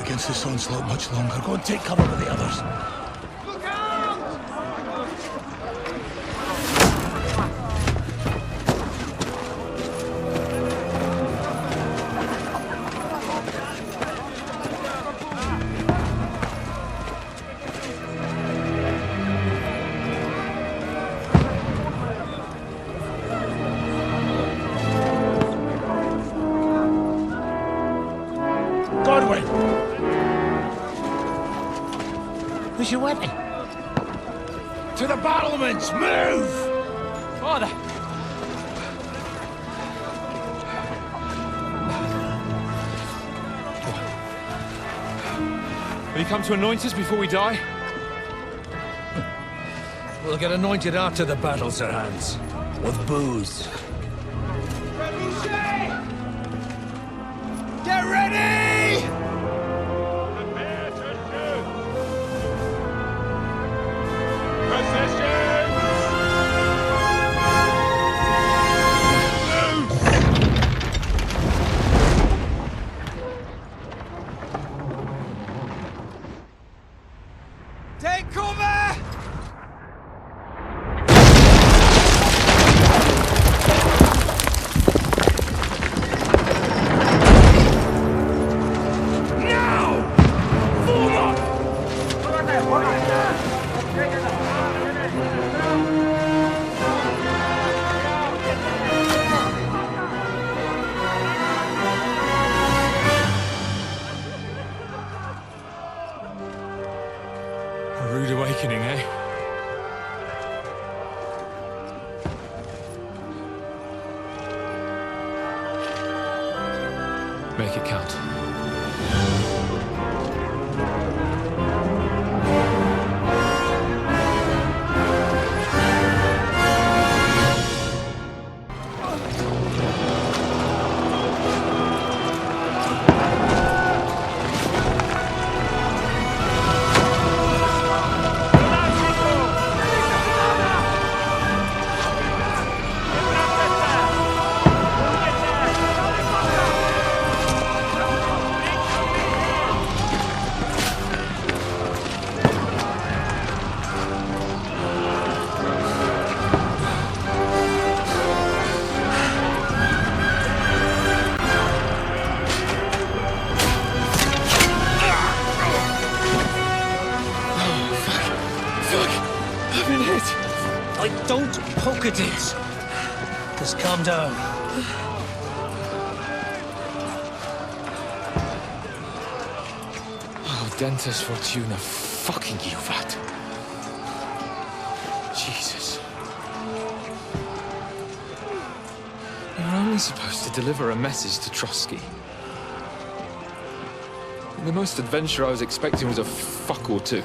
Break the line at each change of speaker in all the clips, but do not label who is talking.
against this onslaught much longer. Go and take cover with the others. Where's your weapon? To the battlements! Move!
Father! Will you come to anoint us before we die?
We'll get anointed after the battle, Sir Hans. With booze. Get ready!
Prepare to shoot! Positions!
Take cover! A rude awakening, eh? Make it count.
Don't poke at it. Just calm down.
Oh, Dentes Fortuna fucking you that. Jesus. You're only supposed to deliver a message to Trotsky. And the most adventure I was expecting was a fuck or two.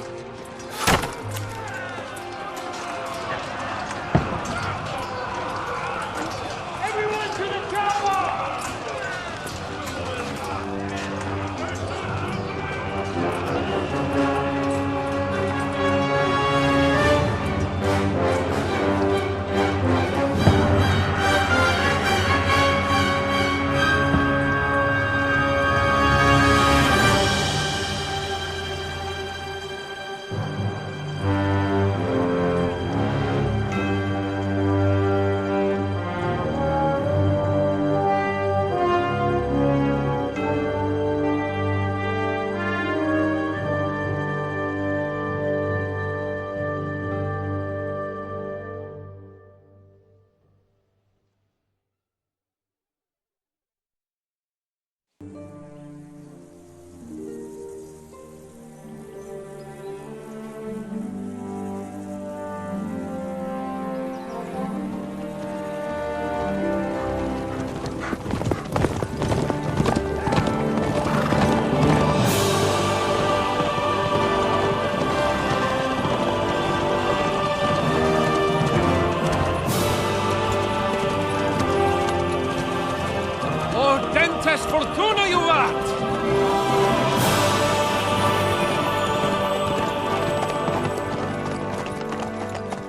Fortuna you art!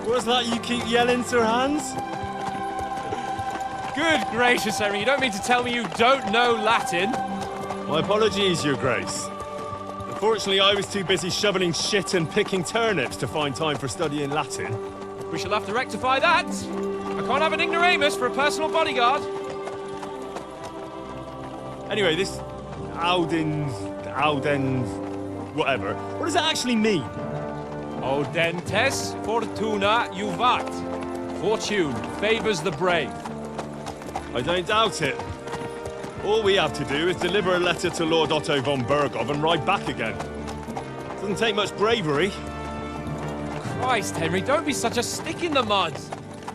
What's that you keep yelling, Sir Hans?
Good gracious, Harry, you don't mean to tell me you don't know Latin?
My apologies, Your Grace. Unfortunately, I was too busy shoveling shit and picking turnips to find time for studying Latin.
We shall have to rectify that. I can't have an ignoramus for a personal bodyguard.
Anyway, this Audens, whatever. What does that actually mean?
Audentes fortuna juvat. Fortune favors the brave.
I don't doubt it. All we have to do is deliver a letter to Lord Otto von Berghoff and ride back again. Doesn't take much bravery.
Christ, Henry, don't be such a stick in the mud.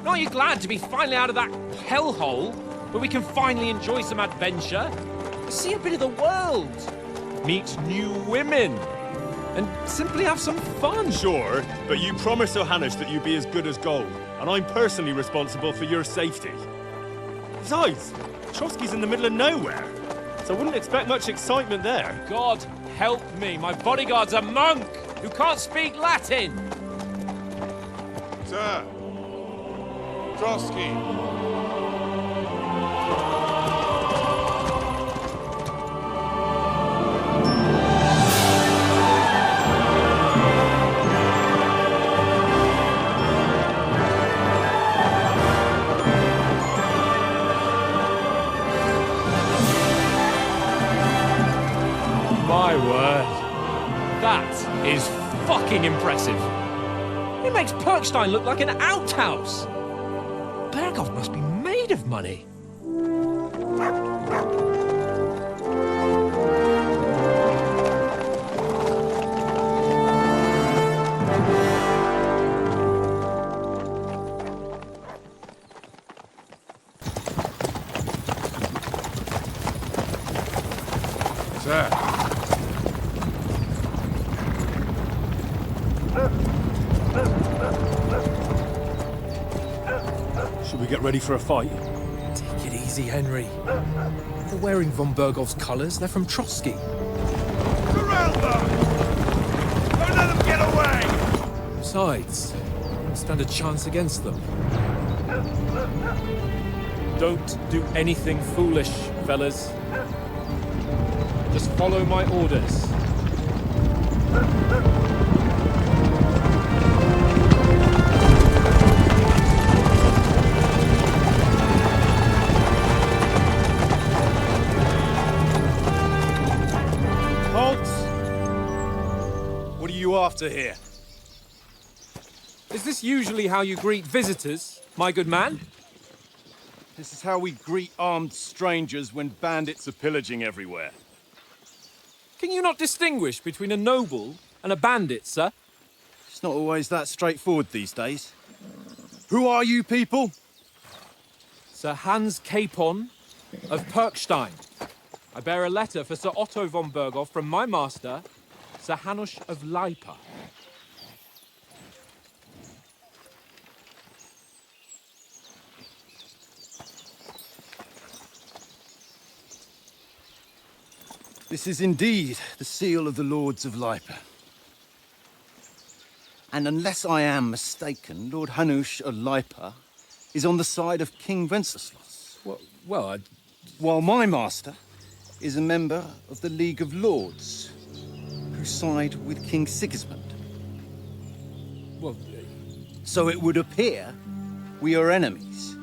Aren't you glad to be finally out of that hellhole where we can finally enjoy some adventure? See a bit of the world. Meet new women. And simply have some fun.
Sure, but you promised Johannes that you'd be as good as gold, and I'm personally responsible for your safety. Besides, Trotsky's in the middle of nowhere, so I wouldn't expect much excitement there.
God help me, my bodyguard's a monk who can't speak Latin.
Sir! Trotsky!
My word. That is fucking impressive. It makes Perkstein look like an outhouse. Berghoff must be made of money.
Sir!
Should we get ready for a fight?
Take it easy, Henry. They're wearing von Berghoff's colours. They're from Trotsky.
Surround them! Don't let them get away!
Besides, we stand a chance against them.
Don't do anything foolish, fellas. Just follow my orders.
What are you after here?
Is this usually how you greet visitors, my good man?
This is how we greet armed strangers when bandits are pillaging everywhere.
Can you not distinguish between a noble and a bandit, sir?
It's not always that straightforward these days. Who are you people?
Sir Hans Capon of Perkstein. I bear a letter for Sir Otto von Berghoff from my master, Sir Hanush of Lipa.
This is indeed the seal of the Lords of Lipa. And unless I am mistaken, Lord Hanush of Lipa is on the side of King Wenceslas. While my master is a member of the League of Lords, who side with King Sigismund. So it would appear we are enemies.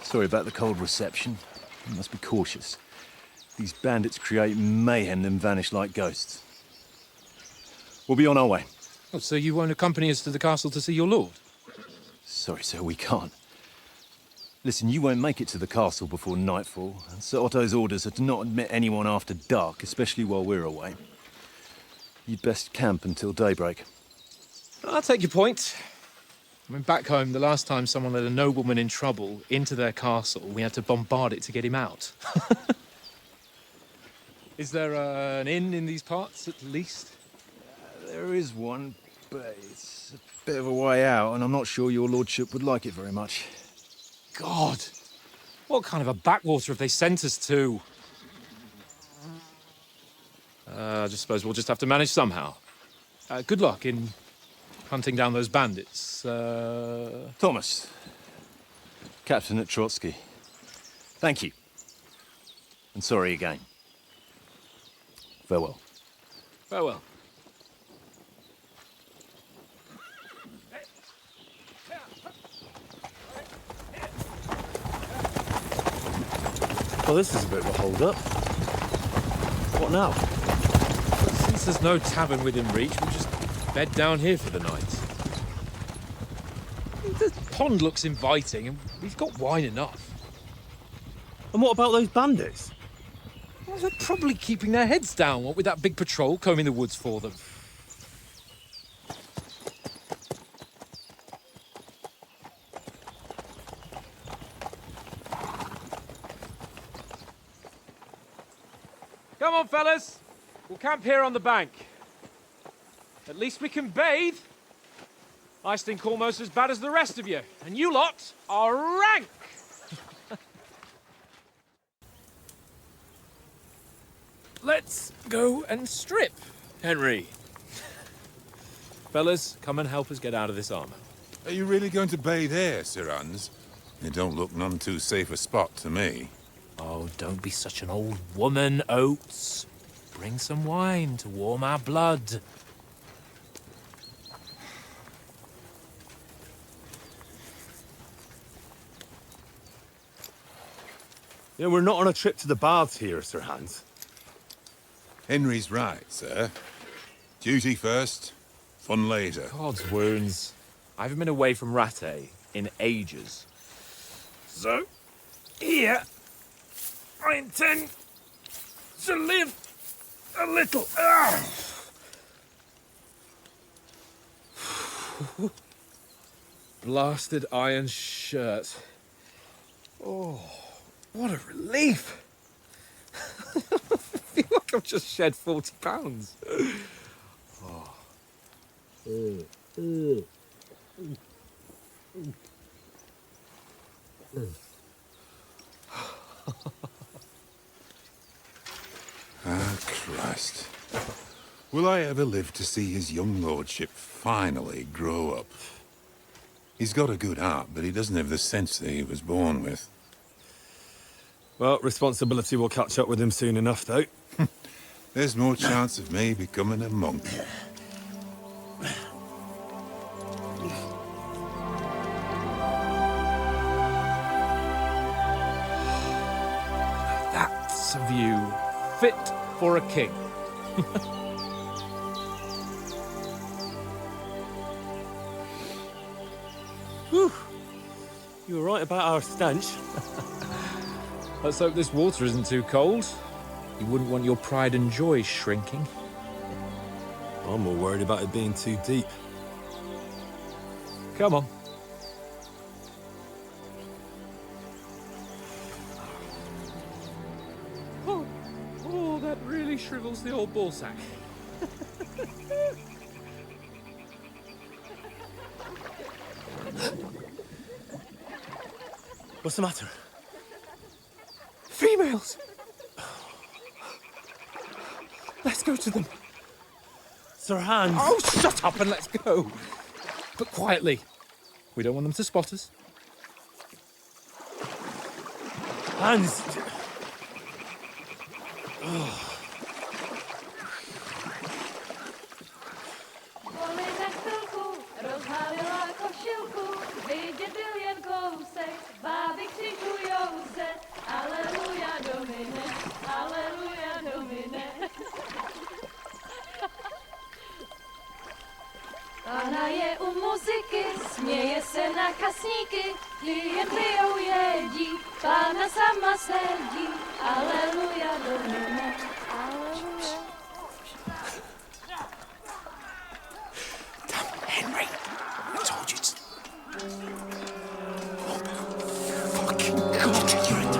Sorry about the cold reception. You must be cautious. These bandits create mayhem then vanish like ghosts. We'll be on our way.
Oh, so you won't accompany us to the castle to see your lord?
Sorry, sir, we can't. Listen, you won't make it to the castle before nightfall. And Sir Otto's orders are to not admit anyone after dark, especially while we're away. You'd best camp until daybreak.
I'll take your point. I mean, back home, the last time someone let a nobleman in trouble into their castle, we had to bombard it to get him out. Is there an inn in these parts, at least?
There is one, but it's a bit of a way out, and I'm not sure your lordship would like it very much.
God, what kind of a backwater have they sent us to? I just suppose we'll just have to manage somehow. Good luck in hunting down those bandits.
Thomas, Captain at Trotsky, thank you. And sorry again. Farewell.
Farewell.
Well, this is a bit of a hold-up. What now?
Since there's no tavern within reach, we'll just bed down here for the night. The pond looks inviting, and we've got wine enough.
And what about those bandits?
Well, they're probably keeping their heads down, what with that big patrol combing the woods for them. Come on, fellas. We'll camp here on the bank. At least we can bathe. I stink almost as bad as the rest of you, and you lot are rank. Let's go and strip, Henry. Fellas, come and help us get out of this armor.
Are you really going to bathe here, Sir Hans? It don't look none too safe a spot to me.
Oh, don't be such an old woman, Oates. Bring some wine to warm our blood.
You know, we're not on a trip to the baths here, Sir Hans.
Henry's right, sir. Duty first, fun later.
God's wounds. I haven't been away from Rattay in ages. So, here, I intend to live a little. Blasted iron shirt. Oh, what a relief. I feel like I've just shed 40 pounds.
Ah, Christ. Will I ever live to see his young lordship finally grow up? He's got a good heart, but he doesn't have the sense that he was born with.
Well, responsibility will catch up with him soon enough, though.
There's more chance of me becoming a monk.
That's a view fit for a king.
Whew. You were right about our stench.
Let's hope this water isn't too cold. You wouldn't want your pride and joy shrinking.
I'm more worried about it being too deep.
Come on. Oh, that really shrivels the old ballsack.
What's the matter?
Females! Let's go to them.
Sir Hans!
Oh, shut up and let's go. But quietly. We don't want them to spot us.
Hans!
Kolika chvilku rozhálila košilku, vidět byl jen kousek, báby křikujou se, aleluja Domine, aleluja Domine. Pána je u muziky, směje se na kasníky, klienty jedí, pána sama sedí, aleluja Domine, aleluja.
Henry, I told you to... Oh, fucking God, you're in...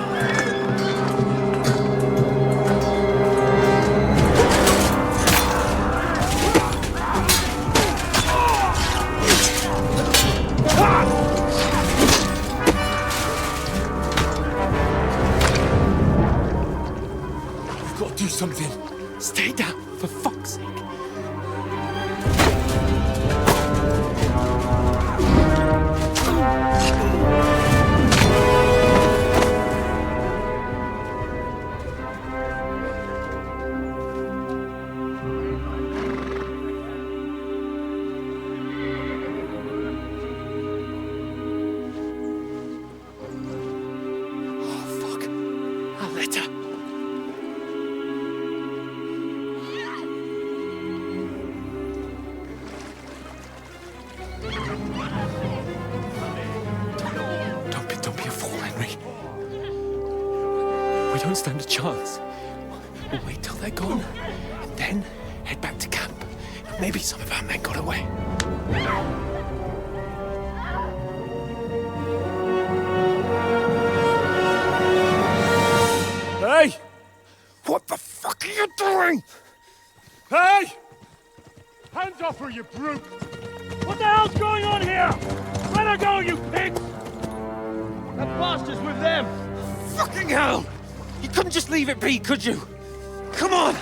do something. Stay down, for fuck's sake. Don't stand a chance. We'll wait till they're gone, and then head back to camp. Maybe some of our men got away.
Hey!
What the fuck are you doing?
Hey! Hands off her, you brute! What the hell's going on here? Let her go, you pigs! That bastard's with them!
Fucking hell! You couldn't just leave it be, could you? Come on!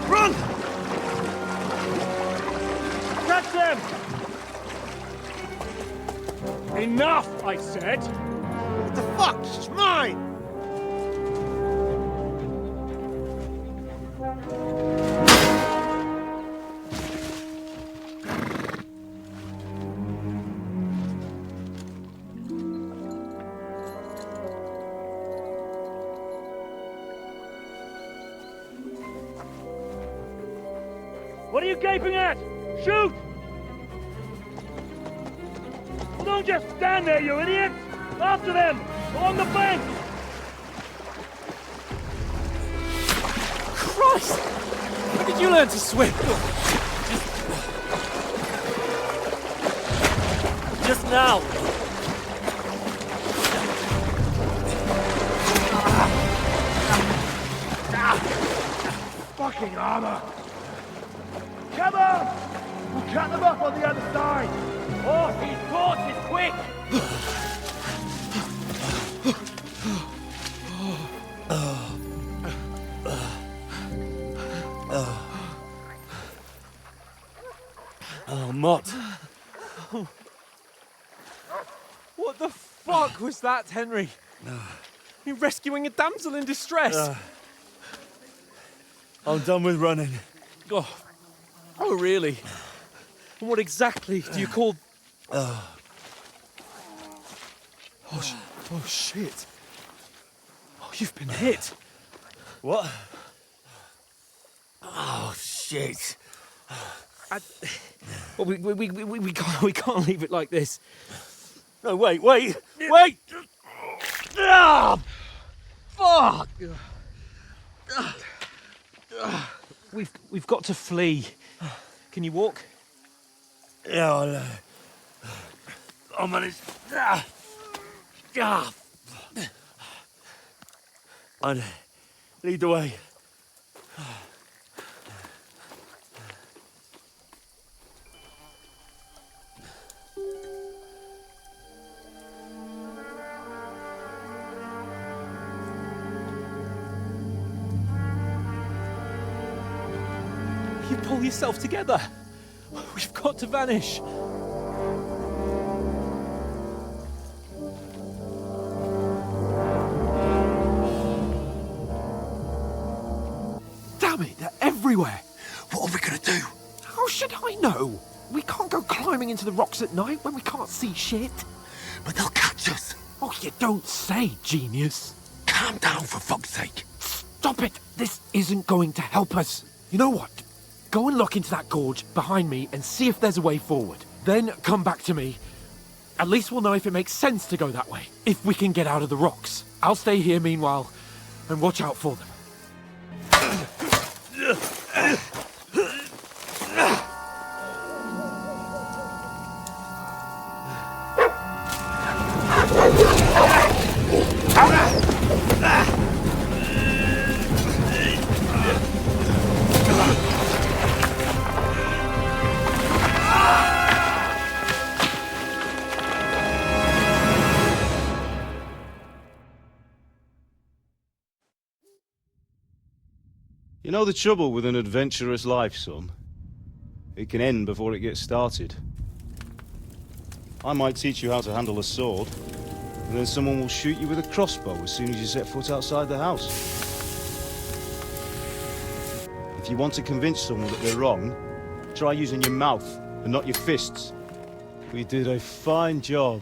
Run!
Catch them! Enough, I said! What the fuck? She's mine! What are you gaping at? Shoot! Well, don't just stand there, you idiots! After them! Along the bank!
Christ! When did you learn to swim?
Just now! Fucking armor! Come on! We'll cut them up on the other side! Oh, these horses, quick! Oh, Mott.
What the fuck was that, Henry? You rescuing a damsel in distress?
I'm done with running.
Oh, really? And what exactly do you call... Oh, shit. Oh, you've been hit.
What? Oh, shit.
Well, we can't leave it like this.
No, wait! Ah! Fuck!
We've got to flee. Can you walk?
Yeah, I'll manage. I'd lead the way.
You pull yourself together. We've got to vanish. Damn it, they're everywhere. What are we gonna do? How should I know? We can't go climbing into the rocks at night when we can't see shit. But they'll catch us. Oh, you don't say, genius. Calm down, for fuck's sake. Stop it. This isn't going to help us. You know what? Go and look into that gorge behind me and see if there's a way forward. Then come back to me. At least we'll know if it makes sense to go that way. If we can get out of the rocks. I'll stay here meanwhile and watch out for them.
You know the trouble with an adventurous life, son? It can end before it gets started. I might teach you how to handle a sword, and then someone will shoot you with a crossbow as soon as you set foot outside the house. If you want to convince someone that they're wrong, try using your mouth and not your fists. We did a fine job.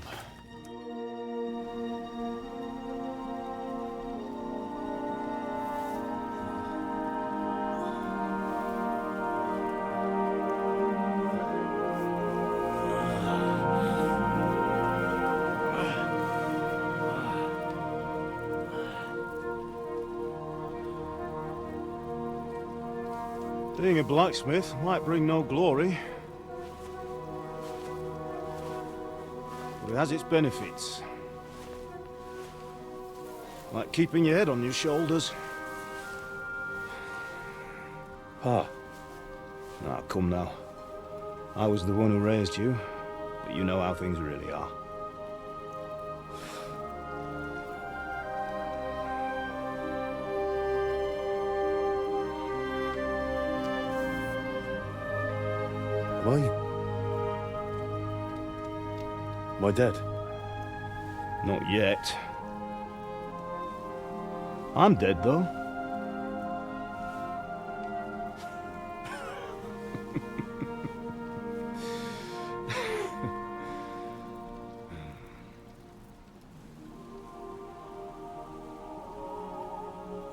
Being a blacksmith might bring no glory, but it has its benefits. Like keeping your head on your shoulders. Pa. Ah, come now. I was the one who raised you, but you know how things really are.
Am I dead?
Not yet. I'm dead, though.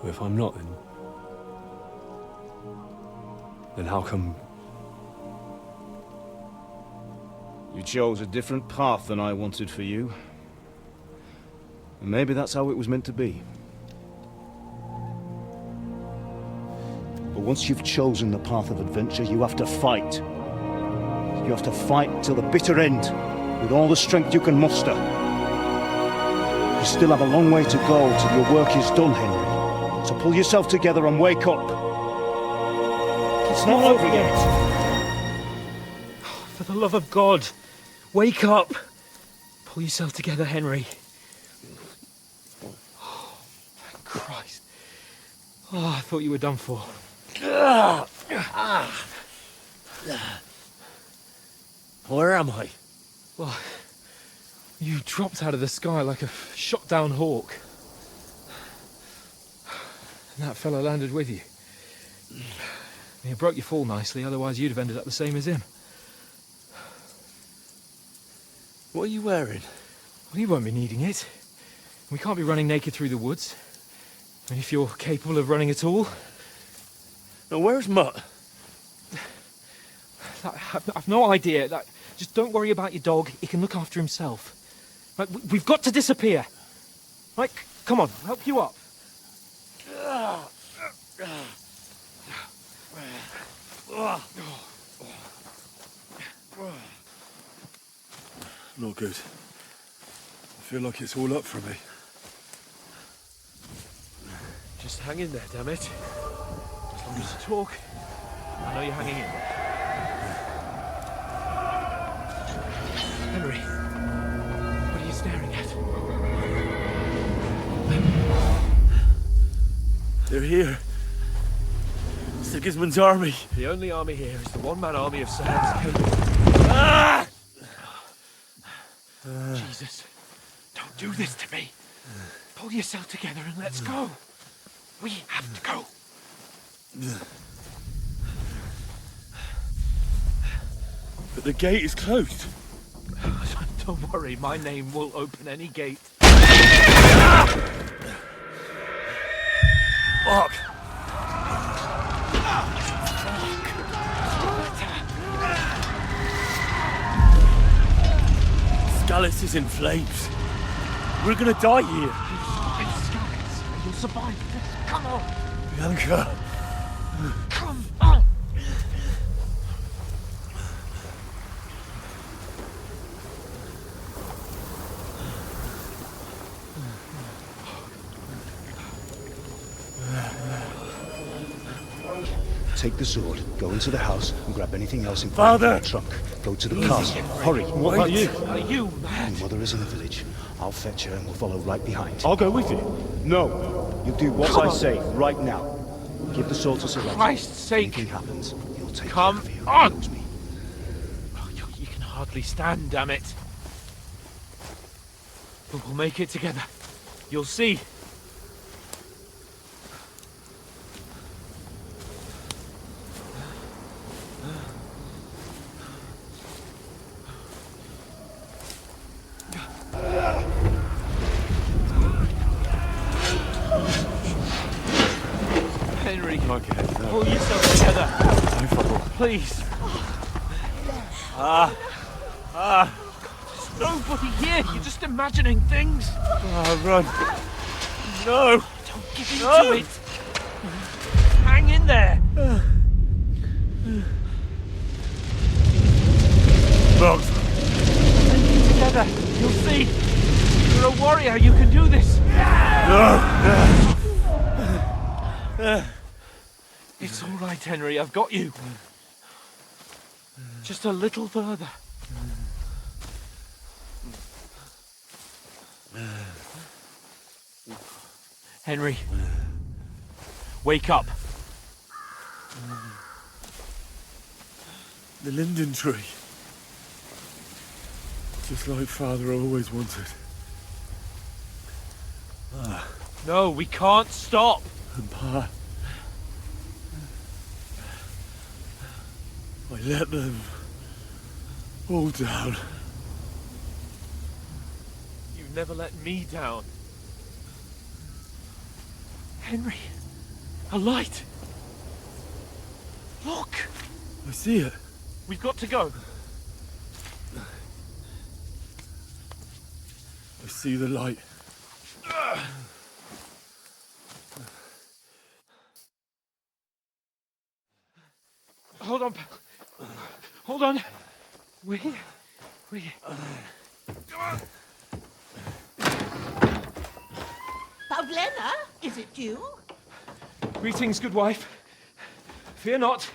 If I'm not, then how come...
You chose a different path than I wanted for you. And maybe that's how it was meant to be. But once you've chosen the path of adventure, you have to fight. You have to fight till the bitter end, with all the strength you can muster. You still have a long way to go till your work is done, Henry. So pull yourself together and wake up. It's not over yet.
For the love of God, wake up! Pull yourself together, Henry. Oh, thank Christ. Oh, I thought you were done for.
Where am I?
Well, you dropped out of the sky like a shot-down hawk. And that fella landed with you. He broke your fall nicely, otherwise you'd have ended up the same as him.
What are you wearing?
Well, you won't be needing it. We can't be running naked through the woods. And if you're capable of running at all...
Now, where's Mutt?
I've no idea. Just don't worry about your dog. He can look after himself. Right, we've got to disappear. Right, come on, I'll help you up.
Not good. I feel like it's all up for me.
Just hang in there, damn it. As long as you talk, I know you're hanging in there. Henry, what are you staring at?
They're here. Sigismund's army.
The only army here is the one-man army of Sir Hans.
Ah!
Jesus, don't do this to me. Pull yourself together and let's go. We have to go.
But the gate is closed.
Don't worry, my name will open any gate.
Fuck. Scallis is in flames. We're gonna die here.
You'll survive this. Come on.
Bianca.
Come on.
Take the sword, go into the house, and grab anything else in the trunk. Go to the castle. Hurry.
What about you?
Are you mad?
Your mother is in the village. I'll fetch her and we'll follow right behind.
I'll go with you.
No. You do what I say right now. Give the sword to Sir Ed.
Christ's sake!
Anything happens, he'll take
Come
care of you.
on!
Trust me.
Oh, you can hardly stand, damn it. But we'll make it together. You'll see. Henry, pull yourself together. Please. There's nobody here. You're just imagining things.
Run. No!
Don't give in to it. Hang in there.
Box.
Together. You'll see. You're a warrior. You can do this. It's all right, Henry. I've got you. Just a little further. Henry, wake up.
The linden tree. Just like Father always wanted.
No, we can't stop.
And Pa. I let them all down.
You never let me down. Henry, a light. Look,
I see it.
we've got to go.
I see the light.
Hold on. Hold on. We.
Pavlena, is it you?
Greetings, good wife. Fear not.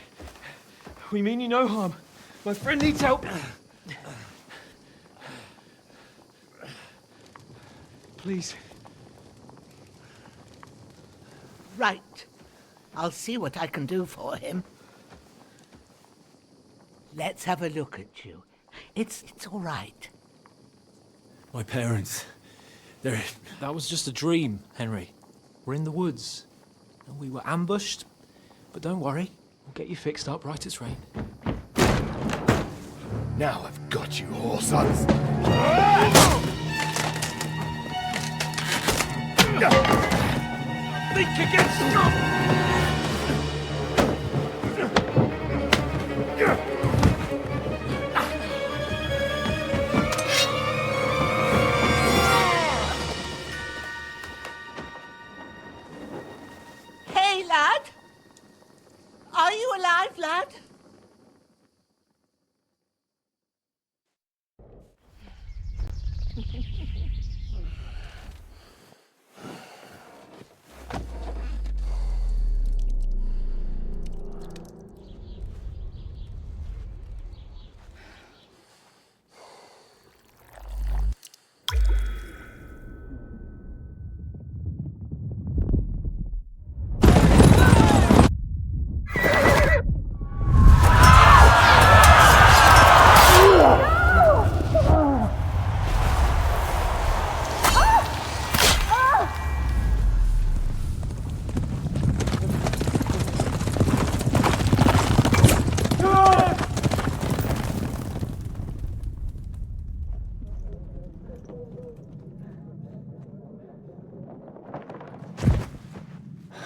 We mean you no harm. My friend needs help. Please.
Right. I'll see what I can do for him. Let's have a look at you. It's all right.
My parents, they're...
That was just a dream, Henry. We're in the woods. And we were ambushed. But don't worry. We'll get you fixed up right as rain.
Now I've got you, whore sons.
Think against stop!
Hey, lad! Are you alive, lad?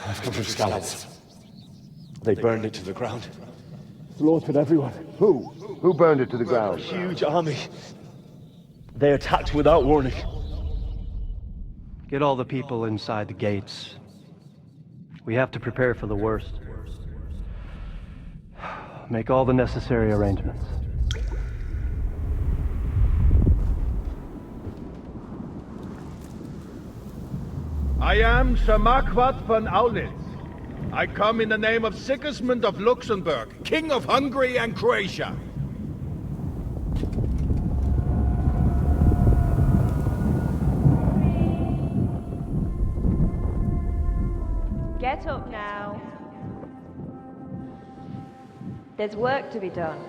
I've come from Scallops. They burned it to the ground. Slaughtered everyone. Who? Who burned it to the ground?
A huge army. They attacked without warning.
Get all the people inside the gates. We have to prepare for the worst. Make all the necessary arrangements.
I am Sir Marquardt von Aulitz. I come in the name of Sigismund of Luxembourg, King of Hungary and Croatia.
Get up now. There's work to be done.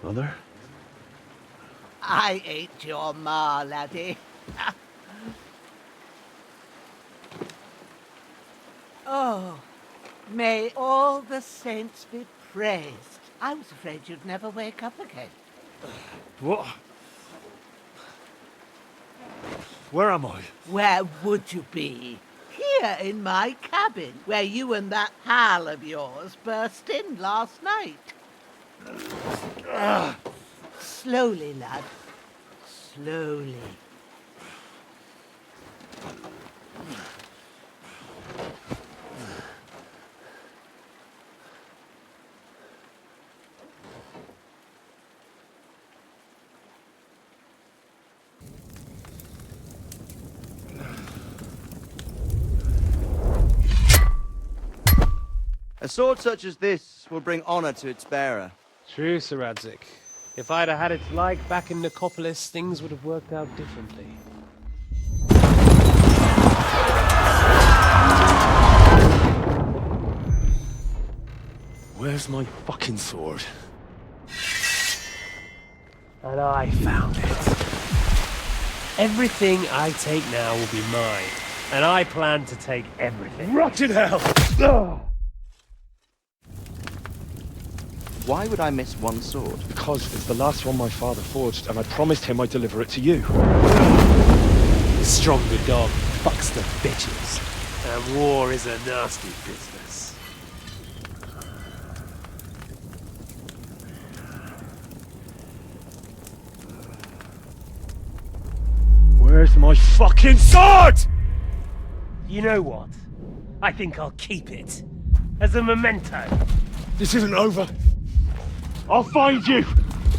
Mother?
I ain't your ma, laddie. Oh, may all the saints be praised. I was afraid you'd never wake up again.
What? Where am I?
Where would you be? Here in my cabin, where you and that pal of yours burst in last night. Slowly, lad. Slowly.
A sword such as this will bring honor to its bearer.
True, Sir Radzik. If I'd have had its like back in Nicopolis, things would have worked out differently.
Where's my fucking sword?
And I found it. Everything I take now will be mine, and I plan to take everything.
Rotten hell!
Why would I miss one sword?
Because it's the last one my father forged, and I promised him I'd deliver it to you.
The stronger dog fucks the bitches, and war is a nasty business.
Where's my fucking sword?
You know what? I think I'll keep it. As a memento.
This isn't over. I'll find you!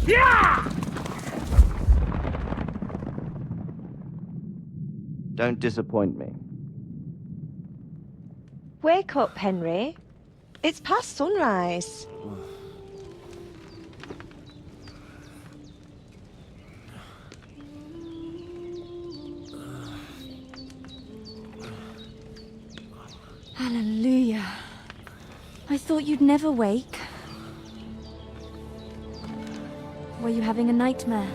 Yeah!
Don't disappoint me.
Wake up, Henry. It's past sunrise.
Hallelujah. I thought you'd never wake. Were you having a nightmare?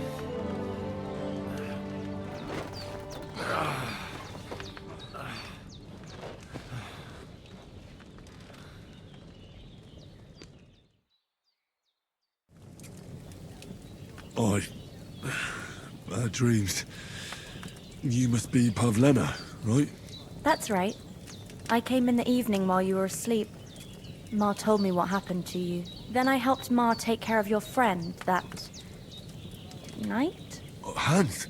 Bad dreams. You must be Pavlena, right?
That's right. I came in the evening while you were asleep. Ma told me what happened to you. Then I helped Ma take care of your friend that night?
Hans?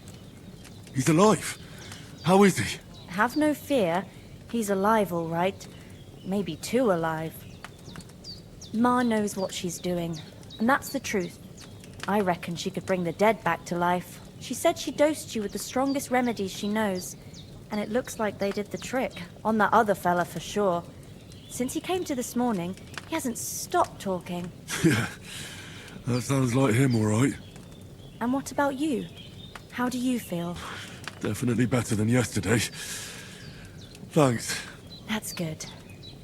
He's alive. How is he?
Have no fear. He's alive, all right. Maybe too alive. Ma knows what she's doing, and that's the truth. I reckon she could bring the dead back to life. She said she dosed you with the strongest remedies she knows, and it looks like they did the trick. On that other fella for sure. Since he came to this morning, he hasn't stopped talking.
Yeah, that sounds like him, all right.
And what about you? How do you feel?
Definitely better than yesterday. Thanks.
That's good.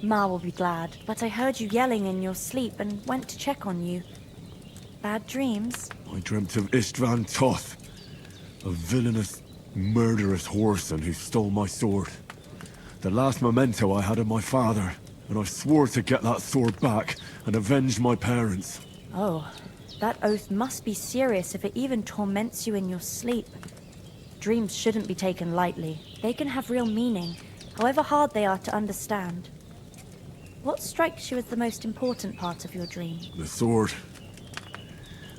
Ma will be glad, but I heard you yelling in your sleep and went to check on you. Bad dreams?
I dreamt of Istvan Toth, a villainous, murderous whoreson who stole my sword. The last memento I had of my father, and I swore to get that sword back and avenge my parents.
Oh, that oath must be serious if it even torments you in your sleep. Dreams shouldn't be taken lightly. They can have real meaning, however hard they are to understand. What strikes you as the most important part of your dream?
The sword.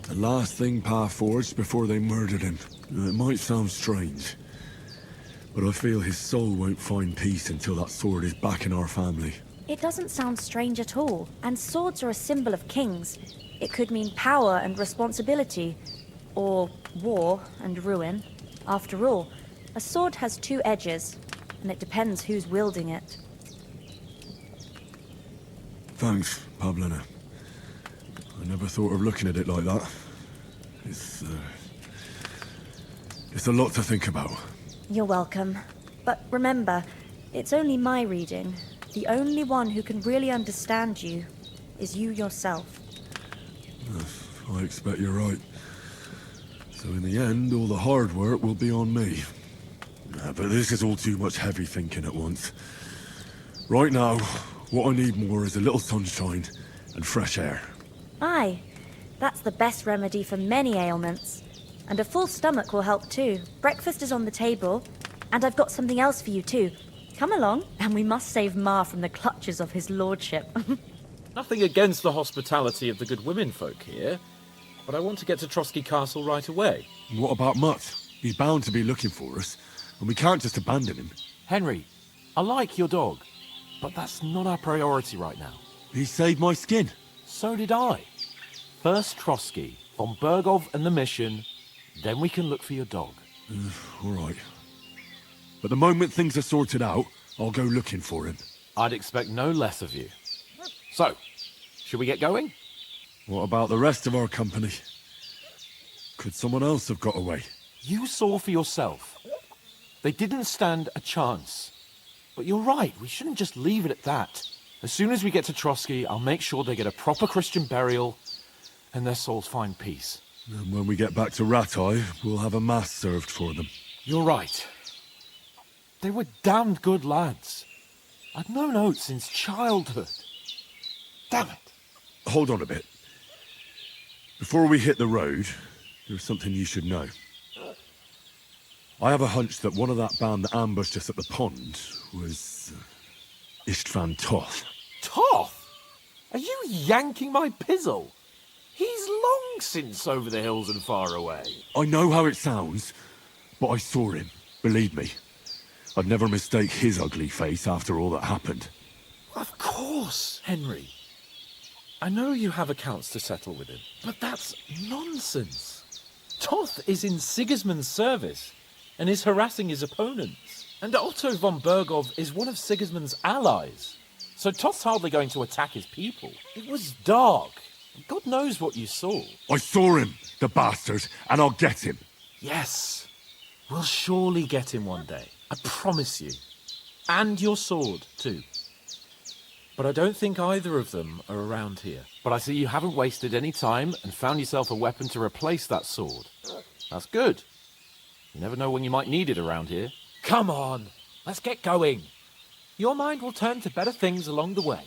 The last thing Pa forged before they murdered him. It might sound strange, but I feel his soul won't find peace until that sword is back in our family.
It doesn't sound strange at all, and swords are a symbol of kings. It could mean power and responsibility, or war and ruin. After all, a sword has two edges, and it depends who's wielding it.
Thanks, Pavlena. I never thought of looking at it like that. It's a lot to think about.
You're welcome. But remember, It's only my reading. The only one who can really understand you is you yourself.
I expect you're right. So in the end, all the hard work will be on me. But this is all too much heavy thinking at once. Right now, what I need more is a little sunshine and fresh air.
Aye, that's the best remedy for many ailments. And a full stomach will help too. Breakfast is on the table, and I've got something else for you too. Come along, and we must save Ma from the clutches of his lordship.
Nothing against the hospitality of the good women folk here, but I want to get to Trotsky Castle right away.
What about Mutt? He's bound to be looking for us, and we can't just abandon him.
Henry, I like your dog, but that's not our priority right now.
He saved my skin.
So did I. First Trotsky, von Bergov and the mission, then we can look for your dog.
All right. But the moment things are sorted out, I'll go looking for him.
I'd expect no less of you. So, should we get going?
What about the rest of our company? Could someone else have got away?
You saw for yourself. They didn't stand a chance. But you're right, we shouldn't just leave it at that. As soon as we get to Trotsky, I'll make sure they get a proper Christian burial and their souls find peace.
And when we get back to Rattay, we'll have a mass served for them.
You're right. They were damned good lads. I'd known Oates since childhood. Damn it.
Hold on a bit. Before we hit the road, there's something you should know. I have a hunch that one of that band that ambushed us at the pond was Istvan Toth.
Toth? Are you yanking my pizzle? He's long since over the hills and far away.
I know how it sounds, but I saw him, believe me. I'd never mistake his ugly face after all that happened.
Of course, Henry. I know you have accounts to settle with him, but that's nonsense. Toth is in Sigismund's service and is harassing his opponents. And Otto von Bergov is one of Sigismund's allies. So Toth's hardly going to attack his people. It was dark. God knows what you saw.
I saw him, the bastard, and I'll get him.
Yes. We'll surely get him one day. I promise you. And your sword, too. But I don't think either of them are around here. But I see you haven't wasted any time and found yourself a weapon to replace that sword. That's good. You never know when you might need it around here. Come on, let's get going. Your mind will turn to better things along the way.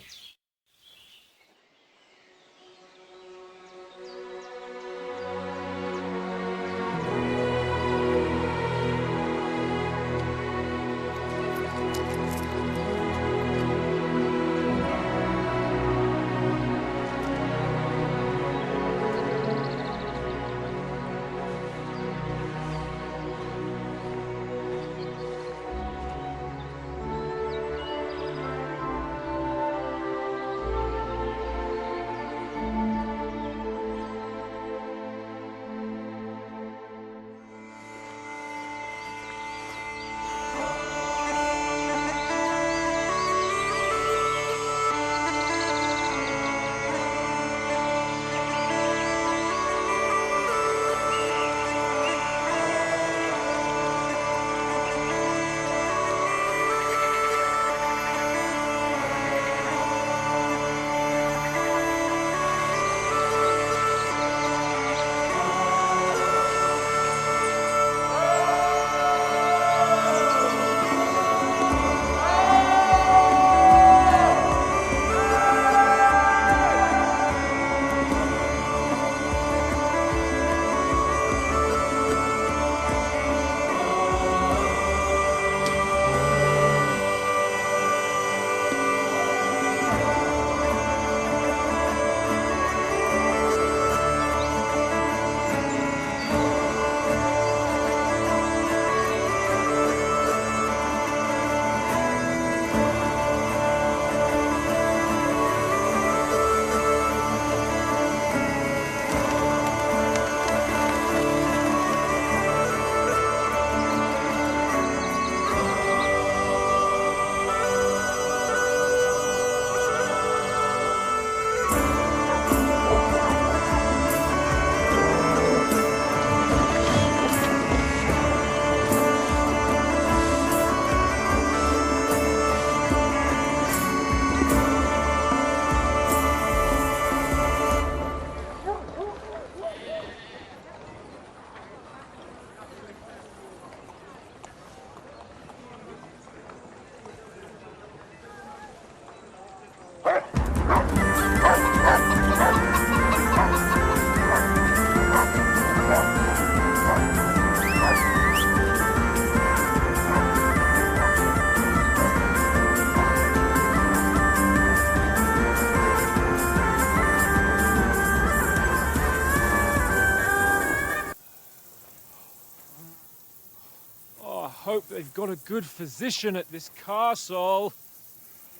hope they've got a good physician at this castle.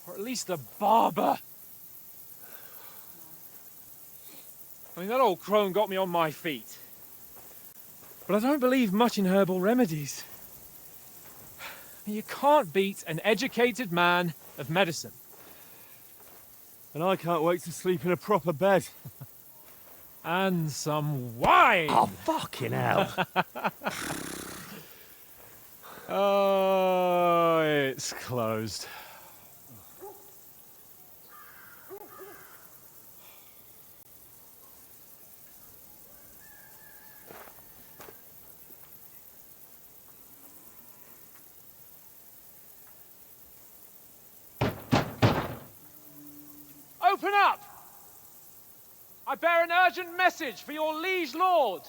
Or at least a barber. I mean, that old crone got me on my feet. But I don't believe much in herbal remedies. You can't beat an educated man of medicine.
And I can't wait to sleep in a proper bed.
And some wine!
Oh, fucking hell.
Oh, it's closed. Open up! I bear an urgent message for your liege lord.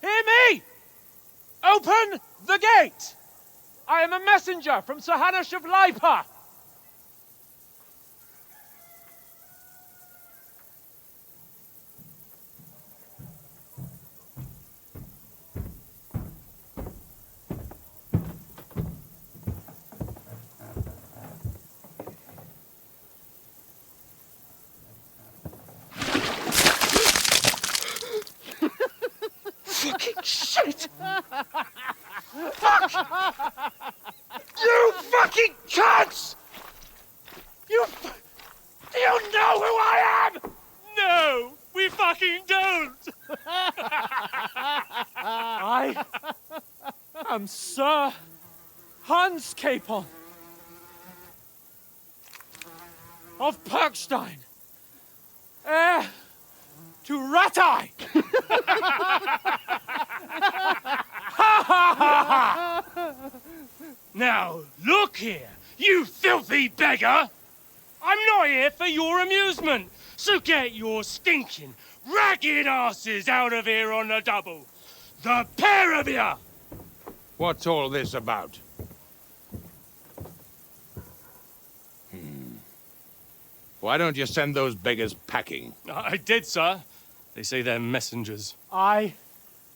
Hear me! Open the gate! I am a messenger from Sir Hanush of Lipa. Fucking shit! Fuck! You fucking cunts! Do you know who I am? No, we fucking don't! I am Sir Hans Capon of Perkstein, heir to Ratai!
Now, look here, you filthy beggar! I'm not here for your amusement, so get your stinking, ragged asses out of here on the double. The pair of you!
What's all this about? Why don't you send those beggars packing?
I did, sir. They say they're messengers.
I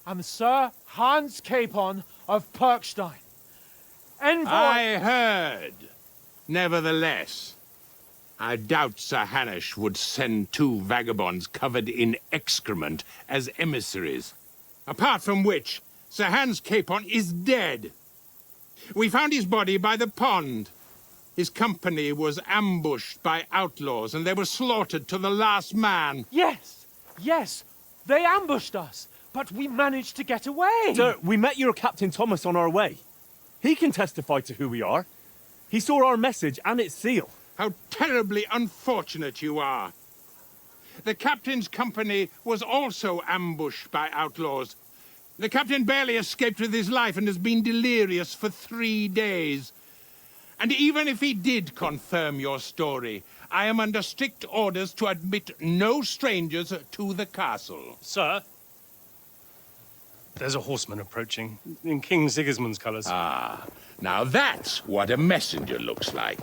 am Sir Hans Capon of Perkstein. Envoy...
I heard. Nevertheless, I doubt Sir Hanush would send two vagabonds covered in excrement as emissaries. Apart from which, Sir Hans Capon is dead. We found his body by the pond. His company was ambushed by outlaws, and they were slaughtered to the last man.
Yes, yes, they ambushed us, but we managed to get away.
Sir, we met your Captain Thomas on our way. He can testify to who we are. He saw our message and its seal.
How terribly unfortunate you are. The captain's company was also ambushed by outlaws. The captain barely escaped with his life and has been delirious for 3 days. And even if he did confirm your story, I am under strict orders to admit no strangers to the castle.
Sir, there's a horseman approaching in King Sigismund's colours.
Ah, now that's what a messenger looks like.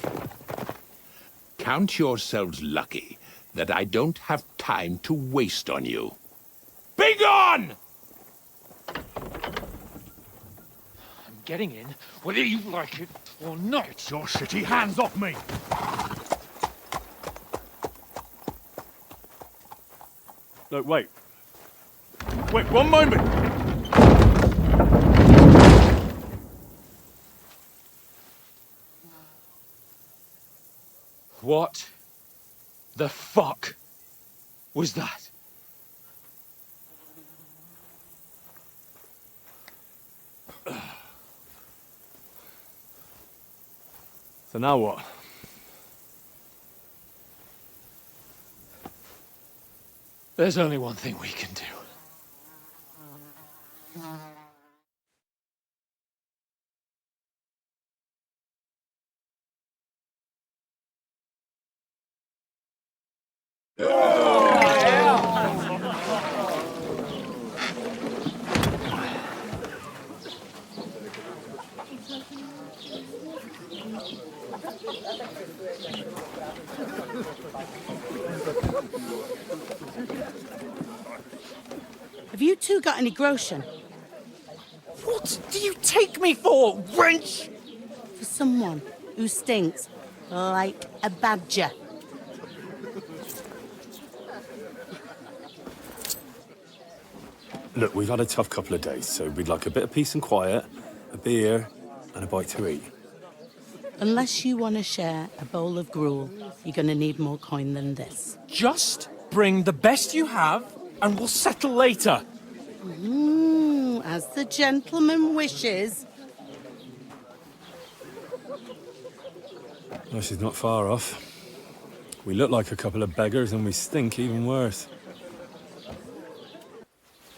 Count yourselves lucky that I don't have time to waste on you. Be gone!
I'm getting in, whether you like it or not.
Get your shitty hands off me!
No, wait. Wait, one moment!
What the fuck was that?
So now what?
There's only one thing we can do.
Have you two got any groschen?
What do you take me for, wench?
For someone who stinks like a badger.
Look, we've had a tough couple of days, so we'd like a bit of peace and quiet, a beer, and a bite to eat.
Unless you want to share a bowl of gruel, you're going to need more coin than this.
Just bring the best you have, and we'll settle later.
As the gentleman wishes.
Well, she's not far off. We look like a couple of beggars, and we stink even worse.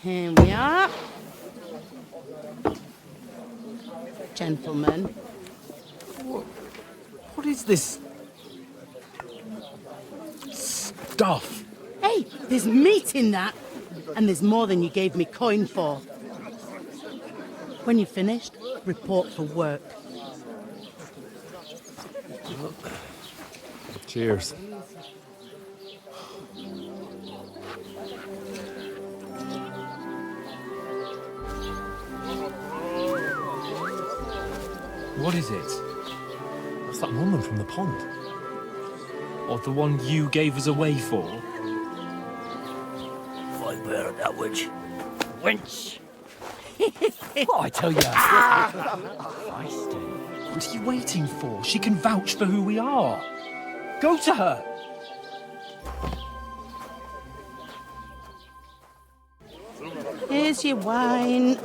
Here we are. Gentlemen.
What is this stuff?
Hey, there's meat in that. And there's more than you gave me coin for. When you're finished, report for work.
Cheers.
What is it? What's that woman from the pond? Or the one you gave us away for?
I bear that witch. Wench!
What I tell you? What are you waiting for? She can vouch for who we are. Go to her.
Here's your wine.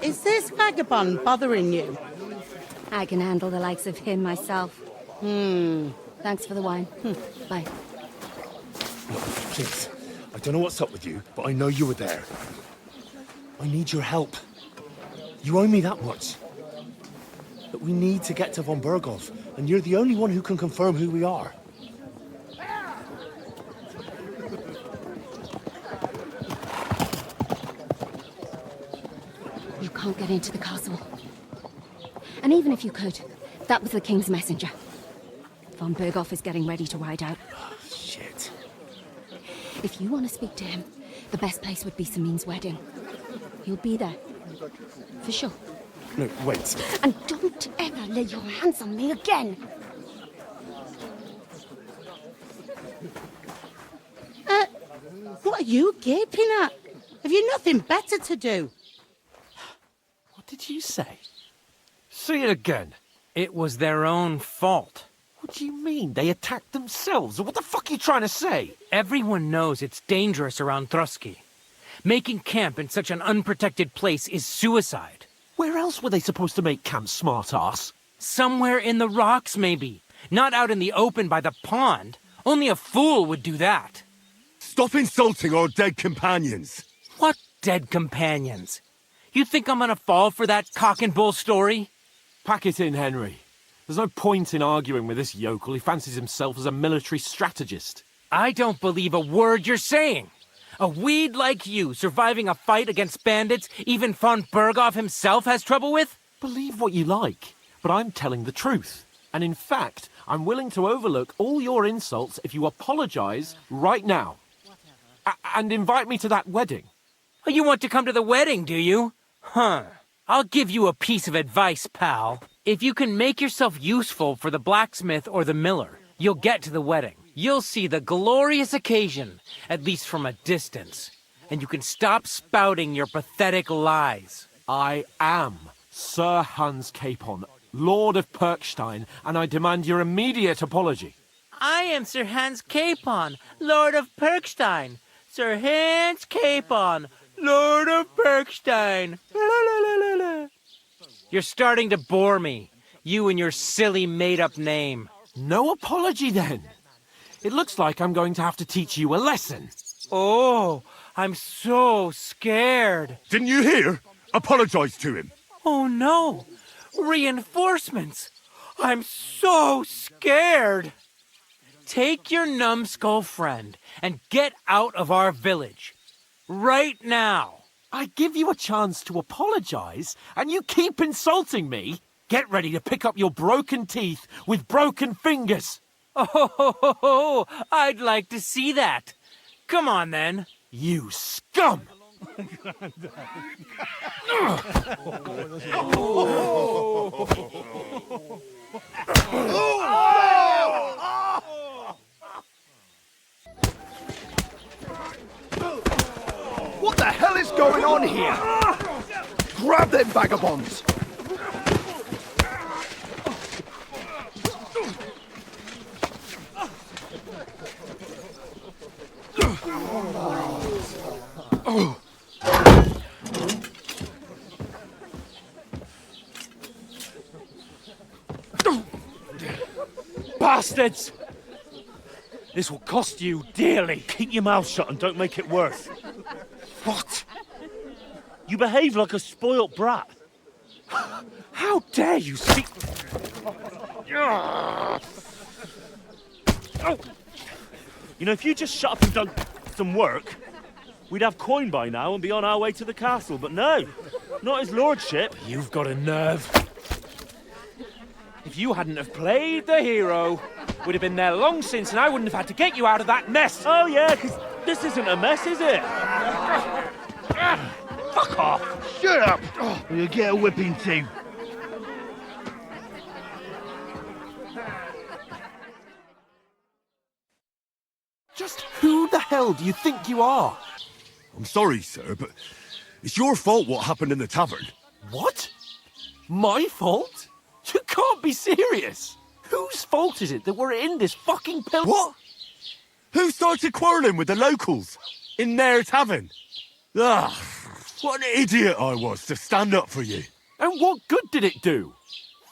Is this vagabond bothering you?
I can handle the likes of him myself. Thanks for the wine. Bye.
Look, please. I don't know what's up with you, but I know you were there. I need your help. You owe me that much. But we need to get to von Berghoff, and you're the only one who can confirm who we are.
You can't get into the castle. And even if you could, that was the King's messenger. Von Berghoff is getting ready to ride out.
Shit.
If you want to speak to him, the best place would be Samin's wedding. He'll be there. For sure.
No, wait.
And don't ever lay your hands on me again!
What are you gaping at? Have you nothing better to do?
What did you say? Say it again. It was their own fault. What do you mean? They attacked themselves? What the fuck are you trying to say? Everyone knows it's dangerous around Trotsky. Making camp in such an unprotected place is suicide. Where else were they supposed to make camp, smart-ass? Somewhere in the rocks, maybe. Not out in the open by the pond. Only a fool would do that.
Stop insulting our dead companions!
What dead companions? You think I'm gonna fall for that cock and bull story? Pack it in, Henry. There's no point in arguing with this yokel. He fancies himself as a military strategist. I don't believe a word you're saying. A weed like you surviving a fight against bandits even von Berghoff himself has trouble with? Believe what you like, but I'm telling the truth. And in fact, I'm willing to overlook all your insults if you apologize right now. And invite me to that wedding. Oh, you want to come to the wedding, do you? Huh. I'll give you a piece of advice, pal. If you can make yourself useful for the blacksmith or the miller, you'll get to the wedding. You'll see the glorious occasion, at least from a distance. And you can stop spouting your pathetic lies. I am Sir Hans Capon, Lord of Perkstein, and I demand your immediate apology. I am Sir Hans Capon, Lord of Perkstein. Sir Hans Capon, Lord of Perkstein. You're starting to bore me, you and your silly made-up name. No apology, then. It looks like I'm going to have to teach you a lesson. Oh, I'm so scared.
Didn't you hear? Apologize to him.
Oh, no. Reinforcements. I'm so scared. Take your numbskull friend and get out of our village. Right now. I give you a chance to apologize, and you keep insulting me. Get ready to pick up your broken teeth with broken fingers. Oh, I'd like to see that. Come on, then. You scum!
What the hell is going on here? Grab them vagabonds!
Bastards! This will cost you dearly.
Keep your mouth shut and don't make it worse.
What?
You behave like a spoilt brat.
How dare you speak...
You know, if you just shut up and done some work, we'd have coin by now and be on our way to the castle. But no, not his lordship.
You've got a nerve. If you hadn't have played the hero, we'd have been there long since and I wouldn't have had to get you out of that mess.
Oh yeah, because this isn't a mess, is it?
Fuck off.
Shut up! Or you'll get a whipping too.
Just who the hell do you think you are?
I'm sorry, sir, but it's your fault what happened in the tavern.
What? My fault? You can't be serious. Whose fault is it that we're in this fucking pill?
What? Who started quarrelling with the locals? In their tavern? Ah, what an idiot I was to stand up for you.
And what good did it do?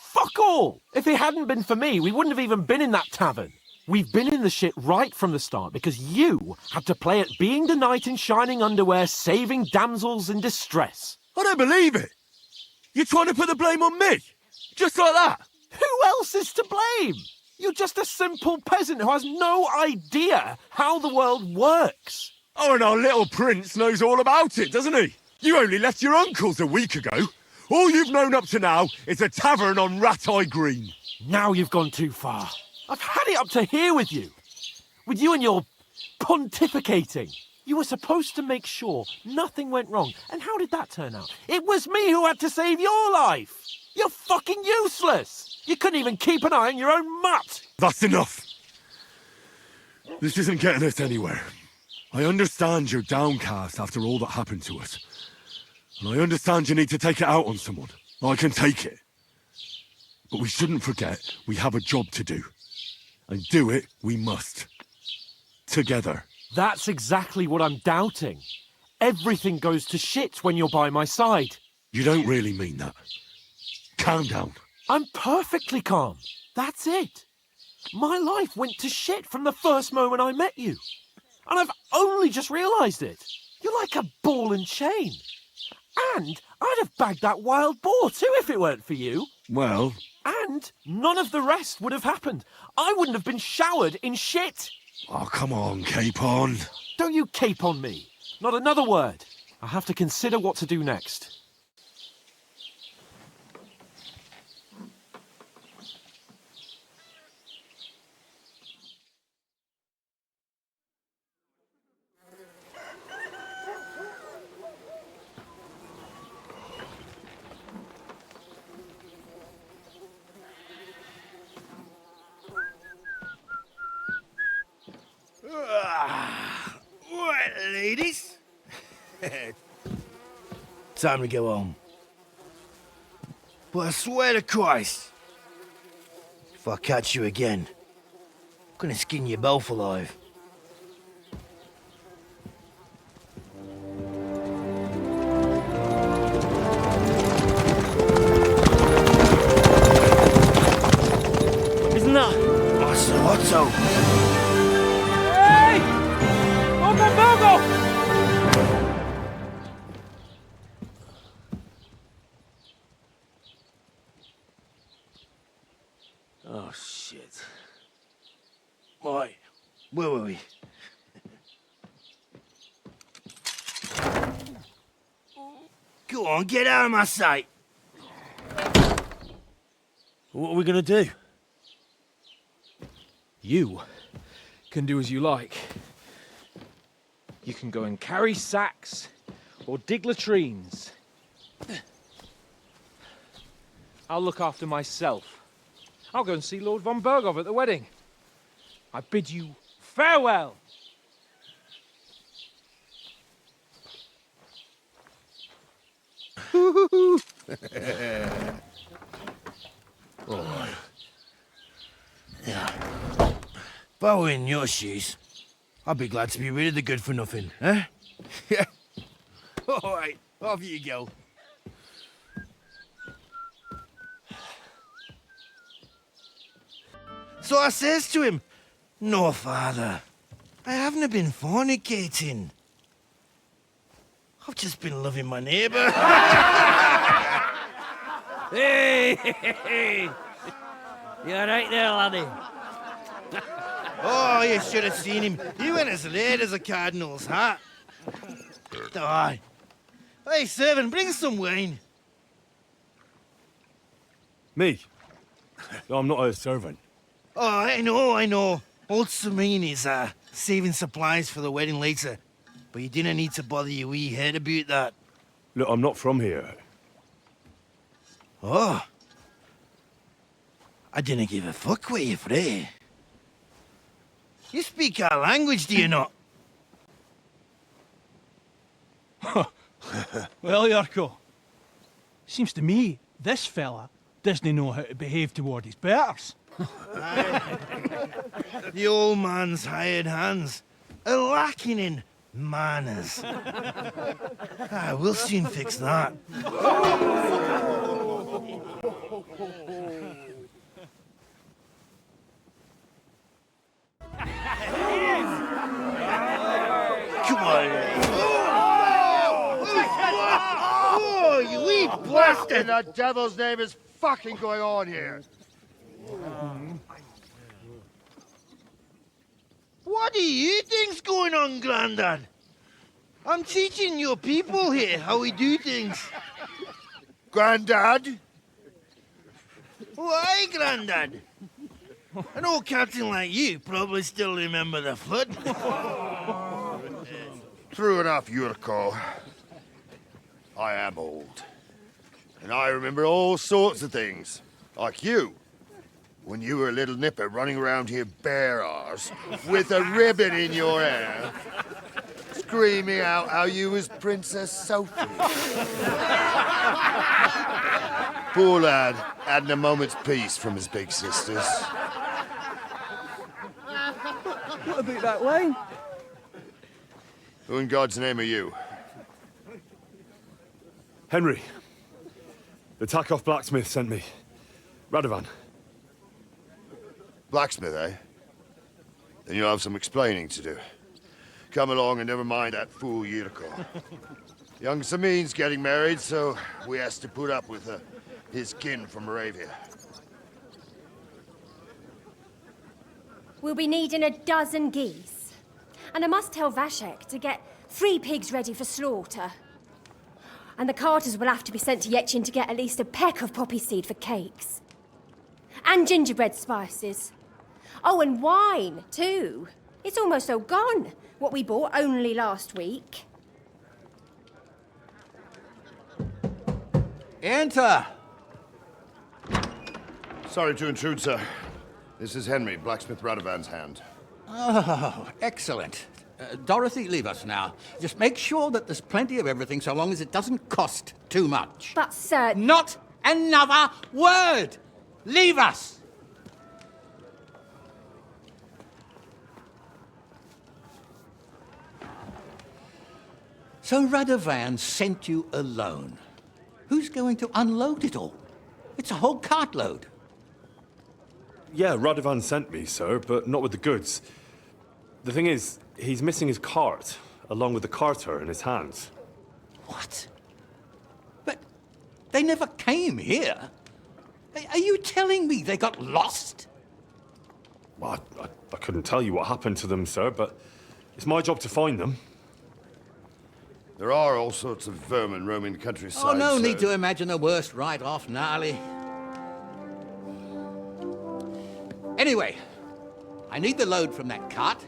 Fuck all! If it hadn't been for me, we wouldn't have even been in that tavern. We've been in the shit right from the start because you had to play at being the knight in shining underwear, saving damsels in distress.
I don't believe it. You're trying to put the blame on me? Just like that?
Who else is to blame? You're just a simple peasant who has no idea how the world works.
Oh, and our little prince knows all about it, doesn't he? You only left your uncle's a week ago. All you've known up to now is a tavern on Rat-Eye Green.
Now you've gone too far. I've had it up to here with you. With you and your pontificating. You were supposed to make sure nothing went wrong. And how did that turn out? It was me who had to save your life. You're fucking useless. You couldn't even keep an eye on your own mutt.
That's enough. This isn't getting us anywhere. I understand you're downcast after all that happened to us. And I understand you need to take it out on someone. I can take it. But we shouldn't forget we have a job to do. And do it we must. Together.
That's exactly what I'm doubting. Everything goes to shit when you're by my side.
You don't really mean that. Calm down.
I'm perfectly calm. That's it. My life went to shit from the first moment I met you. And I've only just realised it. You're like a ball and chain. And I'd have bagged that wild boar too if it weren't for you.
Well...
And none of the rest would have happened. I wouldn't have been showered in shit.
Oh, come on, cape on.
Don't you cape on me. Not another word. I have to consider what to do next.
Right, ladies. Time to go home. But I swear to Christ, if I catch you again, I'm gonna skin you both alive.
Isn't that...
Master Otto!
Hey! Open Bogo!
Oh, shit. Right, where were we? Go on, get out of my sight. What are we gonna do?
You can do as you like. You can go and carry sacks or dig latrines. I'll look after myself. I'll go and see Lord von Berghoff at the wedding. I bid you farewell.
Oh. Yeah. If I were in your shoes, I'd be glad to be rid of the good-for-nothing, eh? Yeah. All right, off you go. So I says to him, "No, father, I haven't been fornicating. I've just been loving my neighbour."
Hey! You alright there, laddie?
Oh, you should have seen him. He went as late as a cardinal's hat. Aye. Hey, servant, bring some wine.
Me? No, I'm not a servant.
Oh, I know. Old Samine is saving supplies for the wedding later. But you didn't need to bother your wee head about that.
Look, I'm not from here.
Oh. I didn't give a fuck what you frae. You speak our language, do you not?
Well, Yarko, seems to me this fella doesn't know how to behave toward his betters.
The old man's hired hands are lacking in manners. We'll soon fix that. Come on.
Oh, you wee bastard! What in the devil's name is fucking going on here?
What do you think's going on, Grandad? I'm teaching your people here how we do things.
Grandad?
Why, Grandad? An old captain like you probably still remember the flood.
True enough, Yurko. I am old. And I remember all sorts of things. Like you. When you were a little nipper running around here bare arse, with a ribbon in your hair, screaming out how you was Princess Sophie. Poor lad, hadn't a moment's peace from his big sisters.
What about that wine?
Who in God's name are you?
Henry. The Takeoff blacksmith sent me. Radovan.
Blacksmith, eh? Then you'll have some explaining to do. Come along and never mind that fool Yurko. Young Samin's getting married, so we has to put up with his kin from Moravia.
We'll be needing a dozen geese. And I must tell Vashek to get 3 pigs ready for slaughter. And the carters will have to be sent to Yetchin to get at least a peck of poppy seed for cakes. And gingerbread spices. Oh, and wine, too. It's almost all gone, what we bought only last week.
Enter!
Sorry to intrude, sir. This is Henry, blacksmith Radovan's hand.
Oh, excellent. Dorothy, leave us now. Just make sure that there's plenty of everything so long as it doesn't cost too much.
But, sir...
Not another word! Leave us! So Radovan sent you alone. Who's going to unload it all? It's a whole cartload.
Yeah, Radovan sent me, sir, but not with the goods. The thing is, he's missing his cart, along with the carter in his hands.
What? But they never came here. Are you telling me they got lost?
Well, I couldn't tell you what happened to them, sir, but it's my job to find them.
There are all sorts of vermin roaming the countryside.
Oh, no
sir.
need to imagine the worst right off, gnarly. Anyway, I need the load from that cart,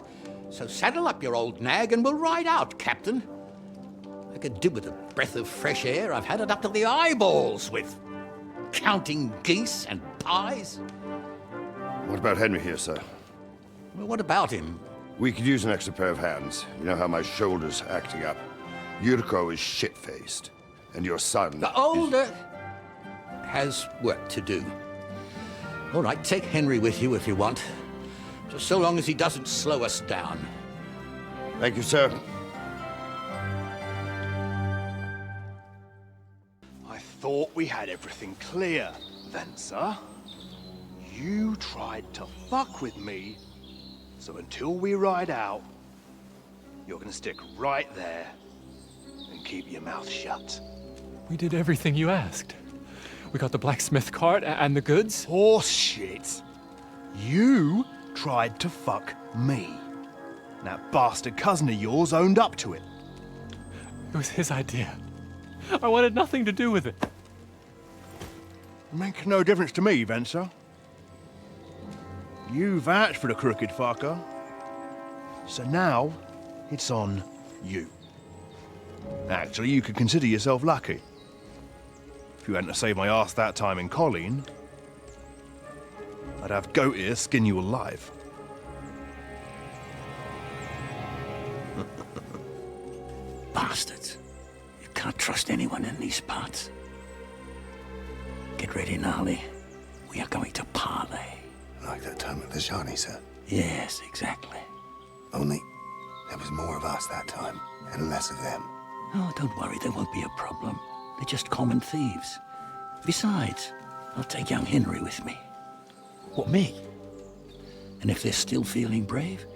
so saddle up your old nag and we'll ride out, Captain. I could do with a breath of fresh air. I've had it up to the eyeballs with counting geese and pies.
What about Henry here, sir?
Well, what about him?
We could use an extra pair of hands. You know how my shoulder's acting up. Yurko is shit-faced, and your son...
The older has work to do. All right, take Henry with you if you want. Just so long as he doesn't slow us down.
Thank you, sir.
I thought we had everything clear, then, sir. You tried to fuck with me, so until we ride out, you're gonna stick right there and keep your mouth shut.
We did everything you asked. We got the blacksmith cart and the goods.
Horse shit. You tried to fuck me. That bastard cousin of yours owned up to it.
It was his idea. I wanted nothing to do with it.
Make no difference to me, Venser. You vouched for the crooked fucker. So now, it's on you. Actually, you could consider yourself lucky. If you hadn't saved my ass that time in Colleen, I'd have goat ear skin you alive.
Bastards. You can't trust anyone in these parts. Get ready, Gnarly. We are going to parley.
Like that time at the Shani, sir?
Yes, exactly.
Only there was more of us that time, and less of them.
Oh, don't worry, there won't be a problem. They're just common thieves. Besides, I'll take young Henry with me.
What, me?
And if they're still feeling brave,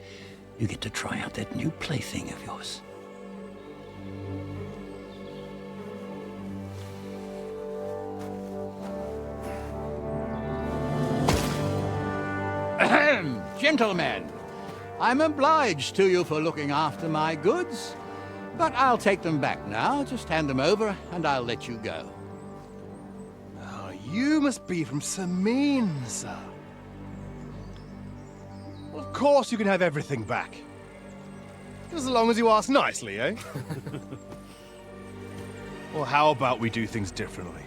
you get to try out that new plaything of yours. Ahem, gentlemen, I'm obliged to you for looking after my goods, but I'll take them back now. Just hand them over and I'll let you go.
Oh, you must be from Samin, sir. Well, of course you can have everything back. Just as long as you ask nicely, eh? Well, how about we do things differently?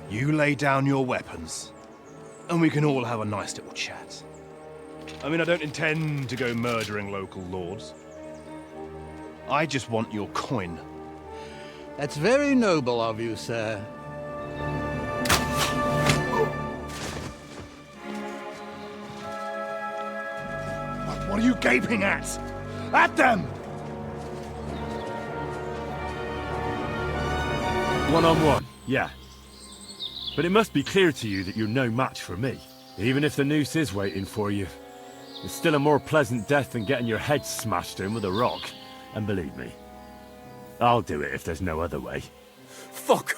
You lay down your weapons, and we can all have a nice little chat. I mean, I don't intend to go murdering local lords. I just want your coin.
That's very noble of you, sir.
What are you gaping at? At them!
One-on-one, yeah. But it must be clear to you that you're no match for me. Even if the noose is waiting for you, it's still a more pleasant death than getting your head smashed in with a rock. And believe me, I'll do it if there's no other way.
Fuck!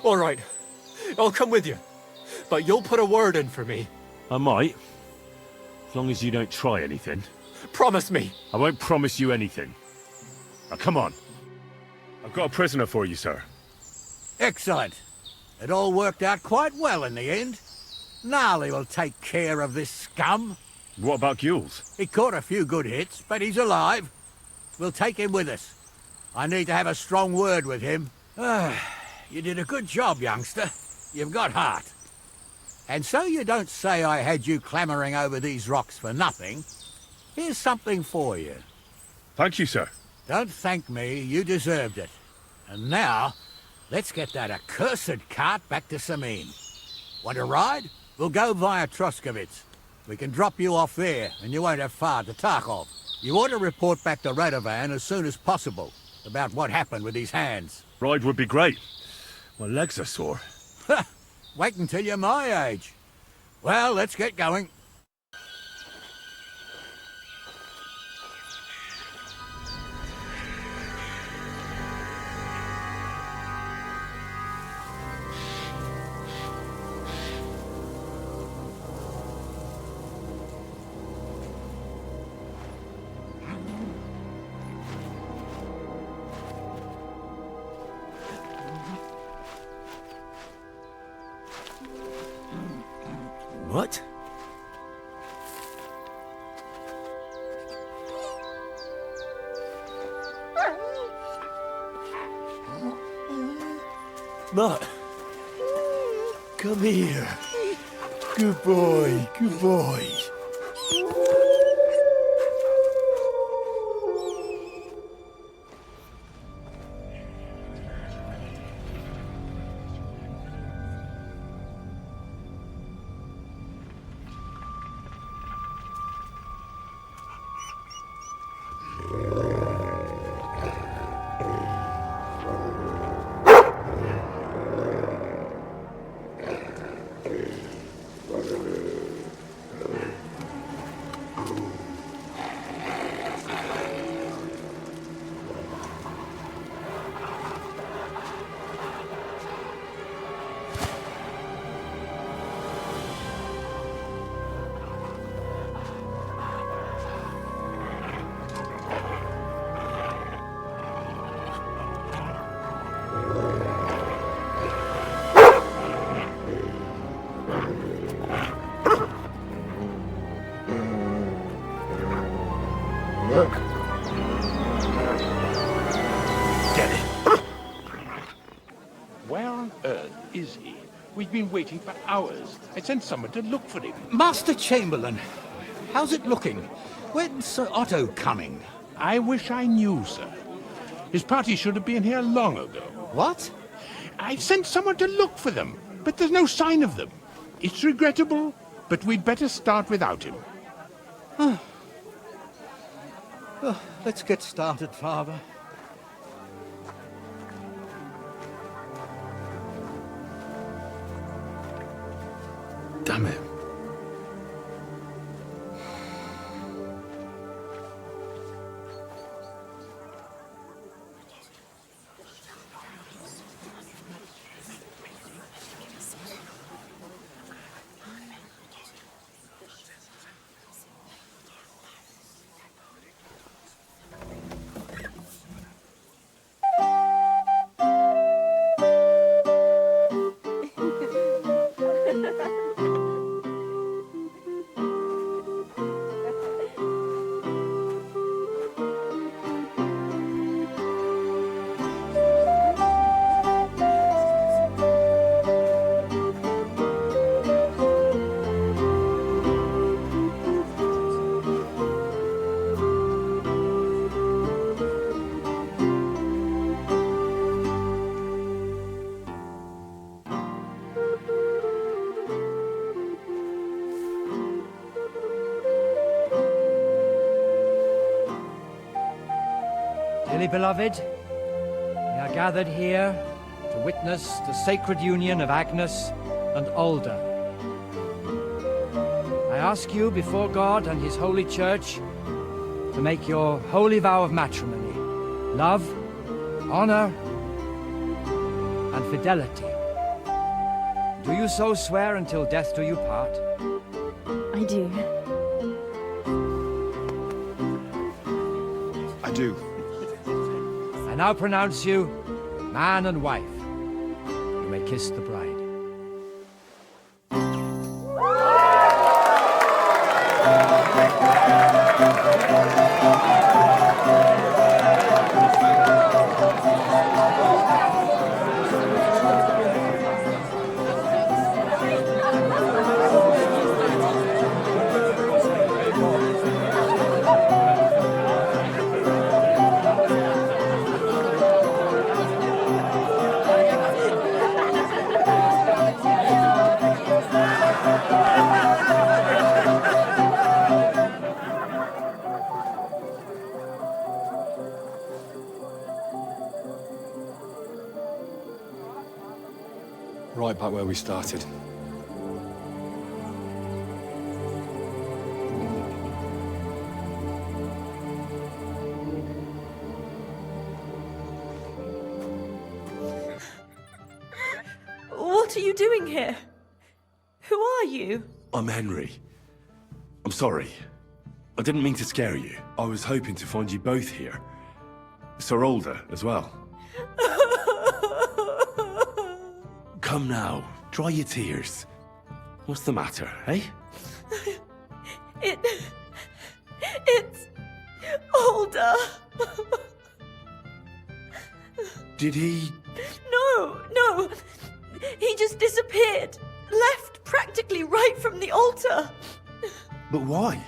All right, I'll come with you. But you'll put a word in for me.
I might. As long as you don't try anything.
Promise me.
I won't promise you anything. Now, come on. I've got a prisoner for you, sir.
Excellent. It all worked out quite well in the end. Gnarly will take care of this scum.
What about Gules?
He caught a few good hits, but he's alive. We'll take him with us. I need to have a strong word with him. You did a good job, youngster. You've got heart. And so you don't say I had you clambering over these rocks for nothing. Here's something for you.
Thank you, sir.
Don't thank me, you deserved it. And now, let's get that accursed cart back to Samin. Want a ride? We'll go via Troskovitz. We can drop you off there, and you won't have far to Tarkov. You ought to report back to Radovan as soon as possible about what happened with these hands.
Ride would be great. My legs are sore.
Wait until you're my age. Well, let's get going.
What?
Mutt, come here. Good boy, good boy.
Where on earth is he? We've been waiting for hours. I sent someone to look for him.
Master Chamberlain, how's it looking? When's Sir Otto coming?
I wish I knew, sir. His party should have been here long ago.
What?
I sent someone to look for them, but there's no sign of them. It's regrettable, but we'd better start without him.
Well, let's get started, Father.
Damn it.
Dearly beloved, we are gathered here to witness the sacred union of Agnes and Alda. I ask you before God and His holy church to make your holy vow of matrimony, love, honor, and fidelity. Do you so swear until death do you part?
I do.
I do.
I now pronounce you man and wife. You may kiss the bride.
Right back where we started.
What are you doing here? Who are you?
I'm Henry. I'm sorry. I didn't mean to scare you. I was hoping to find you both here. Sir Alda as well. Come now, dry your tears. What's the matter, eh?
It's Alda.
Did he...
No, No. He just disappeared. Left practically right from the altar.
But why?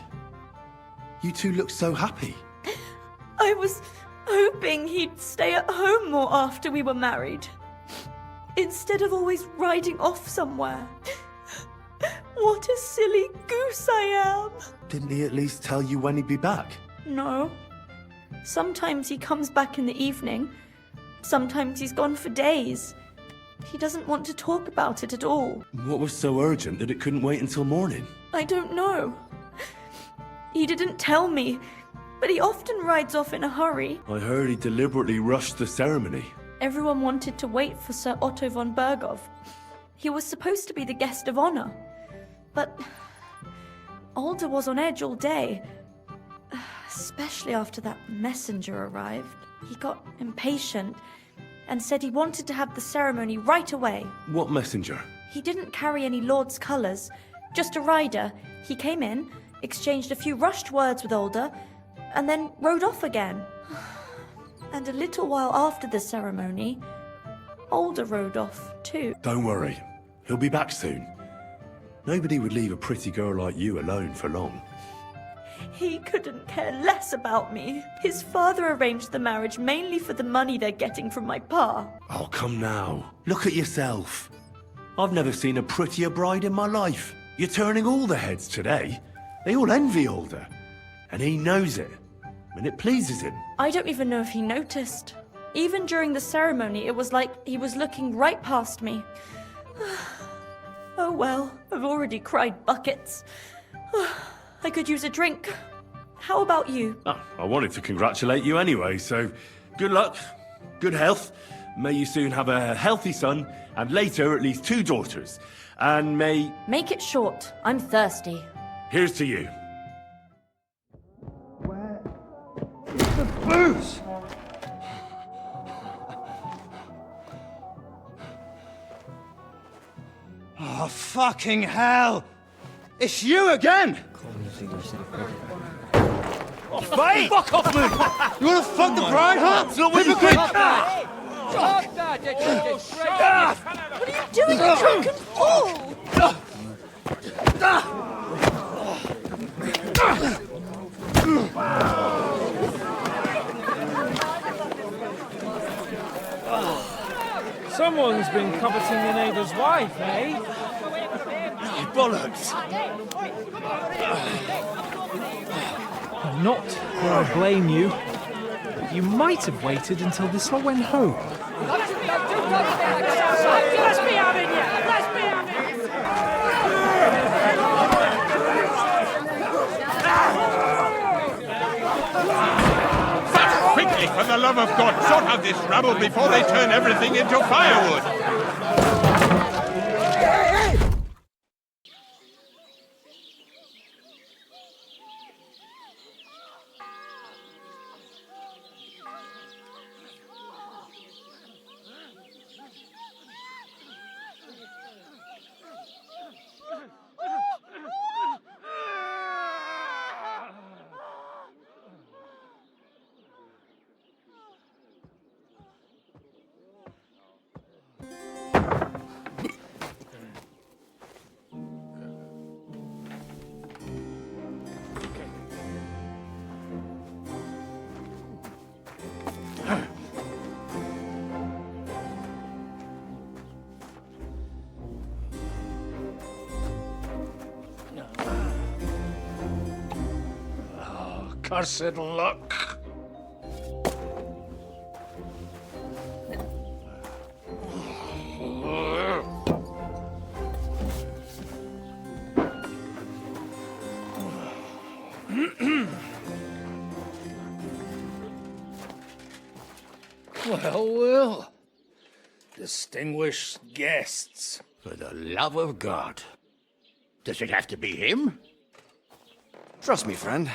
You two look so happy.
I was hoping he'd stay at home more after we were married. Instead of always riding off somewhere. What a silly goose I am.
Didn't he at least tell you when he'd be back?
No. Sometimes he comes back in the evening. Sometimes he's gone for days. He doesn't want to talk about it at all.
What was so urgent that it couldn't wait until morning?
I don't know. He didn't tell me, but he often rides off in a hurry.
I heard he deliberately rushed the ceremony.
Everyone wanted to wait for Sir Otto von Berghoff. He was supposed to be the guest of honor. But Alder was on edge all day, especially after that messenger arrived. He got impatient and said he wanted to have the ceremony right away.
What messenger?
He didn't carry any Lord's colours, just a rider. He came in, exchanged a few rushed words with Alder, and then rode off again. And a little while after the ceremony, Alder rode off too.
Don't worry. He'll be back soon. Nobody would leave a pretty girl like you alone for long.
He couldn't care less about me. His father arranged the marriage mainly for the money they're getting from my pa.
Oh, come now. Look at yourself. I've never seen a prettier bride in my life. You're turning all the heads today. They all envy Alder. And he knows it. And it pleases him.
I don't even know if he noticed. Even during the ceremony, it was like he was looking right past me. Oh well, I've already cried buckets. I could use a drink. How about you?
Oh, I wanted to congratulate you anyway, so good luck, good health. May you soon have a healthy son, and later at least 2 daughters. And may...
Make it short. I'm thirsty.
Here's to you.
The booze! Oh, fucking hell! It's you again!
Mate!
Fuck off, mate! You wanna fuck the bride, huh?
It's not what you think!
Stop that! What are you doing, you drunken fool?
Someone's been coveting your neighbour's wife, eh?
Bollocks!
Not that I blame you. But you might have waited until this all went home.
Let's be having you! Let's be having
Fast, quickly, for the love of God, sort out this rabble before they turn everything into firewood!
Cursed luck. Well. Distinguished guests.
For the love of God. Does it have to be him? Trust me, friend.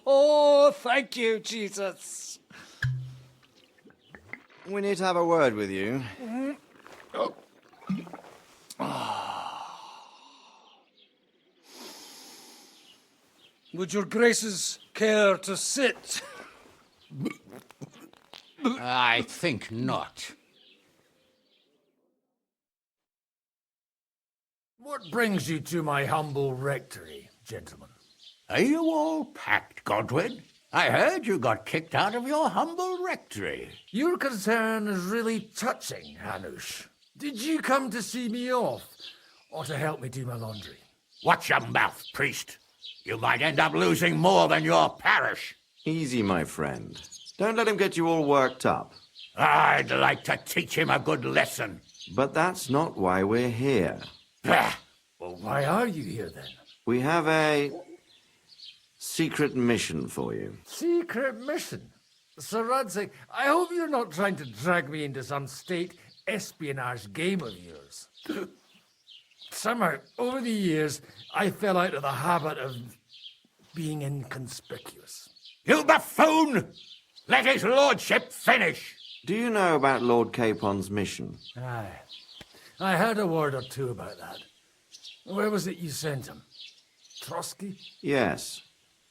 Oh, thank you, Jesus.
We need to have a word with you.
Would your graces care to sit?
I think not.
What brings you to my humble rectory, gentlemen?
Are you all packed, Godwin? I heard you got kicked out of your humble rectory.
Your concern is really touching, Hanush. Did you come to see me off, or to help me do my laundry?
Watch your mouth, priest. You might end up losing more than your parish.
Easy, my friend. Don't let him get you all worked up.
I'd like to teach him a good lesson.
But that's not why we're here.
Well, why are you here, then?
We have a secret mission for you.
Secret mission? Sir Radzig, I hope you're not trying to drag me into some state espionage game of yours. Somehow, over the years, I fell out of the habit of being inconspicuous.
You buffoon! Let his lordship finish!
Do you know about Lord Capon's mission?
Aye. I heard a word or two about that. Where was it you sent him? Trotsky?
Yes,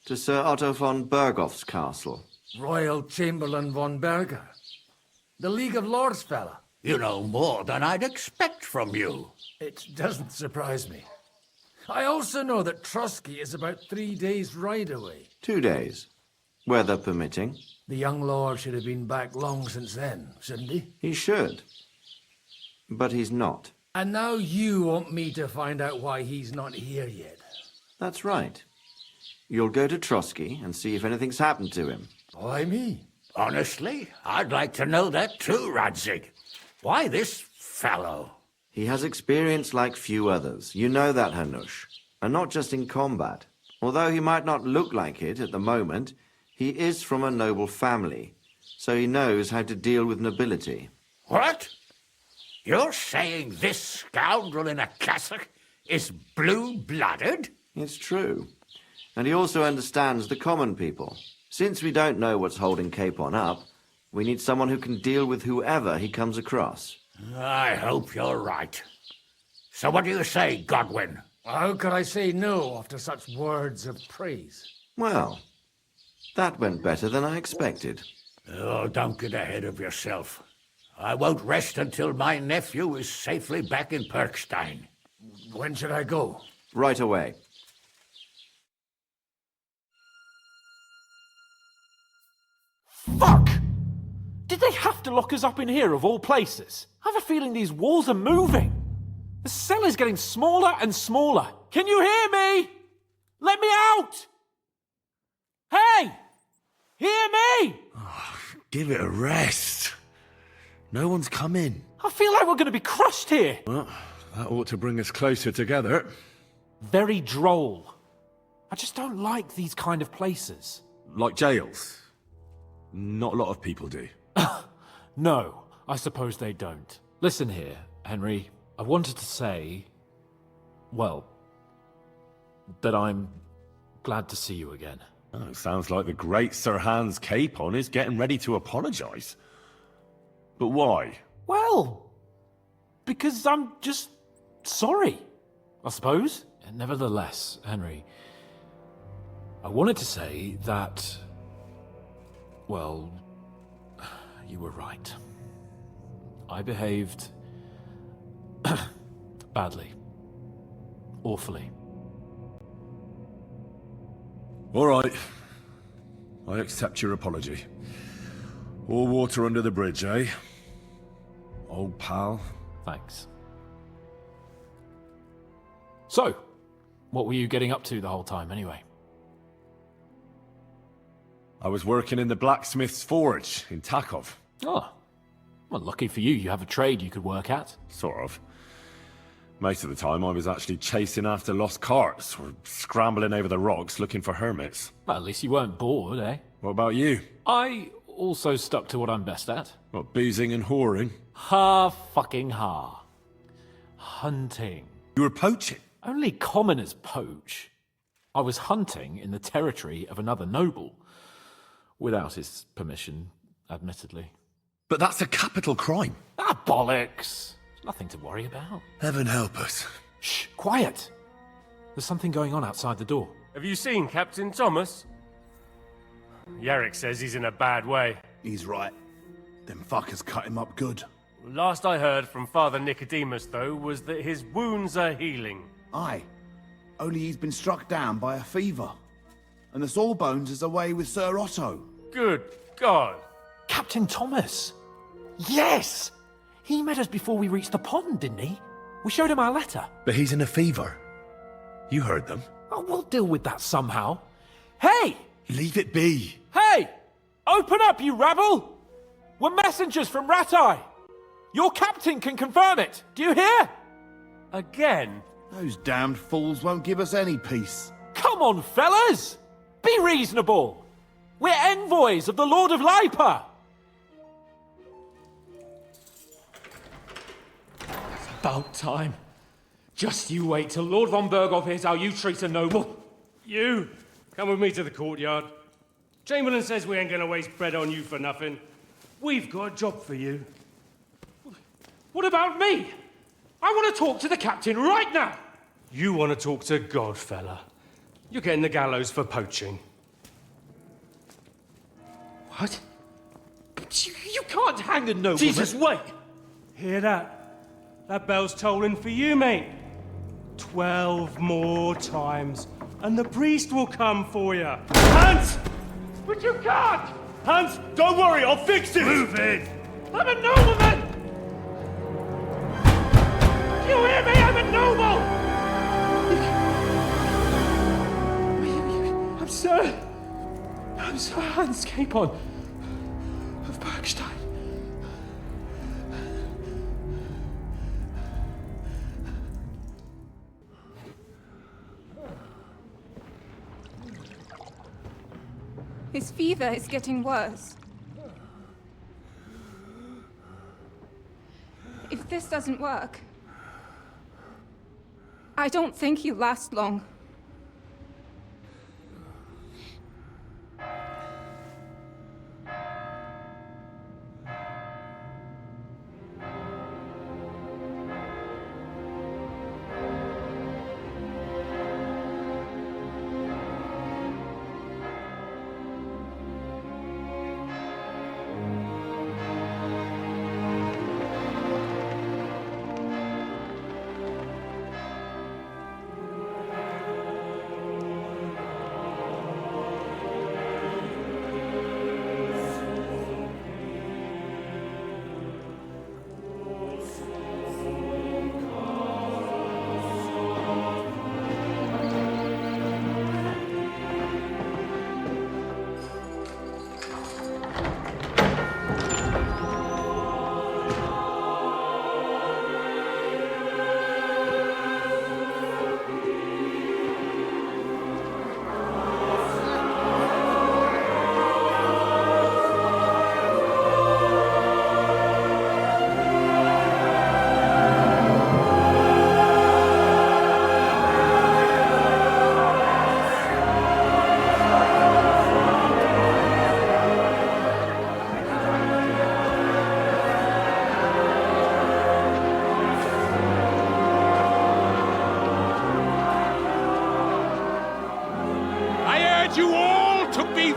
to Sir Otto von Bergoff's castle.
Royal Chamberlain von Berger. The League of Lords fella.
You know more than I'd expect from you.
It doesn't surprise me. I also know that Trotsky is about 3 days' ride away.
2 days, weather permitting.
The young lord should have been back long since then, shouldn't he?
He should. But he's not.
And now you want me to find out why he's not here yet.
That's right. You'll go to Trotsky and see if anything's happened to him.
Why me?
Honestly, I'd like to know that too, Radzig. Why this fellow?
He has experience like few others. You know that, Hanush. And not just in combat. Although he might not look like it at the moment, he is from a noble family, so he knows how to deal with nobility.
What? You're saying this scoundrel in a cassock is blue-blooded?
It's true. And he also understands the common people. Since we don't know what's holding Capon up, we need someone who can deal with whoever he comes across.
I hope you're right. So what do you say, Godwin?
How could I say no after such words of praise?
Well, that went better than I expected.
Oh, don't get ahead of yourself. I won't rest until my nephew is safely back in Perkstein.
When should I go?
Right away.
Fuck! Did they have to lock us up in here, of all places? I have a feeling these walls are moving. The cell is getting smaller and smaller. Can you hear me? Let me out! Hey! Hear me!
Oh, give it a rest. No one's come in.
I feel like we're going to be crushed here.
Well, that ought to bring us closer together.
Very droll. I just don't like these kind of places.
Like jails? Not a lot of people do.
No, I suppose they don't. Listen here, Henry. I wanted to say, well, that I'm glad to see you again.
Oh, it sounds like the great Sir Hans Capon is getting ready to apologize. But why?
Well, because I'm just sorry, I suppose. And nevertheless, Henry, I wanted to say that, well, you were right. I behaved badly. Awfully.
All right. I accept your apology. All water under the bridge, eh? Old pal.
Thanks. So, what were you getting up to the whole time, anyway?
I was working in the blacksmith's forge in Takov.
Oh. Well, lucky for you, you have a trade you could work at.
Sort of. Most of the time, I was actually chasing after lost carts or scrambling over the rocks looking for hermits.
Well, at least you weren't bored, eh?
What about you?
I also stuck to what I'm best at.
What, boozing and whoring?
Fucking ha. Hunting.
You were poaching?
Only commoners poach. I was hunting in the territory of another noble. Without his permission, admittedly.
But that's a capital crime.
Ah, bollocks. Nothing to worry about.
Heaven help us.
Shh, quiet. There's something going on outside the door.
Have you seen Captain Thomas? Yarrick says he's in a bad way.
He's right.
Them fuckers cut him up good.
Last I heard from Father Nicodemus, though, was that his wounds are healing.
Aye. Only he's been struck down by a fever. And the Sawbones is away with Sir Otto.
Good God.
Captain Thomas! Yes! He met us before we reached the pond, didn't he? We showed him our letter.
But he's in a fever. You heard them.
Oh, we'll deal with that somehow. Hey!
Leave it be.
Hey! Open up, you rabble! We're messengers from Rattay. Your captain can confirm it. Do you hear?
Again?
Those damned fools won't give us any peace.
Come on, fellas! Be reasonable. We're envoys of the Lord of Lipa.
It's about time. Just you wait till Lord von Berghoff hears how you treat a noble.
You, come with me to the courtyard. Chamberlain says we ain't gonna waste bread on you for nothing. We've got a job for you.
What about me? I want to talk to the captain right now.
You want to talk to God, fella. You're getting the gallows for poaching.
What? But you can't hang a nobleman.
Jesus, wait! Hear that? That bell's tolling for you, mate. 12 more times, and the priest will come for you.
Hans!
But you can't!
Hans, don't worry, I'll fix it!
Move it!
I'm a nobleman! You hear me? I'm a noble! I'm Sir Hans Capon of Bergstein.
His fever is getting worse. If this doesn't work, I don't think he'll last long.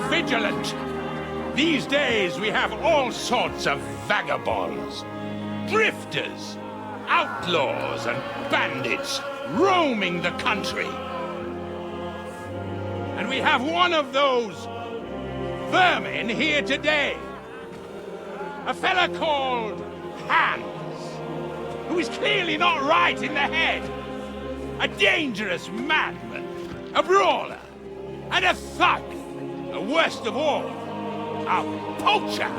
Vigilant. These days we have all sorts of vagabonds, drifters, outlaws and bandits roaming the country. And we have one of those vermin here today. A fella called Hans, who is clearly not right in the head. A dangerous madman, a brawler, and a thug. And worst of all, a poacher!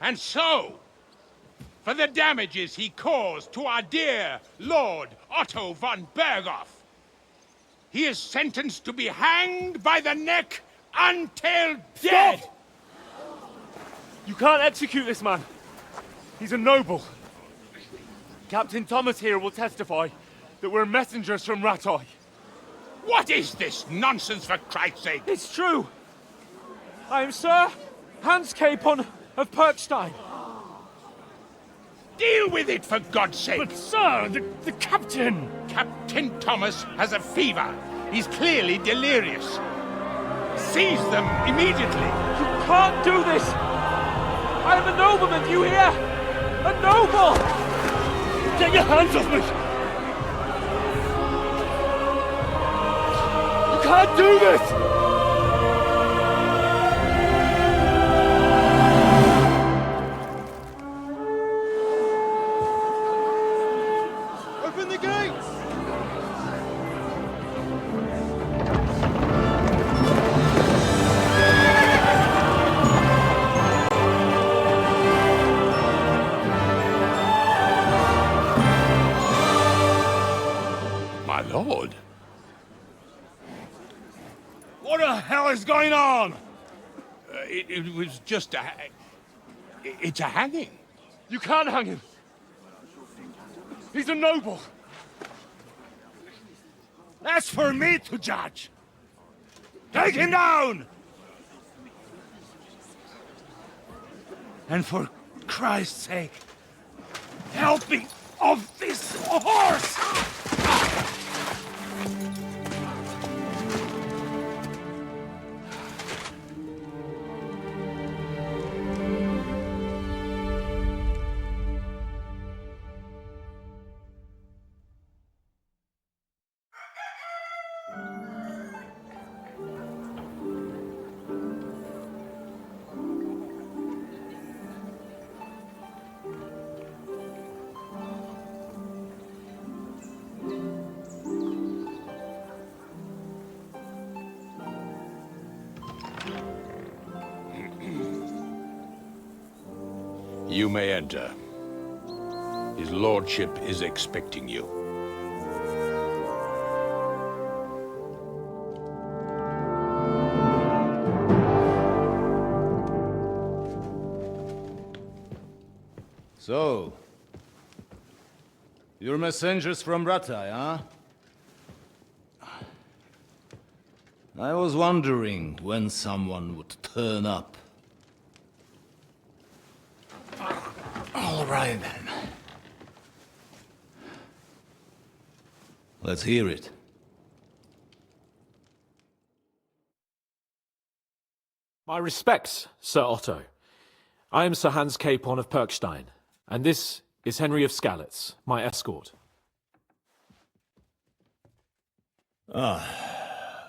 And so, for the damages he caused to our dear Lord Otto von Berghoff, he is sentenced to be hanged by the neck until dead!
Stop! You can't execute this man. He's a noble. Captain Thomas here will testify that we're messengers from Rattay.
What is this nonsense, for Christ's sake?
It's true. I am Sir Hans Capon of Perkstein.
Deal with it, for God's sake!
But, sir, the captain...
Captain Thomas has a fever. He's clearly delirious. Seize them immediately.
You can't do this! I am a nobleman, do you hear? A noble!
Get your hands off me! You can't do this!
Open the gates!
My lord.
What the hell is going on?
It was just a... It's a hanging.
You can't hang him. He's a noble. That's for me to judge. Take him down! And for Christ's sake, help me off this horse!
You may enter. His lordship is expecting you.
So, you're messengers from Rattay, huh? I was wondering when someone would turn up. All right, then. Let's hear it.
My respects, Sir Otto. I am Sir Hans Capon of Perkstein, and this is Henry of Skalitz, my escort.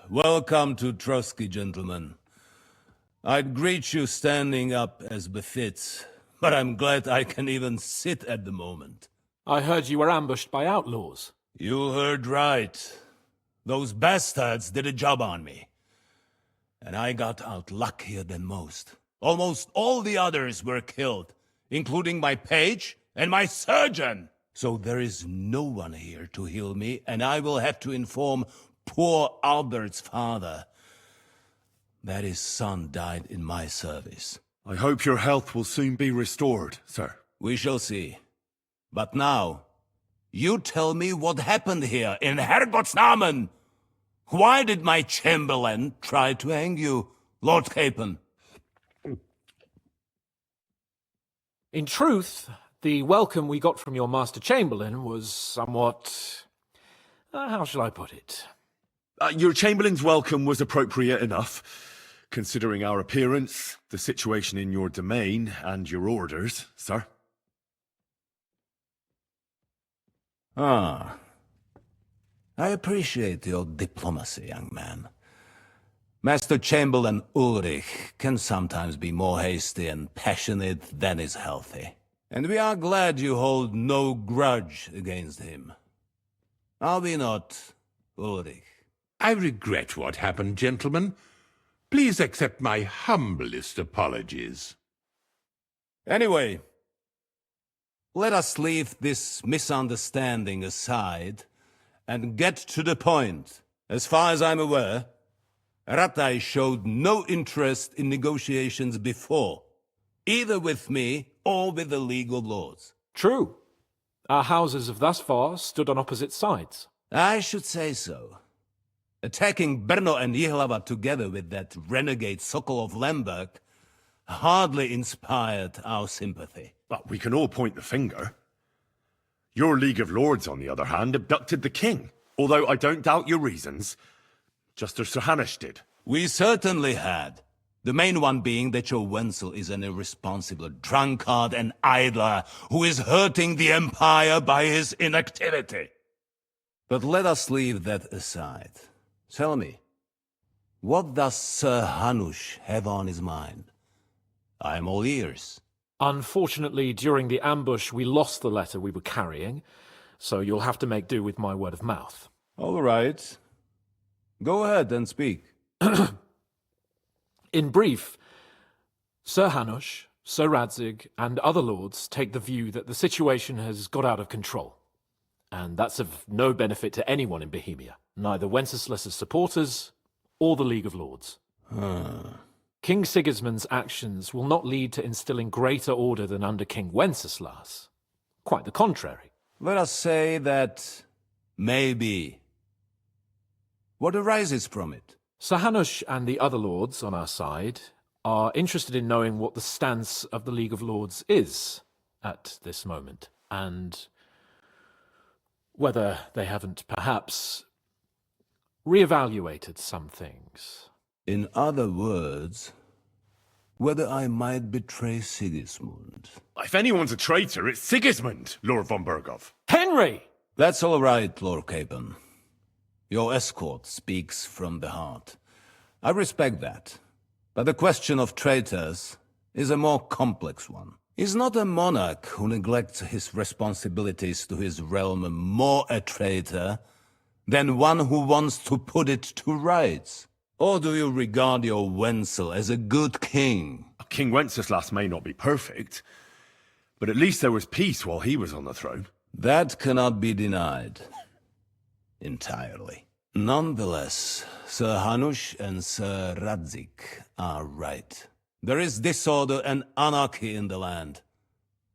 Welcome to Trotsky, gentlemen. I'd greet you standing up as befits, but I'm glad I can even sit at the moment.
I heard you were ambushed by outlaws.
You heard right. Those bastards did a job on me. And I got out luckier than most. Almost all the others were killed, including my page and my surgeon. So there is no one here to heal me, and I will have to inform poor Albert's father that his son died in my service.
I hope your health will soon be restored, sir.
We shall see. But now, you tell me what happened here in Herrgottsnamen. Why did my chamberlain try to hang you, Lord Capon?
In truth, the welcome we got from your Master Chamberlain was somewhat... how shall I put it?
Your Chamberlain's welcome was appropriate enough, considering our appearance, the situation in your domain, and your orders, sir.
Ah. I appreciate your diplomacy, young man. Master Chamberlain Ulrich can sometimes be more hasty and passionate than is healthy. And we are glad you hold no grudge against him. Are we not, Ulrich?
I regret what happened, gentlemen. Please accept my humblest apologies.
Anyway, let us leave this misunderstanding aside and get to the point. As far as I'm aware, Rattay showed no interest in negotiations before, either with me or with the League of Lords.
True. Our houses have thus far stood on opposite sides.
I should say so. Attacking Brno and Jihlava together with that renegade Sokol of Lemberg hardly inspired our sympathy.
But we can all point the finger. Your League of Lords, on the other hand, abducted the king. Although I don't doubt your reasons, just as Sir Hanush did.
We certainly had. The main one being that your Wenzel is an irresponsible drunkard and idler who is hurting the Empire by his inactivity. But let us leave that aside. Tell me, what does Sir Hanush have on his mind? I am all ears.
Unfortunately, during the ambush, we lost the letter we were carrying, so you'll have to make do with my word of mouth.
All right. Go ahead and speak.
In brief, Sir Hanush, Sir Radzig, and other lords take the view that the situation has got out of control. And that's of no benefit to anyone in Bohemia, neither Wenceslas's supporters or the League of Lords. King Sigismund's actions will not lead to instilling greater order than under King Wenceslas. Quite the contrary.
Let us say that maybe. What arises from it?
Sir Hanush and the other lords on our side are interested in knowing what the stance of the League of Lords is at this moment, and whether they haven't perhaps reevaluated some things.
In other words, whether I might betray Sigismund.
If anyone's a traitor, it's Sigismund, Lord von Berghoff.
Henry!
That's all right, Lord Capon. Your escort speaks from the heart. I respect that. But the question of traitors is a more complex one. Is not a monarch who neglects his responsibilities to his realm more a traitor than one who wants to put it to rights? Or do you regard your Wenzel as a good king?
King Wenceslas may not be perfect, but at least there was peace while he was on the throne.
That cannot be denied. Entirely. Nonetheless, Sir Hanush and Sir Radzig are right. There is disorder and anarchy in the land.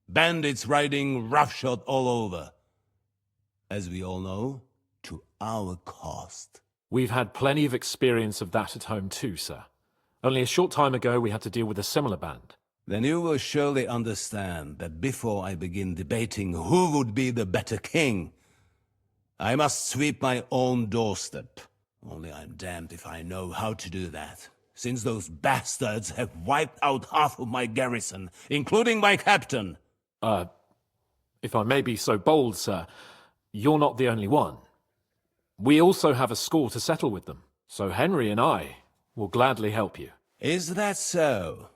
Bandits riding roughshod all over. As we all know, to our cost.
We've had plenty of experience of that at home too, sir. Only a short time ago we had to deal with a similar band.
Then you will surely understand that before I begin debating who would be the better king, I must sweep my own doorstep. Only I'm damned if I know how to do that, since those bastards have wiped out half of my garrison, including my captain.
If I may be so bold, sir, you're not the only one. We also have a score to settle with them, so Henry and I will gladly help you.
Is that so?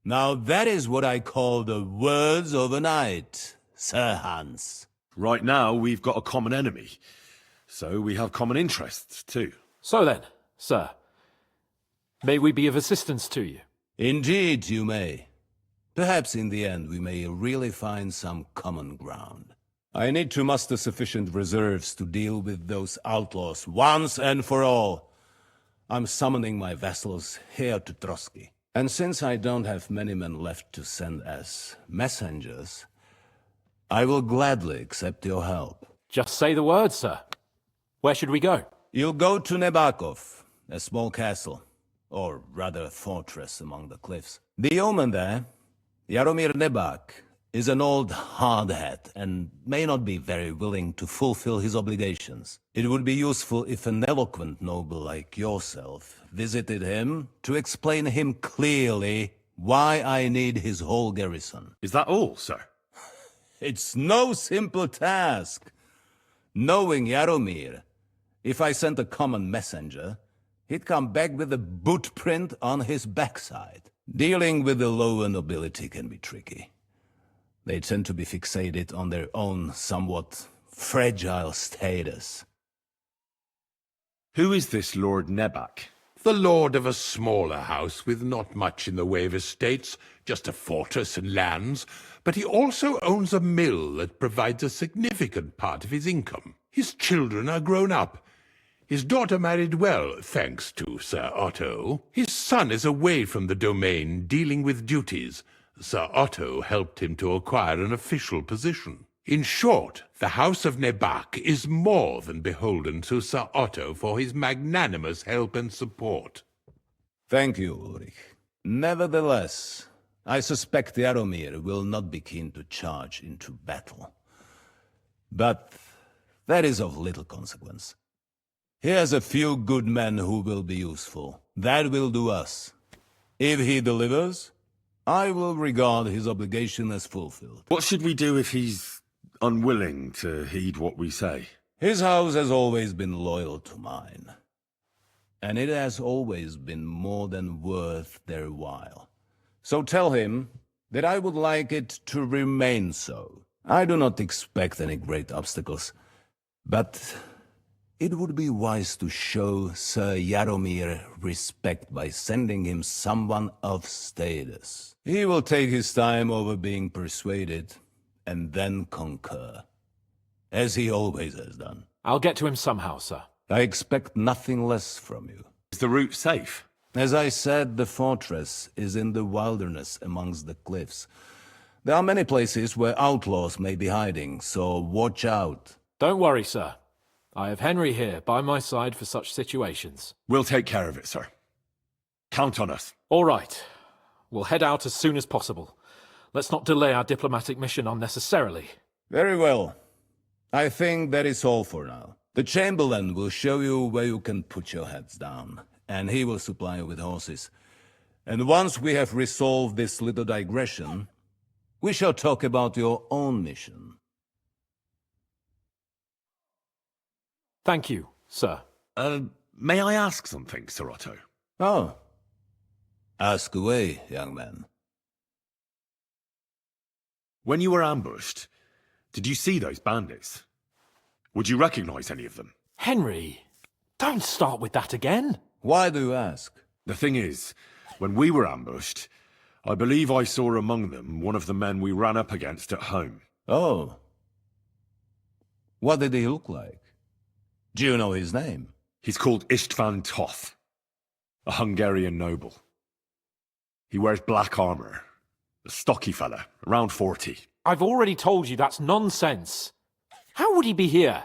Now that is what I call the words of a knight, Sir Hans.
Right now, we've got a common enemy, so we have common interests, too.
So then, sir, may we be of assistance to you?
Indeed, you may. Perhaps in the end we may really find some common ground. I need to muster sufficient reserves to deal with those outlaws once and for all. I'm summoning my vassals here to Trotsky. And since I don't have many men left to send as messengers, I will gladly accept your help.
Just say the word, sir. Where should we go?
You'll go to Nebakov, a small castle, or rather a fortress among the cliffs. The yeoman there, Jaromir Nebak, is an old hardhat and may not be very willing to fulfill his obligations. It would be useful if an eloquent noble like yourself visited him to explain him clearly why I need his whole garrison.
Is that all, sir?
It's no simple task. Knowing Jaromir, if I sent a common messenger, he'd come back with a boot print on his backside. Dealing with the lower nobility can be tricky. They tend to be fixated on their own somewhat fragile status.
Who is this Lord Nebak?
The lord of a smaller house with not much in the way of estates, just a fortress and lands, but he also owns a mill that provides a significant part of his income. His children are grown up. His daughter married well, thanks to Sir Otto. His son is away from the domain, dealing with duties. Sir Otto helped him to acquire an official position. In short, the House of Nebak is more than beholden to Sir Otto for his magnanimous help and support.
Thank you, Ulrich. Nevertheless, I suspect Jaromir will not be keen to charge into battle. But that is of little consequence. He has a few good men who will be useful. That will do us. If he delivers, I will regard his obligation as fulfilled.
What should we do if he's unwilling to heed what we say?
His house has always been loyal to mine. And it has always been more than worth their while. So tell him that I would like it to remain so. I do not expect any great obstacles, but it would be wise to show Sir Jaromir respect by sending him someone of status. He will take his time over being persuaded, and then concur, as he always has done.
I'll get to him somehow, sir.
I expect nothing less from you.
Is the route safe?
As I said, the fortress is in the wilderness amongst the cliffs. There are many places where outlaws may be hiding, so watch out.
Don't worry, sir. I have Henry here by my side for such situations.
We'll take care of it, sir. Count on us.
All right. We'll head out as soon as possible. Let's not delay our diplomatic mission unnecessarily.
Very well. I think that is all for now. The Chamberlain will show you where you can put your heads down, and he will supply you with horses. And once we have resolved this little digression, we shall talk about your own mission.
Thank you, sir.
May I ask something, Sir Otto?
Oh. Ask away, young man.
When you were ambushed, did you see those bandits? Would you recognize any of them?
Henry, don't start with that again.
Why do you ask?
The thing is, when we were ambushed, I believe I saw among them one of the men we ran up against at home.
Oh. What did he look like? Do you know his name?
He's called István Toth, a Hungarian noble. He wears black armor. A stocky fella, around 40.
I've already told you that's nonsense. How would he be here?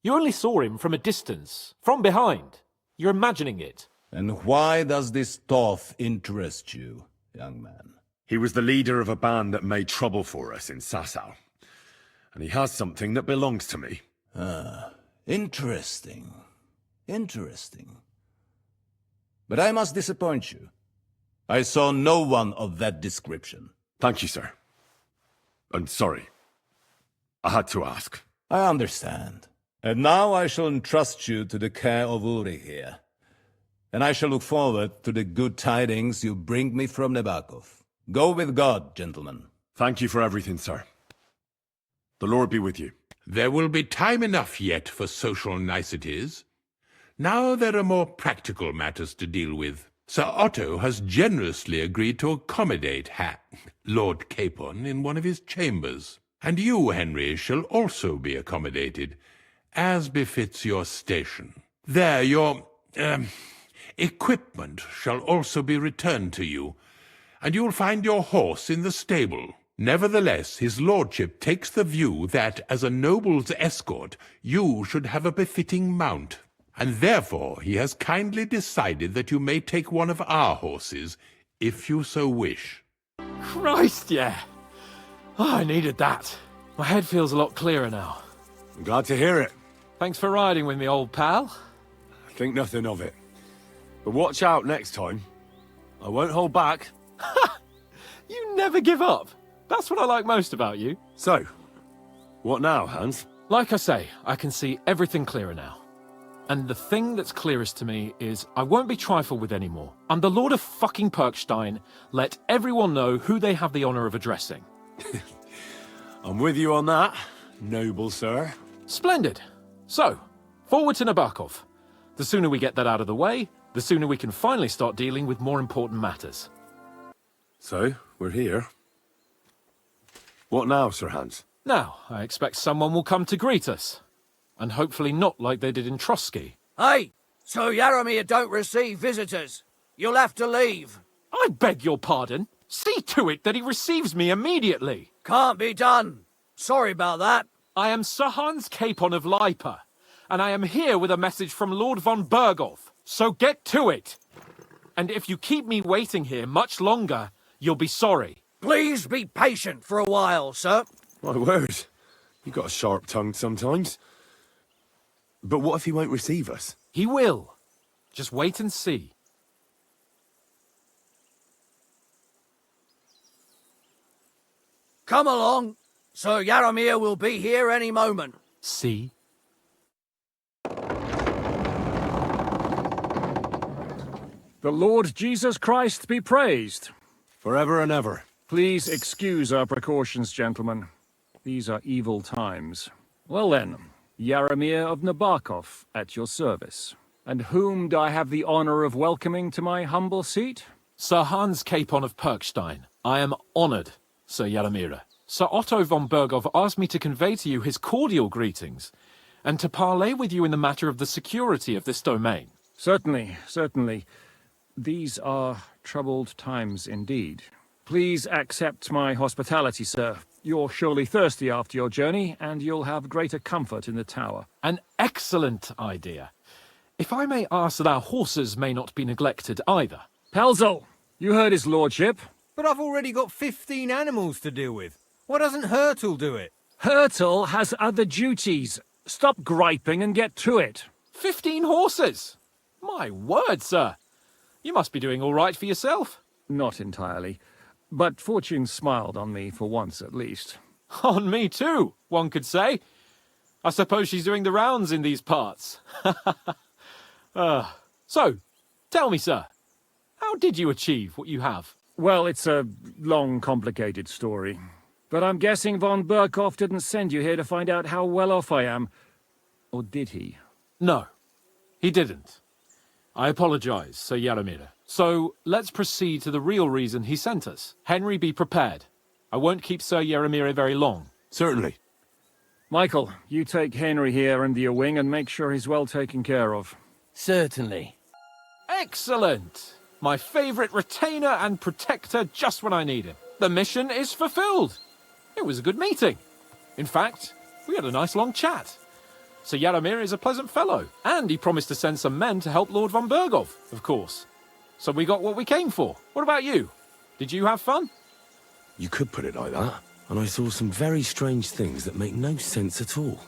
You only saw him from a distance, from behind. You're imagining it.
And why does this Toth interest you, young man?
He was the leader of a band that made trouble for us in Sasau. And he has something that belongs to me.
Ah, interesting. Interesting. But I must disappoint you. I saw no one of that description.
Thank you, sir. I'm sorry. I had to ask.
I understand. And now I shall entrust you to the care of Ulrich here. And I shall look forward to the good tidings you bring me from Nebakov. Go with God, gentlemen.
Thank you for everything, sir. The Lord be with you.
There will be time enough yet for social niceties. Now there are more practical matters to deal with. Sir Otto has generously agreed to accommodate Lord Capon in one of his chambers. And you, Henry, shall also be accommodated, as befits your station. There, your equipment shall also be returned to you, and you will find your horse in the stable. Nevertheless, his lordship takes the view that, as a noble's escort, you should have a befitting mount. And therefore he has kindly decided that you may take one of our horses, if you so wish.
Christ, yeah. Oh, I needed that. My head feels a lot clearer now.
I'm glad to hear it.
Thanks for riding with me, old pal.
Think nothing of it. But watch out next time. I won't hold back.
You never give up. That's what I like most about you.
So, what now, Hans?
Like I say, I can see everything clearer now. And the thing that's clearest to me is I won't be trifled with anymore. I'm the Lord of fucking Perkstein. Let everyone know who they have the honor of addressing.
I'm with you on that, noble sir.
Splendid. So, forward to Nabokov. The sooner we get that out of the way, the sooner we can finally start dealing with more important matters.
So, we're here. What now, Sir Hans?
Now, I expect someone will come to greet us. And hopefully not like they did in Trotsky.
Hey, Sir Jaromir don't receive visitors. You'll have to leave.
I beg your pardon. See to it that he receives me immediately.
Can't be done.
Sorry about that.
I am Sir Hans Capon of Lipa, and I am here with a message from Lord von Berghoff. So get to it. And if you keep me waiting here much longer, you'll be sorry.
Please be patient for a while, sir.
My word. You got a sharp tongue sometimes. But what if he won't receive us?
He will. Just wait and see.
Come along. Sir Yaromir will be here any moment.
See?
The Lord Jesus Christ be praised. Forever and ever. Please excuse our precautions, gentlemen. These are evil times. Well then, Yaromir of Nabokov, at your service. And whom do I have the honor of welcoming to my humble seat?
Sir Hans Capon of Perkstein. I am honored, Sir Yaromir. Sir Otto von Berghoff asked me to convey to you his cordial greetings, and to parley with you in the matter of the security of this domain.
Certainly, certainly. These are troubled times indeed. Please accept my hospitality, sir. You're surely thirsty after your journey, and you'll have greater comfort in the tower.
An excellent idea. If I may ask that our horses may not be neglected either.
Pelzel, you heard his lordship.
But I've already got 15 animals to deal with. Why doesn't Hurtle do it?
Hurtle has other duties. Stop griping and get to it.
15 horses? My word, sir. You must be doing all right for yourself.
Not entirely. But fortune smiled on me for once at least.
On me too, one could say. I suppose she's doing the rounds in these parts. So, tell me, sir, how did you achieve what you have?
Well, it's a long, complicated story. But I'm guessing von Berghoff didn't send you here to find out how well off I am. Or did he?
No, he didn't. I apologize, Sir Yaromir. So, let's proceed to the real reason he sent us. Henry, be prepared. I won't keep Sir Yaromir very long.
Certainly.
Michael, you take Henry here under your wing and make sure he's well taken care of.
Certainly.
Excellent! My favourite retainer and protector just when I need him. The mission is fulfilled. It was a good meeting. In fact, we had a nice long chat. Sir Yaromir is a pleasant fellow, and he promised to send some men to help Lord von Berghoff, of course. So we got what we came for. What about you? Did you have fun?
You could put it like that. And I saw some very strange things that make no sense at all.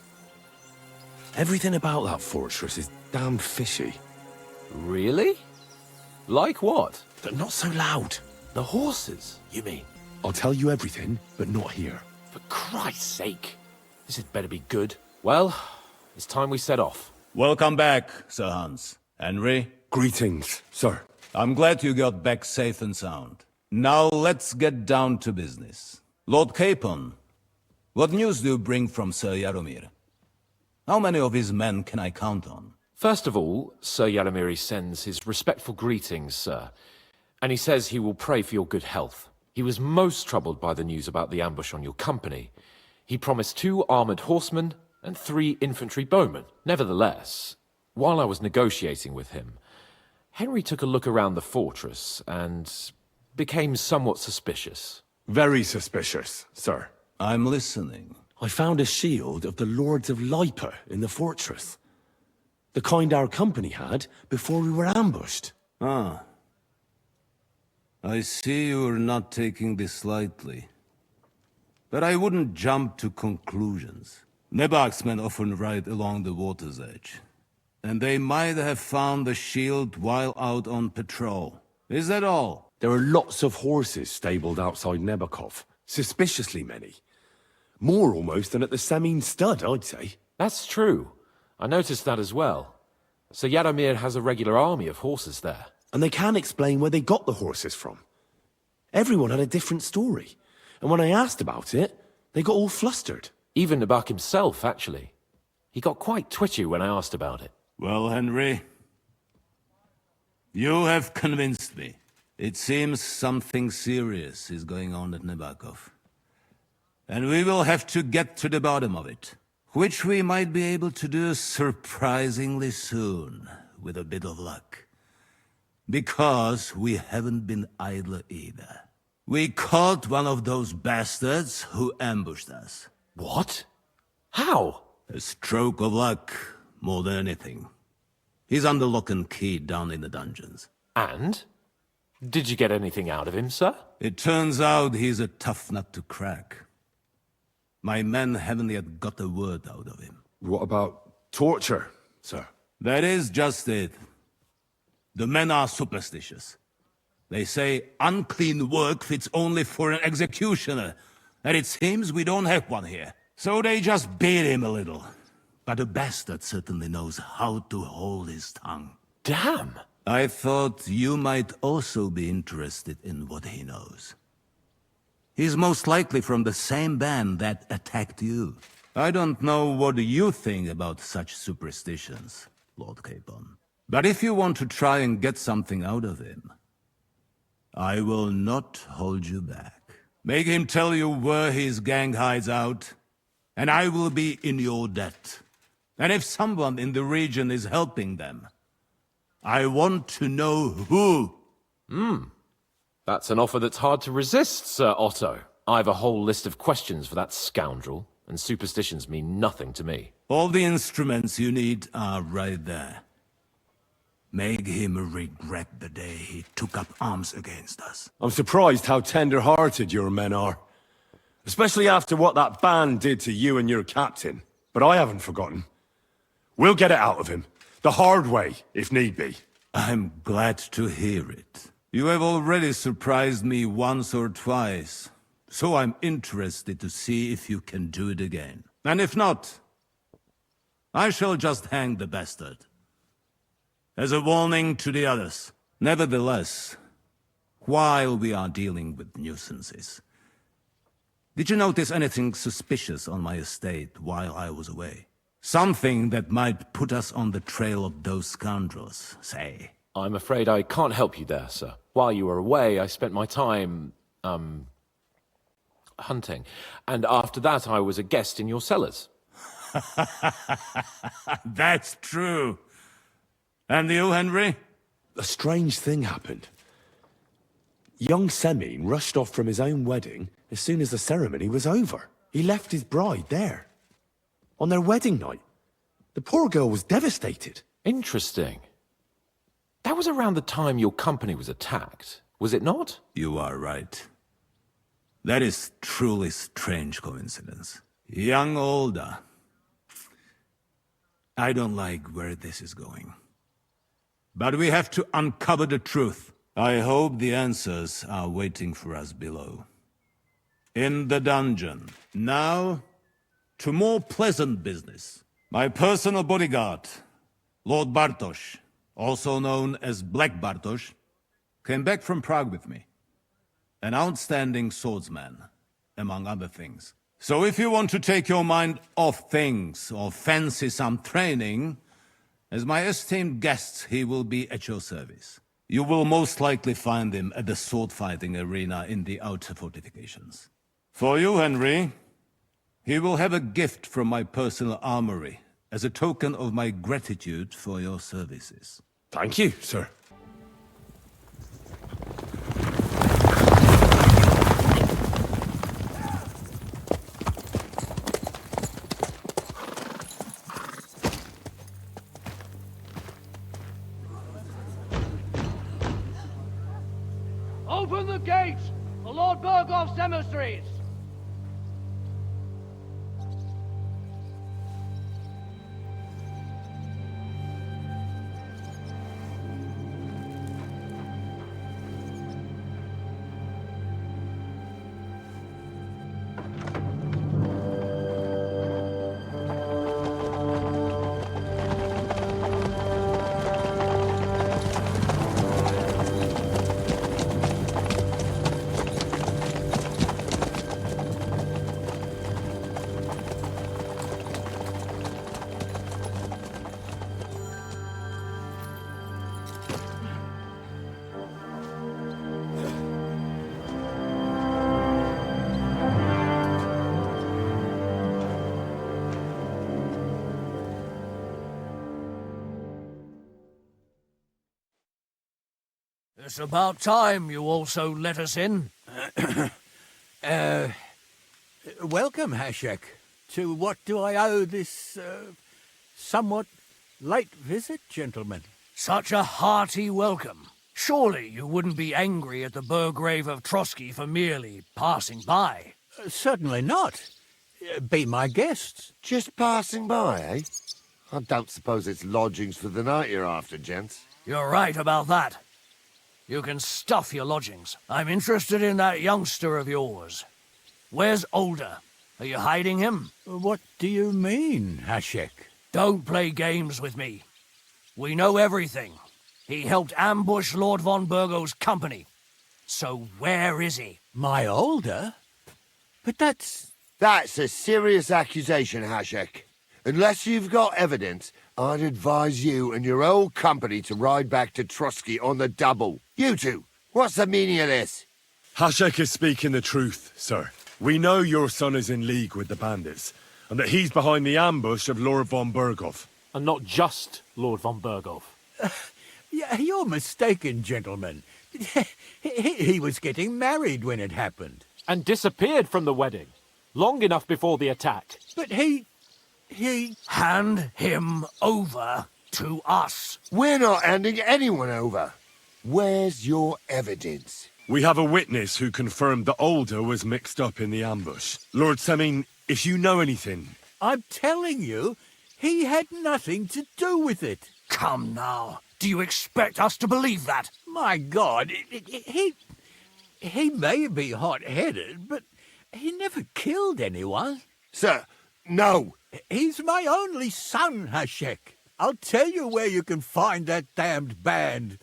Everything about that fortress is damn fishy.
Really? Like what?
But not so loud.
The horses, you mean?
I'll tell you everything, but not here.
For Christ's sake. This had better be good. Well, it's time we set off.
Welcome back, Sir Hans. Henry?
Greetings, sir.
I'm glad you got back safe and sound. Now let's get down to business. Lord Capon, what news do you bring from Sir Yaromir? How many of his men can I count on?
First of all, Sir Yaromir sends his respectful greetings, sir. And he says he will pray for your good health. He was most troubled by the news about the ambush on your company. He promised 2 armoured horsemen and 3 infantry bowmen. Nevertheless, while I was negotiating with him, Henry took a look around the fortress and became somewhat suspicious.
Very suspicious, sir.
I'm listening.
I found a shield of the Lords of Lipa in the fortress. The kind our company had before we were ambushed.
Ah. I see you're not taking this lightly. But I wouldn't jump to conclusions. Nebak's men often ride along the water's edge. And they might have found the shield while out on patrol. Is that all?
There are lots of horses stabled outside Nebakov. Suspiciously many. More almost than at the Samin stud, I'd say.
That's true. I noticed that as well. Sir Yaromir has a regular army of horses there.
And they can't explain where they got the horses from. Everyone had a different story. And when I asked about it, they got all flustered.
Even Nabak himself, actually. He got quite twitchy when I asked about it.
Well, Henry, you have convinced me. It seems something serious is going on at Nebakov. And we will have to get to the bottom of it. Which we might be able to do surprisingly soon, with a bit of luck. Because we haven't been idle either. We caught one of those bastards who ambushed us.
What? How?
A stroke of luck, more than anything. He's under lock and key down in the dungeons.
And? Did you get anything out of him, sir?
It turns out he's a tough nut to crack. My men haven't yet got a word out of him.
What about torture, sir?
That is just it. The men are superstitious. They say unclean work fits only for an executioner, and it seems we don't have one here. So they just beat him a little. But the bastard certainly knows how to hold his tongue.
Damn!
I thought you might also be interested in what he knows. He's most likely from the same band that attacked you. I don't know what you think about such superstitions, Lord Capon. But if you want to try and get something out of him, I will not hold you back. Make him tell you where his gang hides out, and I will be in your debt. And if someone in the region is helping them, I want to know who.
That's an offer that's hard to resist, Sir Otto. I've a whole list of questions for that scoundrel, and superstitions mean nothing to me.
All the instruments you need are right there. Make him regret the day he took up arms against us.
I'm surprised how tender-hearted your men are. Especially after what that band did to you and your captain. But I haven't forgotten. We'll get it out of him. The hard way, if need be.
I'm glad to hear it. You have already surprised me once or twice, so I'm interested to see if you can do it again. And if not, I shall just hang the bastard. As a warning to the others. Nevertheless, while we are dealing with nuisances, did you notice anything suspicious on my estate while I was away? Something that might put us on the trail of those scoundrels, say.
I'm afraid I can't help you there, sir. While you were away, I spent my time, hunting. And after that, I was a guest in your cellars.
That's true. And you, Henry?
A strange thing happened. Young Semine rushed off from his own wedding as soon as the ceremony was over. He left his bride there. On their wedding night. The poor girl was devastated.
Interesting. That was around the time your company was attacked, was it not?
You are right. That is truly strange coincidence. Young Olda. I don't like where this is going. But we have to uncover the truth. I hope the answers are waiting for us below. In the dungeon. Now, to more pleasant business. My personal bodyguard, Lord Bartosz, also known as Black Bartosz, came back from Prague with me. An outstanding swordsman, among other things. So if you want to take your mind off things or fancy some training, as my esteemed guest, he will be at your service. You will most likely find him at the sword-fighting arena in the outer fortifications. For you, Henry, he will have a gift from my personal armory as a token of my gratitude for your services.
Thank you, sir.
Open the gates for Lord Bergov's emissaries!
It's about time you also let us in. Welcome, Hashek.
To what do I owe this, somewhat late visit, gentlemen?
Such a hearty welcome. Surely you wouldn't be angry at the Burgrave of Trotsky for merely passing by?
Certainly not. Be my guests.
Just passing by, eh? I don't suppose it's lodgings for the night you're after, gents.
You're right about that. You can stuff your lodgings. I'm interested in that youngster of yours. Where's Older? Are you hiding him?
What do you mean, Hashek?
Don't play games with me. We know everything. He helped ambush Lord von Burgo's company. So where is he?
My Older? But that's
a serious accusation, Hashek. Unless you've got evidence, I'd advise you and your old company to ride back to Trotsky on the double. You two, what's the meaning of this?
Hashek is speaking the truth, sir. We know your son is in league with the bandits, and that he's behind the ambush of Lord von Burgov.
And not just Lord von Burgov.
You're mistaken, gentlemen. He was getting married when it happened.
And disappeared from the wedding, long enough before the attack.
But he...
Hand him over to us.
We're not handing anyone over. Where's your evidence?
We have a witness who confirmed that Older was mixed up in the ambush. Lord Semin, if you know anything...
I'm telling you, he had nothing to do with it.
Come now. Do you expect us to believe that?
My God, he may be hot-headed, but he never killed anyone.
Sir, no.
He's my only son, Hashek. I'll tell you where you can find that damned band.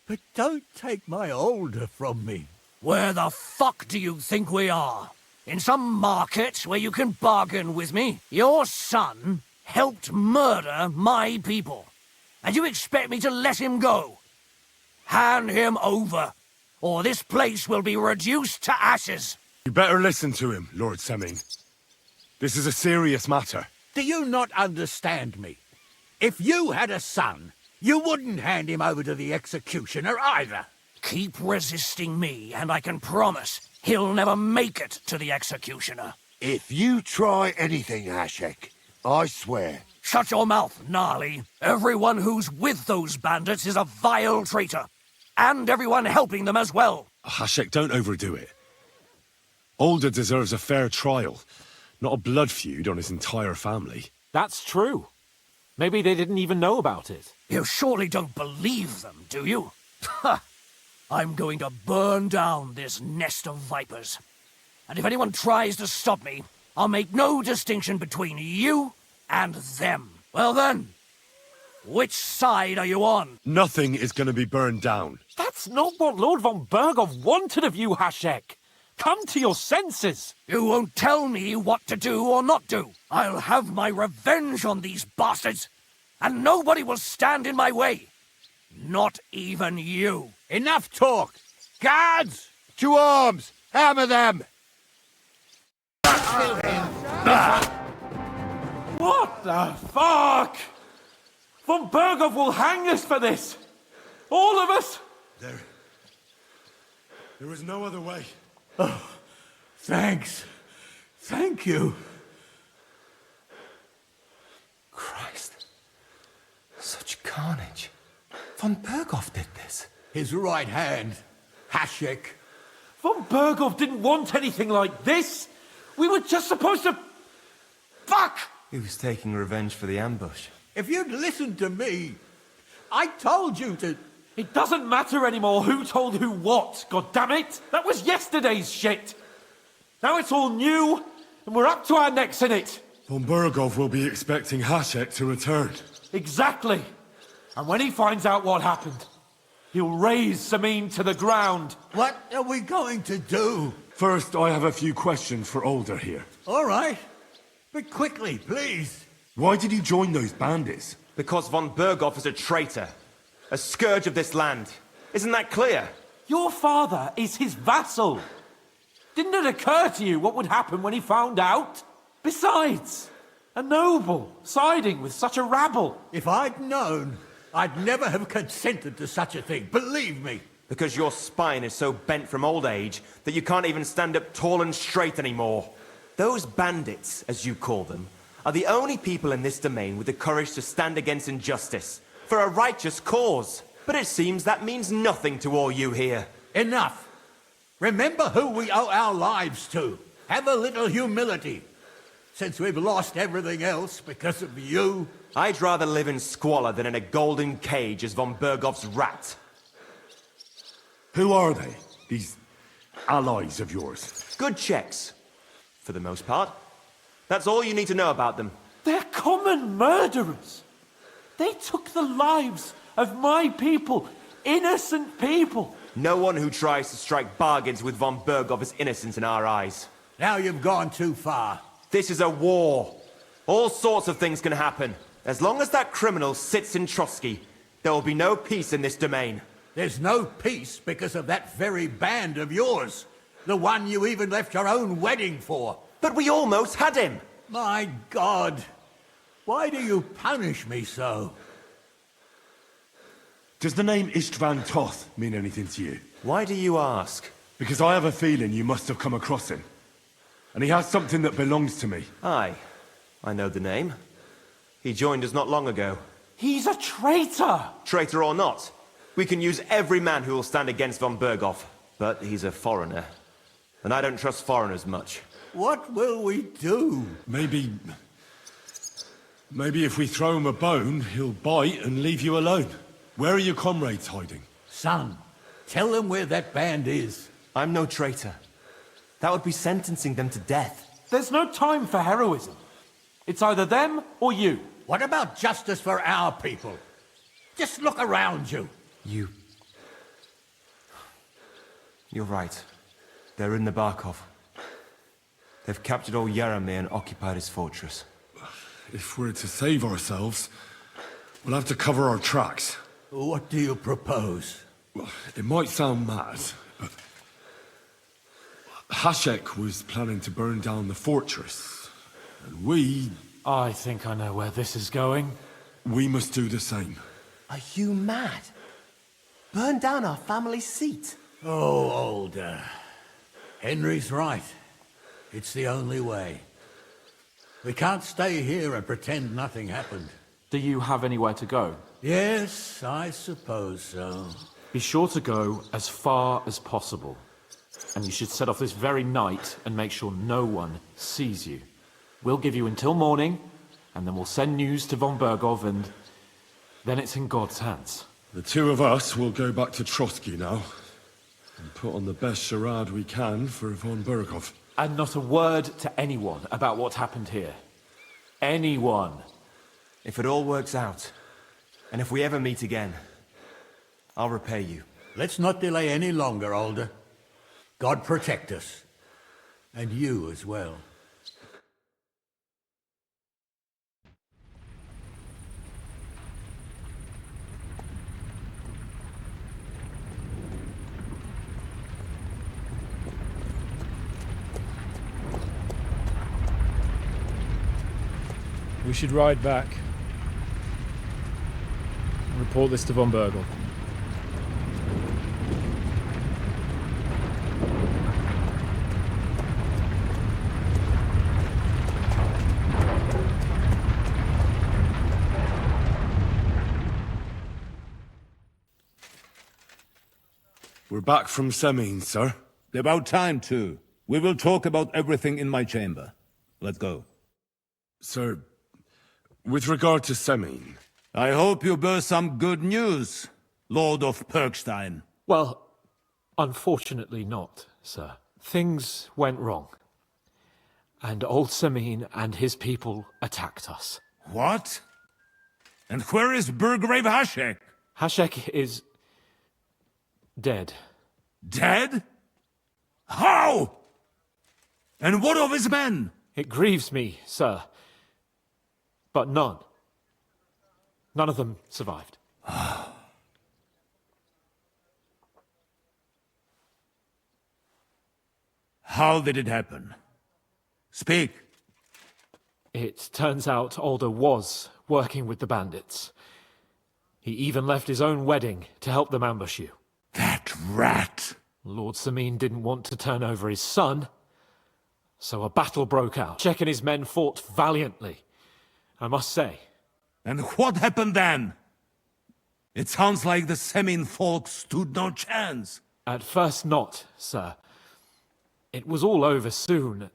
But don't take my Older from me.
Where the fuck do you think we are? In some market where you can bargain with me? Your son helped murder my people. And you expect me to let him go? Hand him over, or this place will be reduced to ashes.
You better listen to him, Lord Semin. This is a serious matter.
Do you not understand me? If you had a son, you wouldn't hand him over to the executioner either.
Keep resisting me, and I can promise he'll never make it to the executioner.
If you try anything, Hashek, I swear.
Shut your mouth, Gnarly. Everyone who's with those bandits is a vile traitor. And everyone helping them as well.
Hashek, don't overdo it. Older deserves a fair trial, not a blood feud on his entire family.
That's true. Maybe they didn't even know about it.
You surely don't believe them, do you? Ha! I'm going to burn down this nest of vipers. And if anyone tries to stop me, I'll make no distinction between you and them. Well then, which side are you on?
Nothing is going to be burned down.
That's not what Lord von Burgov wanted of you, Hashek. Come to your senses.
You won't tell me what to do or not do. I'll have my revenge on these bastards, and nobody will stand in my way. Not even you.
Enough talk. Guards!
To arms! Hammer them!
What the fuck? Von Burgov will hang us for this. All of us.
There is no other way.
Oh, thanks. Thank you.
Christ. Such carnage. Von Burgov did this.
His right hand, Hashek.
Von Burgov didn't want anything like this. We were just supposed to... Fuck!
He was taking revenge for the ambush.
If you'd listened to me, I told you to...
It doesn't matter anymore who told who what, goddammit! That was yesterday's shit! Now it's all new, and we're up to our necks in it!
Von Burgov will be expecting Hashek to return.
Exactly! And when he finds out what happened, he'll raise Samin to the ground.
What are we going to do?
First, I have a few questions for Older here.
All right. But quickly, please.
Why did you join those bandits?
Because von Burgov is a traitor. A scourge of this land. Isn't that clear?
Your father is his vassal. Didn't it occur to you what would happen when he found out? Besides, a noble siding with such a rabble.
If I'd known, I'd never have consented to such a thing, believe me.
Because your spine is so bent from old age that you can't even stand up tall and straight anymore. Those bandits, as you call them, are the only people in this domain with the courage to stand against injustice, for a righteous cause. But it seems that means nothing to all you here.
Enough! Remember who we owe our lives to. Have a little humility. Since we've lost everything else because of you...
I'd rather live in squalor than in a golden cage as von Bergov's rat.
Who are they, these allies of yours?
Good checks, for the most part. That's all you need to know about them.
They're common murderers. They took the lives of my people, innocent people.
No one who tries to strike bargains with von Bergov is innocent in our eyes.
Now you've gone too far.
This is a war. All sorts of things can happen. As long as that criminal sits in Trotsky, there will be no peace in this domain.
There's no peace because of that very band of yours. The one you even left your own wedding for.
But we almost had him!
My God! Why do you punish me so?
Does the name Istvan Toth mean anything to you?
Why do you ask?
Because I have a feeling you must have come across him. And he has something that belongs to me.
Aye. I know the name. He joined us not long ago.
He's a traitor!
Traitor or not, we can use every man who will stand against von Bergov. But he's a foreigner. And I don't trust foreigners much.
What will we do?
Maybe if we throw him a bone, he'll bite and leave you alone. Where are your comrades hiding?
Son, tell them where that band is.
I'm no traitor. That would be sentencing them to death.
There's no time for heroism. It's either them or you.
What about justice for our people? Just look around you.
You're right. They're in the Barkov. They've captured old Yaramir and occupied his fortress.
If we're to save ourselves, we'll have to cover our tracks.
What do you propose?
Well, it might sound mad, but Hashek was planning to burn down the fortress, and we...
I think I know where this is going.
We must do the same.
Are you mad? Burn down our family seat?
Oh, Older. Henry's right. It's the only way. We can't stay here and pretend nothing happened.
Do you have anywhere to go?
Yes, I suppose so.
Be sure to go as far as possible. And you should set off this very night and make sure no one sees you. We'll give you until morning, and then we'll send news to von Bergov, and then it's in God's hands.
The two of us will go back to Trotsky now, and put on the best charade we can for von Bergov.
And not a word to anyone about what happened here. Anyone.
If it all works out, and if we ever meet again, I'll repay you.
Let's not delay any longer, Older. God protect us. And you as well.
We should ride back. Report this to von Bergov.
We're back from Semine, sir.
About time, too. We will talk about everything in my chamber. Let's go.
Sir, with regard to Semine...
I hope you bear some good news, Lord of Perkstein.
Well, unfortunately not, sir. Things went wrong. And old Semine and his people attacked us.
What? And where is Burgrave Hashek?
Hashek is... dead.
Dead? How? And what of his men?
It grieves me, sir. But none of them survived.
How did it happen? Speak.
It turns out Alder was working with the bandits. He even left his own wedding to help them ambush you.
That rat!
Lord Semine didn't want to turn over his son, So a battle broke out. Hashek and his men fought valiantly, I must say.
And what happened then? It sounds like the Semin folk stood no chance.
At first not, sir. It was all over soon.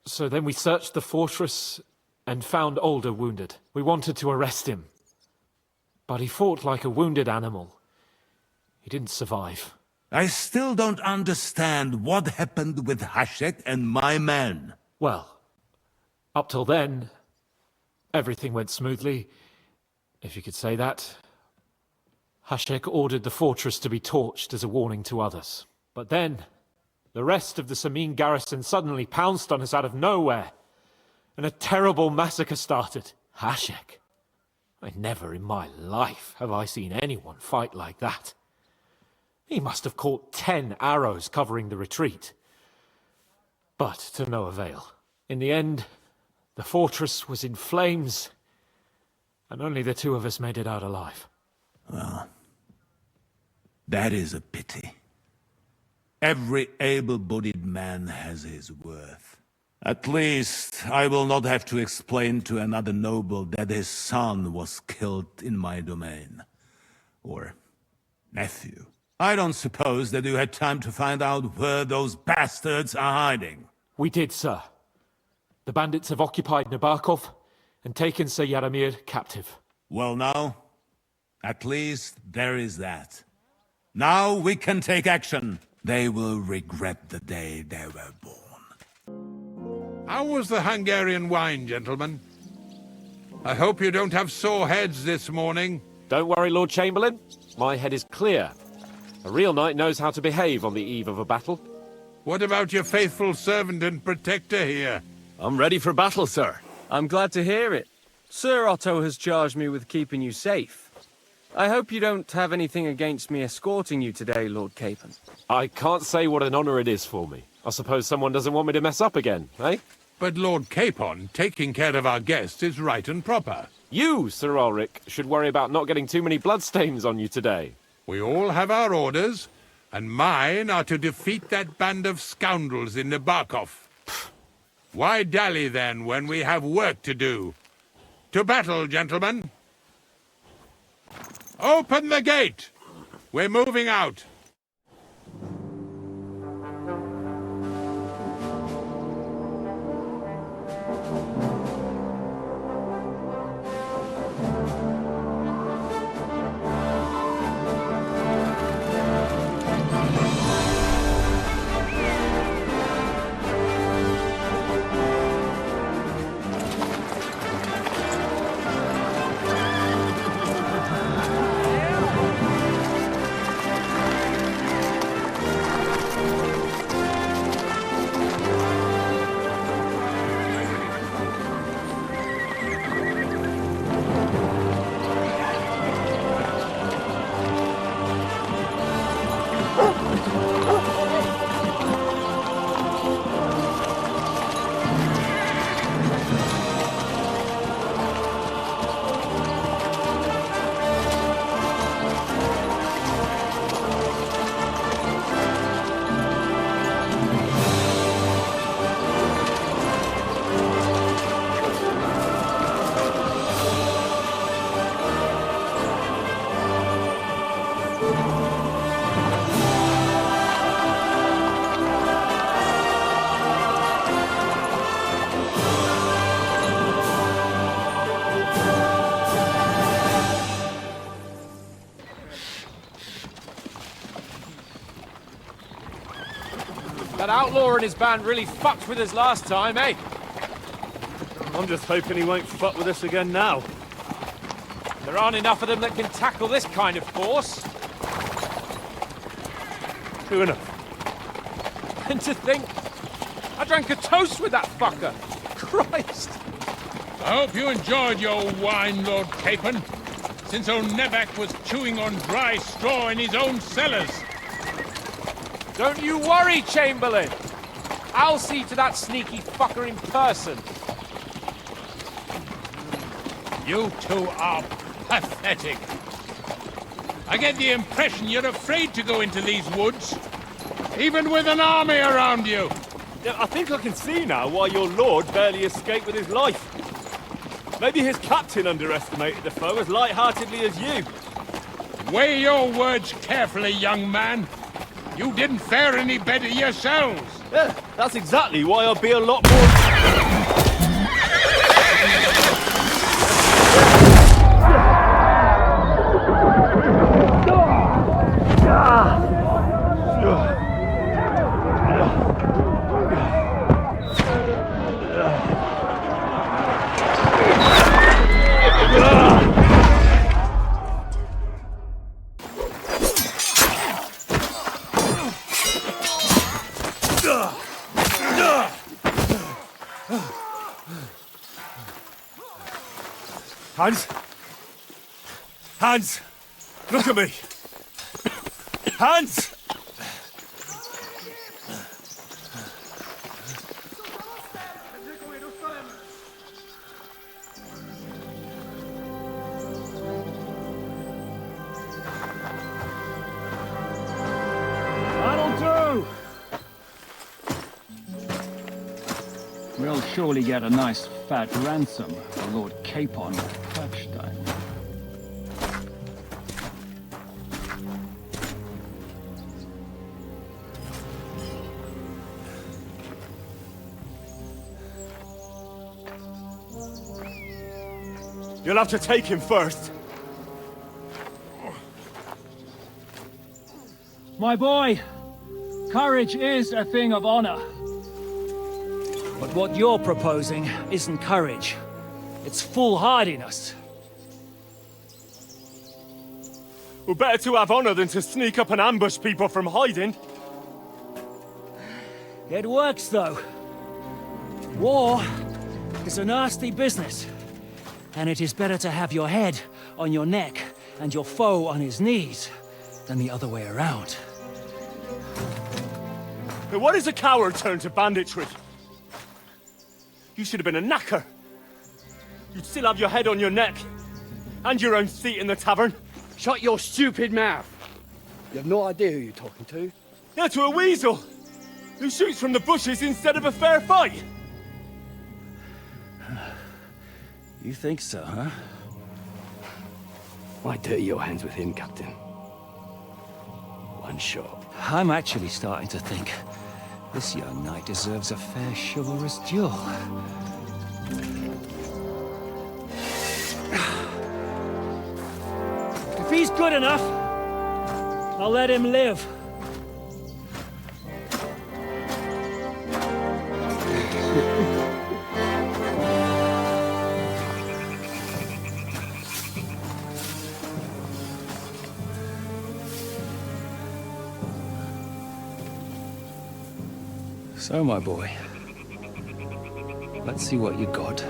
So then we searched the fortress and found Older wounded. We wanted to arrest him. But he fought like a wounded animal. He didn't survive.
I still don't understand what happened with Hashek and my men.
Well, up till then, everything went smoothly, if you could say that. Hashek ordered the fortress to be torched as a warning to others. But then, the rest of the Samin garrison suddenly pounced on us out of nowhere, and a terrible massacre started. Hashek. Never in my life have I seen anyone fight like that. He must have caught 10 arrows covering the retreat. But to no avail. In the end, the fortress was in flames, and only the two of us made it out alive.
Well, that is a pity. Every able-bodied man has his worth. At least, I will not have to explain to another noble that his son was killed in my domain. Or nephew. I don't suppose that you had time to find out where those bastards are hiding.
We did, sir. The bandits have occupied Nabokov and taken Sir Yaramir captive.
Well now, at least there is that. Now we can take action. They will regret the day they were born.
How was the Hungarian wine, gentlemen? I hope you don't have sore heads this morning.
Don't worry, Lord Chamberlain. My head is clear. A real knight knows how to behave on the eve of a battle.
What about your faithful servant and protector here?
I'm ready for battle, sir. I'm glad to hear it. Sir Otto has charged me with keeping you safe. I hope you don't have anything against me escorting you today, Lord Capon.
I can't say what an honor it is for me. I suppose someone doesn't want me to mess up again, eh?
But Lord Capon, taking care of our guests is right and proper.
You, Sir Ulrich, should worry about not getting too many bloodstains on you today.
We all have our orders, and mine are to defeat that band of scoundrels in Nabokov. Why dally, then, when we have work to do? To battle, gentlemen! Open the gate! We're moving out.
That outlaw and his band really fucked with us last time, eh?
I'm just hoping he won't fuck with us again now.
There aren't enough of them that can tackle this kind of force.
True enough.
And to think, I drank a toast with that fucker. Christ!
I hope you enjoyed your wine, Lord Capon, since old Nebak was chewing on dry straw in his own cellars.
Don't you worry, Chamberlain. I'll see to that sneaky fucker in person.
You two are pathetic. I get the impression you're afraid to go into these woods, even with an army around you.
Yeah, I think I can see now why your lord barely escaped with his life. Maybe his captain underestimated the foe as light-heartedly as you.
Weigh your words carefully, young man. You didn't fare any better yourselves.
Yeah, that's exactly why I'll be a lot more... Hans? Hans! Look at me! Hans!
That'll do! We'll surely get a nice fat ransom for Lord Capon Perkstein.
You'll have to take him first.
My boy, courage is a thing of honor.
But what you're proposing isn't courage. It's foolhardiness.
Well, better to have honor than to sneak up and ambush people from hiding.
It works, though. War is a nasty business. And it is better to have your head on your neck and your foe on his knees than the other way around.
But what is a coward turned to banditry? You should have been a knacker. You'd still have your head on your neck. And your own seat in the tavern.
Shut your stupid mouth. You have no idea who you're talking to.
Yeah, to a weasel. Who shoots from the bushes instead of a fair fight.
You think so, huh?
Why dirty your hands with him, Captain? One shot.
I'm actually starting to think this young knight deserves a fair chivalrous duel. If he's good enough, I'll let him live. So, my boy, let's see what you got.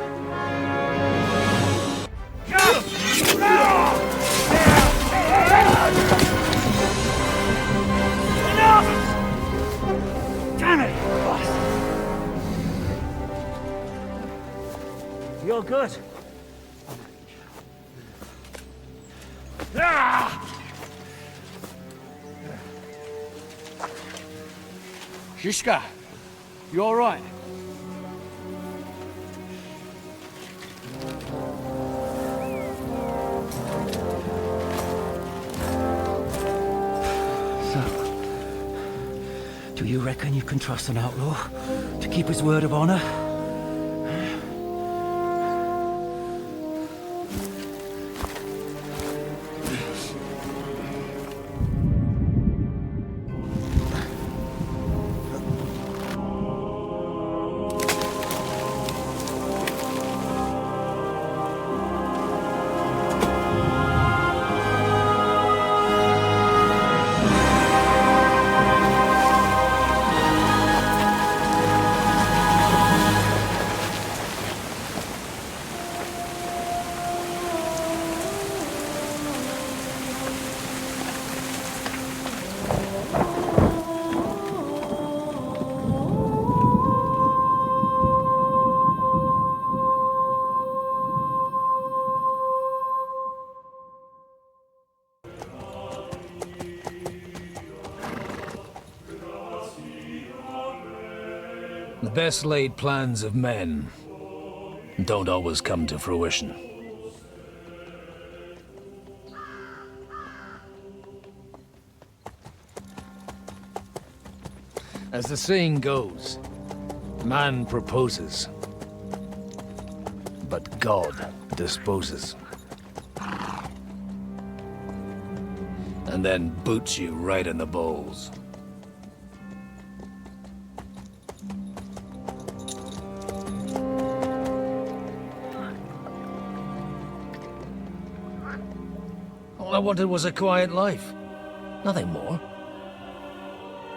Enough! Damn it! You're good.
Shishka, you all right?
Do you reckon you can trust an outlaw to keep his word of honor?
best laid plans of men don't always come to fruition. As the saying goes, man proposes, but God disposes. And then boots you right in the balls. All I wanted was a quiet life. Nothing more.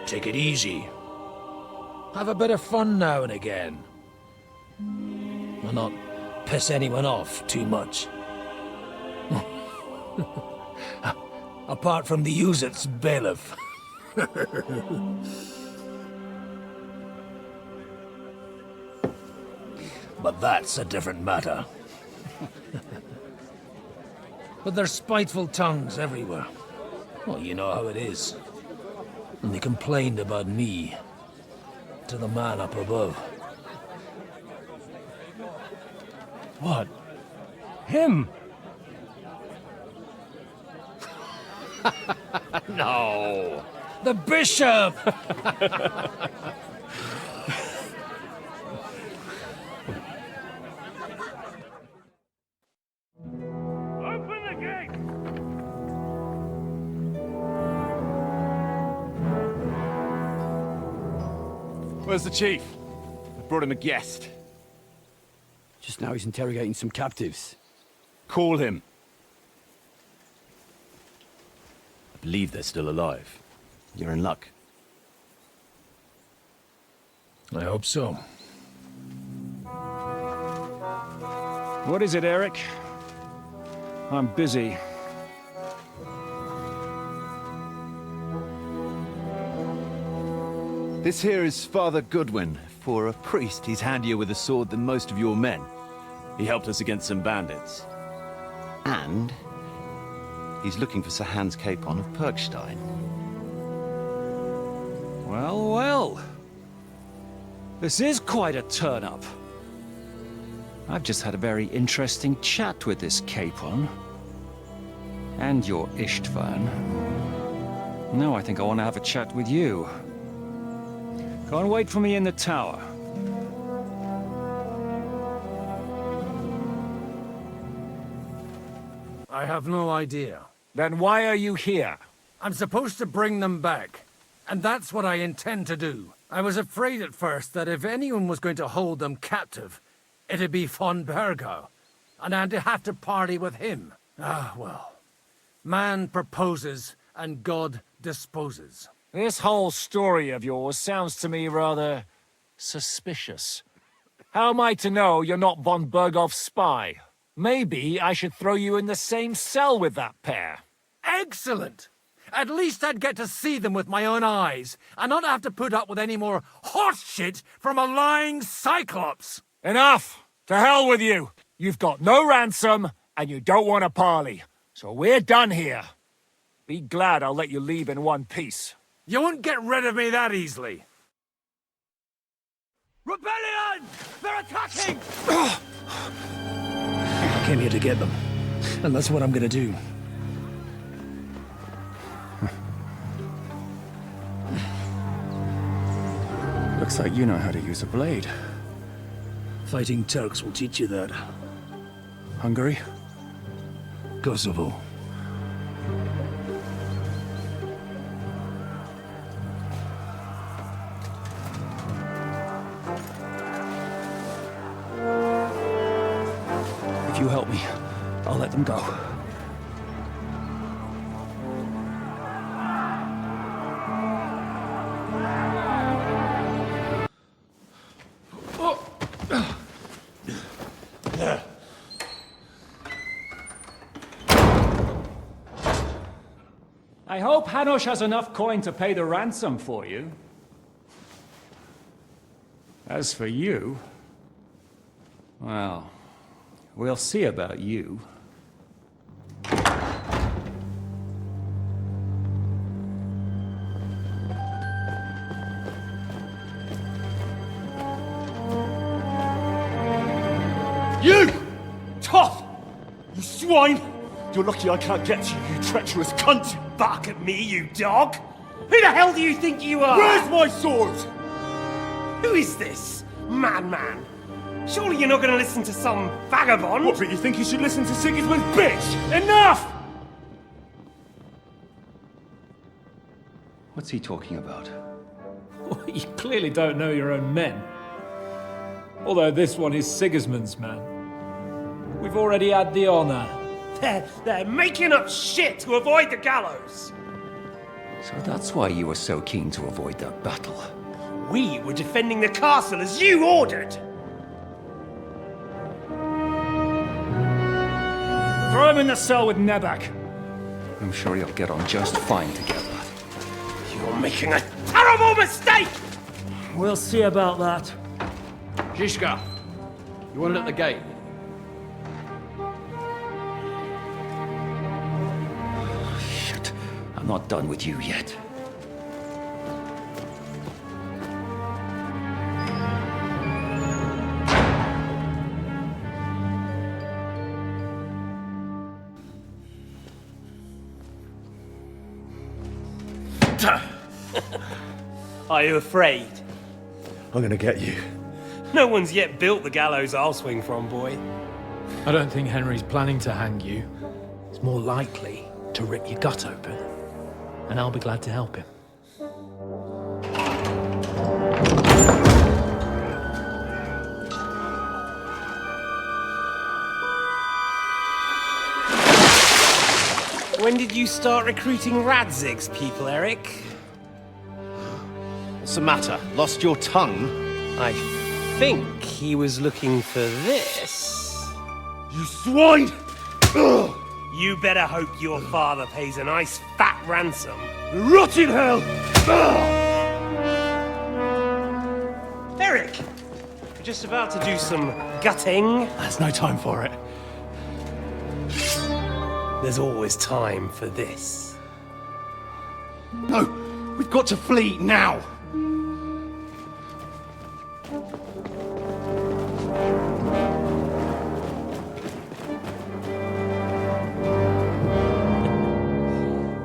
Take it easy. Have a bit of fun now and again. And not piss anyone off too much. Apart from the Use-It's bailiff. But that's a different matter. But there's spiteful tongues everywhere. Well, you know how it is. And they complained about me to the man up above. What? Him? No. The bishop!
Open the gate!
Where's the chief? I brought him a guest.
Just now he's interrogating some captives.
Call him.
I believe they're still alive. You're in luck.
I hope so.
What is it, Eric? I'm busy.
This here is Father Goodwin. For a priest, he's handier with a sword than most of your men.
He helped us against some bandits. And he's looking for Sir Hans Capon of Perkstein.
Well, well. This is quite a turn-up. I've just had a very interesting chat with this Capon. And your Istvan. Now I think I want to have a chat with you. Can't wait for me in the tower.
I have no idea.
Then why are you here?
I'm supposed to bring them back. And that's what I intend to do. I was afraid at first that if anyone was going to hold them captive, it'd be von Bergo. And I'd have to party with him. Ah, well. Man proposes and God disposes.
This whole story of yours sounds to me rather suspicious. How am I to know you're not von Bergov's spy? Maybe I should throw you in the same cell with that pair.
Excellent! At least I'd get to see them with my own eyes, and not have to put up with any more horse shit from a lying cyclops!
Enough! To hell with you! You've got no ransom, and you don't want a parley. So we're done here. Be glad I'll let you leave in one piece.
You won't get rid of me that easily.
Rebellion! They're attacking!
I came here to get them, and that's what I'm gonna do.
Looks like you know how to use a blade.
Fighting Turks will teach you that.
Hungary?
Kosovo.
If you help me, I'll let them go. I hope Hanush has enough coin to pay the ransom for you. As for you, well, we'll see about you.
You! Tough! You swine! You're lucky I can't get to you, you treacherous cunt!
Bark at me, you dog! Who the hell do you think you are?
Where's my sword?
Who is this? Madman! Surely you're not going to listen to some vagabond?
What, but you think you should listen to Sigismund's bitch? Enough!
What's he talking about?
Well, you clearly don't know your own men. Although this one is Sigismund's man. We've already had the honor.
They're making up shit to avoid the gallows!
So that's why you were so keen to avoid that battle.
We were defending the castle as you ordered!
Throw him in the cell with Nebak.
I'm sure you'll get on just fine together.
You're making a terrible mistake!
We'll see about that.
Zizka, you want it at the gate?
Shit, I'm not done with you yet.
Are you afraid?
I'm gonna get you.
No one's yet built the gallows I'll swing from, boy.
I don't think Henry's planning to hang you. He's more likely to rip your gut open. And I'll be glad to help him.
When did you start recruiting Radzig's people, Eric?
What's the matter? Lost your tongue?
I think he was looking for this.
You swine! Ugh.
You better hope your father pays a nice fat ransom.
Rot in hell! Ugh.
Eric! We're just about to do some gutting.
There's no time for it.
There's always time for this.
No! We've got to flee now!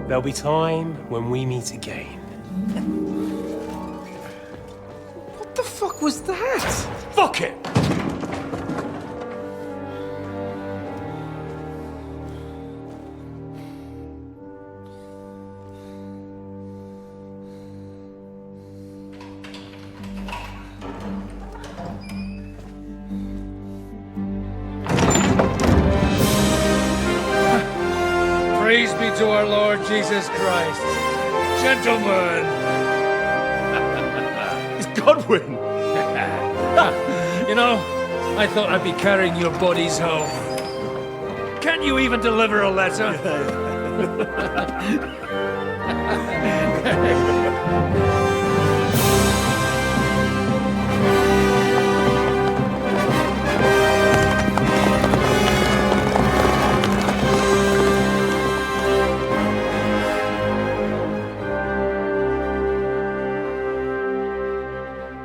There'll be time when we meet again. What the fuck was that?
Fuck it!
Praise be to our Lord Jesus Christ. Gentlemen!
It's Godwin!
You know, I thought I'd be carrying your bodies home. Can't you even deliver a letter?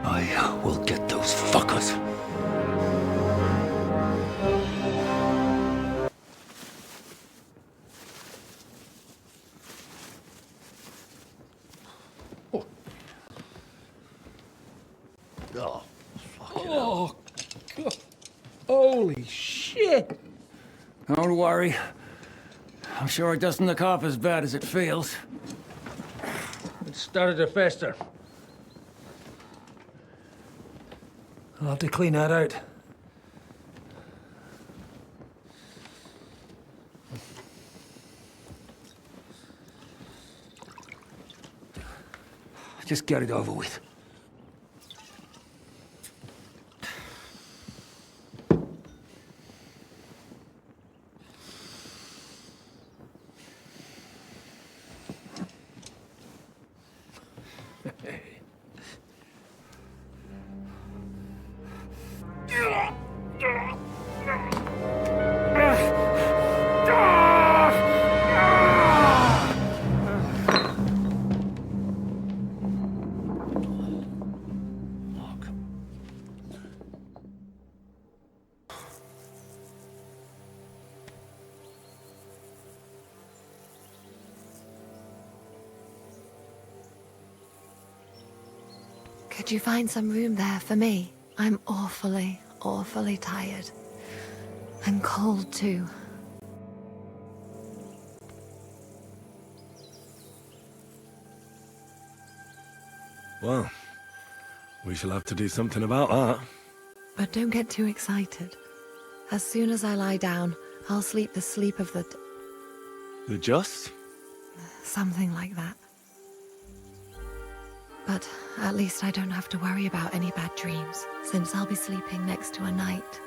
I will get those fuckers.
Oh,
Oh, God. Holy shit!
Don't worry. I'm sure it doesn't look half as bad as it feels.
It started to fester. I'll have to clean that out.
Just get it over with.
Could you find some room there for me? I'm awfully, awfully tired. And cold, too.
Well, we shall have to do something about that.
But don't get too excited. As soon as I lie down, I'll sleep the sleep of the...
The just?
something like that. But at least I don't have to worry about any bad dreams, since I'll be sleeping next to a knight.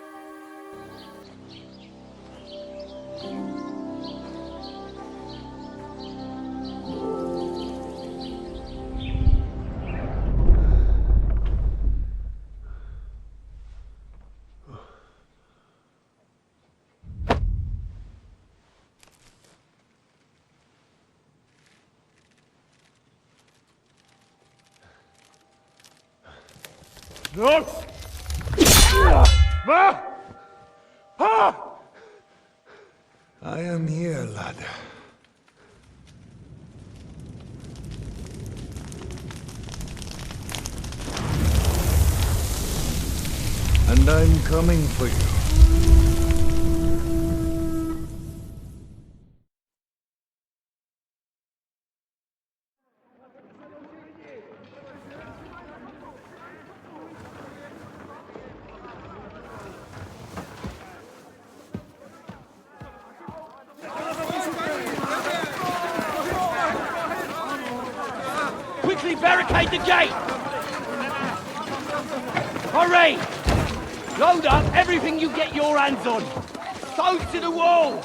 No! Ma! Ha!
I am here, lad. And I'm coming for you.
Quickly barricade the gate! Hurry! Load up everything you get your hands on. Stones to the wall!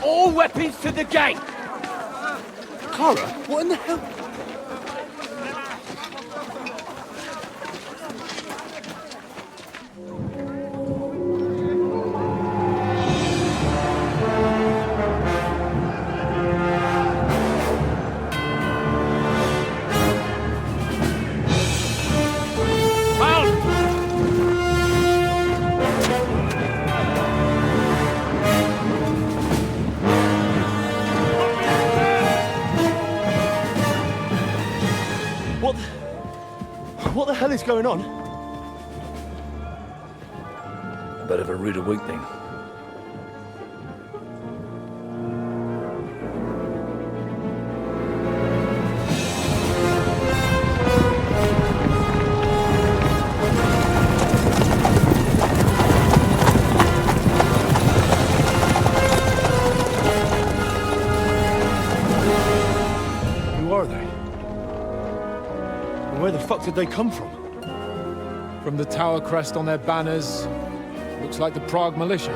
All weapons to the gate!
Clara, what in the hell?
What the hell is going on?
A bit of a rude awakening.
Who are they? And where the fuck did they come from?
From the tower crest on their banners, looks like the Prague militia.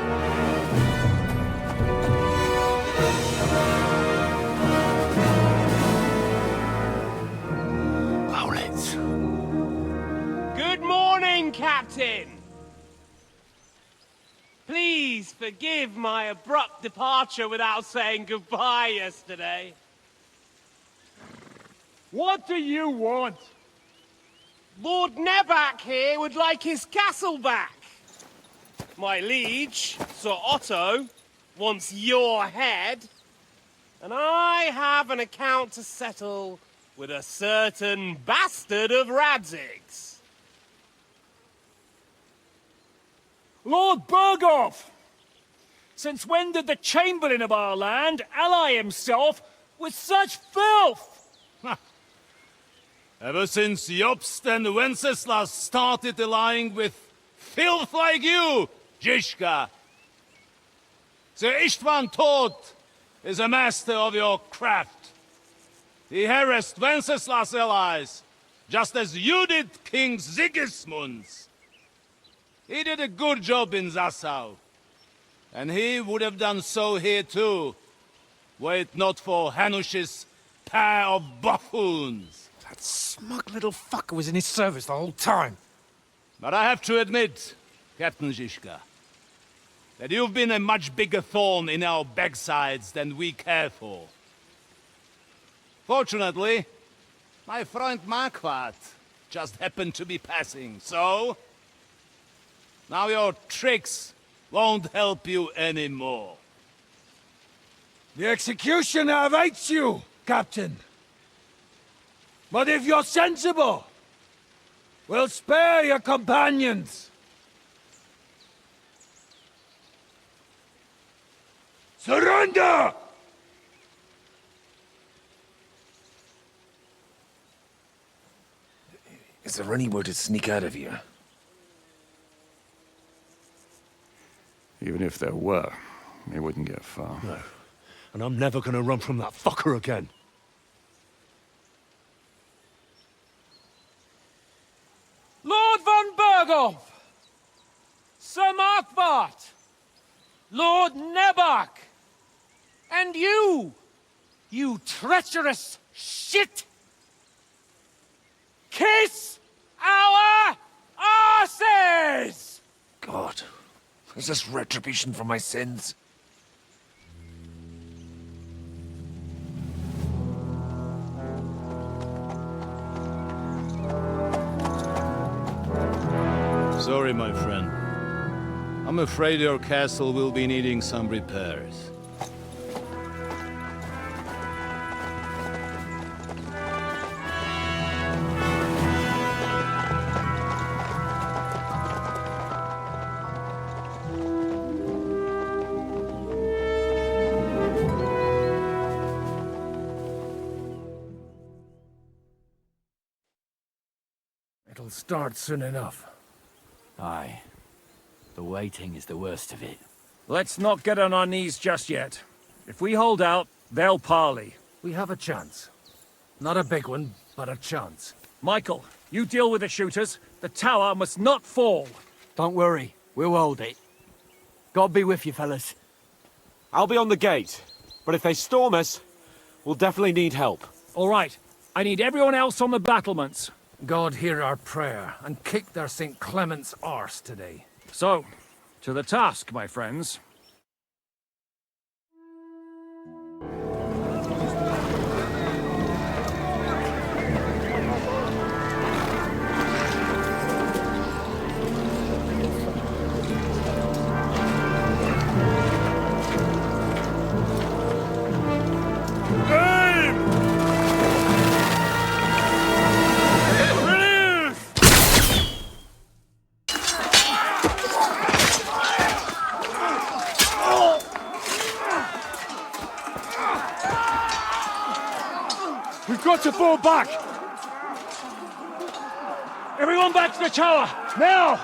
Owlets.
Good morning, Captain! Please forgive my abrupt departure without saying goodbye yesterday.
What do you want?
Lord Nebak here would like his castle back. My liege, Sir Otto, wants your head. And I have an account to settle with a certain bastard of Radzig's.
Lord Berghoff! Since when did the Chamberlain of our land ally himself with such filth?
Ever since Jobst and Wenceslas started allying with filth like you, Zizka. Sir Istvan Tod is a master of your craft. He harassed Wenceslas' allies, just as you did King Sigismund's. He did a good job in Zassau, and he would have done so here too, were it not for Hanush's pair of buffoons.
That smug little fucker was in his service the whole time.
But I have to admit, Captain Zizka, that you've been a much bigger thorn in our backsides than we care for. Fortunately, my friend Marquardt just happened to be passing, so... now your tricks won't help you anymore.
The executioner awaits you, Captain. But if you're sensible, We'll spare your companions! Surrender!
Is there anywhere to sneak out of here?
Even if there were, it wouldn't get far.
No. And I'm never gonna run from that fucker again.
Lord von Berghoff! Sir Markwart! Lord Nebach! And you treacherous shit! Kiss our asses!
God, is this retribution for my sins?
Sorry, my friend. I'm afraid your castle will be needing some repairs.
It'll start soon enough.
Aye. The waiting is the worst of it.
Let's not get on our knees just yet. If we hold out, they'll parley.
We have a chance. Not a big one, but a chance.
Michael, you deal with the shooters. The tower must not fall.
Don't worry. We'll hold it. God be with you, fellas.
I'll be on the gate. But if they storm us, we'll definitely need help.
All right. I need everyone else on the battlements.
God hear our prayer, and kick their St. Clement's arse today.
So, to the task, my friends.
We've got to fall back! Everyone back to the tower! Now!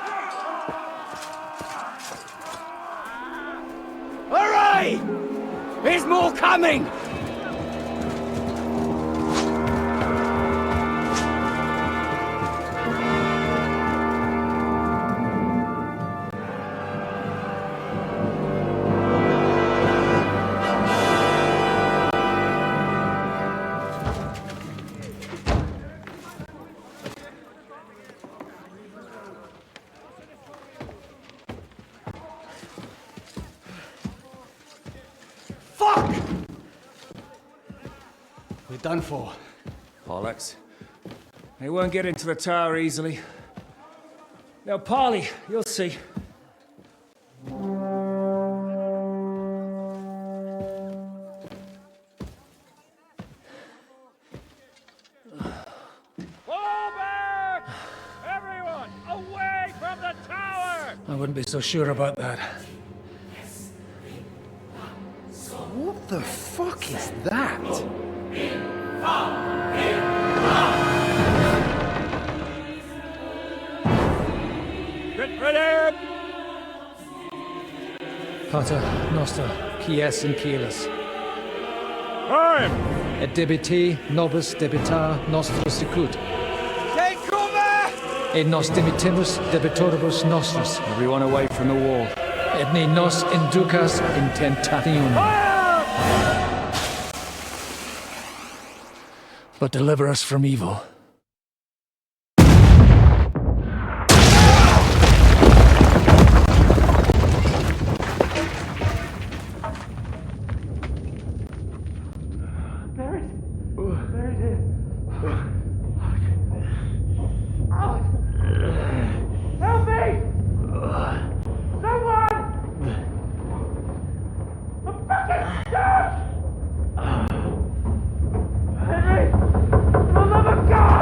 Hurry! There's more coming!
We're done for.
Bollocks. They won't get into the tower easily. Now, parley, you'll see.
I wouldn't be so sure about that.
What the fuck is that?
Get ready!
Pater, Noster, Quies and Keyless.
Time!
Et debiti nobis debita nostros sicut. Et nos dimitimus debitoribus nostris.
Everyone away from the wall.
Et ne nos inducas in tentationem. But deliver us from evil.
Henry! For the love of God!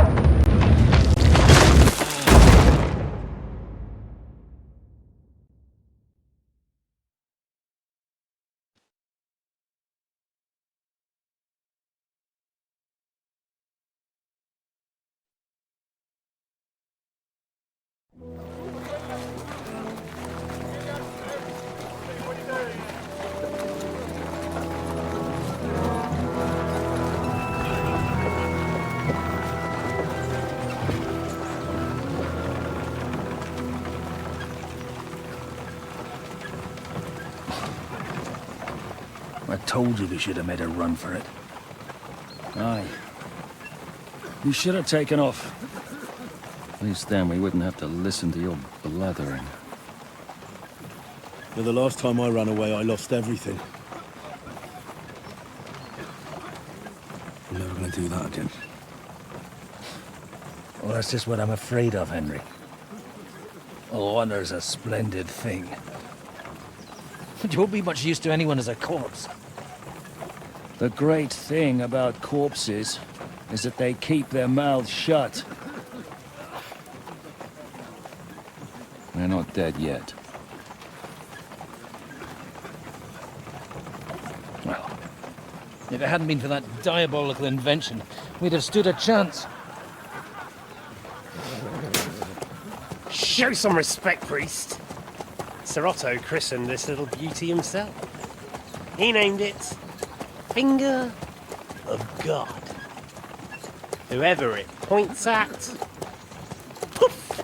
I told you we should have made a run for it. Aye. We should have taken off. At least then we wouldn't have to listen to your blathering.
But the last time I ran away, I lost everything. I'm never gonna do that again.
Well, that's just what I'm afraid of, Henry. Honor's a splendid thing. But you won't be much use to anyone as a corpse. The great thing about corpses is that they keep their mouths shut. They're not dead yet. Well, if it hadn't been for that diabolical invention, we'd have stood a chance.
Show some respect, priest. Sir Otto christened this little beauty himself. He named it Finger of God. Whoever it points at, poof!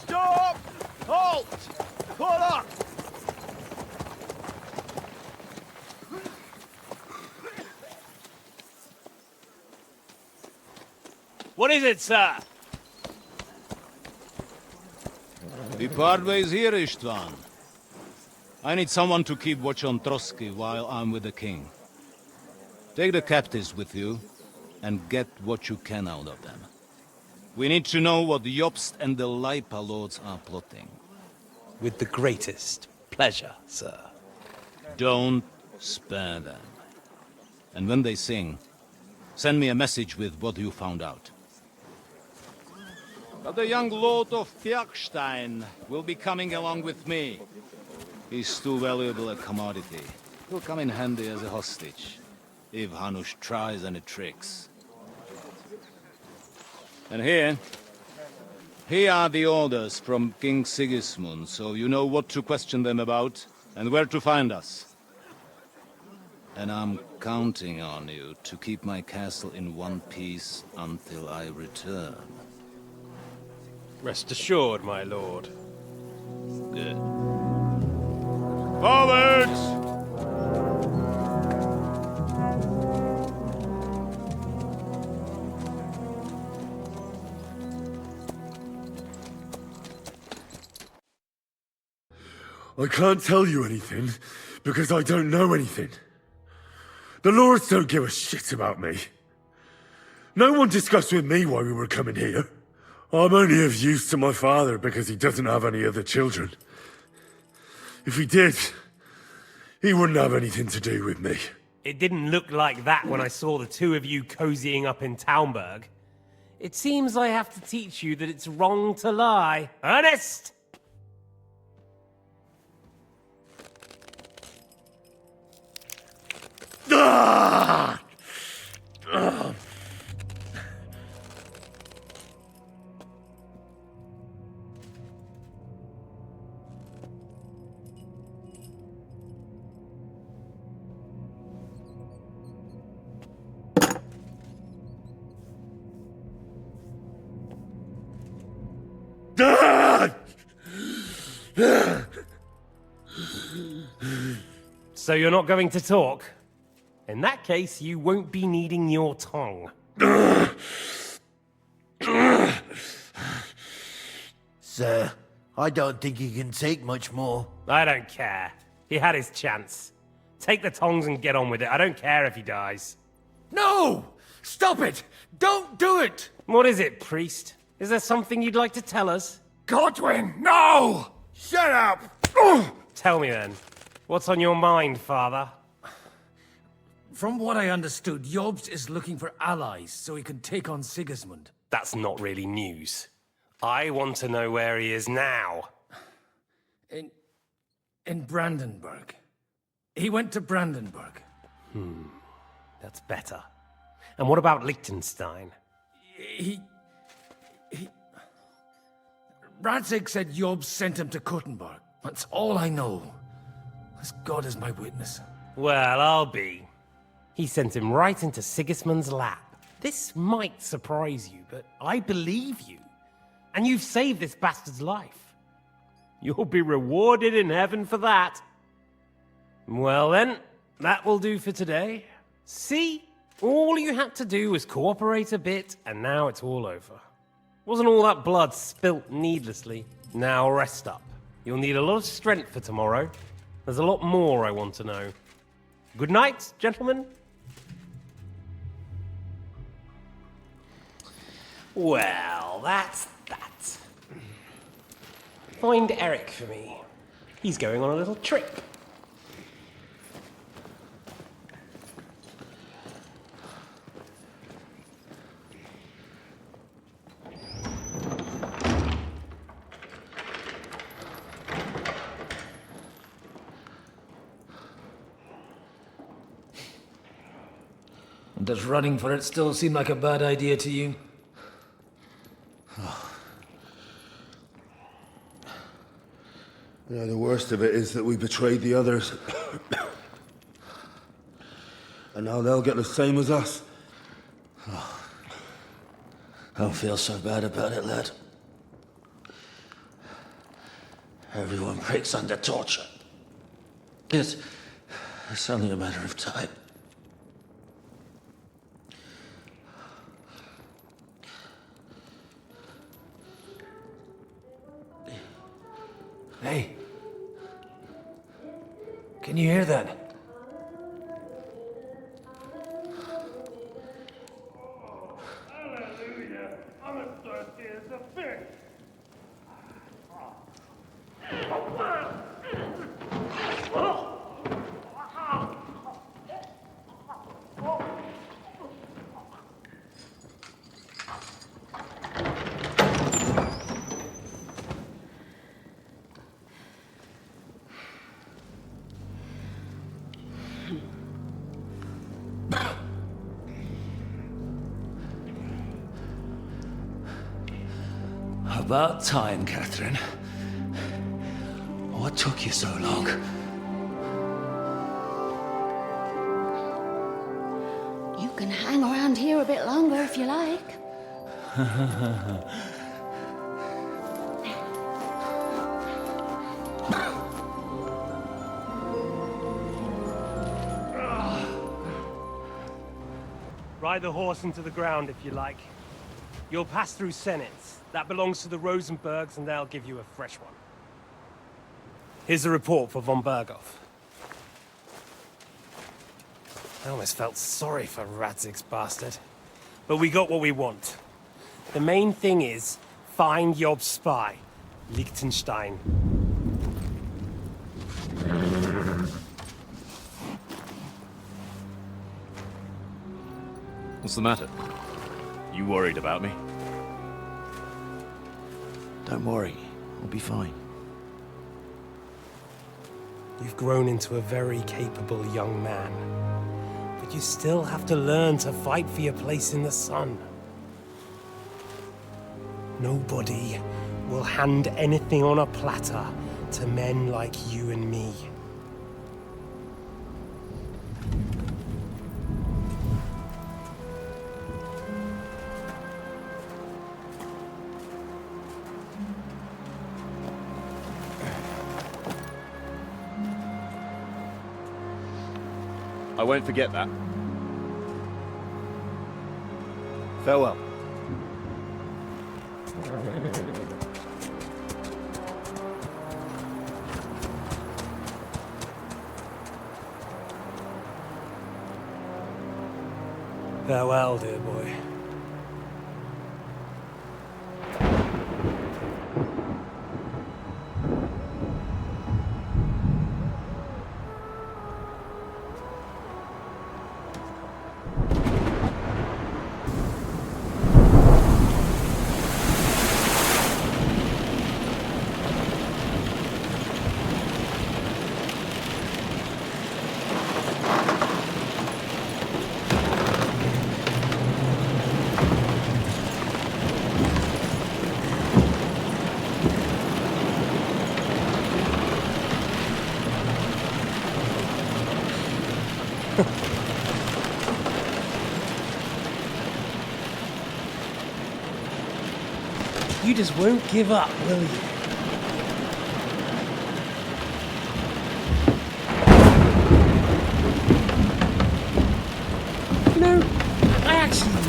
Stop! Halt! Pull up!
What is it, sir?
The part ways here, Istvan. I need someone to keep watch on Trotsky while I'm with the king. Take the captives with you, and get what you can out of them. We need to know what Jobst and the Leipa lords are plotting.
With the greatest pleasure, sir.
Don't spare them. And when they sing, send me a message with what you found out. But the young lord of Bjergstein will be coming along with me. He's too valuable a commodity. He'll come in handy as a hostage, if Hanush tries any tricks. And here are the orders from King Sigismund, so you know what to question them about, and where to find us. And I'm counting on you to keep my castle in one piece until I return.
Rest assured, my lord.
Good.
Forwards!
I can't tell you anything, because I don't know anything. The lords don't give a shit about me. No one discussed with me why we were coming here. I'm only of use to my father because he doesn't have any other children. If he did, he wouldn't have anything to do with me.
It didn't look like that when I saw the two of you cozying up in Talmberg. It seems I have to teach you that it's wrong to lie. Ernest!
Ah! Ah!
So you're not going to talk? In that case, you won't be needing your tongue.
Sir, I don't think he can take much more.
I don't care. He had his chance. Take the tongs and get on with it. I don't care if he dies.
No! Stop it! Don't do it!
What is it, priest? Is there something you'd like to tell us?
Godwin, no!
Shut up!
Tell me then. What's on your mind, father?
From what I understood, Jobst is looking for allies so he can take on Sigismund.
That's not really news. I want to know where he is now.
In Brandenburg. He went to Brandenburg.
That's better. And what about Liechtenstein?
Radzig said Jobst sent him to Kuttenberg. That's all I know. As God is my witness.
Well, I'll be. He sent him right into Sigismund's lap. This might surprise you, but I believe you. And you've saved this bastard's life. You'll be rewarded in heaven for that. Well then, that will do for today. See? All you had to do was cooperate a bit, and now it's all over. Wasn't all that blood spilt needlessly. Now rest up. You'll need a lot of strength for tomorrow. There's a lot more I want to know. Good night, gentlemen. Well, that's that. Find Eric for me. He's going on a little trip.
Does running for it still seem like a bad idea to you?
You know, the worst of it is that we betrayed the others. And now they'll get the same as us.
Oh. Don't feel so bad about it, lad. Everyone breaks under torture. It's only a matter of time. Hey. Can you hear that?
Hallelujah. I'm as thirsty as a fish.
About time, Catherine. What took you so long?
You can hang around here a bit longer if you like.
Ride the horse into the ground if you like. You'll pass through Senate. That belongs to the Rosenbergs, and they'll give you a fresh one. Here's the report for von Berghoff. I almost felt sorry for Radzig's bastard. But we got what we want. The main thing is, find Job's spy, Liechtenstein.
What's the matter? You worried about me?
Don't worry, I'll be fine.
You've grown into a very capable young man. But you still have to learn to fight for your place in the sun. Nobody will hand anything on a platter to men like you and me.
I won't forget that.
Farewell.
Farewell, dear boy. You just won't give up, will you?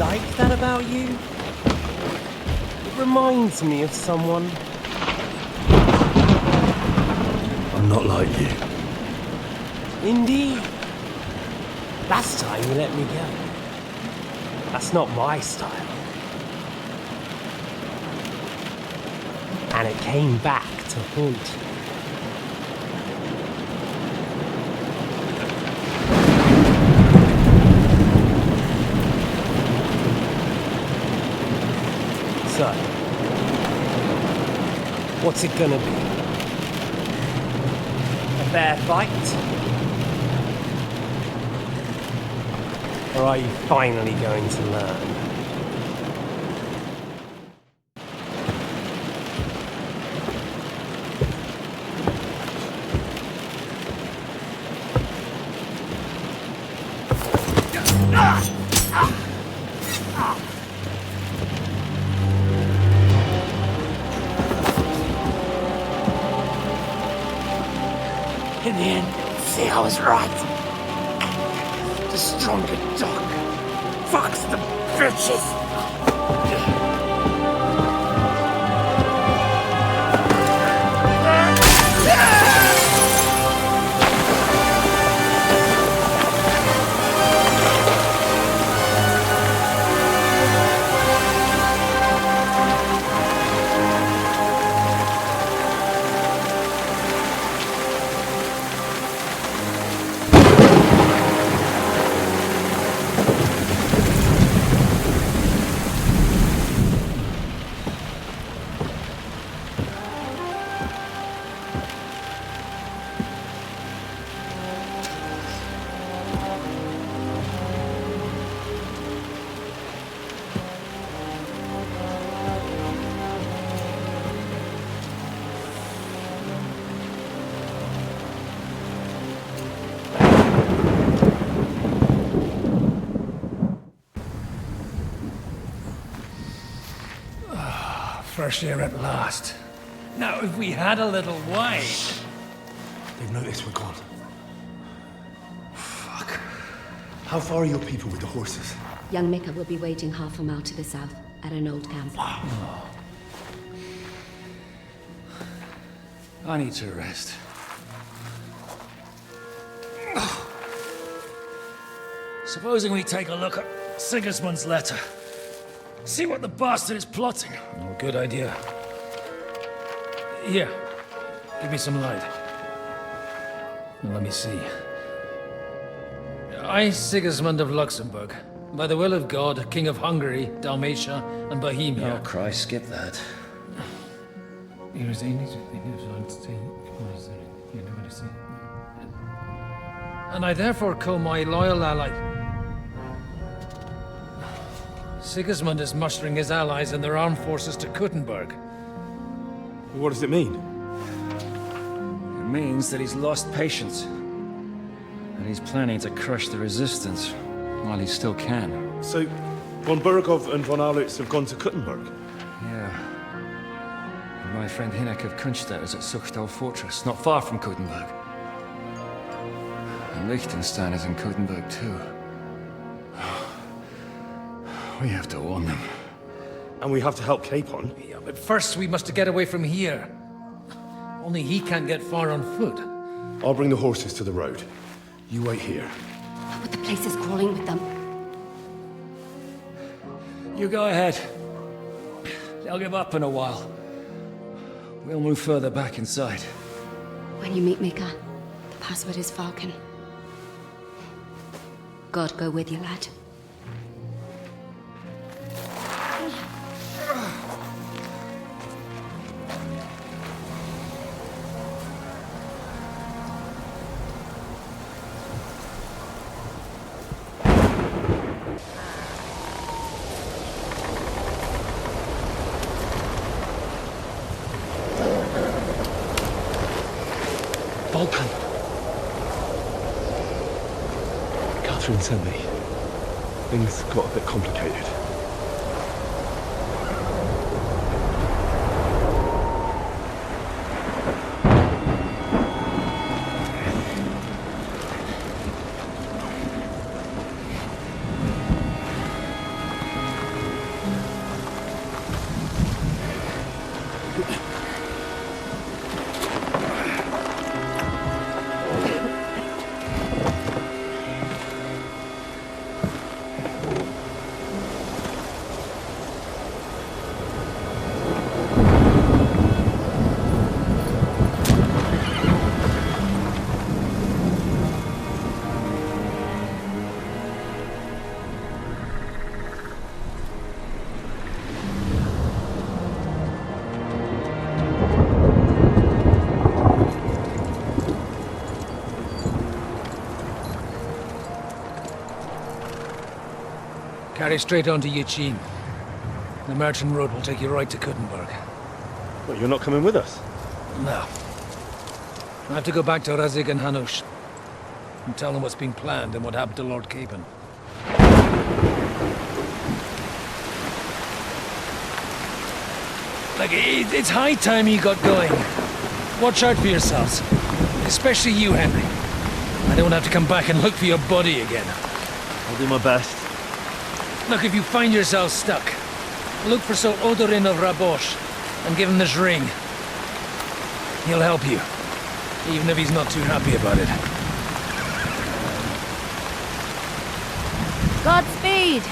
like that about you? It reminds me of someone.
I'm not like you.
Indeed. Last time you let me go. That's not my style. And it came back to haunt. So, what's it gonna be? A fair fight? Or are you finally going to learn?
In the end, see, I was right. The stronger dog fucks the bitches.
Fresh air at last. Now, if we had a little wine...
They've noticed we're gone. Fuck. How far are your people with the horses?
Young Micah will be waiting half a mile to the south, at an old camp.
I need to rest. Supposing we take a look at Sigismund's letter. See what the bastard is plotting. Oh, good idea. Here, give me some light. Now, let me see. I, Sigismund of Luxembourg, by the will of God, King of Hungary, Dalmatia, and Bohemia.
Oh, Christ, skip that.
And I therefore call my loyal ally... Sigismund is mustering his allies and their armed forces to Kuttenberg.
What does it mean?
It means that he's lost patience. And he's planning to crush the resistance while he still can.
So, von Burgov and von Aulitz have gone to Kuttenberg?
Yeah. And my friend Hinek of Kunstadt is at Suchtal Fortress, not far from Kuttenberg. And Liechtenstein is in Kuttenberg too. We have to warn them.
And we have to help Capon?
Yeah, but first we must get away from here. Only he can't get far on foot.
I'll bring the horses to the road. You wait here.
But the place is crawling with them.
You go ahead. They'll give up in a while. We'll move further back inside.
When you meet Micah, the password is Falcon. God go with you, lad.
Vulcan! Catherine sent me. Things got a bit complicated.
Carry straight on to Yuchin. The merchant road will take you right to Kuttenberg.
What, you're not coming with us?
No. I have to go back to Razik and Hanush and tell them what's been planned and what happened to Lord Capon. Like, it's high time you got going. Watch out for yourselves. Especially you, Henry. I don't have to come back and look for your body again.
I'll do my best.
Look, if you find yourself stuck, look for Sir Odorin of Rabosh and give him this ring. He'll help you, even if he's not too happy about it.
Godspeed!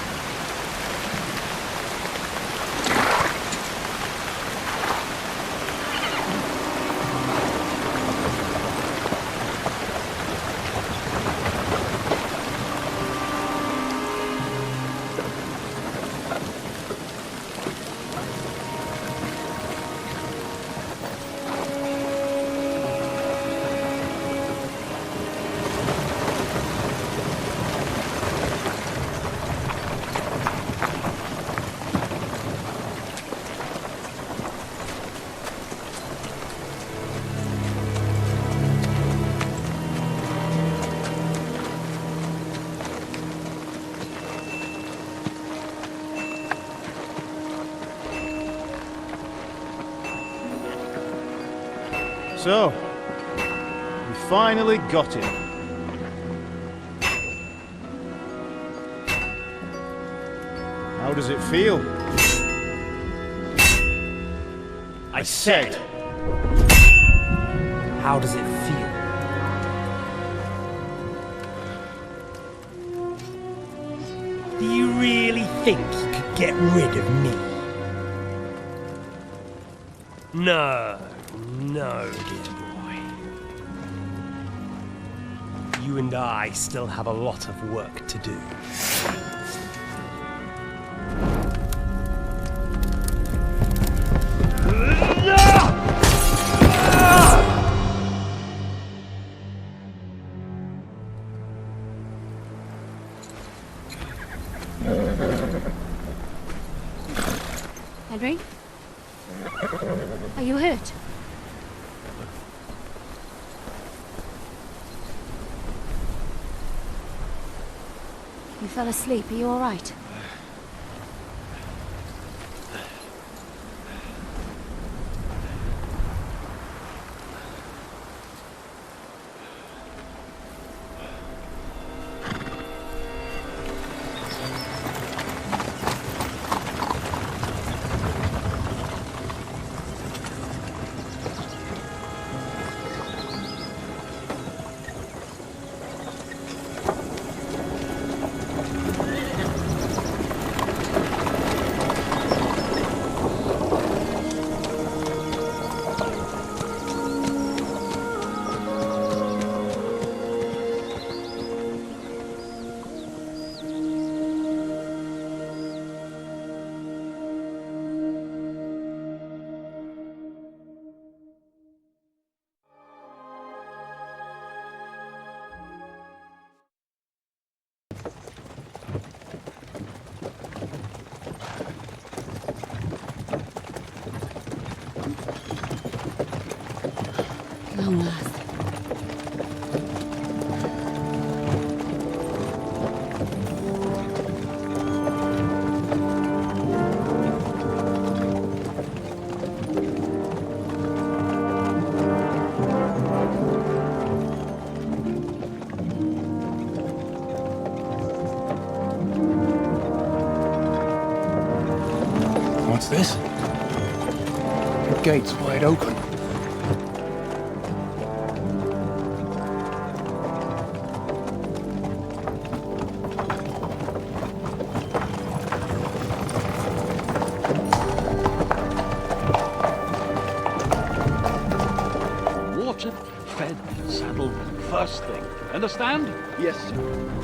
So, we finally got him. How does it feel?
I said, how does it feel? Do you really think you could get rid of me? No, no, dear boy. You and I still have a lot of work to do.
Henry? Are you hurt? You fell asleep. Are you all right? Long last.
What's this? The gate's wide open.
Watered, fed, saddled, first thing. Understand?
Yes, sir.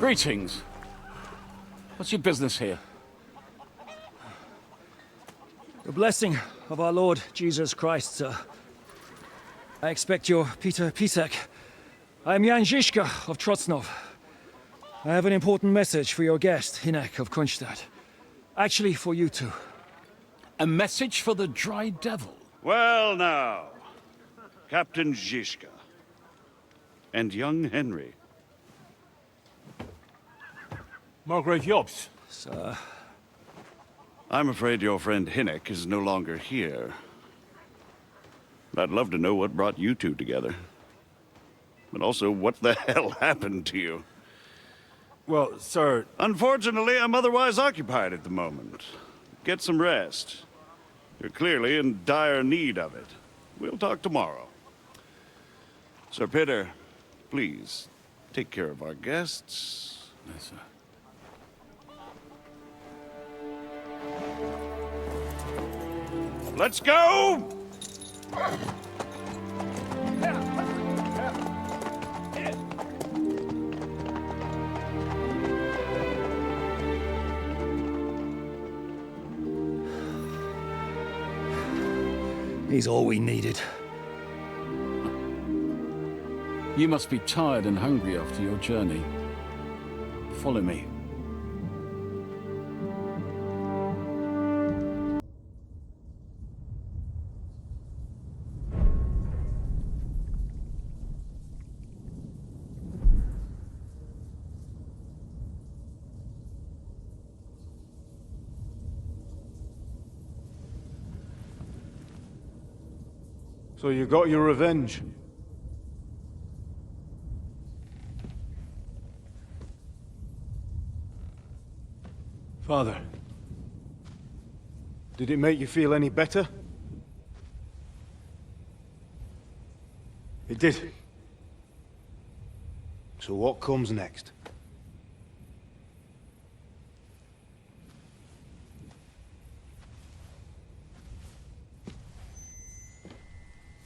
Greetings. What's your business here?
The blessing of our Lord Jesus Christ, sir. I expect you're Peter Pisek. I am Jan Žižka of Trocnov. I have an important message for your guest, Hinek of Kunstadt. Actually, for you two.
A message for the Dry Devil?
Well now, Captain Žižka. And young Henry.
Margrave Jobs.
Sir.
I'm afraid your friend Hinek is no longer here. I'd love to know what brought you two together. But also, what the hell happened to you?
Well, sir...
Unfortunately, I'm otherwise occupied at the moment. Get some rest. You're clearly in dire need of it. We'll talk tomorrow. Sir Peter, please, take care of our guests.
Yes, sir.
Let's go!
He's all we needed.
You must be tired and hungry after your journey. Follow me.
So you got your revenge? Father, did it make you feel any better? It did. So what comes next?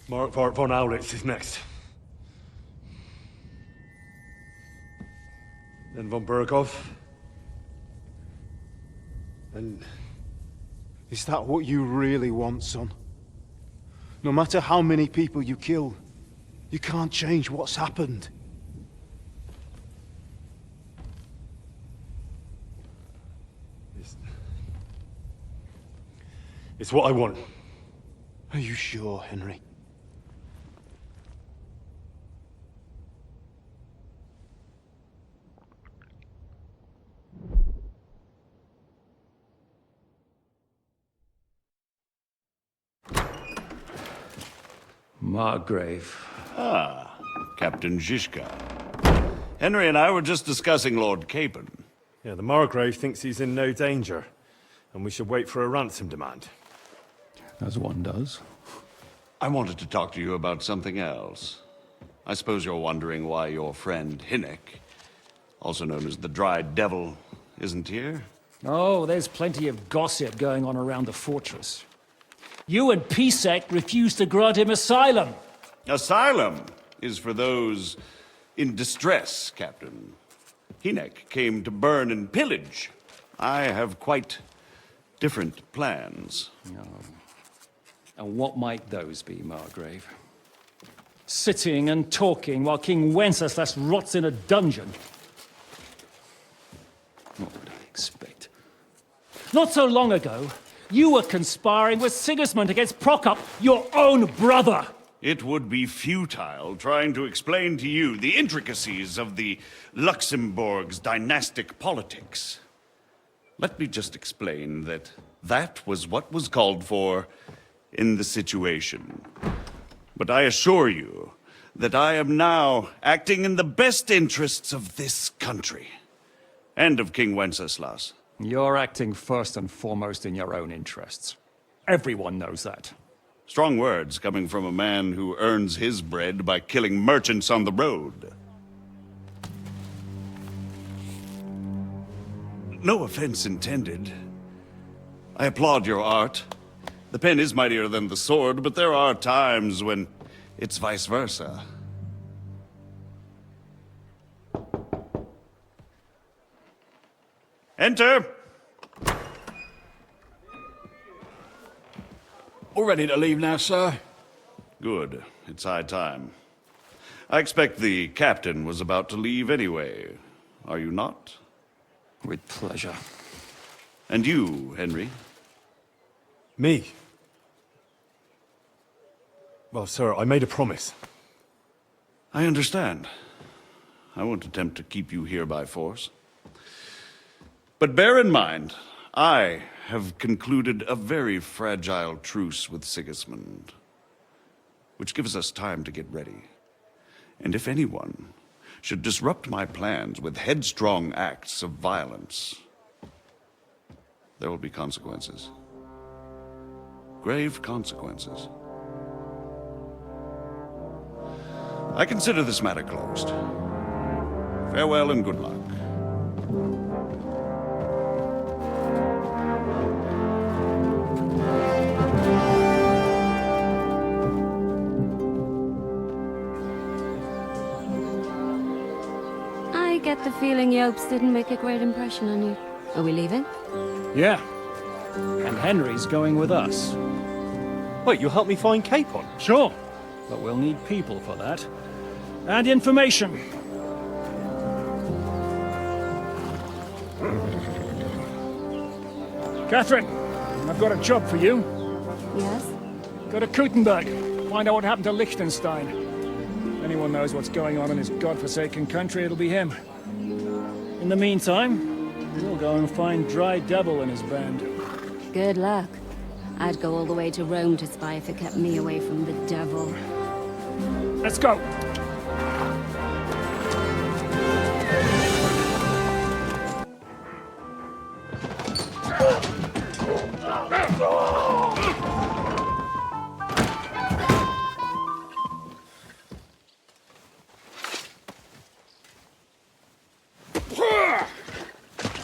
Mark von Aulitz is next. Then von Burgov. And is that what you really want, son? No matter how many people you kill, you can't change what's happened. It's what I want. Are you sure, Henry?
Margrave.
Ah, Captain Žižka. Henry and I were just discussing Lord Capon.
Yeah, the Margrave thinks he's in no danger, and we should wait for a ransom demand.
As one does.
I wanted to talk to you about something else. I suppose you're wondering why your friend Hinek, also known as the Dry Devil, isn't here?
Oh, there's plenty of gossip going on around the fortress. You and Pisek refused to grant him asylum.
Asylum is for those in distress, Captain. Hinek came to burn and pillage. I have quite different plans.
And what might those be, Margrave? Sitting and talking while King Wenceslas rots in a dungeon. What would I expect? Not so long ago, you were conspiring with Sigismund against Prokop, your own brother!
It would be futile trying to explain to you the intricacies of the Luxembourg's dynastic politics. Let me just explain that that was what was called for in the situation. But I assure you that I am now acting in the best interests of this country and of King Wenceslas.
You're acting first and foremost in your own interests. Everyone knows that.
Strong words coming from a man who earns his bread by killing merchants on the road. No offense intended. I applaud your art. The pen is mightier than the sword, but there are times when it's vice versa. Enter!
All ready to leave now, sir?
Good. It's high time. I expect the captain was about to leave anyway. Are you not?
With pleasure.
And you, Henry?
Me? Well, sir, I made a promise.
I understand. I won't attempt to keep you here by force. But bear in mind, I have concluded a very fragile truce with Sigismund, which gives us time to get ready. And if anyone should disrupt my plans with headstrong acts of violence, there will be consequences. Grave consequences. I consider this matter closed. Farewell and good luck.
I get the feeling Yopes didn't make a great impression on you. Are we leaving?
Yeah. And Henry's going with us.
Wait, you'll help me find Capon?
Sure. But we'll need people for that. And information. Catherine, I've got a job for you.
Yes?
Go to Kuttenberg. Find out what happened to Liechtenstein. If anyone knows what's going on in his godforsaken country, it'll be him. In the meantime, we'll go and find Dry Devil and his band.
Good luck. I'd go all the way to Rome to spy if it kept me away from the devil.
Let's go!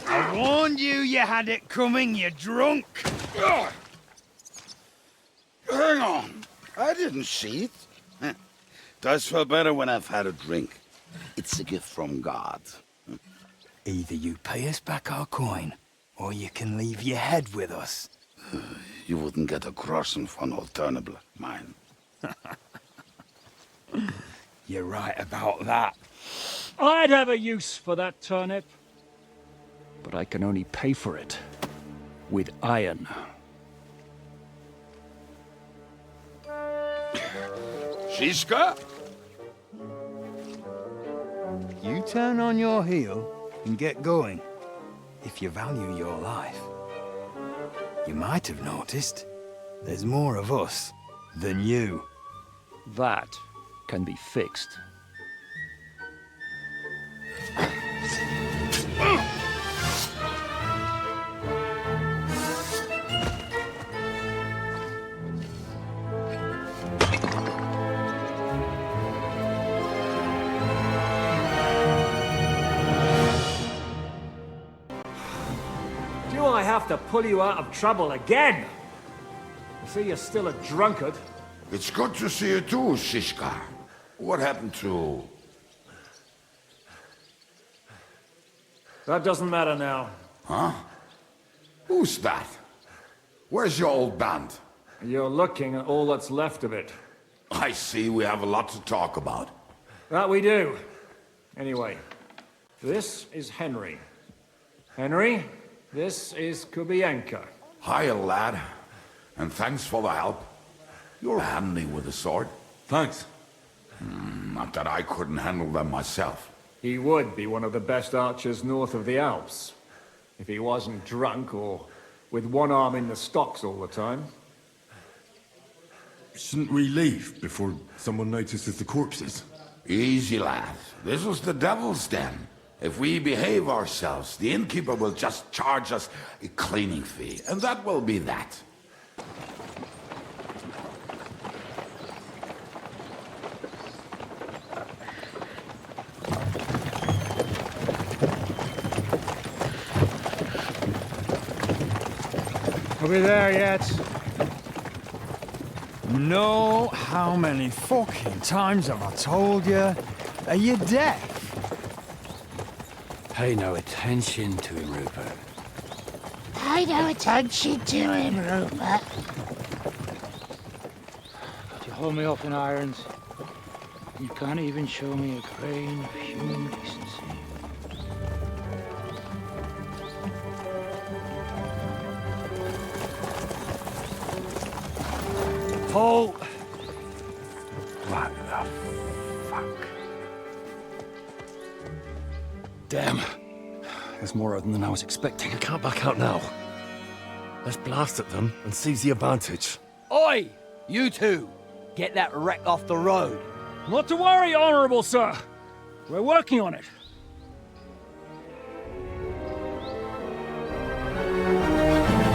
I warned you you had it coming, you drunk. Hang on. I didn't see it. Does feel better when I've had a drink. It's a gift from God.
Either you pay us back our coin, or you can leave your head with us.
You wouldn't get a groschen for an alternative, mine.
You're right about that.
I'd have a use for that turnip. But I can only pay for it with iron.
Shiska?
You turn on your heel and get going. If you value your life. You might have noticed there's more of us than you.
That can be fixed.
Do I have to pull you out of trouble again? I see you're still a drunkard.
It's good to see you too, Shishka. What happened to...
That doesn't matter now.
Huh? Who's that? Where's your old band?
You're looking at all that's left of it.
I see we have a lot to talk about.
That we do. Anyway, this is Henry. Henry, this is Kubienka.
Hiya, lad. And thanks for the help. You're handy with a sword.
Thanks.
Not that I couldn't handle them myself.
He would be one of the best archers north of the Alps. If he wasn't drunk or with one arm in the stocks all the time.
Shouldn't we leave before someone notices the corpses?
Easy, lad. This was the devil's den. If we behave ourselves, the innkeeper will just charge us a cleaning fee, and that will be that.
Are we there yet?
No, how many fucking times have I told you? Are you deaf?
Pay no attention to him, Rupert.
Pay no attention to him, Rupert.
You hold me up in irons. You can't even show me a grain of human decency.
Paul! What the fuck?
Damn. There's more of them than I was expecting. I can't back out now. Let's blast at them and seize the advantage.
Oi! You two! Get that wreck off the road.
Not to worry, Honorable Sir. We're working on it.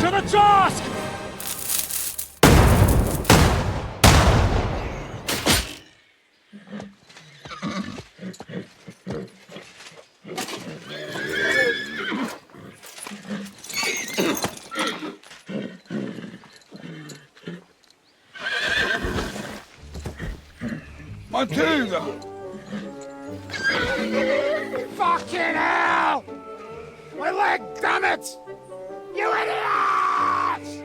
To the task!
Matilda! Fucking hell! My leg, damn it! You idiots!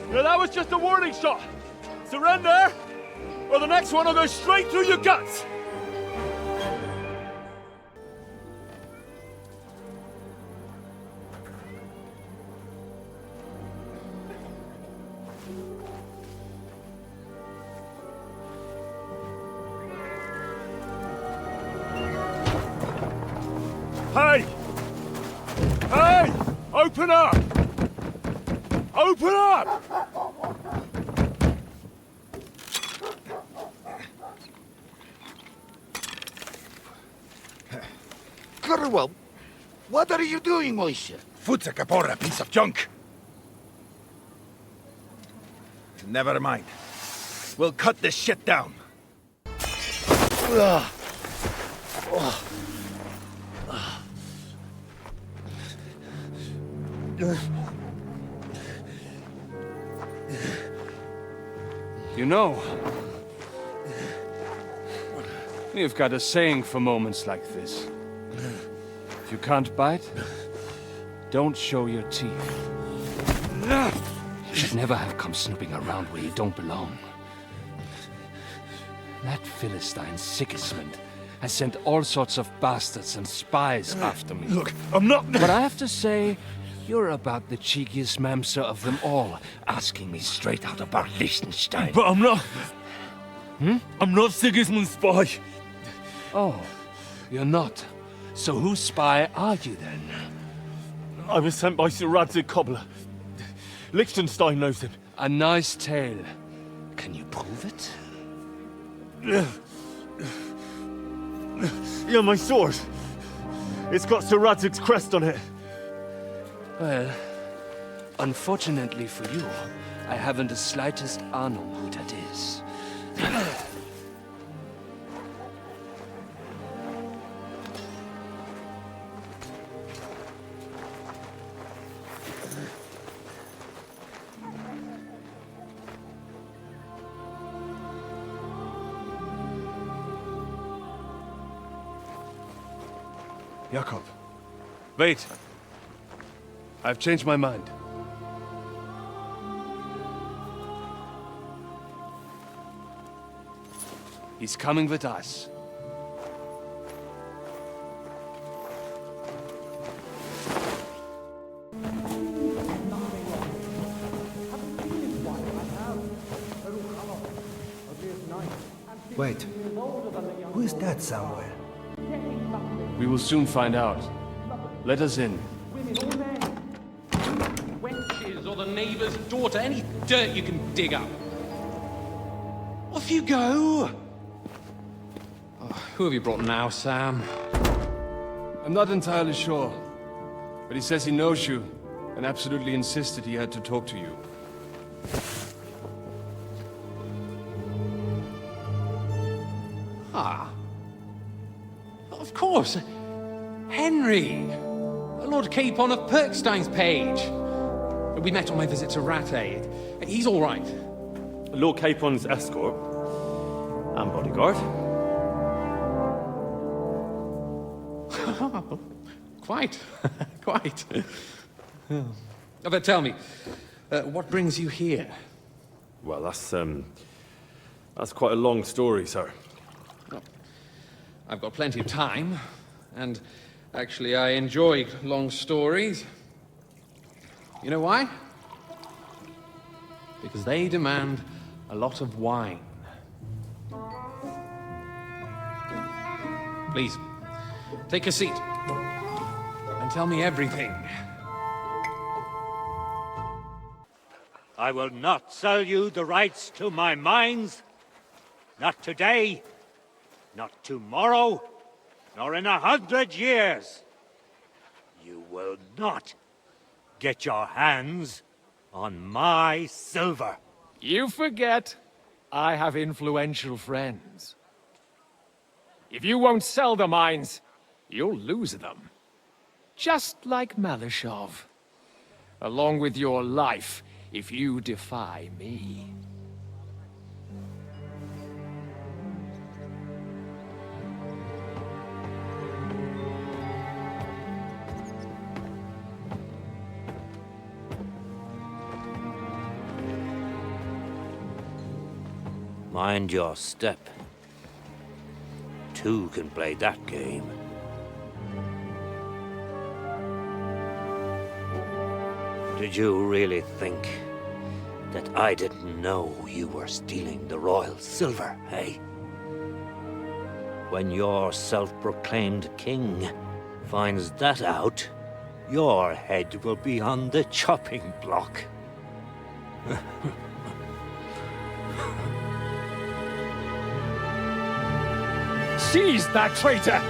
No, that was just a warning shot. Surrender, or the next one will go straight through your guts. Hey! Hey! Open up! Open up!
Curwell, what are you doing, Moisha?
Foot's a capora, piece of junk. Never mind. We'll cut this shit down.
Ugh.
You know, you've got a saying for moments like this. If you can't bite, don't show your teeth. You should never have come snooping around where you don't belong. That Philistine Sigismund has sent all sorts of bastards and spies after me.
Look, I'm not...
But I have to say, you're about the cheekiest mamser of them all, asking me straight out about Liechtenstein.
But I'm not... I'm not Sigismund's spy.
Oh, you're not. So whose spy are you then?
I was sent by Sir Radzig Cobbler. Liechtenstein knows him.
A nice tale. Can you prove it?
Yeah, my sword. It's got Sir Radzig's crest on it.
Well, unfortunately for you, I haven't the slightest honor who that is. Jakob, wait. I've changed my mind. He's coming with us.
Wait. Who's that somewhere?
We will soon find out. Let us in.
Wenches or the neighbour's daughter, any dirt you can dig up. Off you go! Oh, who have you brought now, Sam?
I'm not entirely sure, but he says he knows you, and absolutely insisted he had to talk to you.
Ah. Of course. Henry. Lord Capon of Perkstein's page. We met on my visit to Rattay. He's all right.
Lord Capon's escort and bodyguard.
Quite. Quite. But tell me, what brings you here?
Well, that's quite a long story, sir.
Well, I've got plenty of time, and actually I enjoy long stories. You know why? Because they demand a lot of wine. Please, take a seat and tell me everything.
I will not sell you the rights to my mines. Not today, not tomorrow, nor in 100 years. You will not get your hands on my silver.
You forget I have influential friends. If you won't sell the mines, you'll lose them. Just like Malishov. Along with your life, if you defy me.
Mind your step. Two can play that game. Did you really think that I didn't know you were stealing the royal silver, eh? When your self-proclaimed king finds that out, your head will be on the chopping block.
Seize that traitor!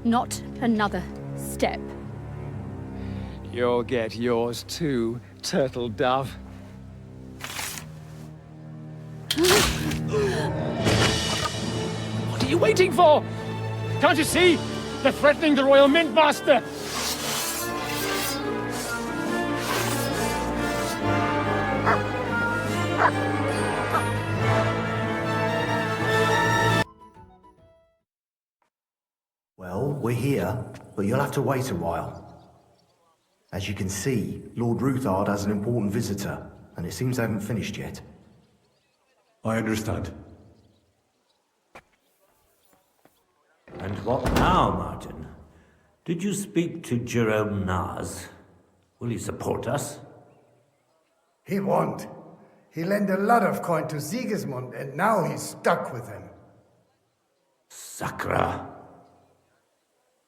Not another step.
You'll get yours too, turtle dove. What are you waiting for? Can't you see? They're threatening the Royal Mint Master!
Well, we're here, but you'll have to wait a while. As you can see, Lord Ruthard has an important visitor, and it seems they haven't finished yet.
I understand.
And what now, Martin? Did you speak to Jerome Naz? Will he support us?
He won't. He lent a lot of coin to Sigismund, and now he's stuck with him.
Sakra.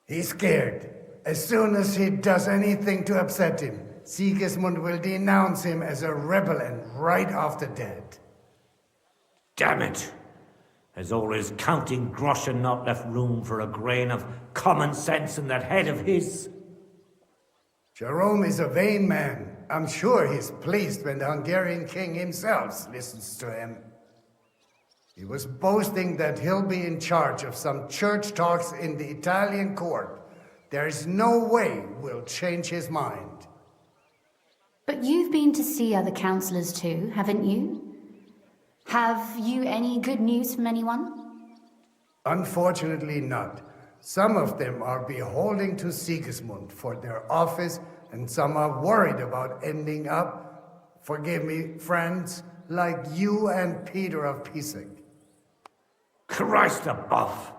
He's scared. As soon as he does anything to upset him, Sigismund will denounce him as a rebel and right off the dead.
Damn it! Has all his counting groschen not left room for a grain of common sense in that head of his?
Jerome is a vain man. I'm sure he's pleased when the Hungarian king himself listens to him. He was boasting that he'll be in charge of some church talks in the Italian court. There is no way we'll change his mind.
But you've been to see other councillors too, haven't you? Have you any good news from anyone?
Unfortunately not. Some of them are beholden to Sigismund for their office, and some are worried about ending up, forgive me, friends, like you and Peter of Pisak.
Christ above!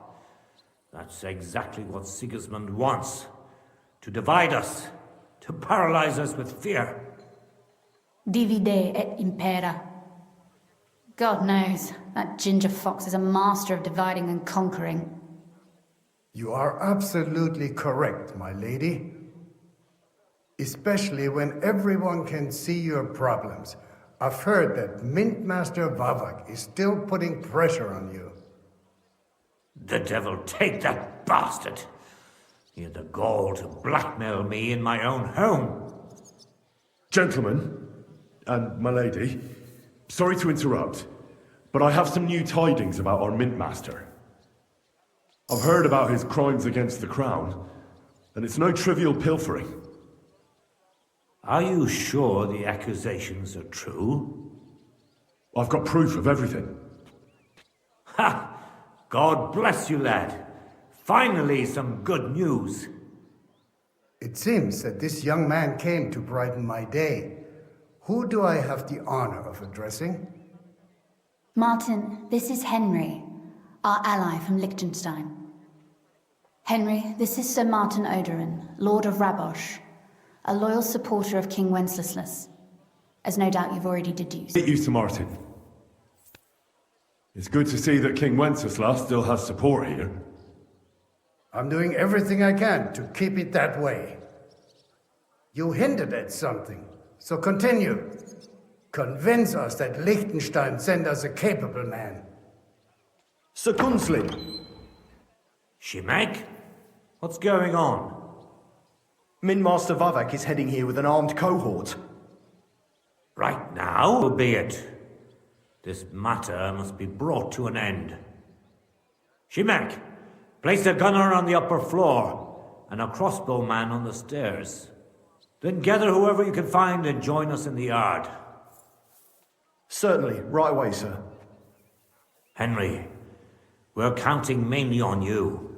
That's exactly what Sigismund wants. To divide us. To paralyze us with fear.
Divide et impera. God knows, that ginger fox is a master of dividing and conquering.
You are absolutely correct, my lady. Especially when everyone can see your problems. I've heard that Mint Master Vavak is still putting pressure on you.
The devil take that bastard! He had the gall to blackmail me in my own home.
Gentlemen, and my lady, sorry to interrupt, but I have some new tidings about our Mint Master. I've heard about his crimes against the Crown, and it's no trivial pilfering.
Are you sure the accusations are true?
I've got proof of everything.
Ha! God bless you, lad. Finally, some good news.
It seems that this young man came to brighten my day. Who do I have the honor of addressing?
Martin, this is Henry, our ally from Liechtenstein. Henry, this is Sir Martin Odoran, Lord of Rabosh, a loyal supporter of King Wenceslas, as no doubt you've already deduced.
Get used to Martin. It's good to see that King Wenceslas still has support here.
I'm doing everything I can to keep it that way. You hinted at something, so continue. Convince us that Liechtenstein sent us a capable man.
Sir Gunslin. Shimek? What's going on?
Min Master Vavak is heading here with an armed cohort.
Right now, so be it. This matter must be brought to an end. Shimek, place a gunner on the upper floor and a crossbowman on the stairs. Then gather whoever you can find and join us in the yard.
Certainly, right away, sir.
Henry, we're counting mainly on you.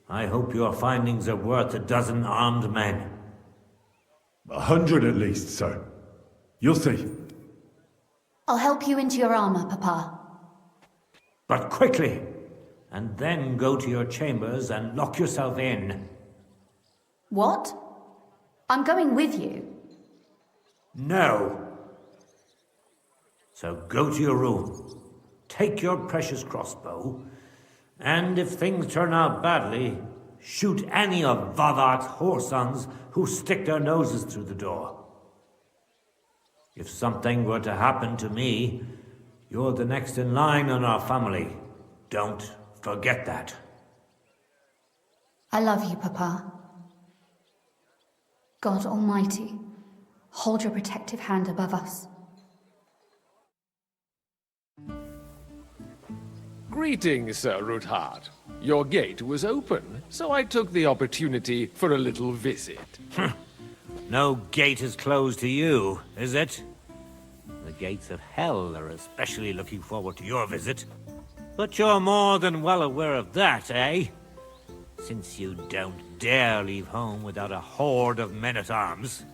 I hope your findings are worth 12 armed men.
100 at least, sir. You'll see.
I'll help you into your armor, Papa.
But quickly, and then go to your chambers and lock yourself in.
What? I'm going with you.
No. So go to your room, take your precious crossbow, and if things turn out badly, shoot any of Vavak's whoresons who stick their noses through the door. If something were to happen to me, you're the next in line in our family. Don't forget that.
I love you, Papa. God Almighty, hold your protective hand above us.
Greetings, Sir Ruthard. Your gate was open, so I took the opportunity for a little visit.
No gate is closed to you, is it? The gates of hell are especially looking forward to your visit. But you're more than well aware of that, eh? Since you don't dare leave home without a horde of men-at-arms.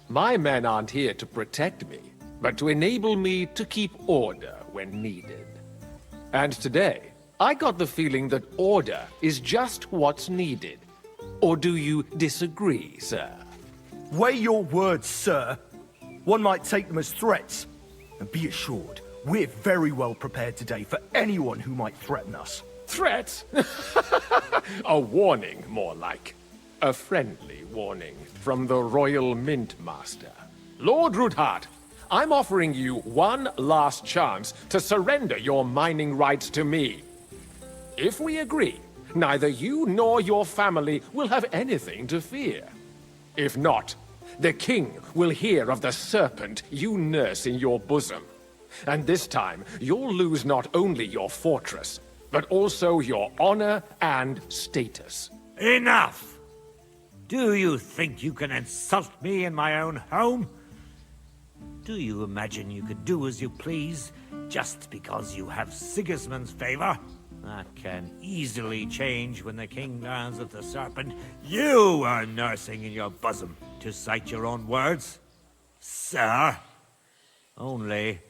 My men aren't here to protect me, but to enable me to keep order when needed. And today, I got the feeling that order is just what's needed. Or do you disagree, sir?
Weigh your words, sir. One might take them as threats. And be assured, we're very well prepared today for anyone who might threaten us.
Threat? A warning, more like. A friendly warning from the Royal Mint Master. Lord Ruthard, I'm offering you one last chance to surrender your mining rights to me. If we agree, neither you nor your family will have anything to fear. If not, the king will hear of the serpent you nurse in your bosom. And this time, you'll lose not only your fortress, but also your honor and status.
Enough! Do you think you can insult me in my own home? Do you imagine you could do as you please, just because you have Sigismund's favor? That can easily change when the king learns of the serpent you are nursing in your bosom, to cite your own words. Sir, only,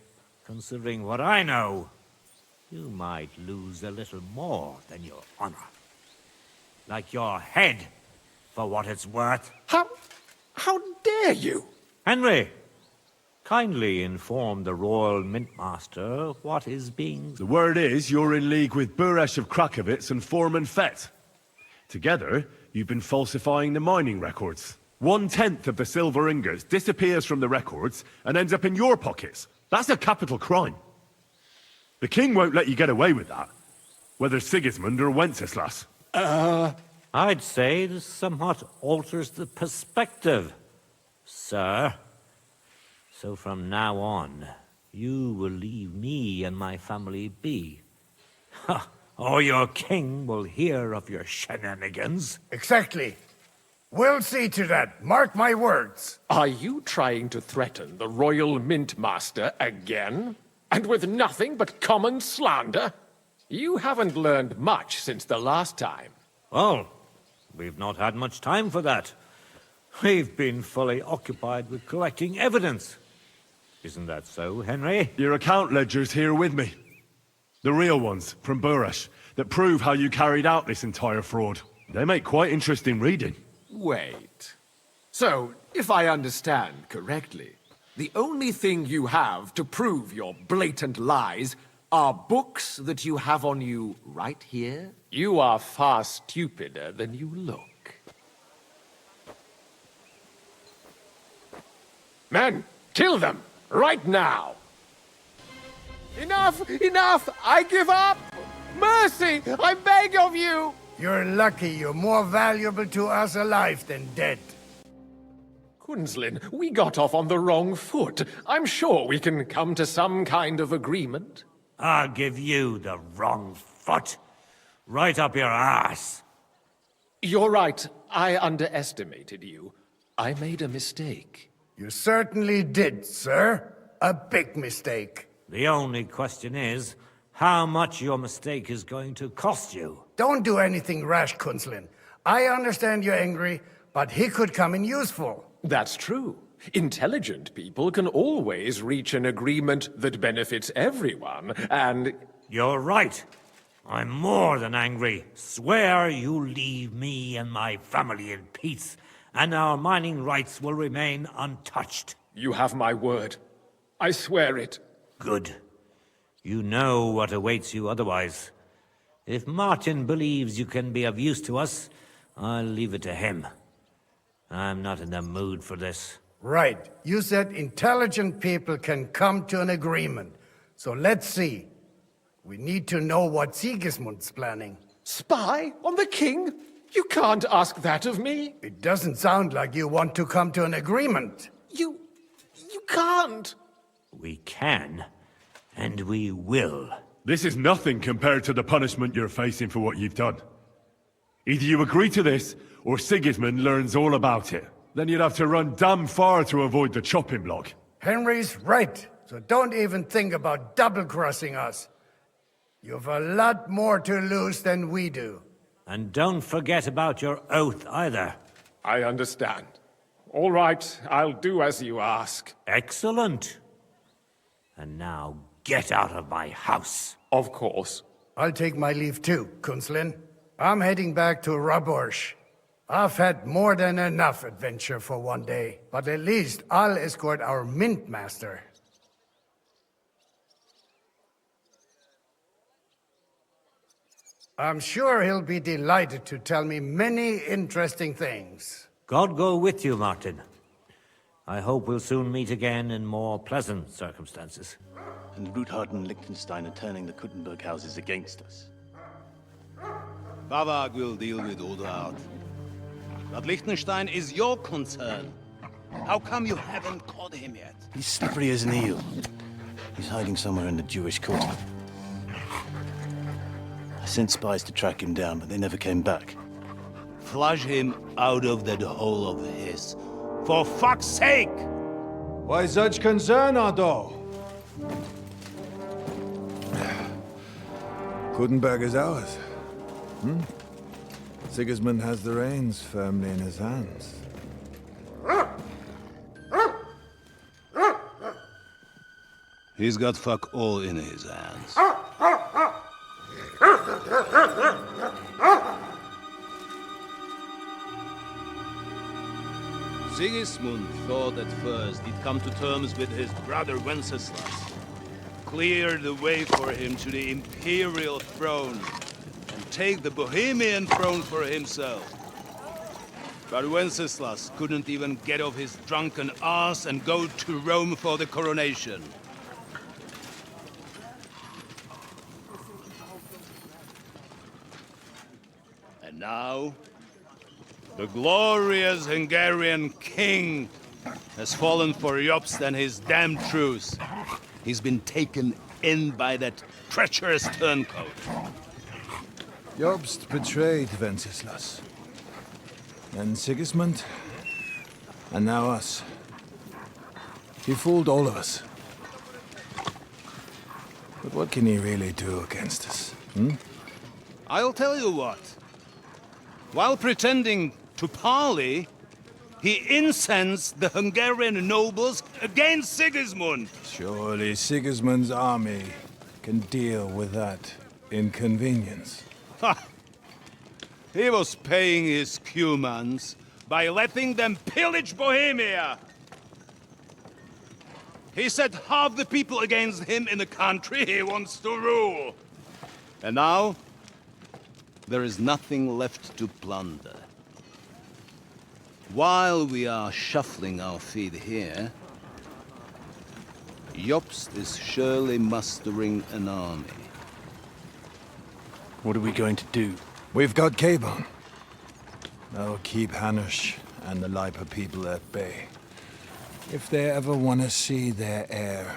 considering what I know, you might lose a little more than your honor. Like your head, for what it's worth.
How dare you?
Henry, kindly inform the Royal Mintmaster what is being...
The word is you're in league with Buresh of Krakowitz and Foreman Fett. Together, you've been falsifying the mining records. 1/10 of the silver ingots disappears from the records and ends up in your pockets. That's a capital crime. The king won't let you get away with that, whether Sigismund or Wenceslas.
I'd say this somewhat alters the perspective, sir. So from now on, you will leave me and my family be. Or your king will hear of your shenanigans.
Exactly. We'll see to that. Mark my words.
Are you trying to threaten the Royal Mint Master again? And with nothing but common slander? You haven't learned much since the last time.
Well, we've not had much time for that. We've been fully occupied with collecting evidence. Isn't that so, Henry?
Your account ledger's here with me. The real ones, from Burresh, that prove how you carried out this entire fraud. They make quite interesting reading.
Wait. So, if I understand correctly, the only thing you have to prove your blatant lies are books that you have on you right here? You are far stupider than you look. Men, kill them! Right now! Enough! Enough! I give up! Mercy! I beg of you!
You're lucky you're more valuable to us alive than dead.
Quinslin, we got off on the wrong foot. I'm sure we can come to some kind of agreement.
I'll give you the wrong foot. Right up your ass.
You're right. I underestimated you. I made a mistake.
You certainly did, sir. A big mistake.
The only question is, how much your mistake is going to cost you.
Don't do anything rash, Kunslin. I understand you're angry, but he could come in useful.
That's true. Intelligent people can always reach an agreement that benefits everyone, and...
You're right. I'm more than angry. Swear you leave me and my family in peace, and our mining rights will remain untouched.
You have my word. I swear it.
Good. You know what awaits you otherwise. If Martin believes you can be of use to us, I'll leave it to him. I'm not in the mood for this.
Right. You said intelligent people can come to an agreement. So let's see. We need to know what Sigismund's planning.
Spy on the king? You can't ask that of me.
It doesn't sound like you want to come to an agreement.
You can't.
We can, and we will.
This is nothing compared to the punishment you're facing for what you've done. Either you agree to this, or Sigismund learns all about it. Then you'd have to run damn far to avoid the chopping block.
Henry's right, so don't even think about double-crossing us. You've a lot more to lose than we do.
And don't forget about your oath either.
I understand. All right, I'll do as you ask.
Excellent. And now get out of my house.
Of course.
I'll take my leave too, Kunslin. I'm heading back to Raborsh. I've had more than enough adventure for one day, but at least I'll escort our mint master. I'm sure he'll be delighted to tell me many interesting things.
God go with you, Martin. I hope we'll soon meet again in more pleasant circumstances.
And Ruthard and Liechtenstein are turning the Kuttenberg houses against us. Bavag will deal with Odoard. But Liechtenstein is your concern. How come you haven't caught him yet? He's slippery as an eel. He's hiding somewhere in the Jewish quarter. I sent spies to track him down, but they never came back. Flush him out of that hole of his. For fuck's sake!
Why such concern, Otto? Kuttenberg is ours. Sigismund has the reins firmly in his hands.
He's got fuck all in his hands. Sigismund thought at first he'd come to terms with his brother Wenceslas, clear the way for him to the imperial throne, and take the Bohemian throne for himself. But Wenceslas couldn't even get off his drunken ass and go to Rome for the coronation. And now, the glorious Hungarian king has fallen for Jobst and his damn truce. He's been taken in by that treacherous turncoat.
Jobst betrayed Wenceslas. Then Sigismund. And now us. He fooled all of us. But what can he really do against us, hmm?
I'll tell you what. While pretending to parley, he incensed the Hungarian nobles against Sigismund.
Surely Sigismund's army can deal with that inconvenience.
Ha! He was paying his Cumans by letting them pillage Bohemia. He set half the people against him in the country he wants to rule. And now, there is nothing left to plunder. While we are shuffling our feet here, Jobst is surely mustering an army.
What are we going to do? We've got Cabon. That'll keep Hanush and the Lipa people at bay. If they ever want to see their heir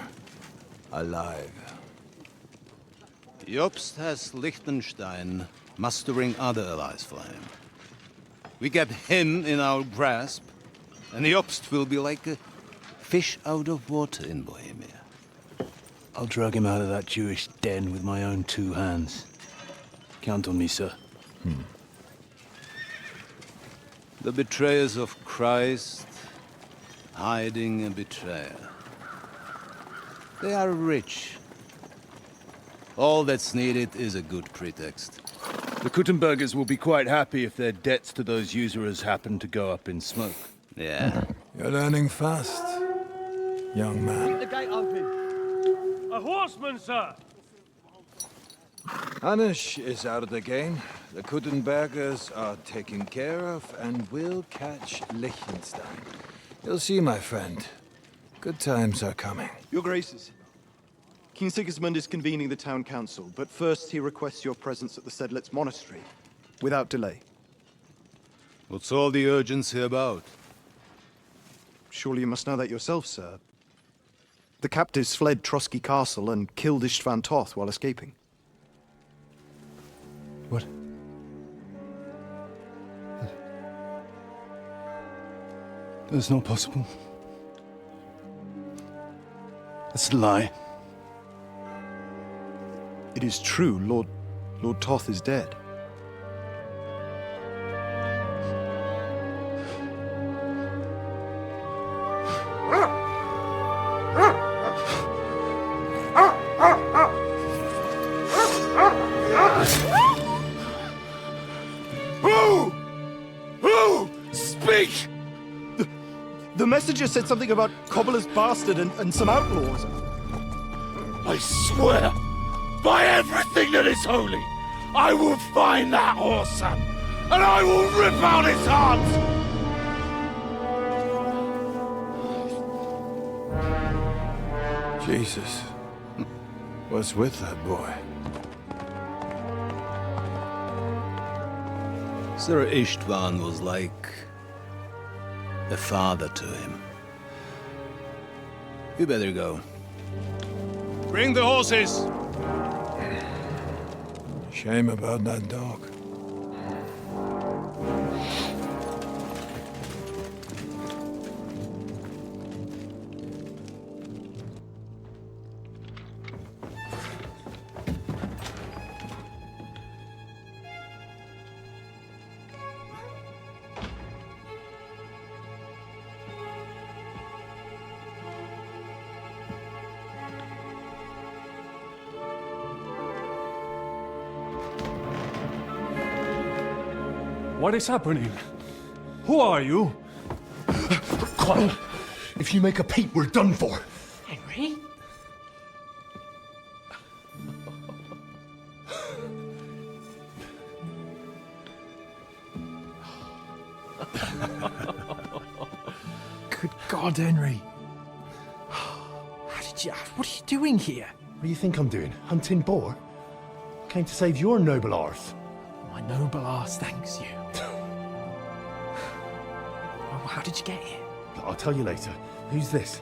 alive.
Jobst has Liechtenstein mustering other allies for him. We get him in our grasp, and Jobst will be like a fish out of water in Bohemia.
I'll drag him out of that Jewish den with my own 2 hands. Count on me, sir.
The betrayers of Christ, hiding a betrayer. They are rich. All that's needed is a good pretext.
The Kuttenbergers will be quite happy if their debts to those usurers happen to go up in smoke.
Yeah.
You're learning fast, young man.
Keep the gate open. A horseman, sir!
Hanush is out of the game. The Kuttenbergers are taken care of, and we'll catch Liechtenstein. You'll see, my friend. Good times are coming.
Your Graces, King Sigismund is convening the town council, but first he requests your presence at the Sedlitz monastery, without delay.
What's all the urgency about?
Surely you must know that yourself, sir. The captives fled Trotsky Castle and killed Istvan Toth while escaping.
What?
That's not possible. That's a lie. It is true, Lord Toth is dead.
Who? Speak!
The messenger said something about Cobbler's bastard and some outlaws.
I swear, by everything that is holy, I will find that whoreson, and I will rip out his heart!
Jesus. What's with that boy?
Sir Istvan was like a father to him. You better go. Bring the horses!
Shame about that dog.
What is happening? Who are you?
Quiet. If you make a peep, we're done for.
Henry?
Good God, Henry. How did you... What are you doing here? What do you think I'm doing? Hunting boar? Came to save your noble arse. My noble arse thanks you. Oh, how did you get here? I'll tell you later. Who's this?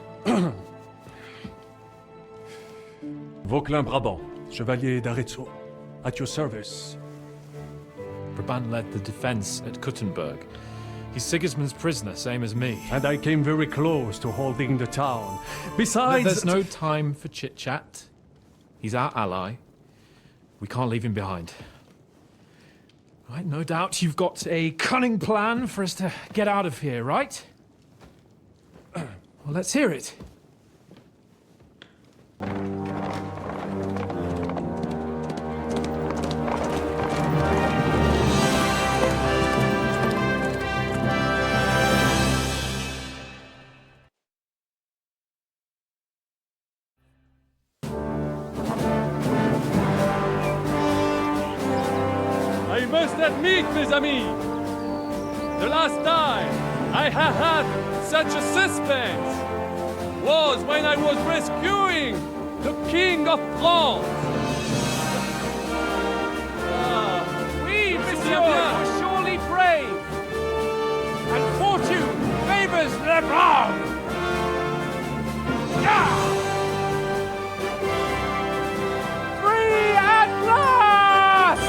Vauquelin Brabant, Chevalier d'Arezzo. At your service.
Brabant led the defense at Kuttenberg. He's Sigismund's prisoner, same as me.
And I came very close to holding the town. Besides...
There's no time for chit-chat. He's our ally. We can't leave him behind. Right, no doubt you've got a cunning plan for us to get out of here, right? Well, let's hear it.
I must admit, mes amis, the last time I have had such a suspense was when I was rescuing the King of France.
We, monsieur, are surely brave, and fortune favors the brave. Free at last!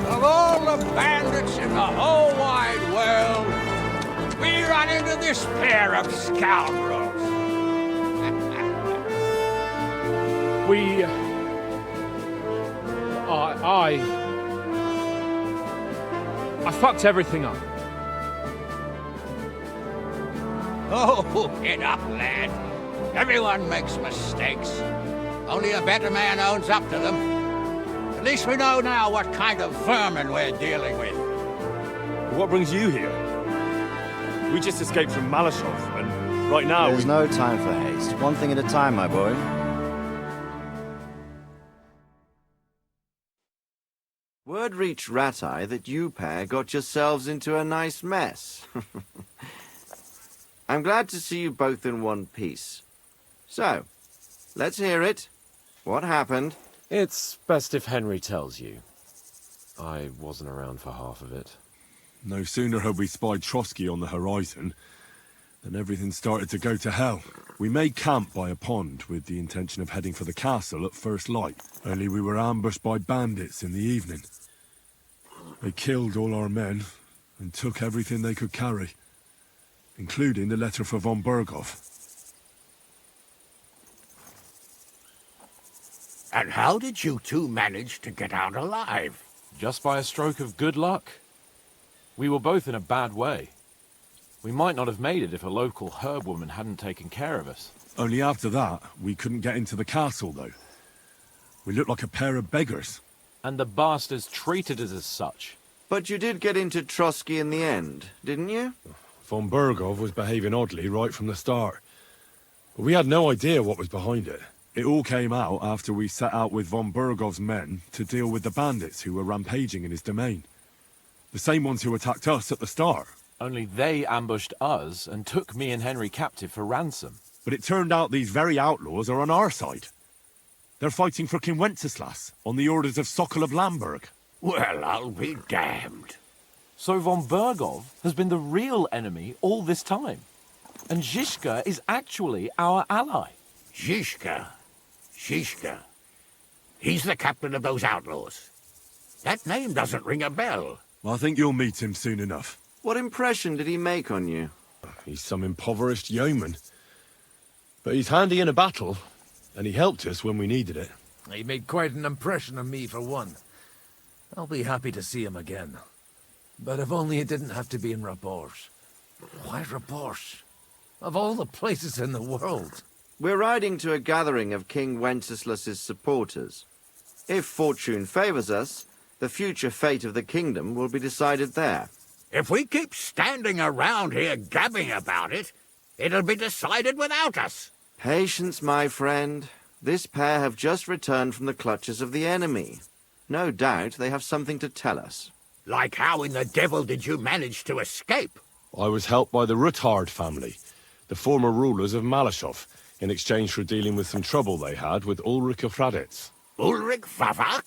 Of all the bandits in the whole wide world, we run into this pair of scoundrels.
I fucked everything up.
Oh, get up, lad. Everyone makes mistakes. Only a better man owns up to them. At least we know now what kind of vermin we're dealing with.
What brings you here? We just escaped from Malashov, and right now
There's no time for haste. One thing at a time, my boy. Word reached Rat-Eye that you pair got yourselves into a nice mess. I'm glad to see you both in one piece. So, let's hear it. What happened?
It's best if Henry tells you. I wasn't around for half of it.
No sooner had we spied Trotsky on the horizon than everything started to go to hell. We made camp by a pond with the intention of heading for the castle at first light. Only we were ambushed by bandits in the evening. They killed all our men and took everything they could carry, including the letter for von Berghoff.
And how did you two manage to get out alive?
Just by a stroke of good luck. We were both in a bad way. We might not have made it if a local herb woman hadn't taken care of us.
Only after that, we couldn't get into the castle, though. We looked like a pair of beggars.
And the bastards treated us as such.
But you did get into Trotsky in the end, didn't you?
Von Berghoff was behaving oddly right from the start. But we had no idea what was behind it. It all came out after we set out with von Berghoff's men to deal with the bandits who were rampaging in his domain. The same ones who attacked us at the start.
Only they ambushed us and took me and Henry captive for ransom.
But it turned out these very outlaws are on our side. They're fighting for King Wenceslas on the orders of Sokol of Lamberg.
Well, I'll be damned.
So von Berghoff has been the real enemy all this time. And Zizka is actually our ally.
Zizka? Zizka? He's the captain of those outlaws. That name doesn't ring a bell.
I think you'll meet him soon enough.
What impression did he make on you?
He's some impoverished yeoman. But he's handy in a battle, and he helped us when we needed it.
He made quite an impression on me, for one. I'll be happy to see him again. But if only it didn't have to be in Rapors. Why Rapors? Of all the places in the world.
We're riding to a gathering of King Wenceslas's supporters. If fortune favors us, The future fate of the kingdom will be decided there.
If we keep standing around here gabbing about it, it'll be decided without us.
Patience, my friend. This pair have just returned from the clutches of the enemy. No doubt they have something to tell us.
Like how in the devil did you manage to escape?
I was helped by the Ruthard family, the former rulers of Malashov, in exchange for dealing with some trouble they had with Ulrich of Raditz.
Ulrich Vavak?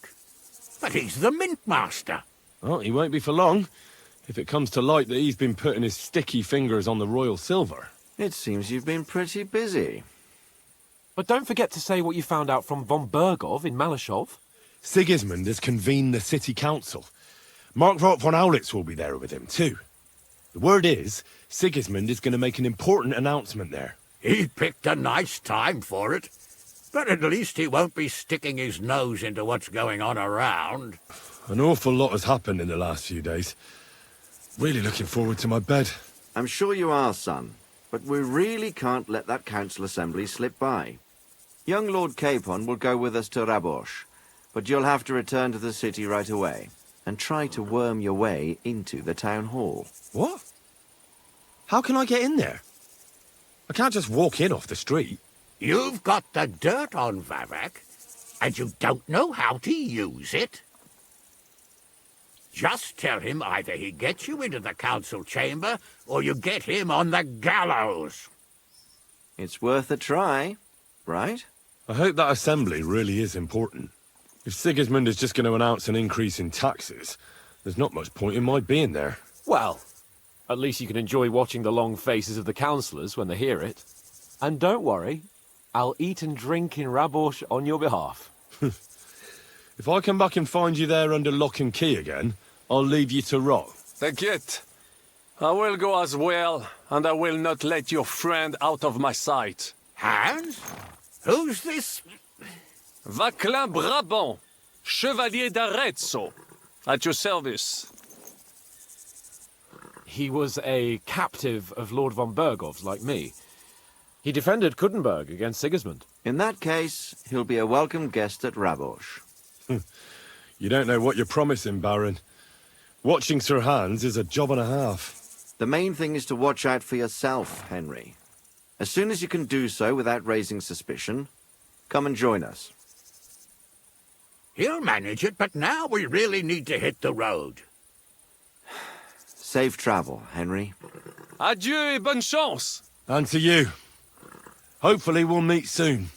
But he's the mint master.
Well, he won't be for long, if it comes to light that he's been putting his sticky fingers on the royal silver.
It seems you've been pretty busy.
But don't forget to say what you found out from von Bergov in Malashov.
Sigismund has convened the city council. Markvart von Aulitz will be there with him, too. The word is, Sigismund is going to make an important announcement there.
He picked a nice time for it. But at least he won't be sticking his nose into what's going on around.
An awful lot has happened in the last few days. Really looking forward to my bed.
I'm sure you are, son. But we really can't let that council assembly slip by. Young Lord Capon will go with us to Rabosh, but you'll have to return to the city right away and try to worm your way into the town hall.
What? How can I get in there? I can't just walk in off the street.
You've got the dirt on Vavak, and you don't know how to use it? Just tell him either he gets you into the council chamber, or you get him on the gallows.
It's worth a try, right?
I hope that assembly really is important. If Sigismund is just going to announce an increase in taxes, there's not much point in my being there.
Well, at least you can enjoy watching the long faces of the councillors when they hear it. And don't worry, I'll eat and drink in Rabosh on your behalf.
If I come back and find you there under lock and key again, I'll leave you to rot.
Take it. I will go as well, and I will not let your friend out of my sight.
Hans? Who's this?
Vaclin Brabant, Chevalier d'Arezzo, at your service.
He was a captive of Lord von Bergov's, like me. He defended Kuttenberg against Sigismund.
In that case, he'll be a welcome guest at Rabosh.
You don't know what you're promising, Baron. Watching Sir Hans is a job and a half.
The main thing is to watch out for yourself, Henry. As soon as you can do so without raising suspicion, come and join us.
He'll manage it, but now we really need to hit the road.
Safe travel, Henry.
Adieu et bonne chance.
And to you. Hopefully we'll meet soon.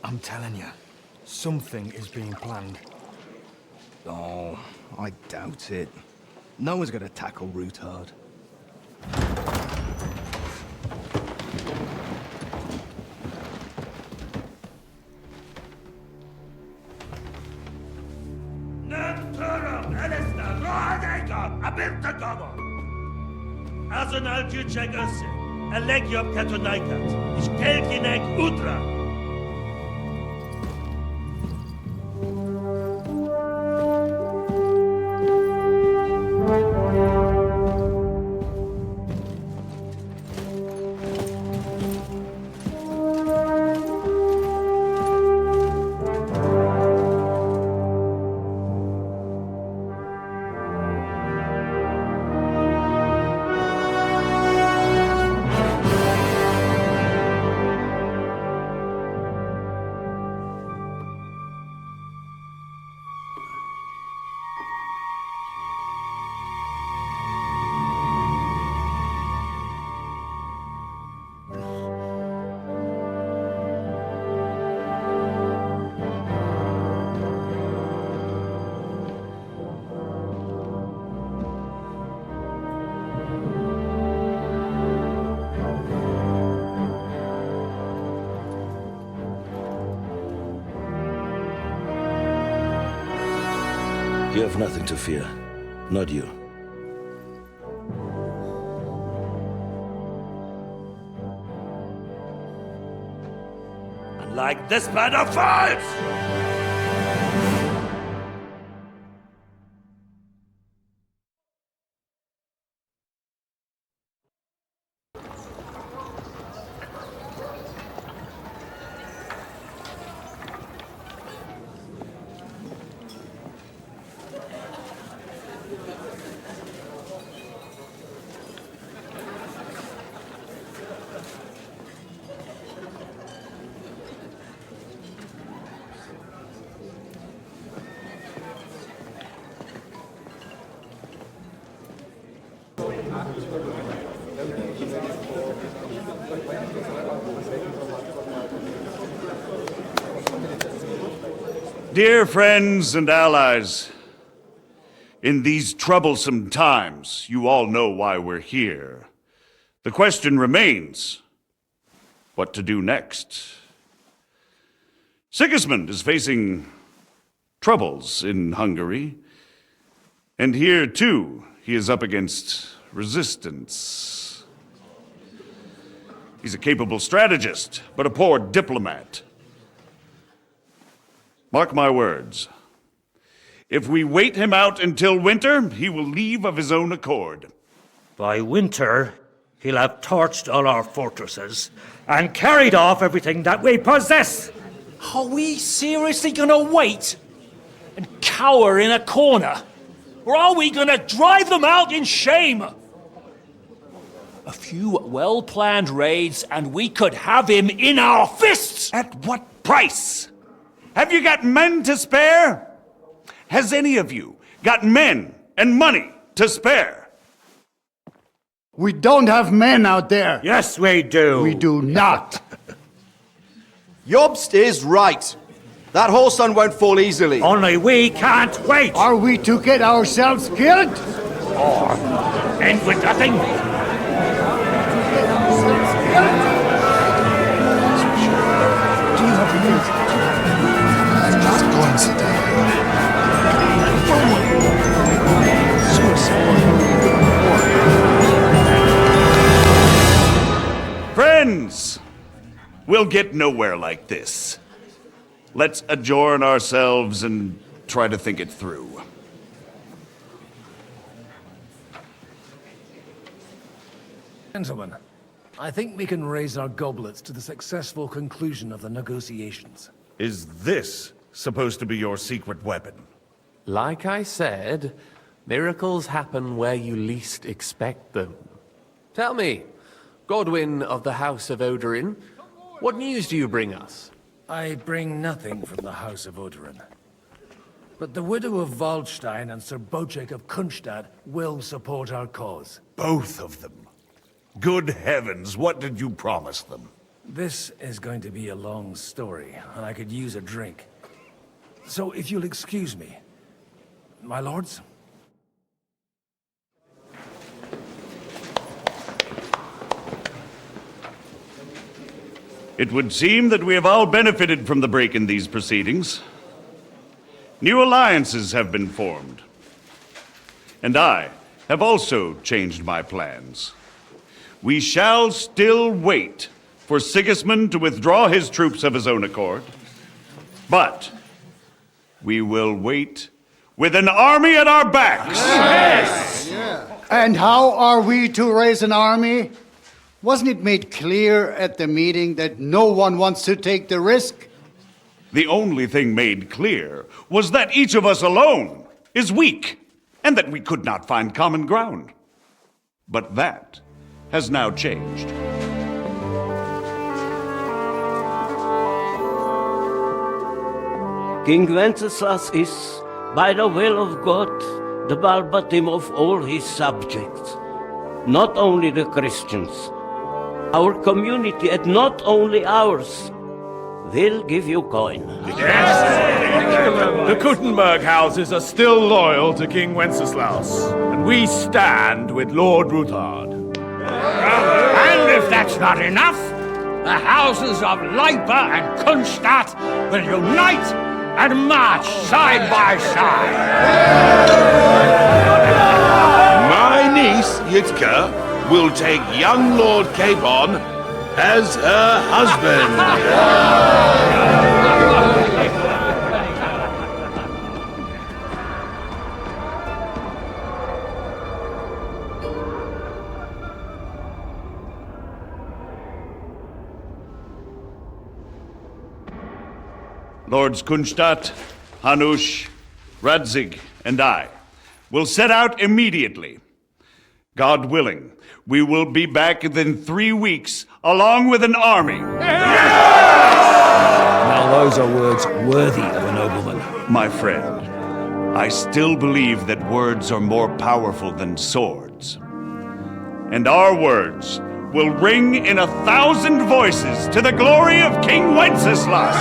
I'm telling you, something is being planned.
Oh, I doubt it. No one's gonna tackle Ruthard.
Azonal Gyurcsák össze, a legjobb katonákat, és kelkinek útra!
You have nothing to fear. Not you.
like this band of fools!
Dear friends and allies, in these troublesome times, you all know why we're here. The question remains, what to do next? Sigismund is facing troubles in Hungary, and here too, he is up against resistance. He's a capable strategist, but a poor diplomat. Mark my words. If we wait him out until winter, he will leave of his own accord.
By winter, he'll have torched all our fortresses and carried off everything that we possess.
Are we seriously gonna wait and cower in a corner? Or are we gonna drive them out in shame? A few well-planned raids and we could have him in our fists!
At what price? Have you got men to spare? Has any of you got men and money to spare?
We don't have men out there.
Yes, we do.
We do not.
Jobst is right. That whole sun won't fall easily.
Only we can't wait.
Are we to get ourselves killed?
Or end with nothing?
Just go and sit down.
Friends, we'll get nowhere like this. Let's adjourn ourselves and try to think it through.
Gentlemen, I think we can raise our goblets to the successful conclusion of the negotiations.
Is this supposed to be your secret weapon?
Like I said, miracles happen where you least expect them. Tell me, Godwin of the House of Odorin, what news do you bring us?
I bring nothing from the House of Odorin. But the widow of Waldstein and Sir Bocek of Kunstad will support our cause.
Both of them. Good heavens, what did you promise them?
This is going to be a long story, and I could use a drink. So if you'll excuse me, my lords?
It would seem that we have all benefited from the break in these proceedings. New alliances have been formed. And I have also changed my plans. We shall still wait for Sigismund to withdraw his troops of his own accord. But we will wait with an army at our backs.
Yes. And how are we to raise an army? Wasn't it made clear at the meeting that no one wants to take the risk?
The only thing made clear was that each of us alone is weak, and that we could not find common ground. But that has now changed.
King Wenceslas is, by the will of God, the Balbatim of all his subjects, not only the Christians. Our community, and not only ours, will give you coin.
The Kuttenberg houses are still loyal to King Wenceslas, and we stand with Lord Ruthard.
And if that's not enough, the houses of Leipa and Kunstadt will unite and march side by side.
My niece, Yitka, will take young Lord Capon as her husband.
Lords Kunstadt, Hanush, Radzig, and I will set out immediately. God willing, we will be back within 3 weeks, along with an army.
Now those are words worthy of a nobleman.
My friend, I still believe that words are more powerful than swords. And our words will ring in 1,000 voices to the glory of King Wenceslas!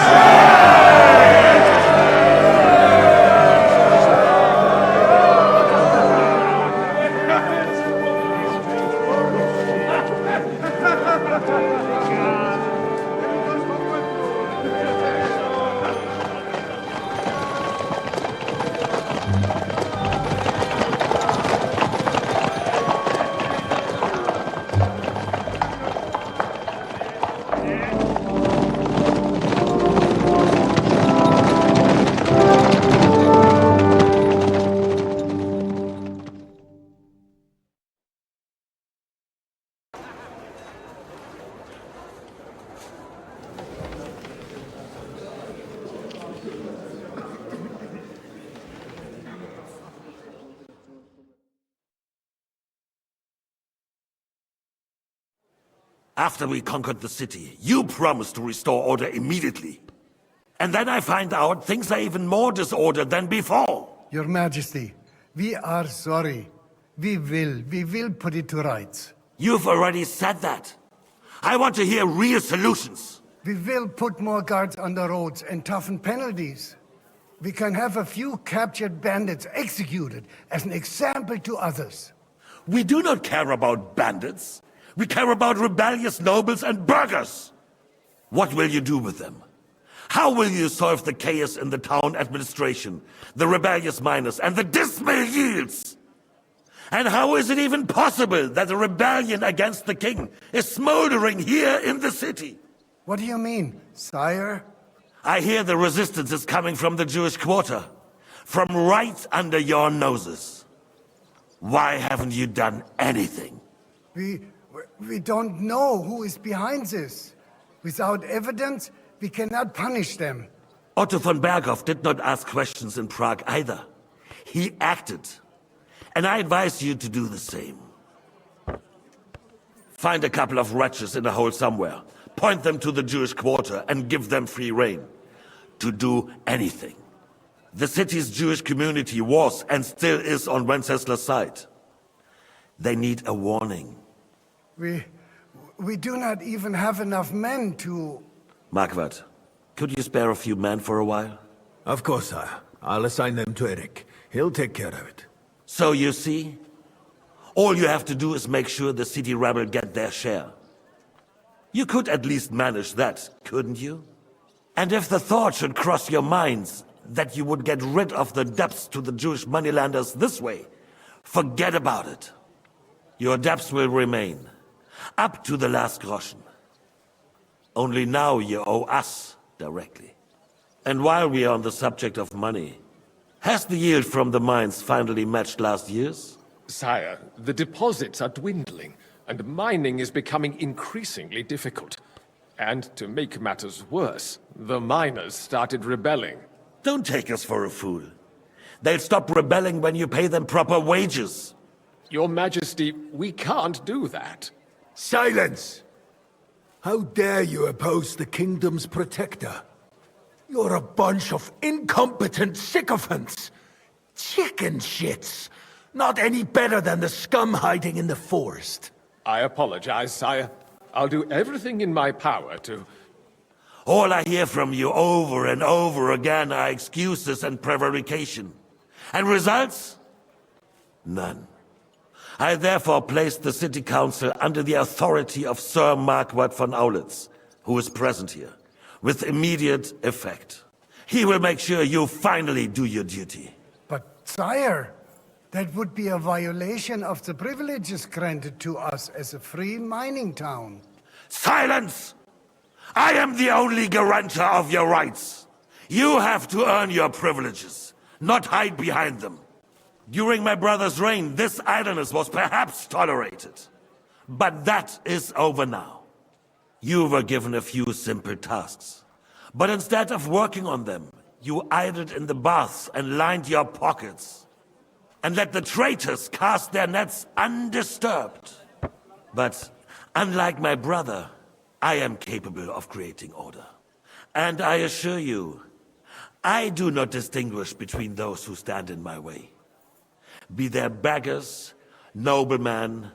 After we conquered the city, you promised to restore order immediately. And then I find out things are even more disordered than before.
Your Majesty, we are sorry. We will put it to rights.
You've already said that. I want to hear real solutions.
We will put more guards on the roads and toughen penalties. We can have a few captured bandits executed as an example to others.
We do not care about bandits. We care about rebellious nobles and burghers. What will you do with them? How will you solve the chaos in the town administration, the rebellious miners, and the dismal yields? And how is it even possible that a rebellion against the king is smoldering here in the city?
What do you mean, sire?
I hear the resistance is coming from the Jewish quarter, from right under your noses. Why haven't you done anything?
We don't know who is behind this. Without evidence, we cannot punish them.
Otto von Berghoff did not ask questions in Prague either. He acted. And I advise you to do the same. Find a couple of wretches in a hole somewhere, point them to the Jewish quarter, and give them free rein to do anything. The city's Jewish community was and still is on Wenceslas' side. They need a warning.
We do not even have enough men to...
Marquardt, could you spare a few men for a while?
Of course, sire. I'll assign them to Eric. He'll take care of it.
So you see, all you have to do is make sure the city rebel get their share. You could at least manage that, couldn't you? And if the thought should cross your minds that you would get rid of the debts to the Jewish moneylenders this way, forget about it. Your debts will remain, up to the last groschen. Only now you owe us directly. And while we are on the subject of money, has the yield from the mines finally matched last year's?
Sire, the deposits are dwindling, and mining is becoming increasingly difficult. And to make matters worse, the miners started rebelling.
Don't take us for a fool. They'll stop rebelling when you pay them proper wages.
Your Majesty, we can't do that.
Silence! How dare you oppose the kingdom's protector? You're a bunch of incompetent sycophants! Chicken shits! Not any better than the scum hiding in the forest.
I apologize, sire. I'll do everything in my power to...
All I hear from you over and over again are excuses and prevarication. And results? None. I therefore placed the city council under the authority of Sir Marquardt von Aulitz, who is present here, with immediate effect. He will make sure you finally do your duty.
But, sire, that would be a violation of the privileges granted to us as a free mining town.
Silence! I am the only guarantor of your rights. You have to earn your privileges, not hide behind them. During my brother's reign, this idleness was perhaps tolerated. But that is over now. You were given a few simple tasks. But instead of working on them, you idled in the baths and lined your pockets, and let the traitors cast their nets undisturbed. But unlike my brother, I am capable of creating order. And I assure you, I do not distinguish between those who stand in my way. Be they beggars, noblemen,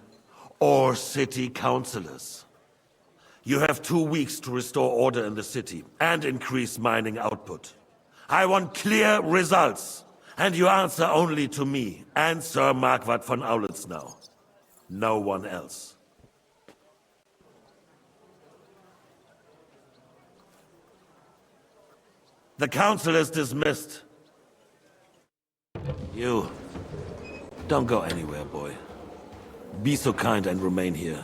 or city councillors. You have 2 weeks to restore order in the city and increase mining output. I want clear results, and you answer only to me and Sir Marquardt von Aulitz now. No one else. The council is dismissed. You, don't go anywhere, boy. Be so kind and remain here.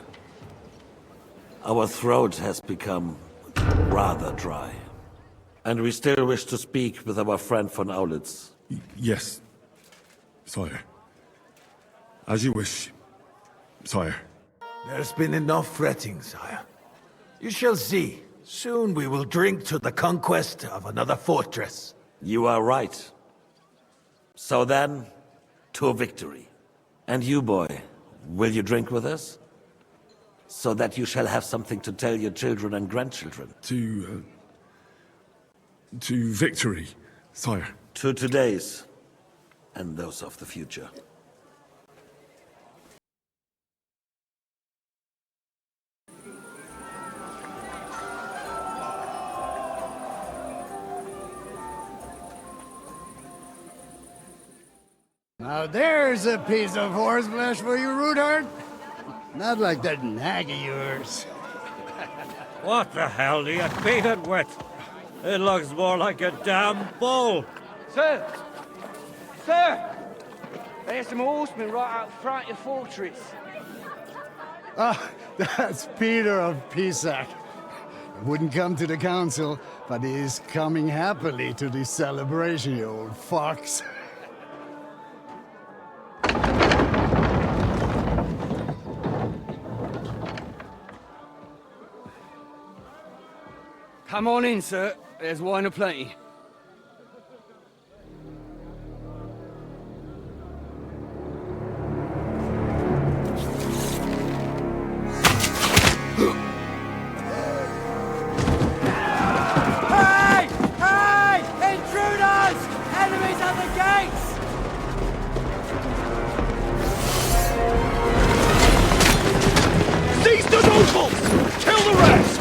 Our throat has become rather dry. And we still wish to speak with our friend von Aulitz.
Yes, sire. As you wish, sire.
There's been enough fretting, sire. You shall see. Soon we will drink to the conquest of another fortress.
You are right. So then, to victory. And you, boy, will you drink with us? So that you shall have something to tell your children and grandchildren.
To victory, sire.
To today's, and those of the future.
Now there's a piece of horseflesh for you, Ruthard. Not like that nag of yours.
What the hell do you beat it with? It looks more like a damn bull.
Sir! Sir! There's some horsemen right out front of the fortress.
Ah, that's Peter of Pisac. He wouldn't come to the council, but he is coming happily to this celebration, you old fox.
Come on in, sir. There's wine aplenty.
Hey! Hey! Intruders! Enemies at the gates!
Seize the nobles! Kill the rest!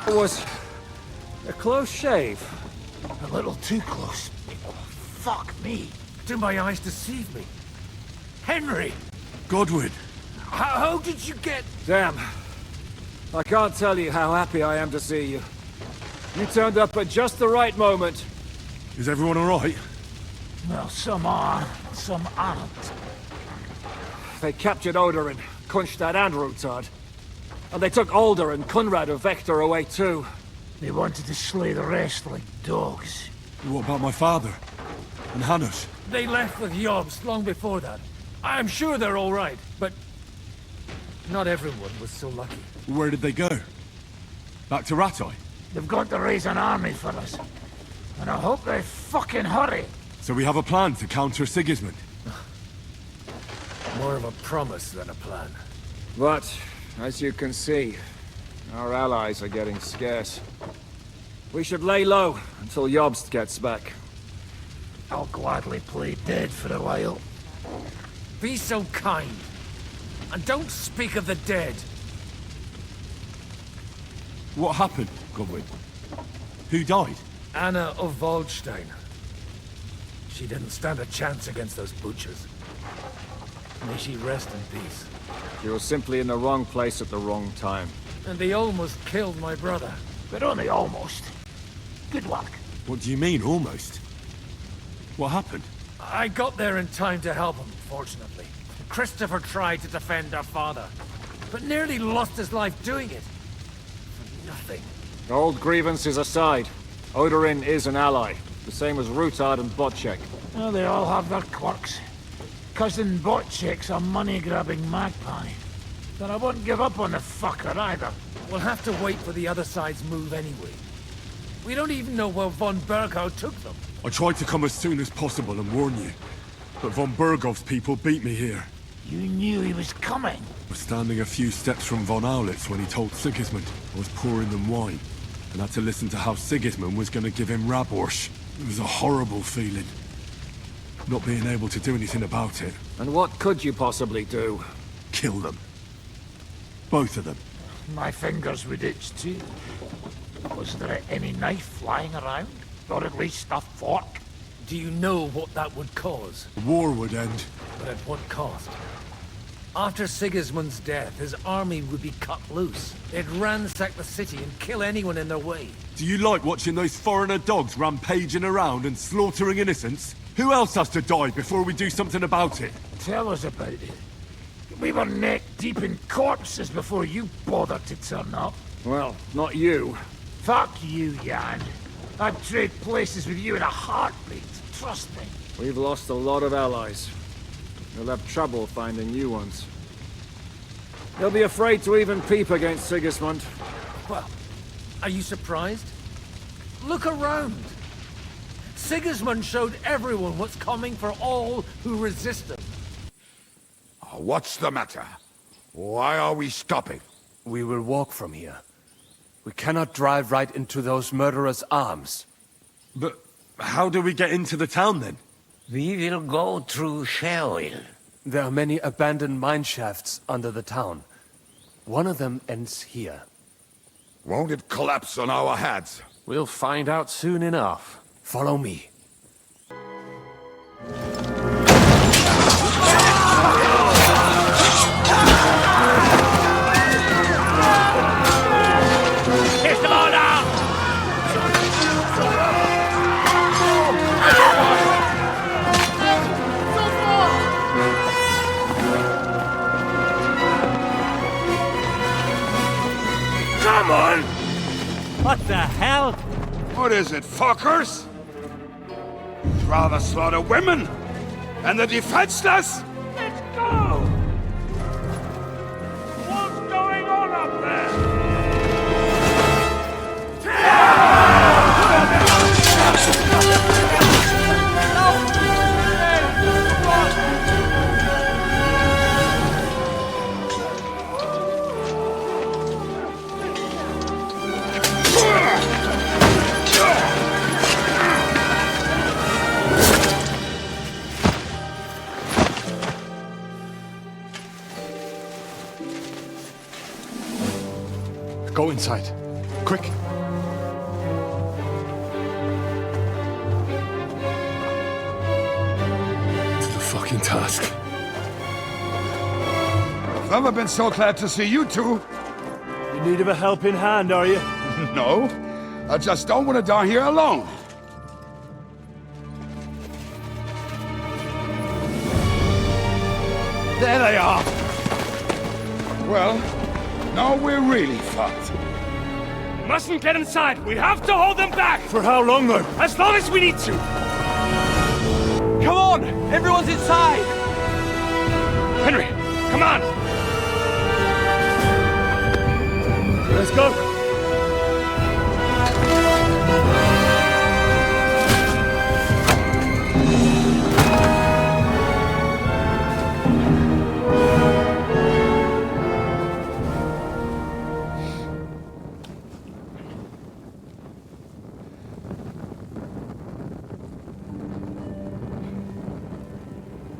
It was a close shave.
A little too close. Fuck me. Do my eyes deceive me? Henry!
Godwin!
How did you get...
Damn. I can't tell you how happy I am to see you. You turned up at just the right moment.
Is everyone alright?
Well, some are, some aren't.
They captured Odorin, Kunstad and Rutard. And they took Alder and Conrad of Vector away too.
They wanted to slay the rest like dogs.
What about my father? And Hanush?
They left with Jobst long before that. I'm sure they're all right, but... not everyone was so lucky.
Where did they go? Back to Rattay?
They've got to raise an army for us. And I hope they fucking hurry.
So we have a plan to counter Sigismund?
More of a promise than a plan.
But, as you can see, our allies are getting scarce. We should lay low until Jobst gets back.
I'll gladly play dead for a while. Be so kind. And don't speak of the dead.
What happened, Godwin? Who died?
Anna of Waldstein. She didn't stand a chance against those butchers.
May she rest in peace.
You were simply in the wrong place at the wrong time.
And they almost killed my brother.
But only almost. Good luck.
What do you mean, almost? What happened?
I got there in time to help him, fortunately. Christopher tried to defend our father, but nearly lost his life doing it. For nothing.
Old grievances aside, Odorin is an ally. The same as Rutard and Botchek.
Well, they all have their quirks. Cousin Botchek's a money-grabbing magpie. But I wouldn't give up on the fucker either.
We'll have to wait for the other side's move anyway. We don't even know where von Berghow took them.
I tried to come as soon as possible and warn you, but von Berghoff's people beat me here.
You knew he was coming.
I was standing a few steps from von Aulitz when he told Sigismund I was pouring them wine, and had to listen to how Sigismund was going to give him Raborsch. It was a horrible feeling, not being able to do anything about it.
And what could you possibly do?
Kill them. Both of them.
My fingers would itch too. Was there any knife lying around? Or at least a fork?
Do you know what that would cause?
The war would end.
But at what cost? After Sigismund's death, his army would be cut loose. They'd ransack the city and kill anyone in their way.
Do you like watching those foreigner dogs rampaging around and slaughtering innocents? Who else has to die before we do something about it?
Tell us about it. We were neck deep in corpses before you bothered to turn up.
Well, not you.
Fuck you, Jan. I'd trade places with you in a heartbeat. Trust me.
We've lost a lot of allies. We'll have trouble finding new ones. They'll be afraid to even peep against Sigismund.
Well, are you surprised? Look around. Sigismund showed everyone what's coming for all who resist him.
What's the matter? Why are we stopping?
We will walk from here. We cannot drive right into those murderers' arms.
But how do we get into the town then?
We will go through Sherwill.
There are many abandoned mine shafts under the town. One of them ends here.
Won't it collapse on our heads?
We'll find out soon enough. Follow me.
Come on!
What the hell?
What is it, fuckers? You'd rather slaughter women and the defenseless?
Let's go! What's going on up there?
Go inside. Quick.
To the fucking task. Never been so glad to see you two.
In need of a helping hand, are you?
No. I just don't want to die here alone.
There they are!
Well, now we're really fucked.
Mustn't get inside! We have to hold them back!
For how long, though?
As long as we need to!
Come on! Everyone's inside!
Henry, come on!
Let's go!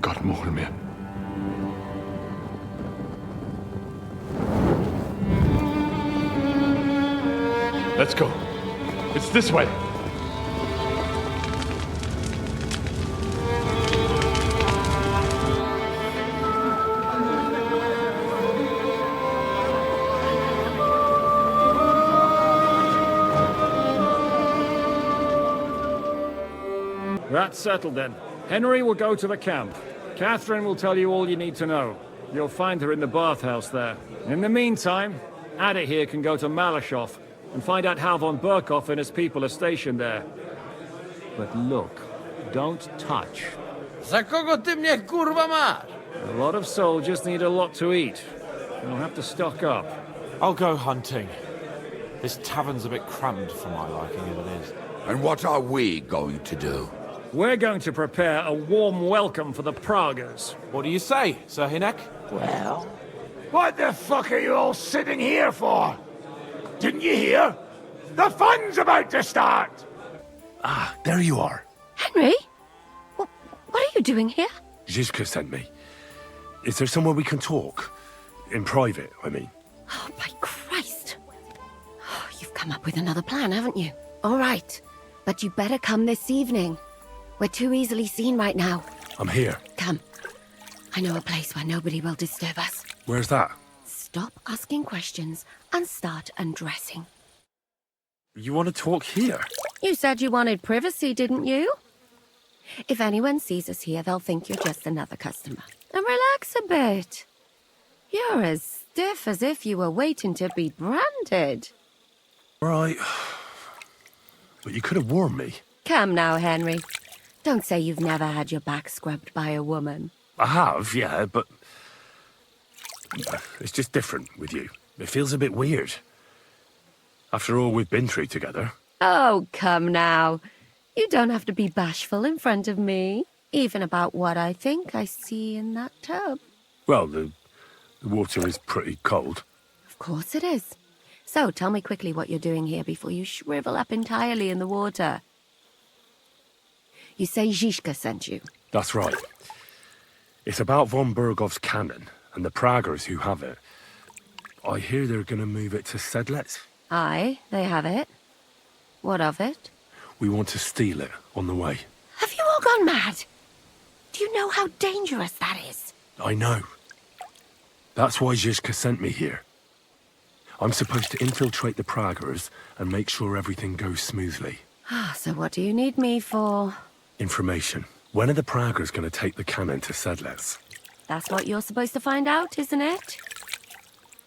God mogen meer. Let's go. It's this way.
That's settled then. Henry will go to the camp. Catherine will tell you all you need to know. You'll find her in the bathhouse there. In the meantime, Ada here can go to Malashov and find out how von Burkhoff and his people are stationed there. But look, don't touch.
Za kogo ty mnie kurwa masz?
A lot of soldiers need a lot to eat. You'll have to stock up.
I'll go hunting. This tavern's a bit crammed for my liking as it is.
And what are we going to do?
We're going to prepare a warm welcome for the Pragas.
What do you say, Sir Hinek?
Well, what the fuck are you all sitting here for? Didn't you hear? The fun's about to start!
Ah, there you are.
Henry? What are you doing here?
Zizka sent me. Is there somewhere we can talk? In private, I mean.
Oh, by Christ. Oh, you've come up with another plan, haven't you? All right. But you better come this evening. We're too easily seen right now.
I'm here.
Come. I know a place where nobody will disturb us.
Where's that?
Stop asking questions and start undressing.
You want to talk here?
You said you wanted privacy, didn't you? If anyone sees us here, they'll think you're just another customer. And relax a bit. You're as stiff as if you were waiting to be branded.
Right. But you could have warned me.
Come now, Henry. Don't say you've never had your back scrubbed by a woman.
I have, yeah, but... it's just different with you. It feels a bit weird. After all we've been through together.
Oh, come now. You don't have to be bashful in front of me. Even about what I think I see in that tub.
Well, the water is pretty cold.
Of course it is. So, tell me quickly what you're doing here before you shrivel up entirely in the water. You say Zizka sent you?
That's right. It's about von Burgoff's cannon and the Praggers who have it. I hear they're going to move it to Sedlec.
Aye, they have it. What of it?
We want to steal it on the way.
Have you all gone mad? Do you know how dangerous that is?
I know. That's why Zizka sent me here. I'm supposed to infiltrate the Praggers and make sure everything goes smoothly.
So what do you need me for?
Information. When are the Praggers going to take the cannon to Sedlec?
That's what you're supposed to find out, isn't it?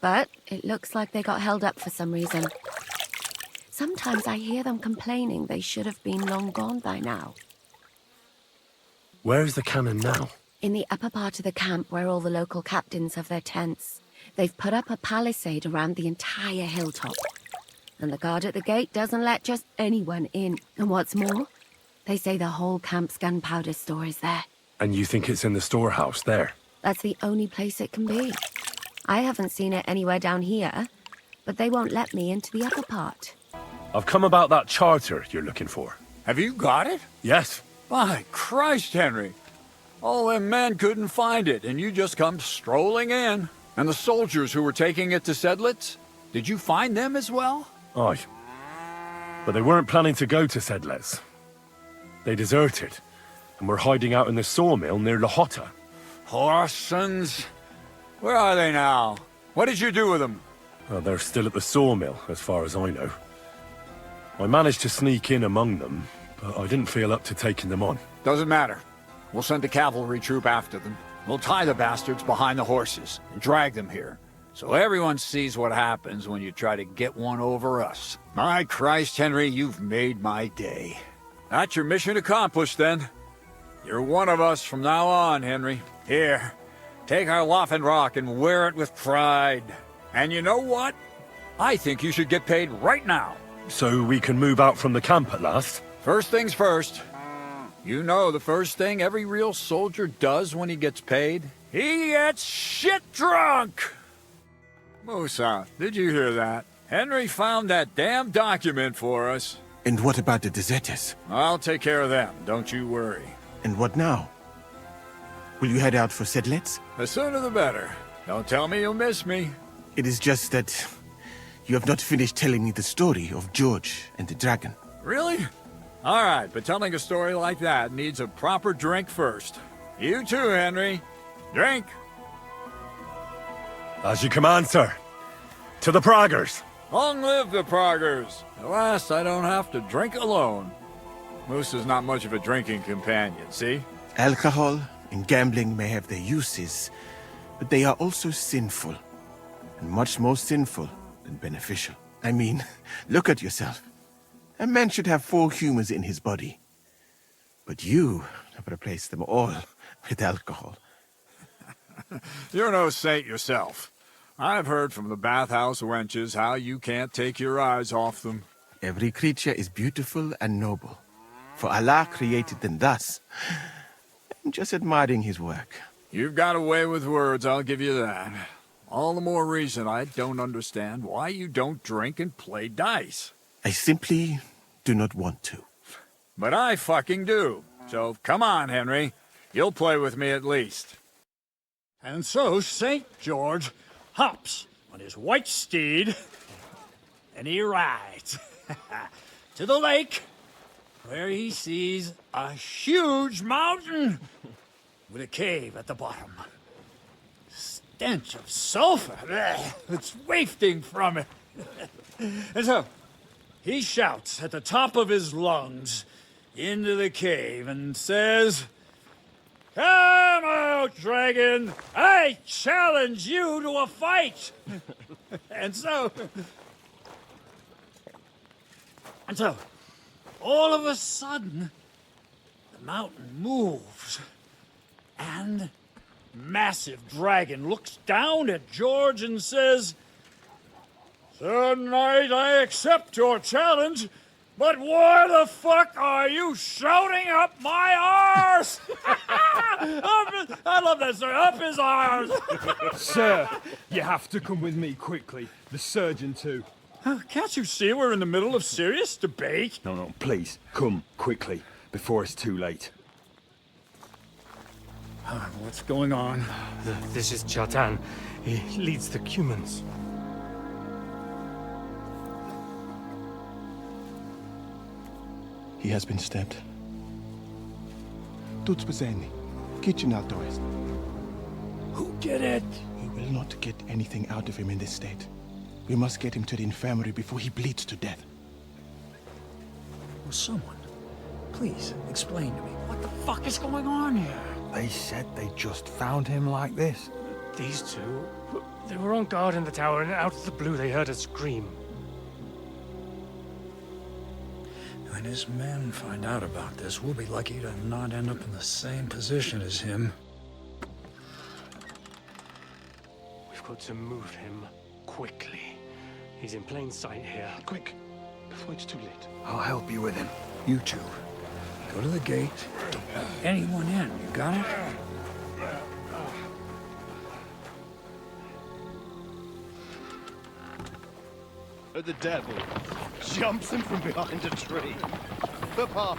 But it looks like they got held up for some reason. Sometimes I hear them complaining they should have been long gone by now.
Where is the cannon now?
In the upper part of the camp where all the local captains have their tents. They've put up a palisade around the entire hilltop. And the guard at the gate doesn't let just anyone in. And what's more, they say the whole camp's gunpowder store is there.
And you think it's in the storehouse there?
That's the only place it can be. I haven't seen it anywhere down here, but they won't let me into the upper part.
I've come about that charter you're looking for.
Have you got it?
Yes.
By Christ, Henry. All them men couldn't find it, and you just come strolling in. And the soldiers who were taking it to Sedlec, did you find them as well?
Aye. But they weren't planning to go to Sedlec. They deserted, and were hiding out in the sawmill near Lahota.
Horsons. Where are they now? What did you do with them?
Well, they're still at the sawmill, as far as I know. I managed to sneak in among them, but I didn't feel up to taking them on.
Doesn't matter. We'll send a cavalry troop after them. We'll tie the bastards behind the horses and drag them here, so everyone sees what happens when you try to get one over us. My Christ, Henry, you've made my day. That's your mission accomplished, then. You're one of us from now on, Henry. Here, take our Laufenrock and wear it with pride. And you know what? I think you should get paid right now.
So we can move out from the camp at last?
First things first. You know the first thing every real soldier does when he gets paid? He gets shit drunk! Musa, did you hear that? Henry found that damn document for us.
And what about the deserters?
I'll take care of them, don't you worry.
And what now? Will you head out for Sedlec?
The sooner the better. Don't tell me you'll miss me.
It is just that you have not finished telling me the story of George and the dragon.
Really? All right, but telling a story like that needs a proper drink first. You too, Henry. Drink.
As you command, sir. To the Praggers.
Long live the Praggers. At last, I don't have to drink alone. Moose is not much of a drinking companion, see?
Alcohol and gambling may have their uses, but they are also sinful. And much more sinful than beneficial. I mean, look at yourself. A man should have 4 humors in his body. But you have replaced them all with alcohol.
You're no saint yourself. I've heard from the bathhouse wenches how you can't take your eyes off them.
Every creature is beautiful and noble. For Allah created them thus. I'm just admiring his work.
You've got a way with words, I'll give you that. All the more reason I don't understand why you don't drink and play dice.
I simply do not want to.
But I fucking do. So come on, Henry. You'll play with me at least.
And so St. George hops on his white steed, and he rides to the lake, where he sees a huge mountain with a cave at the bottom. Stench of sulfur that's wafting from it. And so he shouts at the top of his lungs into the cave and says, "Come out, dragon! I challenge you to a fight!" And so, all of a sudden, the mountain moves, and massive dragon looks down at George and says, "Sir Knight, I accept your challenge, but why the fuck are you shouting up my arse?" I love that, sir. Up his arse.
Sir, you have to come with me quickly. The surgeon too.
Can't you see we're in the middle of serious debate?
No, please, come quickly, before it's too late.
What's going on?
This is Chatan. He leads the Cumans.
He has been stabbed. Tudo bem. Kitchen outdoors.
Who did it?
We will not get anything out of him in this state. We must get him to the infirmary before he bleeds to death.
Will someone please explain to me what the fuck is going on here?
They said they just found him like this.
These two, they were on guard in the tower, and out of the blue they heard a scream.
When his men find out about this, we'll be lucky to not end up in the same position as him.
We've got to move him quickly. He's in plain sight here.
Quick, before it's too late.
I'll help you with him.
You two, go to the gate. Don't let anyone in. You got it?
The devil jumps him from behind a tree. The Pa,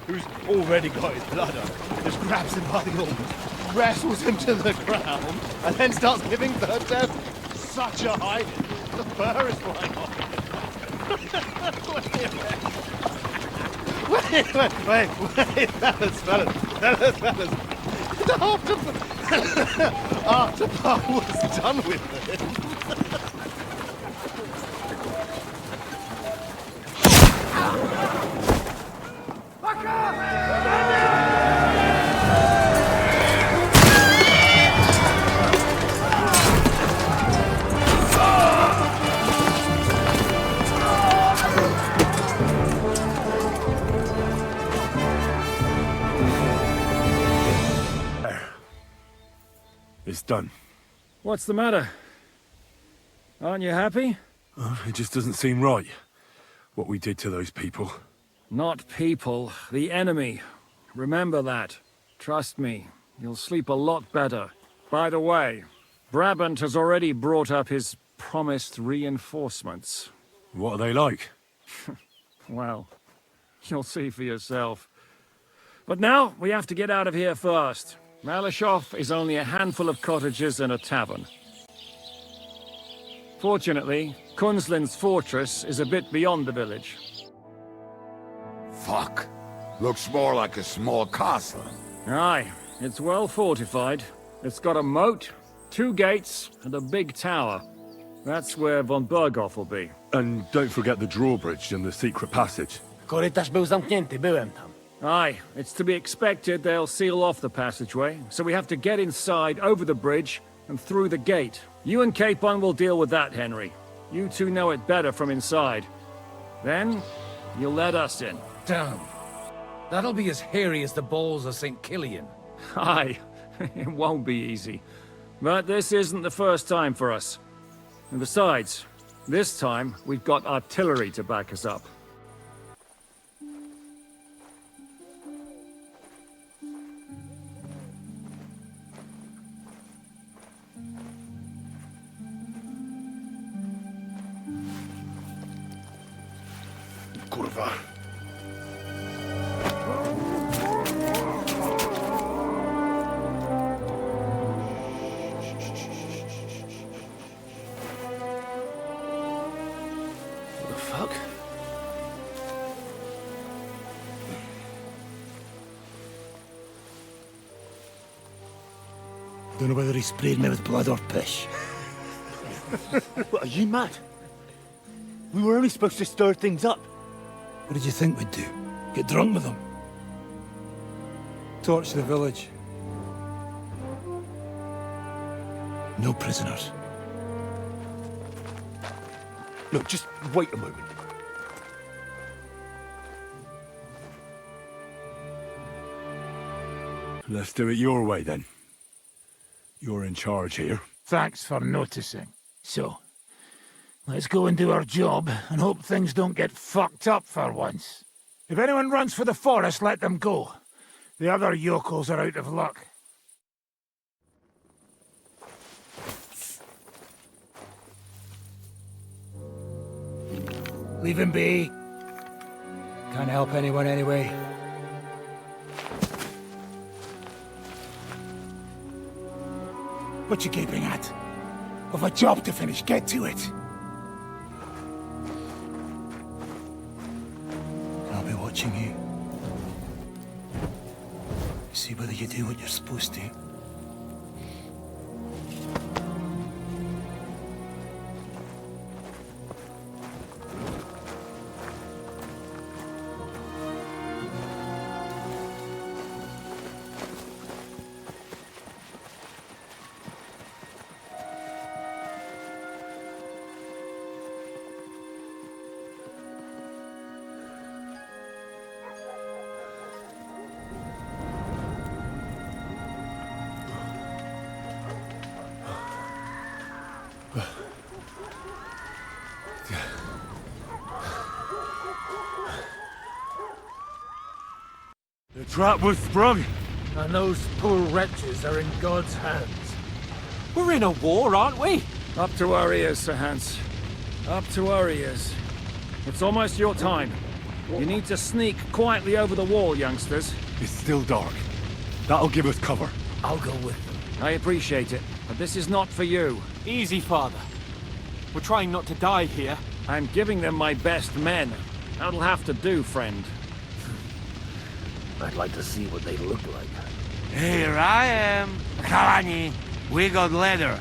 who's already got his blood up, just grabs him by the arms, wrestles him to the ground, and then starts giving the devil such a hiding. The fur is flying off. Wait, fellas. After Pa was done with him.
It's done.
What's the matter? Aren't you happy?
It just doesn't seem right, what we did to those people.
Not people, the enemy. Remember that. Trust me, you'll sleep a lot better. By the way, Brabant has already brought up his promised reinforcements.
What are they like?
Well, you'll see for yourself. But now, we have to get out of here first. Malashov is only a handful of cottages and a tavern. Fortunately, Kunzlin's fortress is a bit beyond the village.
Fuck. Looks more like a small castle.
Aye, it's well fortified. It's got a moat, 2 gates, and a big tower. That's where von Berghoff will be.
And don't forget the drawbridge and the secret passage.
Korytarz był zamknięty, byłem tam.
Aye, it's to be expected they'll seal off the passageway, so we have to get inside, over the bridge, and through the gate. You and Capon will deal with that, Henry. You two know it better from inside. Then, you'll let us in.
Damn. That'll be as hairy as the balls of St. Killian.
Aye, it won't be easy. But this isn't the first time for us. And besides, this time we've got artillery to back us up.
Kurwa.
What the fuck? Don't know whether he sprayed me with blood or piss.
What, are you mad? We were only supposed to stir things up.
What did you think we'd do? Get drunk with them? Torch the village. No prisoners.
Look, just wait a moment.
Let's do it your way, then. You're in charge here.
Thanks for noticing. So, let's go and do our job and hope things don't get fucked up for once. If anyone runs for the forest, let them go. The other yokels are out of luck. Leave him be. Can't help anyone anyway. What you gaping at? I've a job to finish. Get to it. I'll be watching you. See whether you do what you're supposed to.
The trap was sprung.
And those poor wretches are in God's hands.
We're in a war, aren't we?
Up to our ears, Sir Hans. Up to our ears. It's almost your time. You need to sneak quietly over the wall, youngsters.
It's still dark. That'll give us cover.
I'll go with them.
I appreciate it, but this is not for you.
Easy, Father. We're trying not to die here.
I'm giving them my best men. That'll have to do, friend.
I'd like to see what they look like.
Here I am. Kalani, we got leather.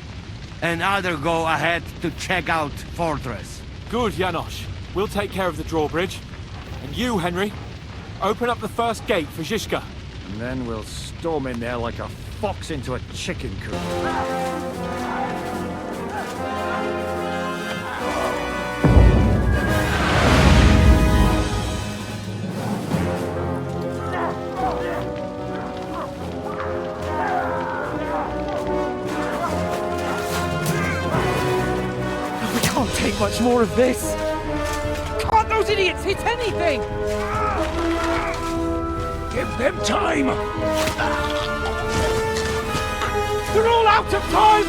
And other go ahead to check out fortress.
Good, Janosch. We'll take care of the drawbridge. And you, Henry, open up the first gate for Zizka.
And then we'll storm in there like a fox into a chicken coop.
Take much more of this. Can't those idiots hit anything?
Give them time. They're all out of time.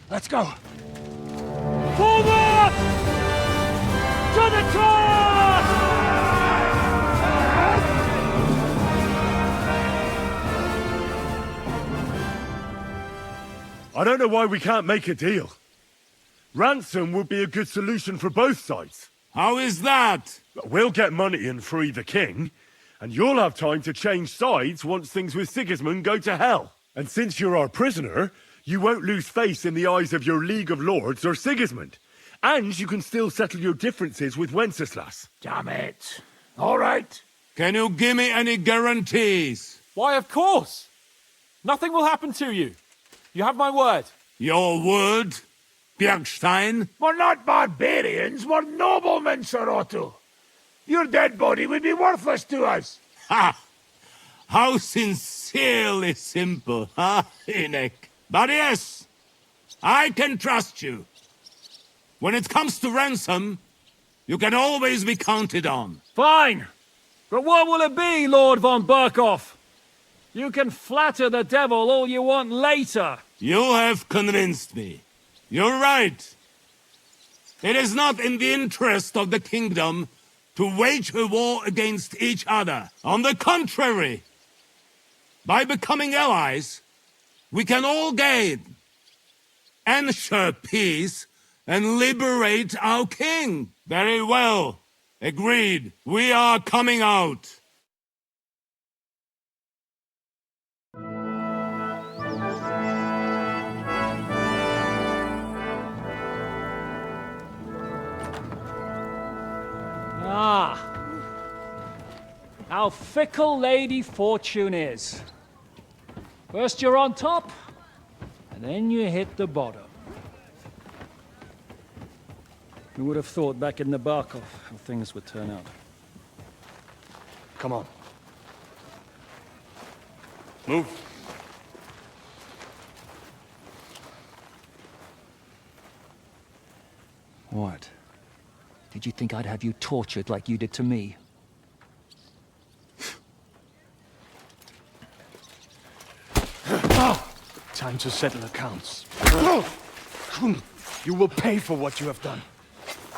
Let's go.
For the cause!
I don't know why we can't make a deal. Ransom would be a good solution for both sides.
How is that?
We'll get money and free the king, and you'll have time to change sides once things with Sigismund go to hell. And since you're our prisoner, you won't lose face in the eyes of your League of Lords or Sigismund. And you can still settle your differences with Wenceslas.
Damn it. All right.
Can you give me any guarantees?
Why, of course. Nothing will happen to you. You have my word.
Your word, Bjergstein?
We're not barbarians, we're noblemen, Sir Otto. Your dead body would be worthless to us.
Ha! How sincerely simple, huh, Enoch? But yes, I can trust you. When it comes to ransom, you can always be counted on.
Fine. But what will it be, Lord von Berkhoff? You can flatter the devil all you want later.
You have convinced me. You're right. It is not in the interest of the kingdom to wage a war against each other. On the contrary, by becoming allies, we can all gain, ensure peace, and liberate our king. Very well. Agreed. We are coming out.
Ah. How fickle Lady Fortune is. First you're on top, and then you hit the bottom. Who would have thought back in the Barkov how things would turn out?
Come on. Move.
What? Did you think I'd have you tortured like you did to me?
Time to settle accounts. You will pay for what you have done.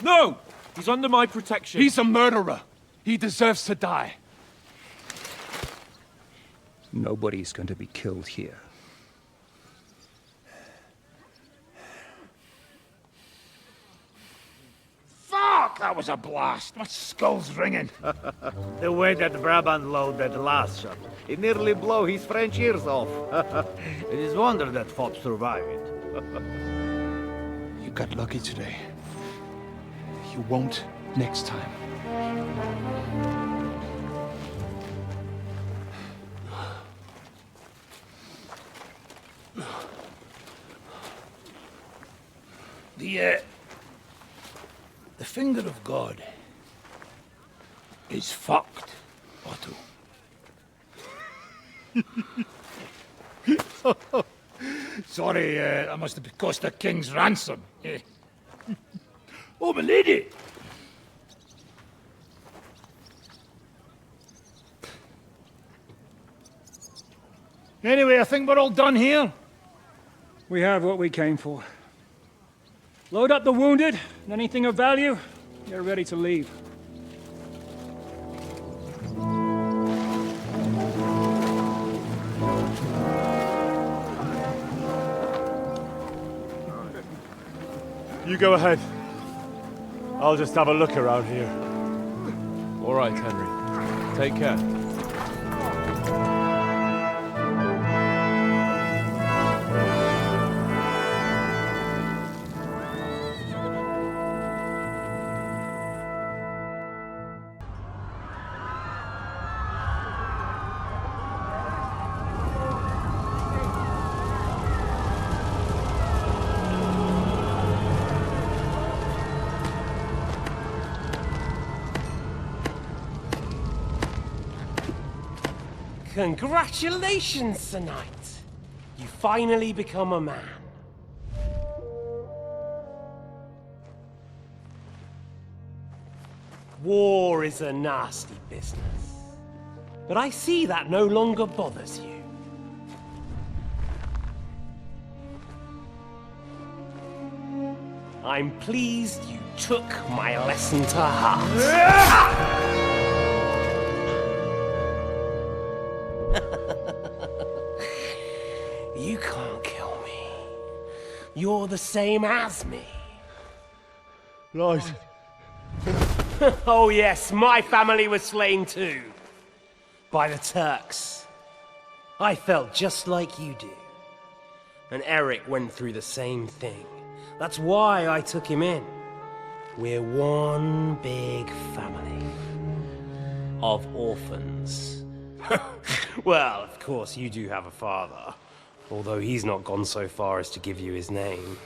No! He's under my protection.
He's a murderer. He deserves to die.
Nobody's going to be killed here.
Fuck! That was a blast. My skull's ringing.
The way that Brabant loaded the last shot, it nearly blew his French ears off. It is wonder that Fop survived.
You got lucky today. You won't next time.
The finger of God is fucked, Otto. Sorry, that must have cost the king's ransom. Oh, my lady! Anyway, I think we're all done here.
We have what we came for. Load up the wounded, and anything of value, you're ready to leave.
You go ahead. I'll just have a look around here.
All right, Henry. Take care.
Congratulations, Sir Knight. You finally become a man. War is a nasty business. But I see that no longer bothers you. I'm pleased you took my lesson to heart. You can't kill me. You're the same as me.
Right.
Oh yes, my family was slain too. By the Turks. I felt just like you do. And Eric went through the same thing. That's why I took him in. We're one big family. Of orphans. Well, of course you do have a father. Although he's not gone so far as to give you his name.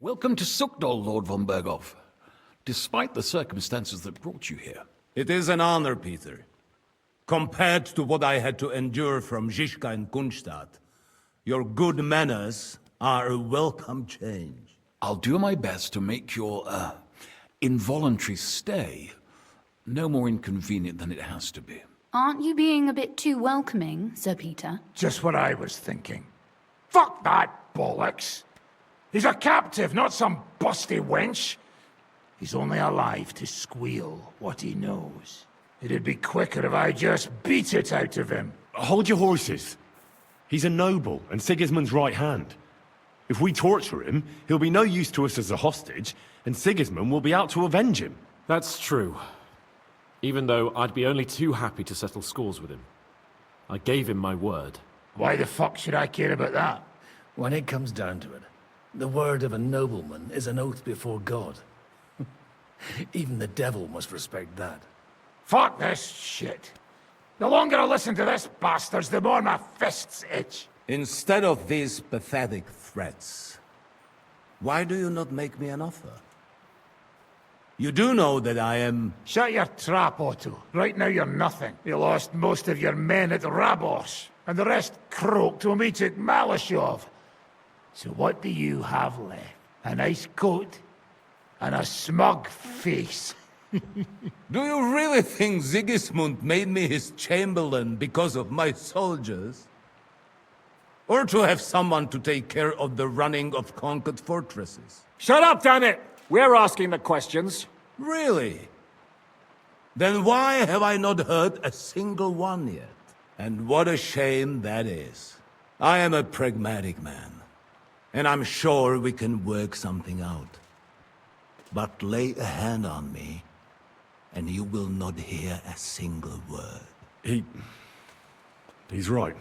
Welcome to Sukdol, Lord von Berghoff. Despite the circumstances that brought you here.
It is an honor, Peter. Compared to what I had to endure from Žižka and Kunstadt, your good manners are a welcome change.
I'll do my best to make your, involuntary stay no more inconvenient than it has to be.
Aren't you being a bit too welcoming, Sir Peter?
Just what I was thinking. Fuck that bollocks! He's a captive, not some busty wench. He's only alive to squeal what he knows. It'd be quicker if I just beat it out of him.
Hold your horses. He's a noble and Sigismund's right hand. If we torture him, he'll be no use to us as a hostage, and Sigismund will be out to avenge him.
That's true. Even though I'd be only too happy to settle scores with him. I gave him my word.
Why the fuck should I care about that?
When it comes down to it, the word of a nobleman is an oath before God. Even the devil must respect that.
Fuck this shit. The longer I listen to this bastards, the more my fists itch.
Instead of these pathetic threats, why do you not make me an offer? You do know that I am...
Shut your trap, Otto. Right now you're nothing. You lost most of your men at Rabos, and the rest croaked when we took Malashov. So what do you have left? A nice coat? And a smug face?
Do you really think Sigismund made me his chamberlain because of my soldiers? Or to have someone to take care of the running of conquered fortresses?
Shut up, damn it! We're asking the questions.
Really? Then why have I not heard a single one yet? And what a shame that is. I am a pragmatic man. And I'm sure we can work something out. But lay a hand on me, and you will not hear a single word.
He's right.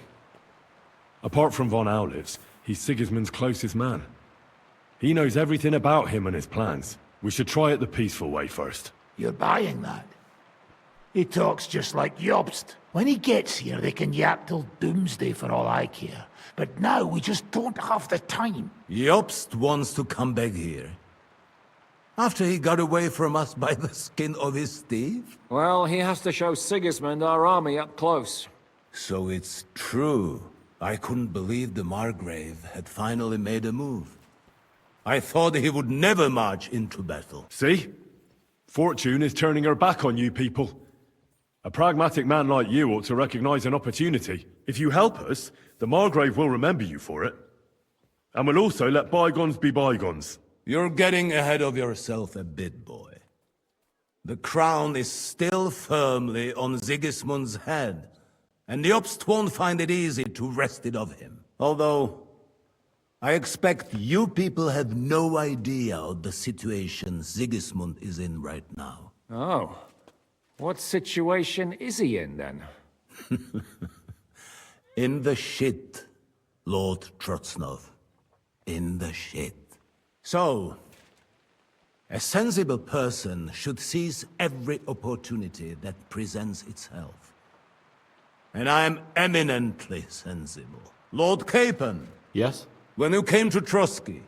Apart from von Aulitz, he's Sigismund's closest man. He knows everything about him and his plans. We should try it the peaceful way first.
You're buying that? He talks just like Jobst. When he gets here, they can yap till doomsday for all I care. But now we just don't have the time.
Jobst wants to come back here. After he got away from us by the skin of his teeth?
Well, he has to show Sigismund our army up close.
So it's true. I couldn't believe the Margrave had finally made a move. I thought he would never march into battle.
See? Fortune is turning her back on you people. A pragmatic man like you ought to recognize an opportunity. If you help us, the Margrave will remember you for it. And will also let bygones be bygones.
You're getting ahead of yourself a bit, boy. The crown is still firmly on Sigismund's head, and the Jobst won't find it easy to wrest it of him. Although, I expect you people have no idea of the situation Sigismund is in right now.
Oh. What situation is he in, then?
In the shit, Lord Trotsnov. In the shit. So,
A sensible person should seize every opportunity that presents itself. And I am eminently sensible. Lord Capon.
Yes?
When you came to Trotsky,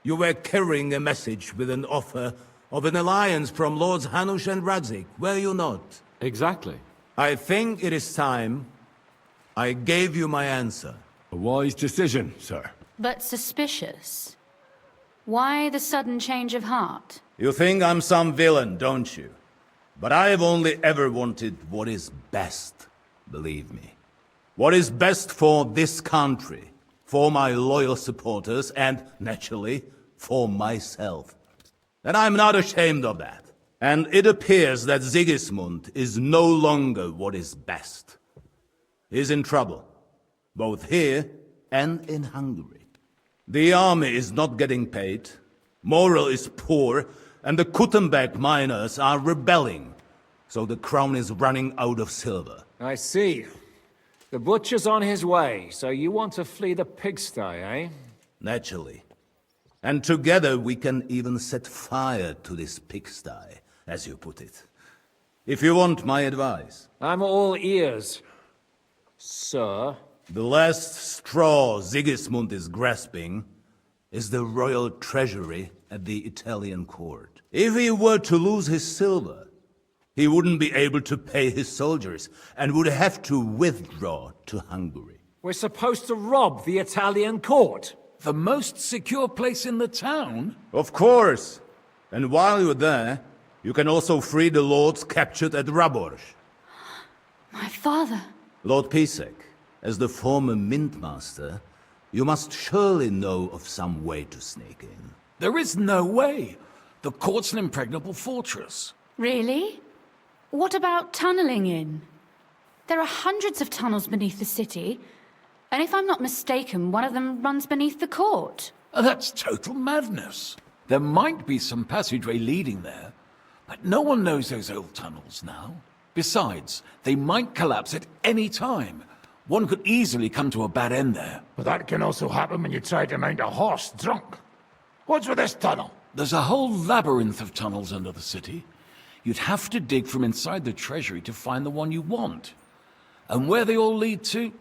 you were carrying a message with an offer of an alliance from Lords Hanush and Radzik, were you not?
Exactly.
I think it is time I gave you my answer.
A wise decision, sir.
But suspicious. Why the sudden change of heart?
You think I'm some villain, don't you? But I have only ever wanted what is best, believe me. What is best for this country, for my loyal supporters, and, naturally, for myself. And I'm not ashamed of that. And it appears that Sigismund is no longer what is best. He's in trouble, both here and in Hungary. The army is not getting paid, morale is poor, and the Kuttenberg miners are rebelling. So the crown is running out of silver.
I see. The butcher's on his way, so you want to flee the pigsty, eh?
Naturally. And together we can even set fire to this pigsty, as you put it. If you want my advice.
I'm all ears, sir.
The last straw Sigismund is grasping is the royal treasury at the Italian court. If he were to lose his silver, he wouldn't be able to pay his soldiers and would have to withdraw to Hungary.
We're supposed to rob the Italian court.
The most secure place in the town?
Of course. And while you're there, you can also free the lords captured at Raborsch.
My father.
Lord Pisek, as the former mintmaster, you must surely know of some way to sneak in.
There is no way. The court's an impregnable fortress.
Really? What about tunneling in? There are hundreds of tunnels beneath the city, and if I'm not mistaken, one of them runs beneath the court.
That's total madness. There might be some passageway leading there, but no one knows those old tunnels now. Besides, they might collapse at any time. One could easily come to a bad end there.
But that can also happen when you try to mount a horse drunk. What's with this tunnel?
There's a whole labyrinth of tunnels under the city. You'd have to dig from inside the treasury to find the one you want. And where they all lead to,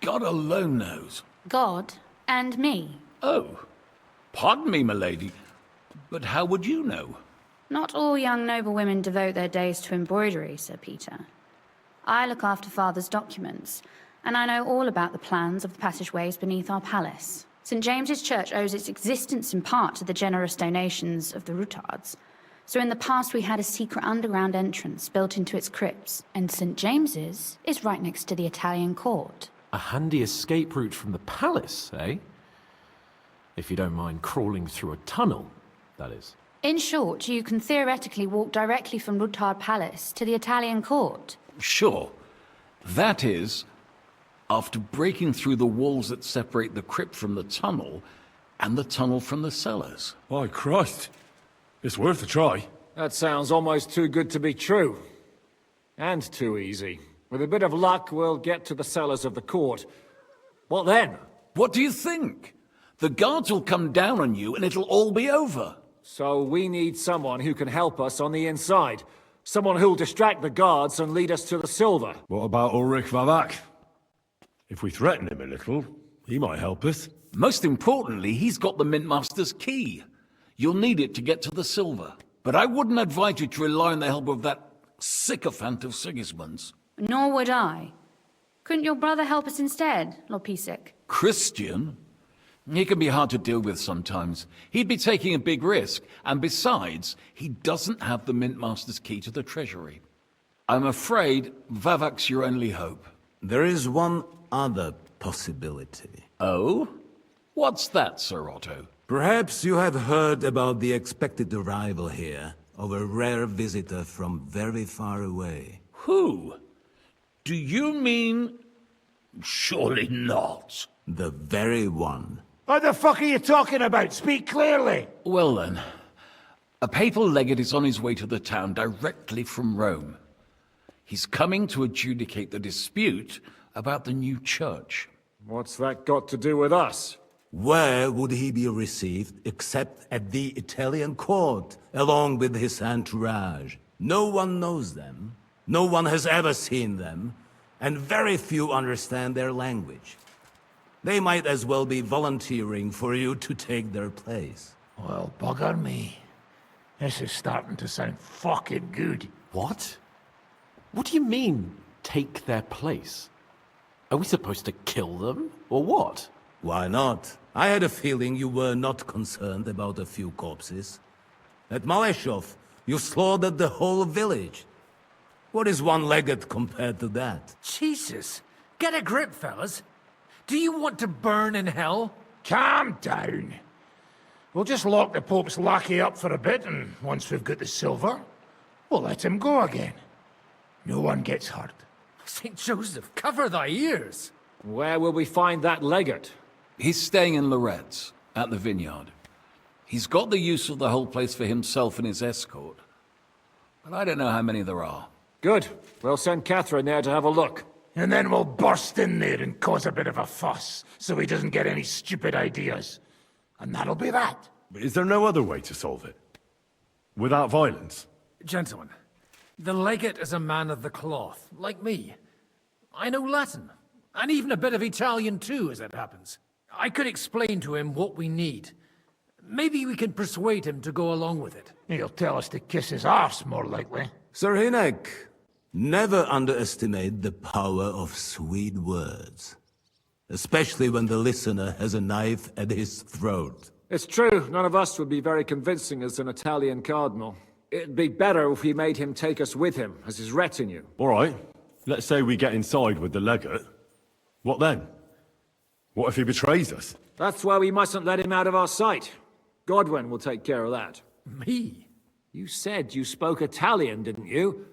God alone knows.
God and me.
Oh, pardon me, milady, but how would you know?
Not all young noble women devote their days to embroidery, Sir Peter. I look after Father's documents, and I know all about the plans of the passageways beneath our palace. St. James's Church owes its existence in part to the generous donations of the Rutards. So in the past we had a secret underground entrance built into its crypts, and St. James's is right next to the Italian court.
A handy escape route from the palace, eh? If you don't mind crawling through a tunnel, that is.
In short, you can theoretically walk directly from Rutard Palace to the Italian court.
Sure. That is, after breaking through the walls that separate the crypt from the tunnel, and the tunnel from the cellars.
By Christ. It's worth a try.
That sounds almost too good to be true. And too easy. With a bit of luck, we'll get to the cellars of the court. What then?
What do you think? The guards will come down on you and it'll all be over.
So we need someone who can help us on the inside. Someone who'll distract the guards and lead us to the silver.
What about Ulrich Vavak? If we threaten him a little, he might help us.
Most importantly, he's got the Mintmaster's key. You'll need it to get to the silver. But I wouldn't advise you to rely on the help of that sycophant of Sigismund's.
Nor would I. Couldn't your brother help us instead, Lord Pisek?
Christian? He can be hard to deal with sometimes. He'd be taking a big risk, and besides, he doesn't have the Mintmaster's key to the treasury. I'm afraid Vavak's your only hope.
There is one other possibility.
Oh? What's that, Sir Otto?
Perhaps you have heard about the expected arrival here of a rare visitor from very far away.
Who? Do you mean... Surely not.
The very one.
What the fuck are you talking about? Speak clearly.
Well then, a papal legate is on his way to the town directly from Rome. He's coming to adjudicate the dispute about the new church.
What's that got to do with us?
Where would he be received except at the Italian court, along with his entourage? No one knows them, no one has ever seen them, and very few understand their language. They might as well be volunteering for you to take their place.
Well, bugger me. This is starting to sound fucking good.
What? What do you mean, take their place? Are we supposed to kill them, or what?
Why not? I had a feeling you were not concerned about a few corpses. At Malashov, you slaughtered the whole village. What is one legate compared to that?
Jesus! Get a grip, fellas! Do you want to burn in hell?
Calm down. We'll just lock the Pope's lackey up for a bit, and once we've got the silver, we'll let him go again. No one gets hurt.
St. Joseph, cover thy ears!
Where will we find that legate?
He's staying in Loretz, at the vineyard. He's got the use of the whole place for himself and his escort. But I don't know how many there are.
Good. We'll send Catherine there to have a look.
And then we'll burst in there and cause a bit of a fuss, so he doesn't get any stupid ideas. And that'll be that.
Is there no other way to solve it? Without violence?
Gentlemen, the legate is a man of the cloth, like me. I know Latin, and even a bit of Italian too, as it happens. I could explain to him what we need. Maybe we can persuade him to go along with it.
He'll tell us to kiss his arse, more likely.
Sir Hynek, never underestimate the power of sweet words. Especially when the listener has a knife at his throat.
It's true, none of us would be very convincing as an Italian cardinal. It'd be better if we made him take us with him, as his retinue.
All right. Let's say we get inside with the legate. What then? What if he betrays us?
That's why we mustn't let him out of our sight. Godwin will take care of that.
Me?
You said you spoke Italian, didn't you?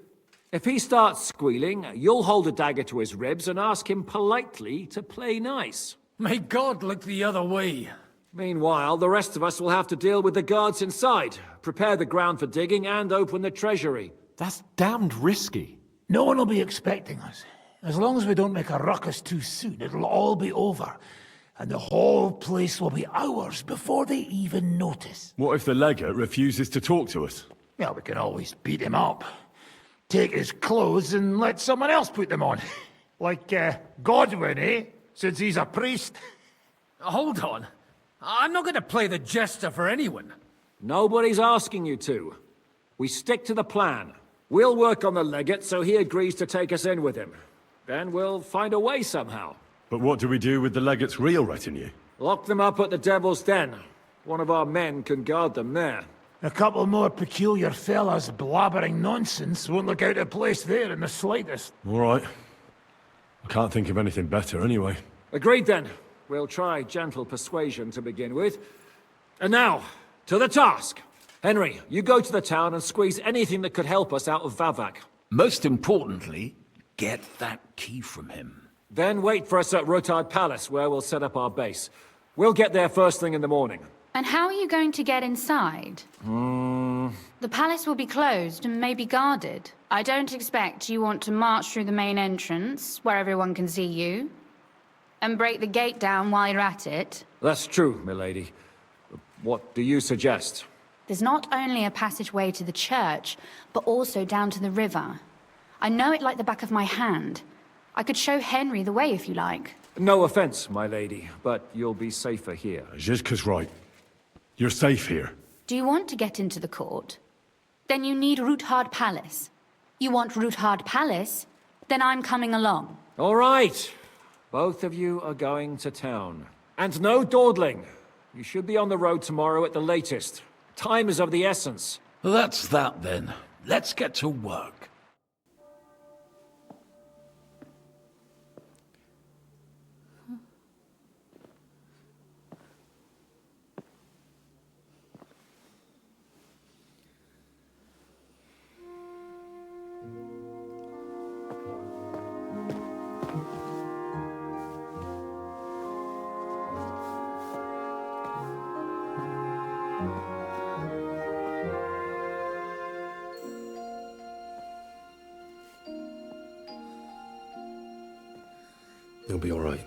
If he starts squealing, you'll hold a dagger to his ribs and ask him politely to play nice.
May God look the other way.
Meanwhile, the rest of us will have to deal with the guards inside, prepare the ground for digging, and open the treasury.
That's damned risky.
No one will be expecting us. As long as we don't make a ruckus too soon, it'll all be over. And the whole place will be ours before they even notice.
What if the legate refuses to talk to us?
Well, we can always beat him up. Take his clothes and let someone else put them on. Like, Godwin, eh? Since he's a priest.
Hold on. I'm not going to play the jester for anyone.
Nobody's asking you to. We stick to the plan. We'll work on the legate so he agrees to take us in with him. Then we'll find a way somehow.
But what do we do with the legate's real retinue?
Lock them up at the Devil's Den. One of our men can guard them there.
A couple more peculiar fellas blabbering nonsense won't look out of place there in the slightest.
All right. I can't think of anything better anyway.
Agreed then. We'll try gentle persuasion to begin with. And now, to the task. Henry, you go to the town and squeeze anything that could help us out of Vavak.
Most importantly, get that key from him.
Then wait for us at Rotard Palace, where we'll set up our base. We'll get there first thing in the morning.
And how are you going to get inside? The palace will be closed and maybe guarded. I don't expect you want to march through the main entrance, where everyone can see you, and break the gate down while you're at it.
That's true, milady. What do you suggest?
There's not only a passageway to the church, but also down to the river. I know it like the back of my hand. I could show Henry the way if you like.
No offense, my lady, but you'll be safer here.
Zhizka's right. You're safe here.
Do you want to get into the court? Then you need Rotard Palace. You want Rotard Palace? Then I'm coming along.
All right. Both of you are going to town. And no dawdling. You should be on the road tomorrow at the latest. Time is of the essence.
Well, that's that then. Let's get to work.
You'll be all right.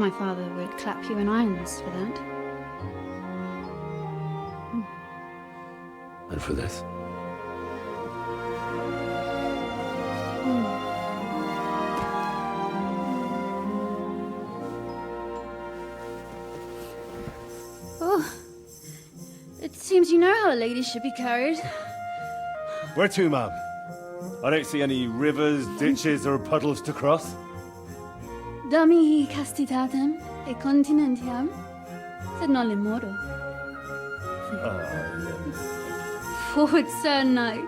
My father would clap you in irons for that.
And for this?
Oh, it seems you know how a lady should be carried.
Where to, ma'am? I don't see any rivers, ditches, or puddles to cross.
Dami castitatem e continentiam, sed non limoro. Forward, Sir Knight.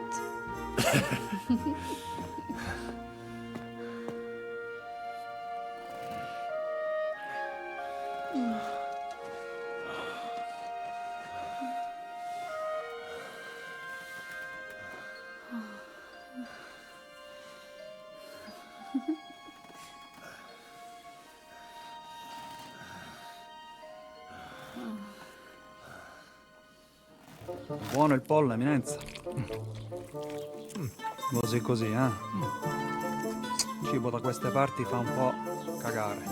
Buono il pollo, eminenza. Così così, eh? Cibo da queste parti fa un po' cagare.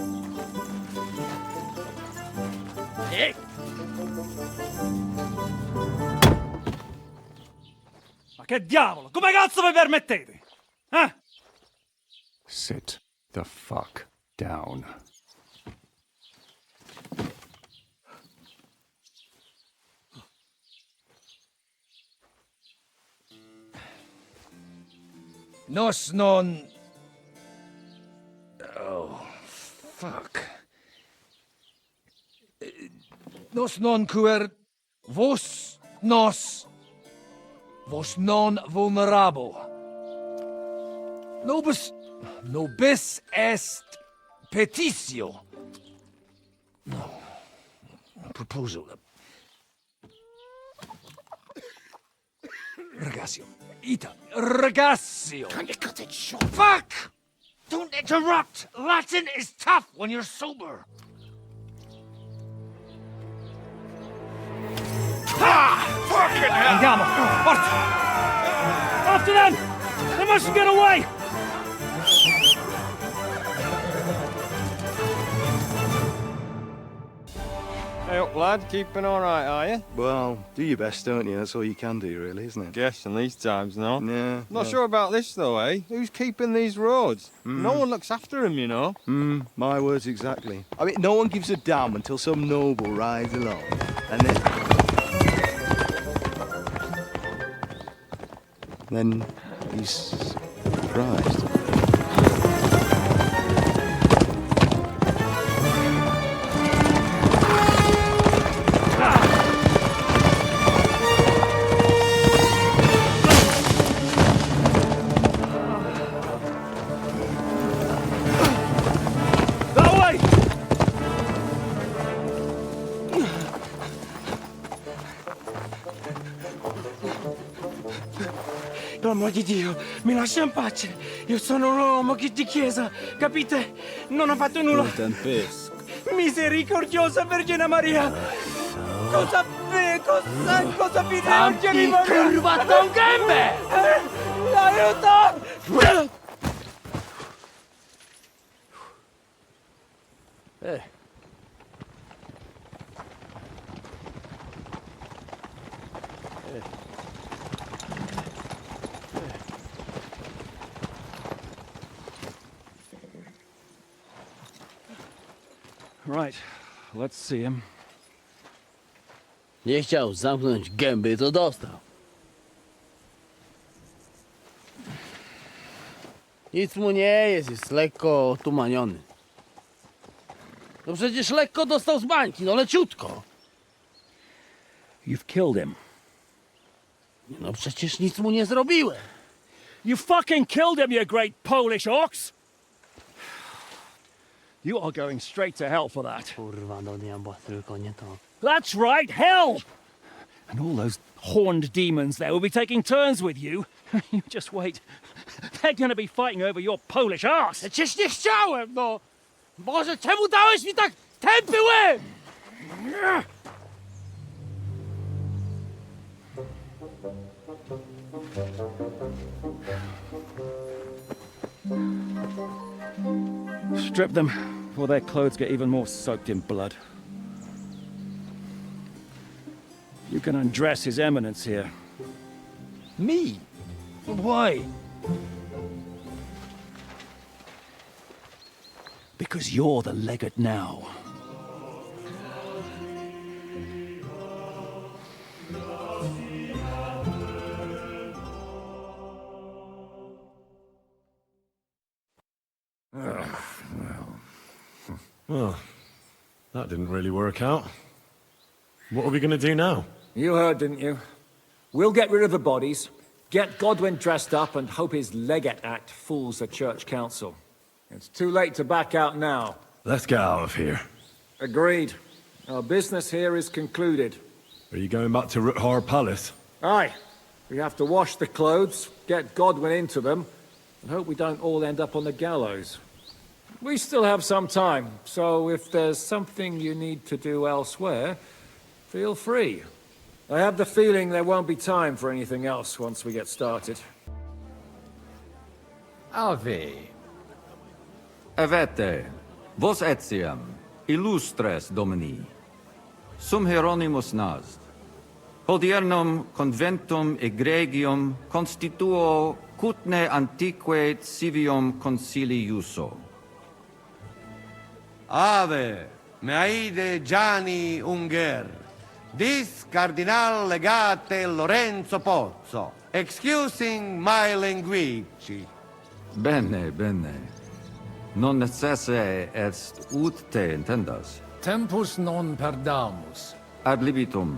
Ma che diavolo? Come cazzo vi permettete? Eh?
Sit the fuck down.
Nos non... Oh, fuck. Nos non cuer... Vos nos... Vos non vulnerabo. Nobis est petitio. No. Proposal. Ragazio. Ita. Ragazio.
Can you cut it short? Fuck! Don't interrupt! Latin is tough when you're sober.
Fucking hell! Andiamo! Forza! After them! They mustn't get away!
Hey up, lad. Keeping all right, are you?
Well, do your best, don't you? That's all you can do, really, isn't it?
Guess in these times, no?
Yeah.
Not sure about this, though, eh? Who's keeping these roads? No one looks after them, you know.
My words exactly. I mean, no one gives a damn until some noble rides along. And then he's surprised.
L'uomo di Dio, mi lascia in pace. Io sono un uomo di chiesa, capite? Non ho fatto nulla. Misericordiosa Vergine Maria. Cosa pide Vergine Maria?
Curvato un gambe!
Aiuto!
Right, let's see him.
Nie chciał zamknąć gęby, to dostał. Nic mu nie jest lekko otumaniony. No przecież lekko dostał z bańki, no leciutko.
You've killed him.
No przecież nic mu nie zrobiłem.
You fucking killed him, you great Polish ox! You are going straight to hell for that.
Kurwa, do diabła, tylko nie to.
That's right, hell! And all those horned demons there will be taking turns with you. You just wait. They're gonna be fighting over your Polish ass.
Przecież nie chciałem, no! Boże, czemu dałeś mi tak tępy łeb?
Strip them.
before their clothes get even more soaked in blood. You can undress His Eminence here.
Me? Why? Because you're the legate now.
Well, that didn't really work out. What are we going to do now?
You heard, didn't you? We'll get rid of the bodies, get Godwin dressed up, and hope his Legate Act fools the Church Council. It's too late to back out now.
Let's get out of here.
Agreed. Our business here is concluded.
Are you going back to Ruthar Palace?
Aye. We have to wash the clothes, get Godwin into them, and hope we don't all end up on the gallows. We still have some time, so if there's something you need to do elsewhere, feel free. I have the feeling there won't be time for anything else once we get started.
Ave. Avete, vos etiam, illustres domini, sum Hieronymus nast, hodiernum conventum egregium constituo cutne antique civium concili iuso.
Ave, meaide Gianni Unger, dis Cardinal Legate Lorenzo Pozzo, excusing my language.
Bene, bene. Non necesse est ut te intendas.
Tempus non perdamus.
Ad libitum.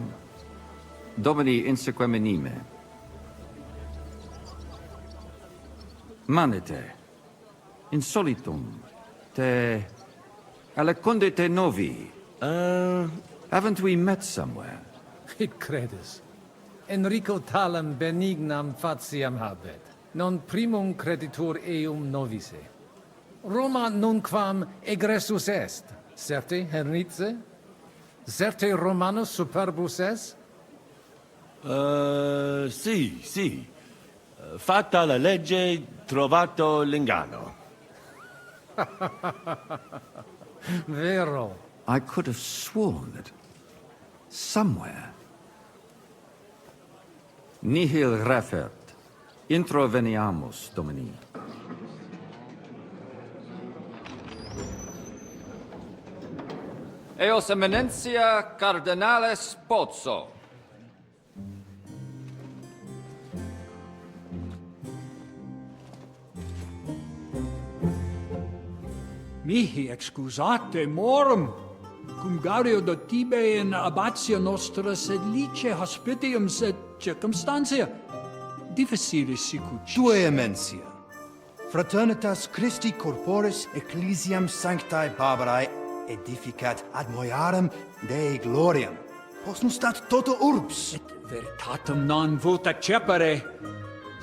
Domini inseque menime. Manete. Insolitum. Te... Alecunde te novi. Haven't we met somewhere?
Hic credis. Enrico talam benignam faciam habet. Non primum creditur eum novice. Roma nunquam egressus est. Certe, Henrice? Certe Romanus superbus est?
Sì. Fatta la legge, trovato l'inganno.
Vero.
I could have sworn that somewhere. Nihil refert. Introveniamus, Domini. Eos eminentia Cardinales Pozzo.
Mihi excusate morum, cum gaudio dotibe in abatio nostra sed lice hospitium sed circumstantia difficilis sicut.
Tue emensia, fraternitas Christi corporis ecclesiam sanctae Barbarae edificat ad moiarem Dei gloriam. Post nustat toto urbs.
Et veritatem non vult accepere,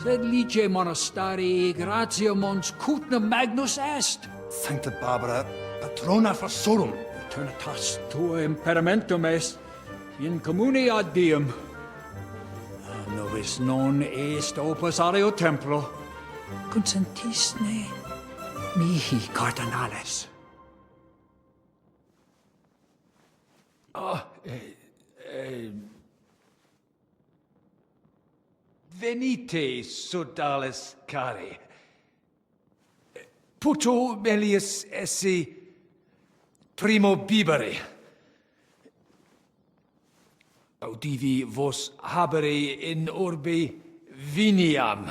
sed lice monastarii gratia mons cutnam magnus est.
Sancta Barbara, patrona frassorum.
Eternitas tua imperamentum est, in communi ad diem. Novis non est opus areo templo, consentisne mihi cardinales.
Venite, sodales cari. Puto melius esse primo bibere. Audivi vos habere in orbe viniam.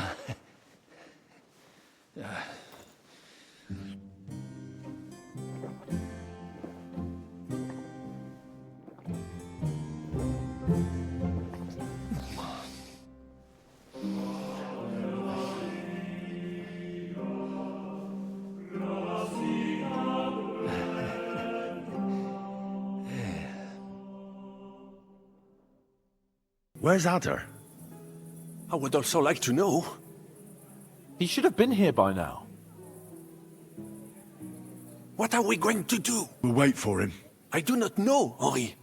Where's Adder?
I would also like to know.
He should have been here by now.
What are we going to do?
We'll wait for him.
I do not know, Henri.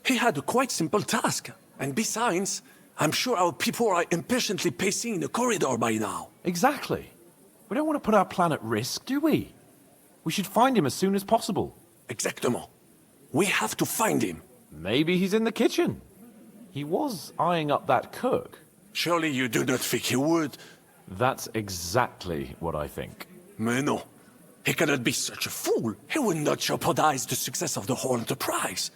He had a quite simple task. And besides, I'm sure our people are impatiently pacing the corridor by now.
Exactly. We don't want to put our plan at risk, do we? We should find him as soon as possible.
Exactement. We have to find him.
Maybe he's in the kitchen. He was eyeing up that cook.
Surely you do not think he would?
That's exactly what I think.
Mais non. He cannot be such a fool. He would not jeopardize the success of the whole enterprise.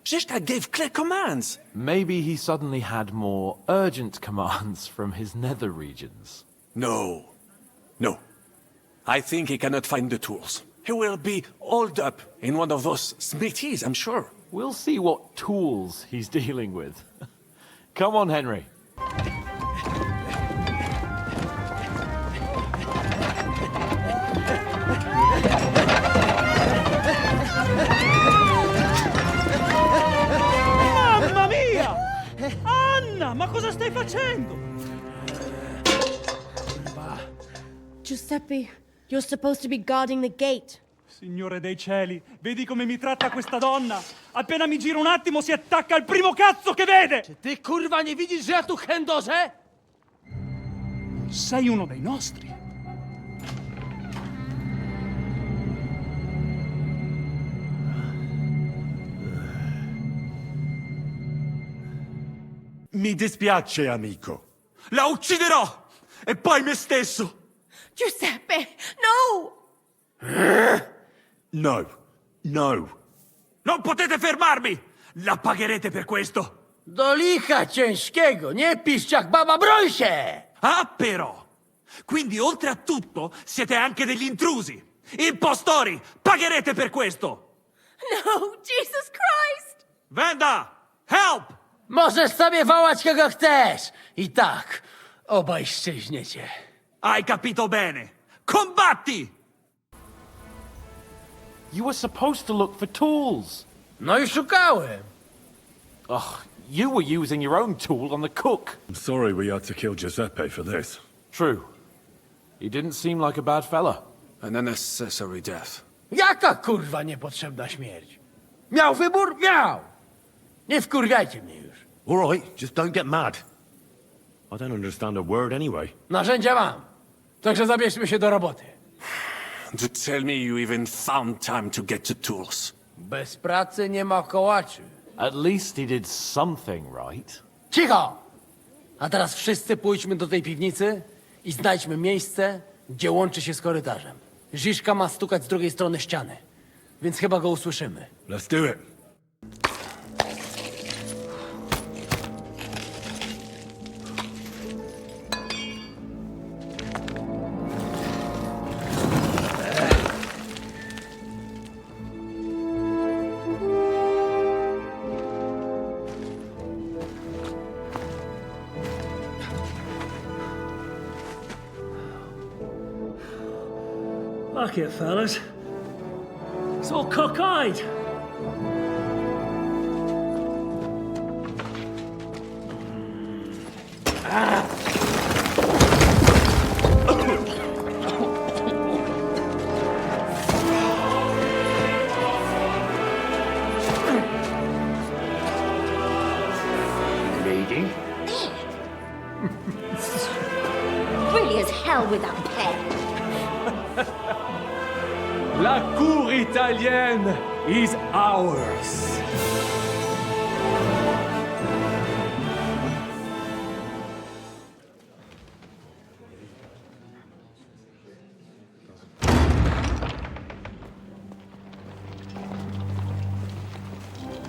Zizka gave clear commands.
Maybe he suddenly had more urgent commands from his nether regions.
No. No. I think he cannot find the tools. He will be holed up in one of those smithies, I'm sure.
We'll see what tools he's dealing with. Come on, Henry.
Mamma mia! Anna, ma cosa stai facendo?
Giuseppe, you're supposed to be guarding the gate.
Signore dei cieli, vedi come mi tratta questa donna? Appena mi giro un attimo si attacca al primo cazzo che vede!
Czy ty kurwa nie widzisz, że ja tu chędożę?
Sei uno dei nostri.
Mi dispiace, amico. La ucciderò! E poi me stesso!
Giuseppe, no!
No, no. Non potete fermarmi! La pagherete per questo!
Do licha ciężkiego, nie pisz jak baba, broń się!
Ah, però! Quindi, oltre a tutto, siete anche degli intrusi! Impostori! Pagherete per questo!
No, Jesus Christ!
Venda! Help!
Możesz sobie wołać kogo chcesz! I tak, obaj szczęśniecie.
Hai capito bene! Combatti!
You were supposed to look for tools.
No i szukałem.
Ugh, you were using your own tool on the cook.
I'm sorry we had to kill Giuseppe for this.
True. He didn't seem like a bad fella.
An unnecessary death.
Jaka kurwa niepotrzebna śmierć? Miał wybór? Miał! Nie wkurwiajcie mnie już.
All right, just don't get mad. I don't understand a word anyway.
Narzędzia mam. Także zabierzmy się do roboty.
To tell me you even found time to get the tools.
Bez pracy nie ma kołaczy.
At least he did something right.
Cicho! A teraz wszyscy pójdźmy do tej piwnicy i znajdźmy miejsce, gdzie łączy się z korytarzem. Ziszka ma stukać z drugiej strony ściany, więc chyba go usłyszymy.
Let's do it.
Fuck it, fellas. It's all cockeyed.
Lady?
Really as hell with that pen.
La cour italienne is ours.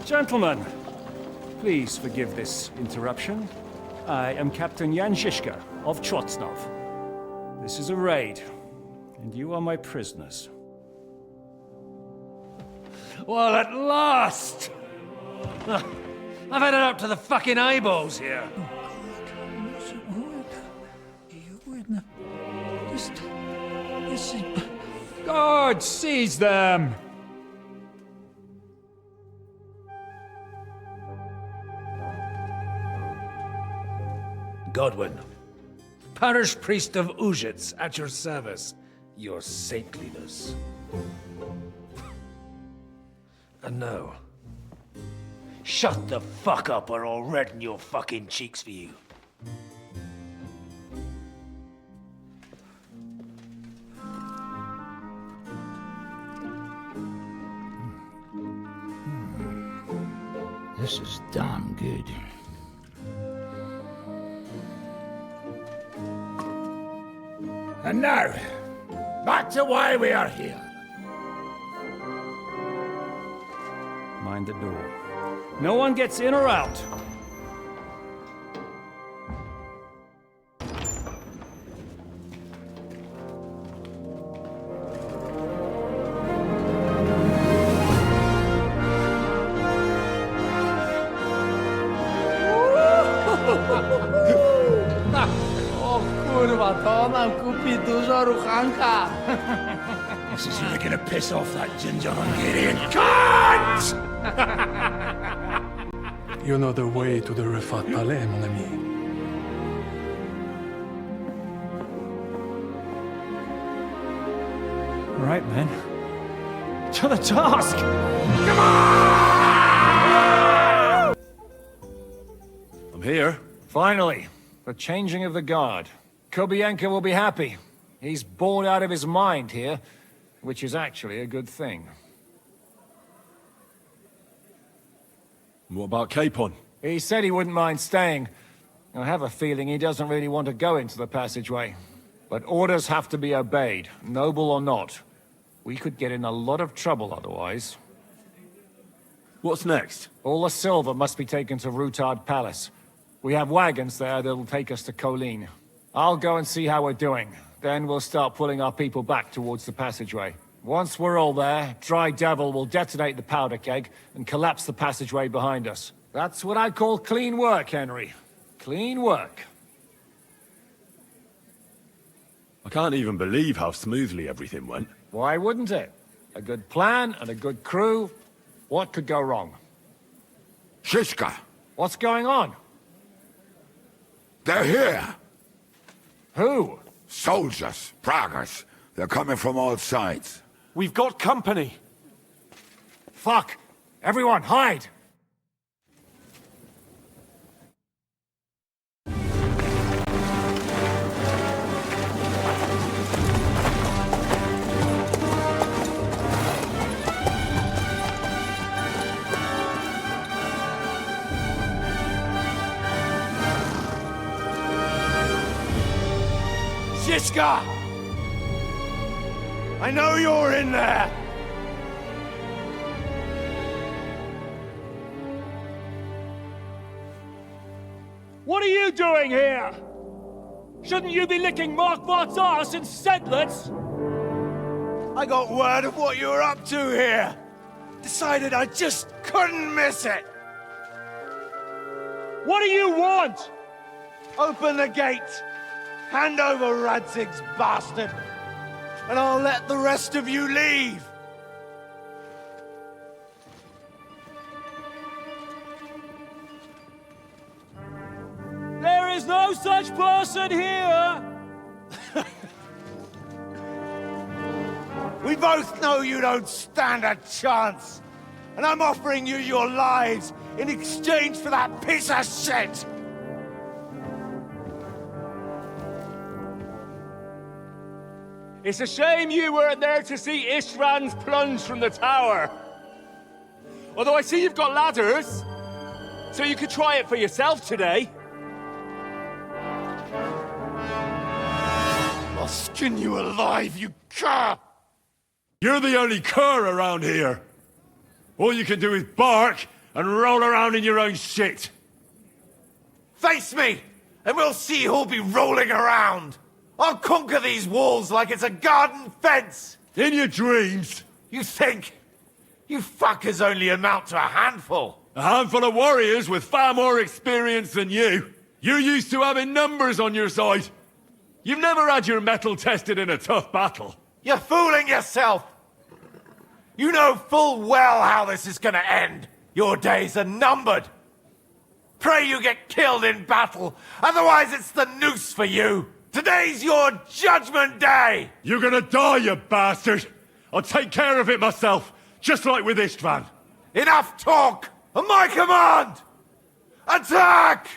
Gentlemen, please forgive this interruption. I am Captain Jan Žižka of Trotznov. This is a raid, and you are my prisoners.
Well, at last! I've had it up to the fucking eyeballs here.
Guard, seize them!
Godwin, parish priest of Uzhitz, at your service, your saintliness. And now,
Shut the fuck up or I'll redden your fucking cheeks for you. This is damn good. And now, back to why we are here.
Mind the door. No one gets in or out.
O kurwa, to nam kupi dużo ruchanka.
This is really gonna piss off that ginger Hungarian cunt!
You know the way to the Refat Palais, mon ami.
Right, men. To the task!
Come on! I'm here.
Finally, the changing of the guard. Kobienko will be happy. He's bored out of his mind here, which is actually a good thing.
What about Capon?
He said he wouldn't mind staying. I have a feeling he doesn't really want to go into the passageway. But orders have to be obeyed, noble or not. We could get in a lot of trouble otherwise.
What's next?
All the silver must be taken to Rutard Palace. We have wagons there that'll take us to Colleen. I'll go and see how we're doing. Then we'll start pulling our people back towards the passageway. Once we're all there, Dry Devil will detonate the powder keg and collapse the passageway behind us. That's what I call clean work, Henry. Clean work.
I can't even believe how smoothly everything went.
Why wouldn't it? A good plan and a good crew. What could go wrong?
Shishka!
What's going on?
They're here!
Who?
Soldiers, Pragas. They're coming from all sides.
We've got company.
Fuck! Everyone, hide!
Shishka! I know you're in there!
What are you doing here? Shouldn't you be licking Markvart's ass in Sedlitz?
I got word of what you were up to here. Decided I just couldn't miss it.
What do you want?
Open the gate. Hand over Radzig's bastard. And I'll let the rest of you leave.
There is no such person here!
We both know you don't stand a chance. And I'm offering you your lives in exchange for that piece of shit!
It's a shame you weren't there to see Ishtvan's plunge from the tower. Although I see you've got ladders, so you could try it for yourself today.
I'll skin you alive, you cur!
You're the only cur around here. All you can do is bark and roll around in your own shit.
Face me, and we'll see who'll be rolling around. I'll conquer these walls like it's a garden fence!
In your dreams?
You think? You fuckers only amount to a handful.
A handful of warriors with far more experience than you. You're used to having numbers on your side. You've never had your mettle tested in a tough battle.
You're fooling yourself! You know full well how this is gonna end. Your days are numbered. Pray you get killed in battle, otherwise it's the noose for you. Today's your judgment day!
You're gonna die, you bastard! I'll take care of it myself, just like with Istvan.
Enough talk! On my command! Attack!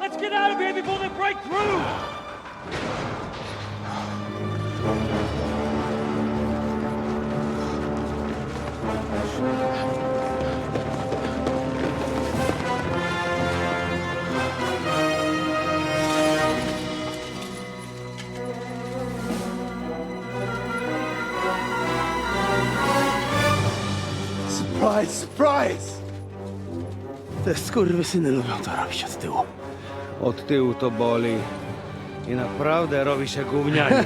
Let's get out of here before they break through!
Surprise, surprise! Te skurwysyny lubią to robić od tyłu.
Od tyłu to boli. I naprawdę robi się gównianie.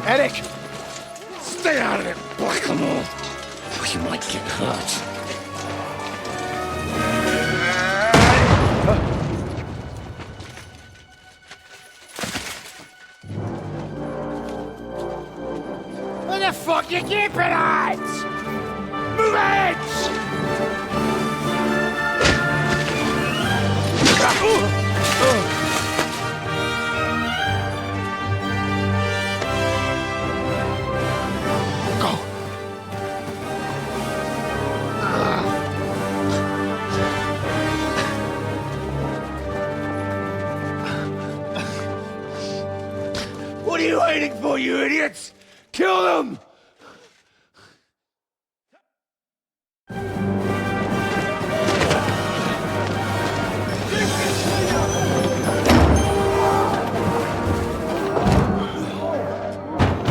Eric! Stay out of it, blackamoor! You might get hurt. Where the fuck you keeping it? Move it!
What are you waiting for, you idiots? Kill them!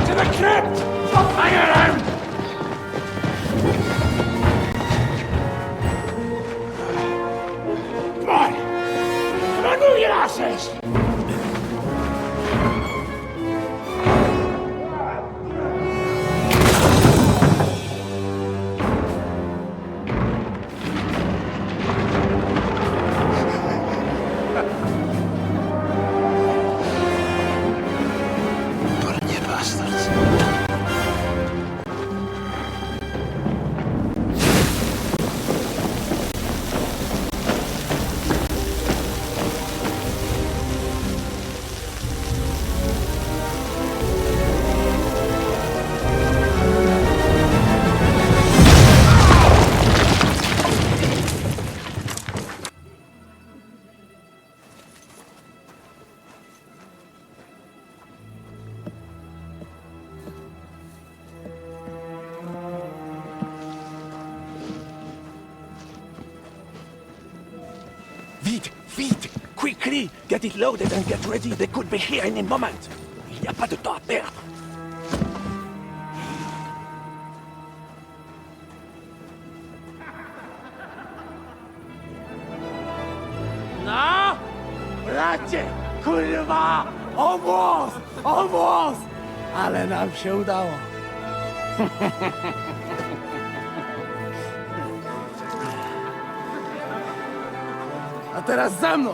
To the crypt! Stop hanging around! Come on! Come on, move your asses!
Vite, vite! Quickly! Get it loaded and get ready. They could be here any moment. Il n'y a pas de temps à perdre.
No! Bracie! Kurwa! Almost! Almost! Ale nam się udało. A teraz za mną!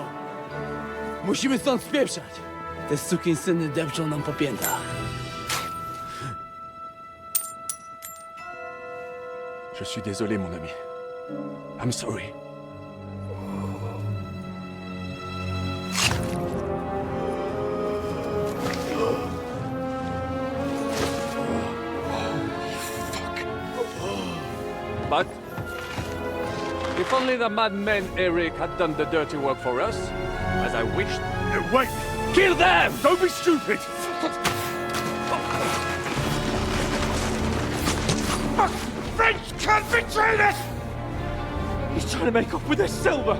Musimy stąd spieprzać. Te sukinsyny depczą nam po piętach.
Je suis désolé, mon ami. I'm sorry.
But if only the madman Eric had done the dirty work for us, as I wished.
Wait! Kill them! Don't be stupid! French can't betray us! He's trying to make off with his silver!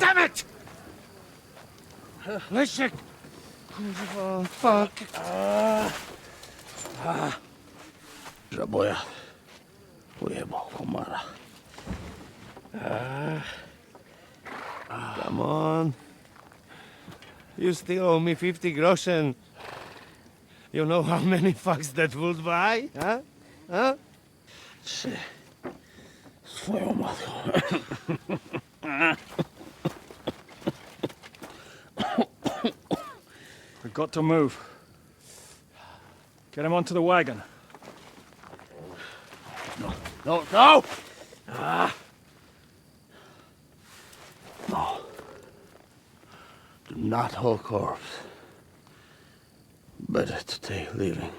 Damn it! Leszek!
Kurwa, fuck.
Żaboja. Pojebał komara.
Come on. You still owe me 50 groschen. You know how many fucks that would buy? Huh? Huh?
Swoją matką.
We've got to move. Get him onto the wagon.
No! No. Do not hold corpse. Better to take living.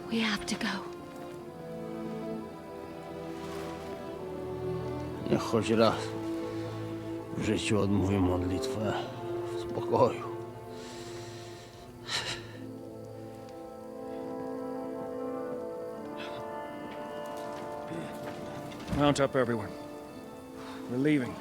We have to go.
Niech choć raz w życiu odmówię modlitwę w spokoju.
Mount up, everyone. We're leaving.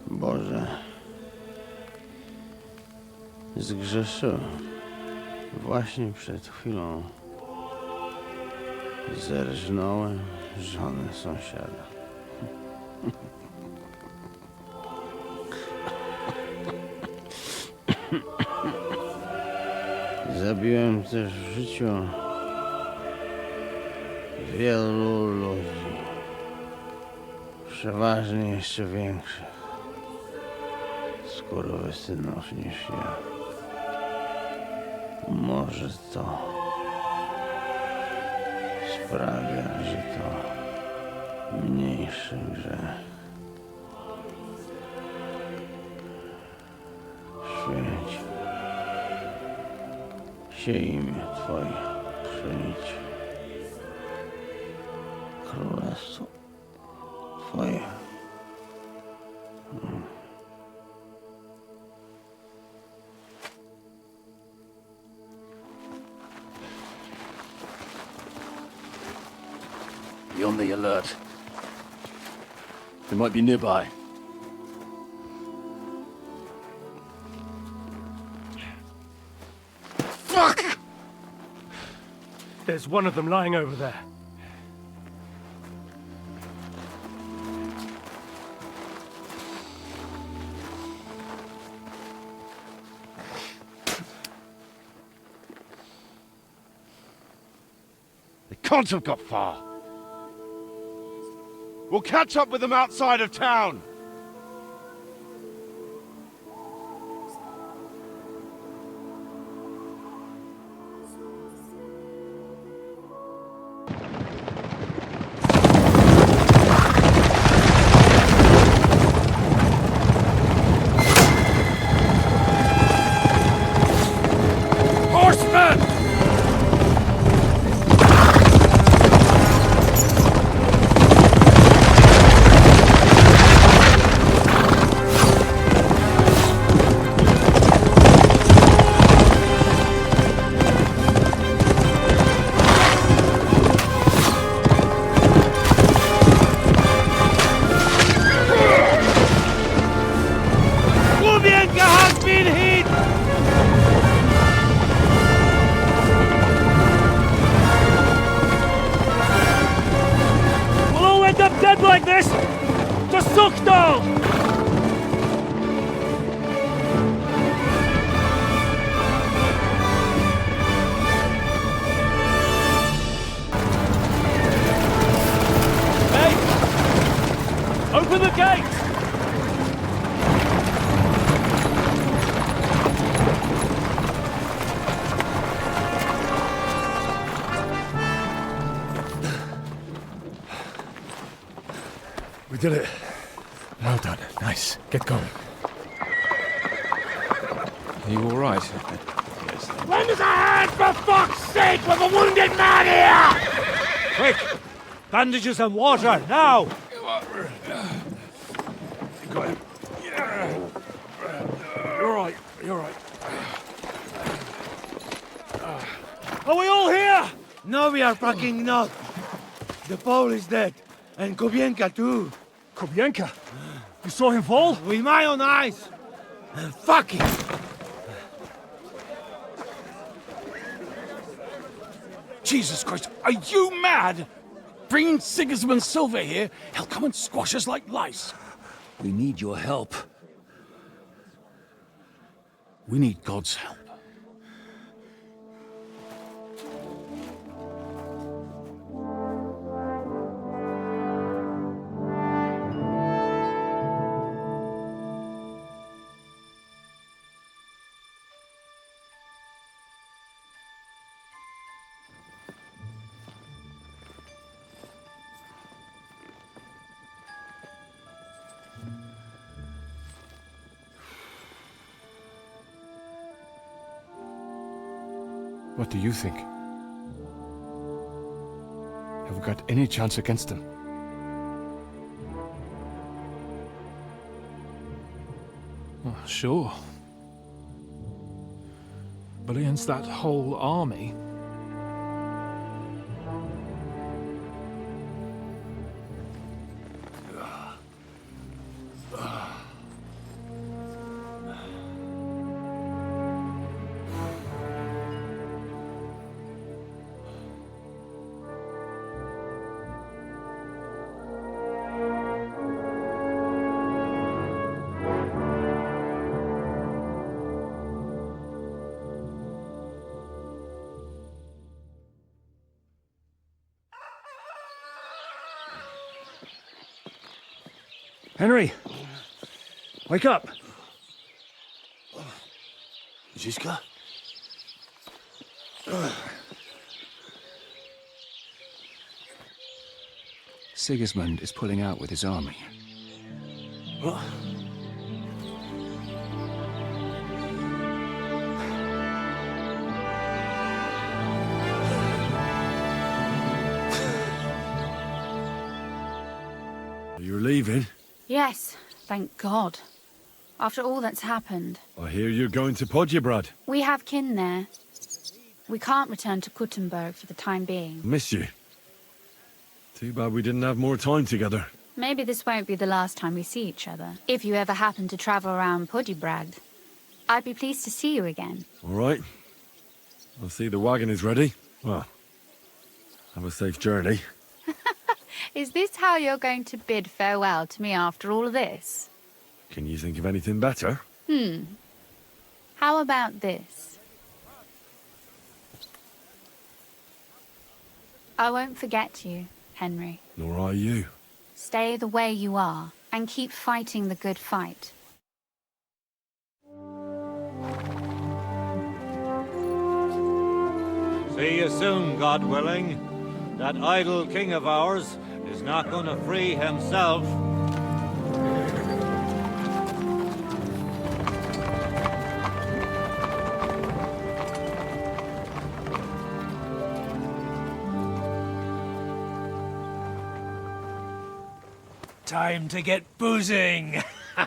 Boże, zgrzeszyłem. Właśnie przed chwilą zerżnąłem żonę sąsiada. Zabiłem też w życiu wielu ludzi, przeważnie jeszcze większych skurwysynów niż ja. Może to sprawia, że to mniejszy grzech. Święć się imię Twoje, przyjdź królestwo Twoje. Be on the alert. They might be nearby.
Fuck! There's one of them lying over there.
They can't have got far. We'll catch up with them outside of town.
Open the gate!
We did it. Well done. Nice. Get going.
Are you all right?
Lend us a hand, for fuck's sake, with a wounded man here!
Quick! Bandages and water, now!
Got him. You're right. You're right.
Are we all here?
No, we are fucking not. The Pole is dead. And Kobienka too.
Kobienka? You saw him fall?
With my own eyes. Fuck it.
Jesus Christ, are you mad? Bringing Sigismund Silva here, he'll come and squash us like lice. We need your help. We need God's help.
What do you think? Have we got any chance against them?
Well, sure. But against that whole army...
Henry! Wake up!
Ziska?
Sigismund is pulling out with his army.
What?
You're leaving?
Yes, thank God. After all that's happened.
I hear you're going to Podjebrad.
We have kin there. We can't return to Kuttenberg for the time being.
Miss you. Too bad we didn't have more time together.
Maybe this won't be the last time we see each other. If you ever happen to travel around Podjebrad, I'd be pleased to see you again.
All right. I'll see the wagon is ready. Well, have a safe journey.
Is this how you're going to bid farewell to me after all of this?
Can you think of anything better?
How about this? I won't forget you, Henry.
Nor are you.
Stay the way you are, and keep fighting the good fight.
See you soon, God willing. That idle king of ours is not going to free himself.
Time to get boozing!
A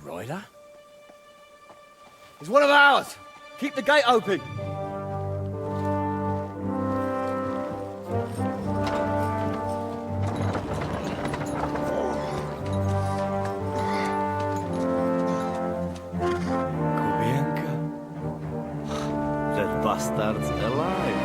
rider?
He's one of ours! Keep the gate open!
Kobienka? That bastard's alive.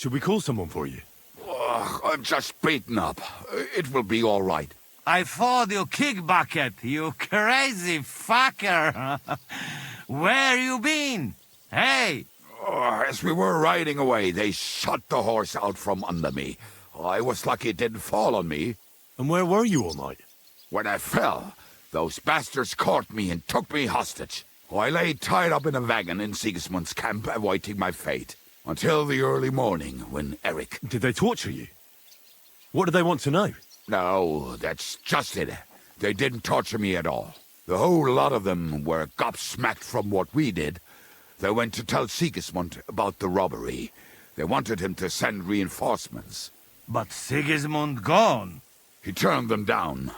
Should we call someone for you?
I'm just beaten up. It will be all right.
I thought you kick bucket, you crazy fucker. Where you been? Hey!
As we were riding away, they shot the horse out from under me. I was lucky it didn't fall on me.
And where were you all night?
When I fell, those bastards caught me and took me hostage. I lay tied up in a wagon in Sigismund's camp, awaiting my fate. Until the early morning, when Eric...
Did they torture you? What do they want to know?
No, that's just it. They didn't torture me at all. The whole lot of them were gobsmacked from what we did. They went to tell Sigismund about the robbery. They wanted him to send reinforcements.
But Sigismund gone.
He turned them down.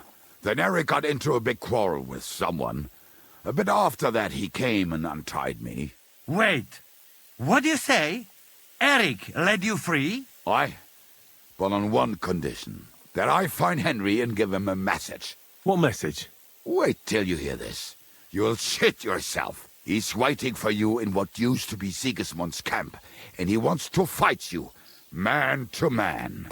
Then Eric got into a big quarrel with someone. A bit after that, he came and untied me.
Wait, what do you say? Eric led you free?
Aye, but on one condition. That I find Henry and give him a message.
What message?
Wait till you hear this. You'll shit yourself. He's waiting for you in what used to be Sigismund's camp, and he wants to fight you, man to man.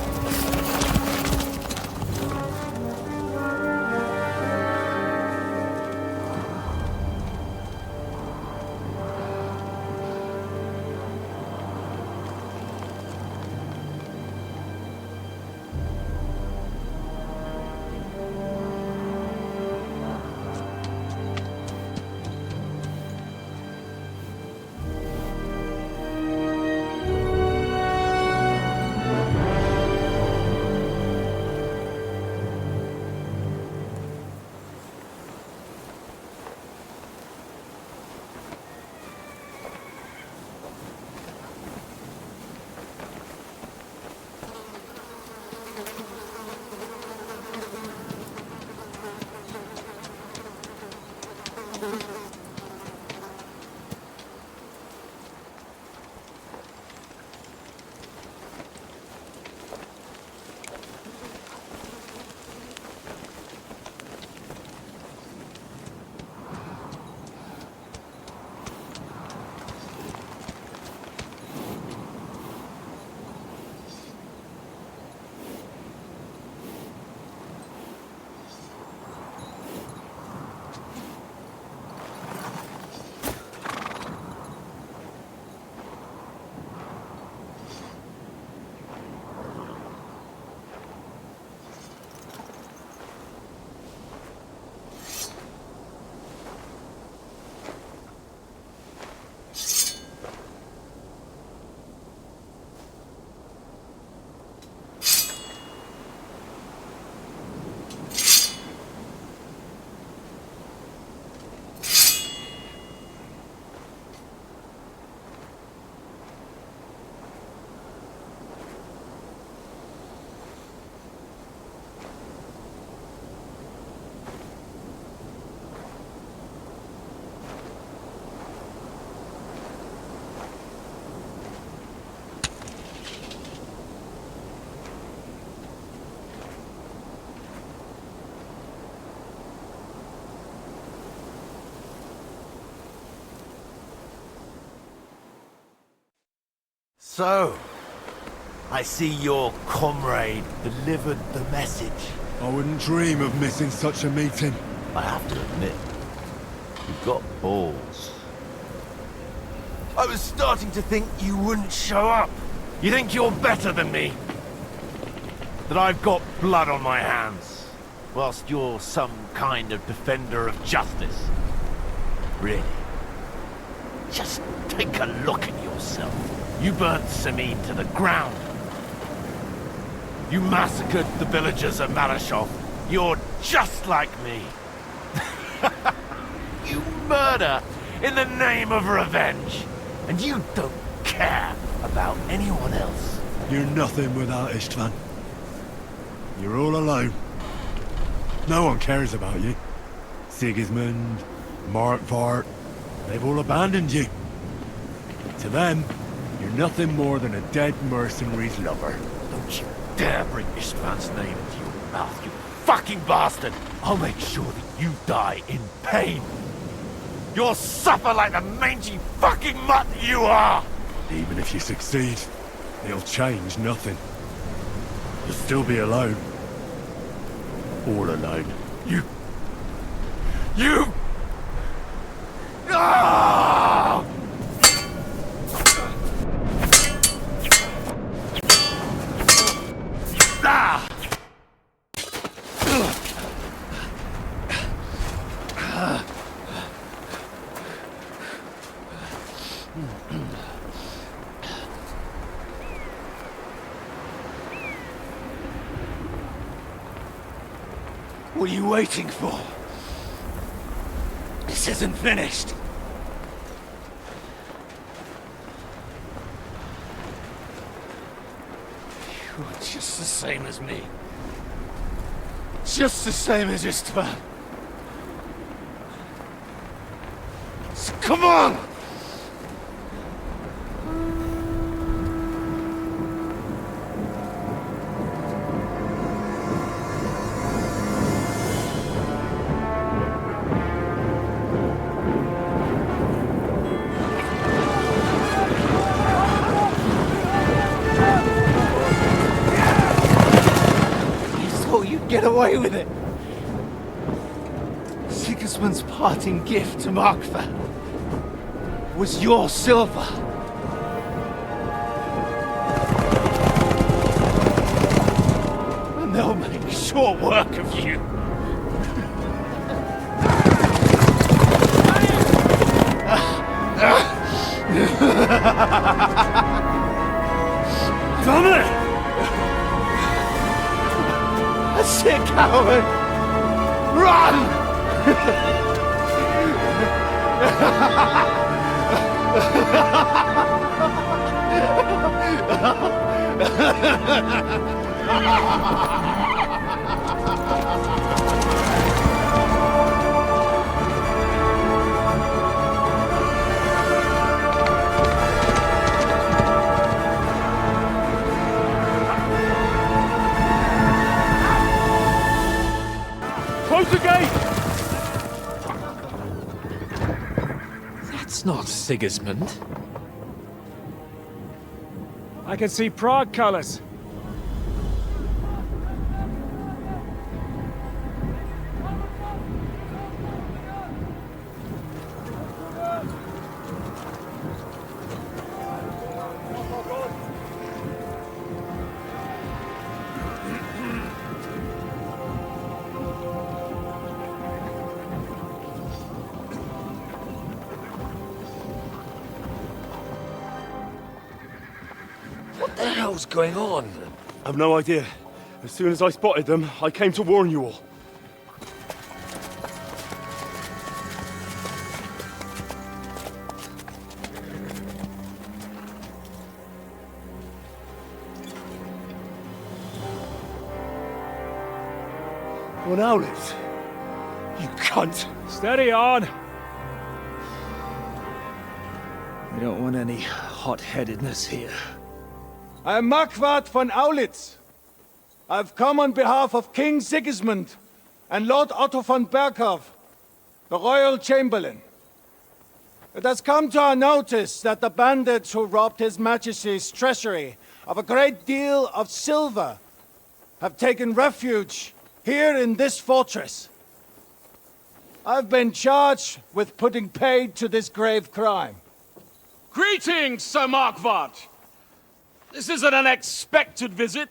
So, I see your comrade delivered the message.
I wouldn't dream of missing such a meeting.
I have to admit, you've got balls. I was starting to think you wouldn't show up. You think you're better than me? That I've got blood on my hands, whilst you're some kind of defender of justice. Really? Just take a look at yourself. You burnt Sameen to the ground. You massacred the villagers of Malashov. You're just like me. You murder in the name of revenge. And you don't care about anyone else.
You're nothing without Istvan. You're all alone. No one cares about you. Sigismund, Markvart, they've all abandoned you. To them, you're nothing more than a dead mercenary's lover.
Don't you dare bring Istvan's name into your mouth, you fucking bastard! I'll make sure that you die in pain. You'll suffer like the mangy fucking mutt you are!
Even if you succeed, It'll change nothing. You'll still be alone. All alone.
You... Ah! Ah!
What are you waiting for? This isn't finished. You're just the same as me. Just the same as Istvan. So come on! Get away with it! Sigismund's parting gift to Markva was your silver. And they'll make short work of you. Damn it! That's it, coward! Run!
Close the gate!
That's not Sigismund.
I can see Prague colors.
What the hell's going on? I've no idea. As soon as I spotted them, I came to warn you all. Well, now, Liz. You cunt.
Steady on. We don't want any hot-headedness here.
I am Markvart von Aulitz. I've come on behalf of King Sigismund and Lord Otto von Berghoff, the Royal Chamberlain. It has come to our notice that the bandits who robbed His Majesty's treasury of a great deal of silver have taken refuge here in this fortress. I've been charged with putting paid to this grave crime.
Greetings, Sir Markvart! This is an unexpected visit.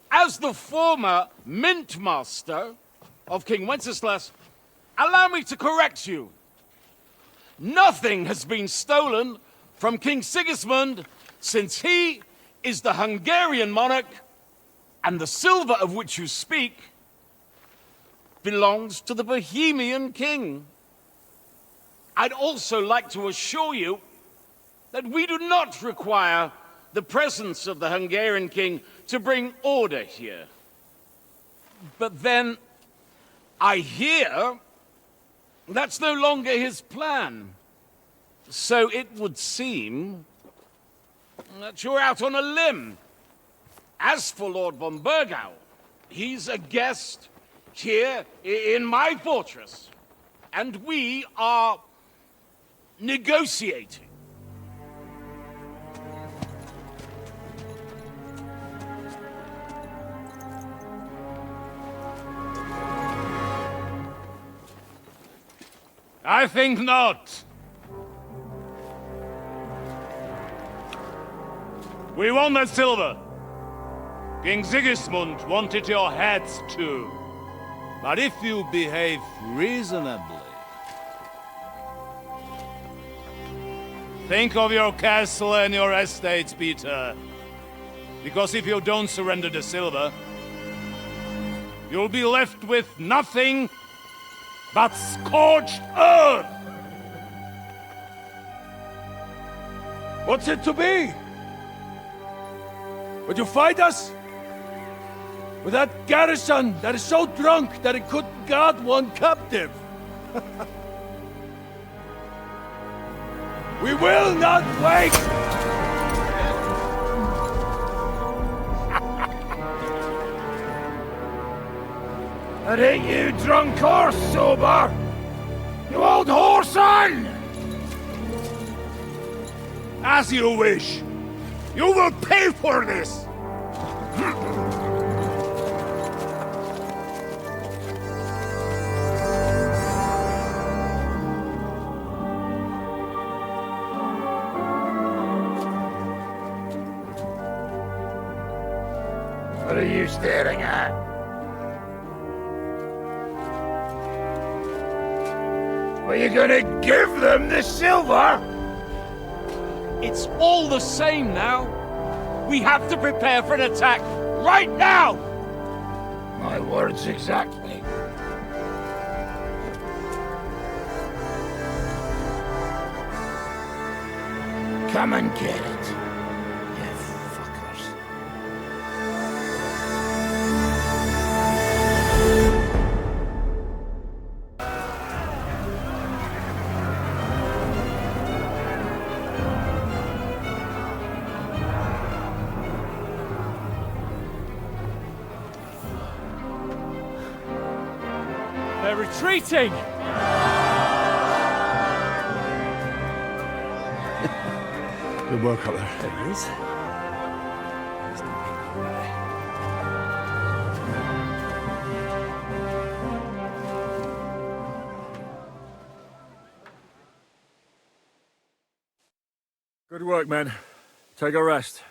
As the former Mint Master of King Wenceslas, allow me to correct you. Nothing has been stolen from King Sigismund since he is the Hungarian monarch, and the silver of which you speak belongs to the Bohemian king. I'd also like to assure you that we do not require the presence of the Hungarian king to bring order here. But then, I hear that's no longer his plan. So it would seem that you're out on a limb. As for Lord von Bergau, he's a guest here in my fortress, and we are negotiating. I think not. We want that silver. King Sigismund wanted your heads too. But if you behave reasonably... Think of your castle and your estates, Peter. Because if you don't surrender the silver, you'll be left with nothing but scorched earth!
What's it to be? Would you fight us? With that garrison that is so drunk that it couldn't guard one captive? We will not wait!
That ain't you, drunk or sober? You old whoreson!
As you wish. You will pay for this!
What are you staring at? Are you gonna give them the silver?
It's all the same now. We have to prepare for an attack right now!
My words exactly. Come and get it, you fuckers.
They're retreating!
Good work up there.
There he is.
Good work, men. Take a rest.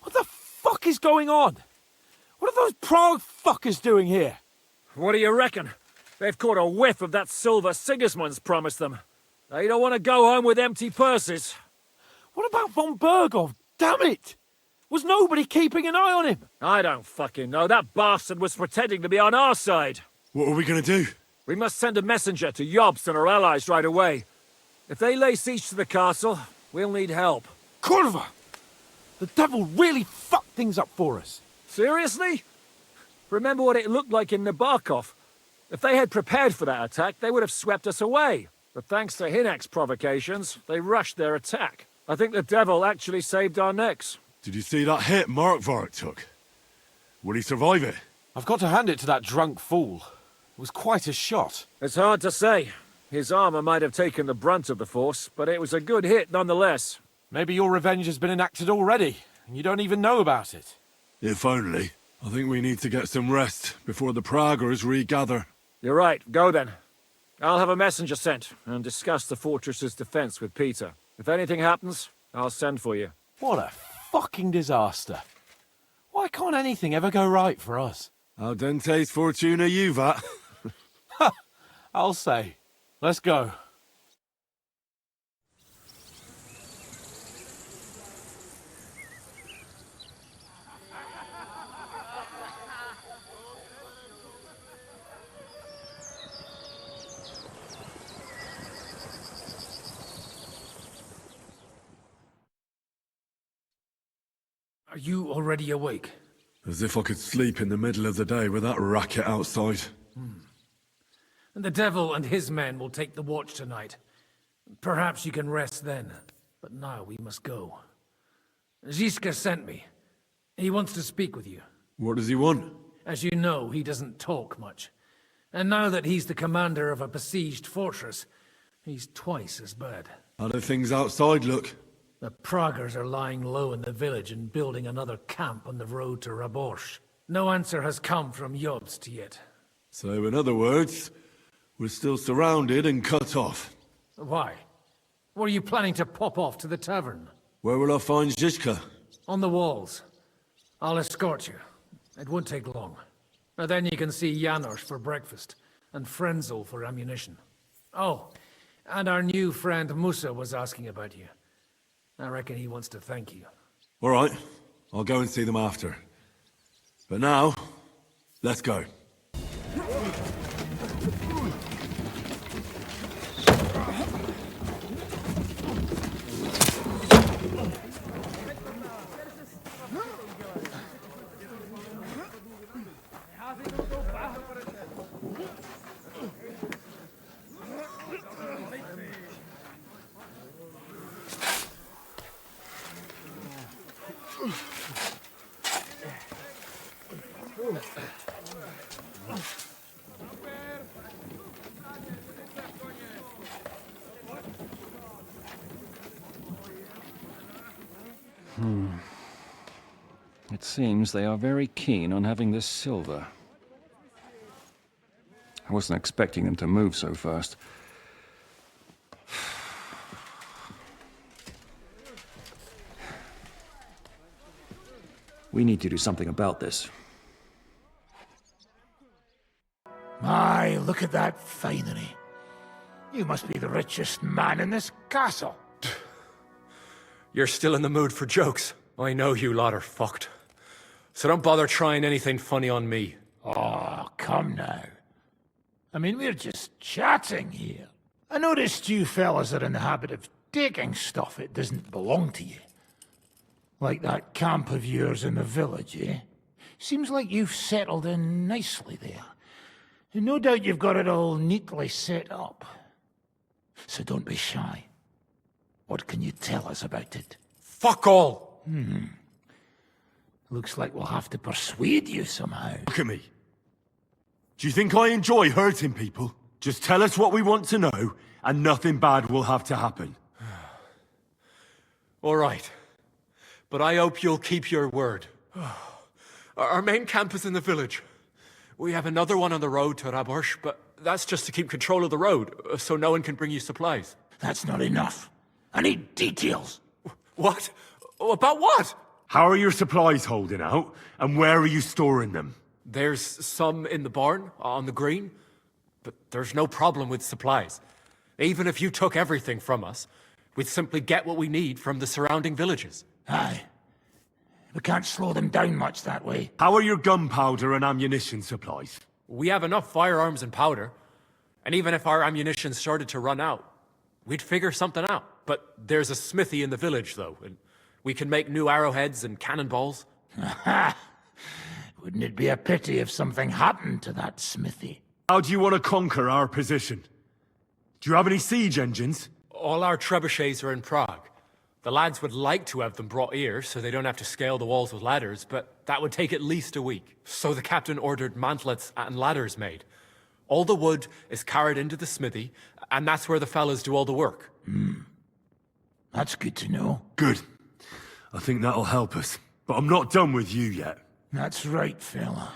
What the fuck is going on? What are those Prague fuckers doing here?
What do you reckon? They've caught a whiff of that silver Sigismund's promised them. They don't want to go home with empty purses.
What about von Bergov? Damn it! Was nobody keeping an eye on him?
I don't fucking know. That bastard was pretending to be on our side.
What are we gonna do?
We must send a messenger to Jobst and our allies right away. If they lay siege to the castle, we'll need help.
Kurva! The devil really fucked things up for us.
Seriously? Remember what it looked like in Nabokov. If they had prepared for that attack, they would have swept us away. But thanks to Hinek's provocations, they rushed their attack. I think the devil actually saved our necks.
Did you see that hit Markvark took? Would he survive it?
I've got to hand it to that drunk fool. It was quite a shot.
It's hard to say. His armor might have taken the brunt of the force, but it was a good hit nonetheless.
Maybe your revenge has been enacted already, and you don't even know about it.
If only. I think we need to get some rest before the Praggers regather.
You're right. Go then. I'll have a messenger sent and discuss the fortress's defense with Peter. If anything happens, I'll send for you.
What a fucking disaster. Why can't anything ever go right for us?
Al dente's fortuna juvat.
I'll say. Let's go.
Are you already awake?
As if I could sleep in the middle of the day with that racket outside.
And the devil and his men will take the watch tonight. Perhaps you can rest then. But now we must go. Ziska sent me. He wants to speak with you.
What does he want?
As you know, he doesn't talk much. And now that he's the commander of a besieged fortress, he's twice as bad.
How do things outside look?
The Praggers are lying low in the village and building another camp on the road to Raborsh. No answer has come from Jobst yet.
So in other words, We're still surrounded and cut off.
Why? Were you planning to pop off to the tavern?
Where will I find Zizka?
On the walls. I'll escort you. It won't take long. And then you can see Janos for breakfast, and Frenzel for ammunition. Oh, and our new friend Musa was asking about you. I reckon he wants to thank you.
All right, I'll go and see them after. But now, let's go.
It seems they are very keen on having this silver. I wasn't expecting them to move so fast. We need to do something about this.
My, look at that finery. You must be the richest man in this castle.
You're still in the mood for jokes. I know you lot are fucked. So don't bother trying anything funny on me.
Oh, come now. I mean, we're just chatting here. I noticed you fellas are in the habit of taking stuff that doesn't belong to you. Like that camp of yours in the village, eh? Seems like you've settled in nicely there. And no doubt you've got it all neatly set up. So don't be shy. What can you tell us about it?
Fuck all!
Looks like we'll have to persuade you somehow.
Look at me. Do you think I enjoy hurting people? Just tell us what we want to know, and nothing bad will have to happen.
All right. But I hope you'll keep your word. Our main camp is in the village. We have another one on the road to Raborsh, but that's just to keep control of the road, so no one can bring you supplies.
That's not enough. I need details.
What? About what?
How are your supplies holding out, and where are you storing them?
There's some in the barn, on the green, but there's no problem with supplies. Even if you took everything from us, we'd simply get what we need from the surrounding villages.
Aye. We can't slow them down much that way.
How are your gunpowder and ammunition supplies?
We have enough firearms and powder, and even if our ammunition started to run out, we'd figure something out. But there's a smithy in the village, though, and we can make new arrowheads and cannonballs.
Aha! Wouldn't it be a pity if something happened to that smithy?
How do you want to conquer our position? Do you have any siege engines?
All our trebuchets are in Prague. The lads would like to have them brought here, so they don't have to scale the walls with ladders, but that would take at least a week. So the captain ordered mantlets and ladders made. All the wood is carried into the smithy, and that's where the fellas do all the work.
That's good to know.
Good. I think that'll help us. But I'm not done with you yet.
That's right, fella.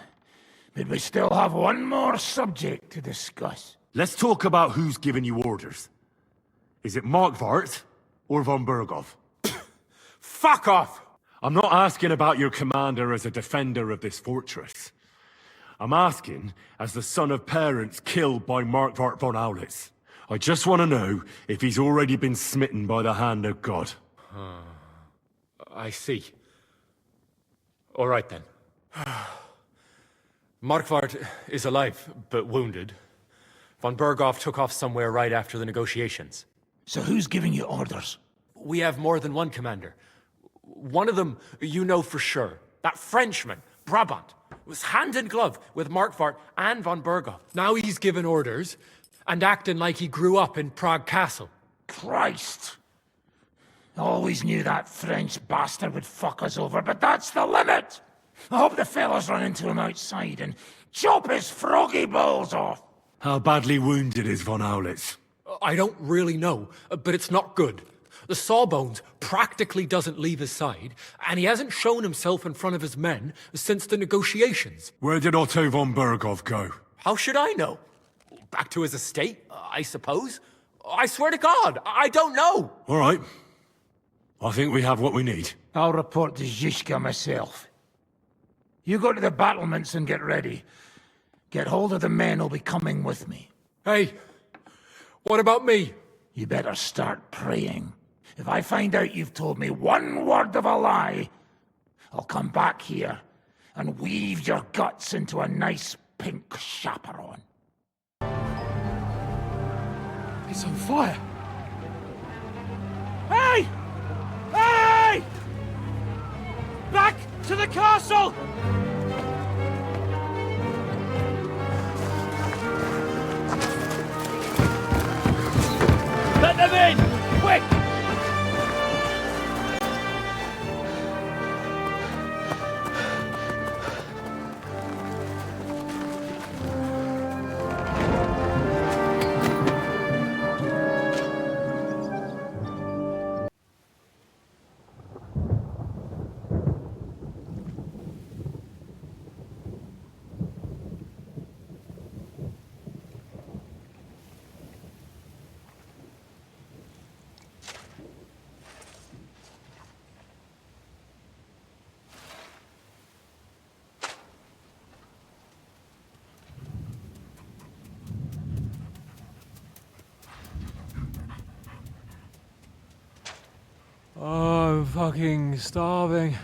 But we still have one more subject to discuss.
Let's talk about who's giving you orders. Is it Markvart or von Berghoff?
Fuck off!
I'm not asking about your commander as a defender of this fortress. I'm asking as the son of parents killed by Markvart von Aulitz. I just want to know if he's already been smitten by the hand of God.
I see. All right then. Markvart is alive, but wounded. Von Berghoff took off somewhere right after the negotiations.
So who's giving you orders?
We have more than one commander. One of them you know for sure. That Frenchman, Brabant, was hand in glove with Markvart and von Berghoff. Now he's given orders and acting like he grew up in Prague Castle.
Christ! I always knew that French bastard would fuck us over, but that's the limit! I hope the fellas run into him outside and chop his froggy balls off!
How badly wounded is von Aulitz?
I don't really know, but it's not good. The sawbones practically doesn't leave his side, and he hasn't shown himself in front of his men since the negotiations.
Where did Otto von Berghoff go?
How should I know? Back to his estate, I suppose. I swear to God, I don't know.
All right. I think we have what we need.
I'll report to Zizka myself. You go to the battlements and get ready. Get hold of the men who'll be coming with me.
Hey, what about me?
You better start praying. If I find out you've told me one word of a lie, I'll come back here and weave your guts into a nice pink chaperon.
It's on fire. Hey! Hey! Back to the castle!
Let them in! Quick!
Oh, I'm fucking starving.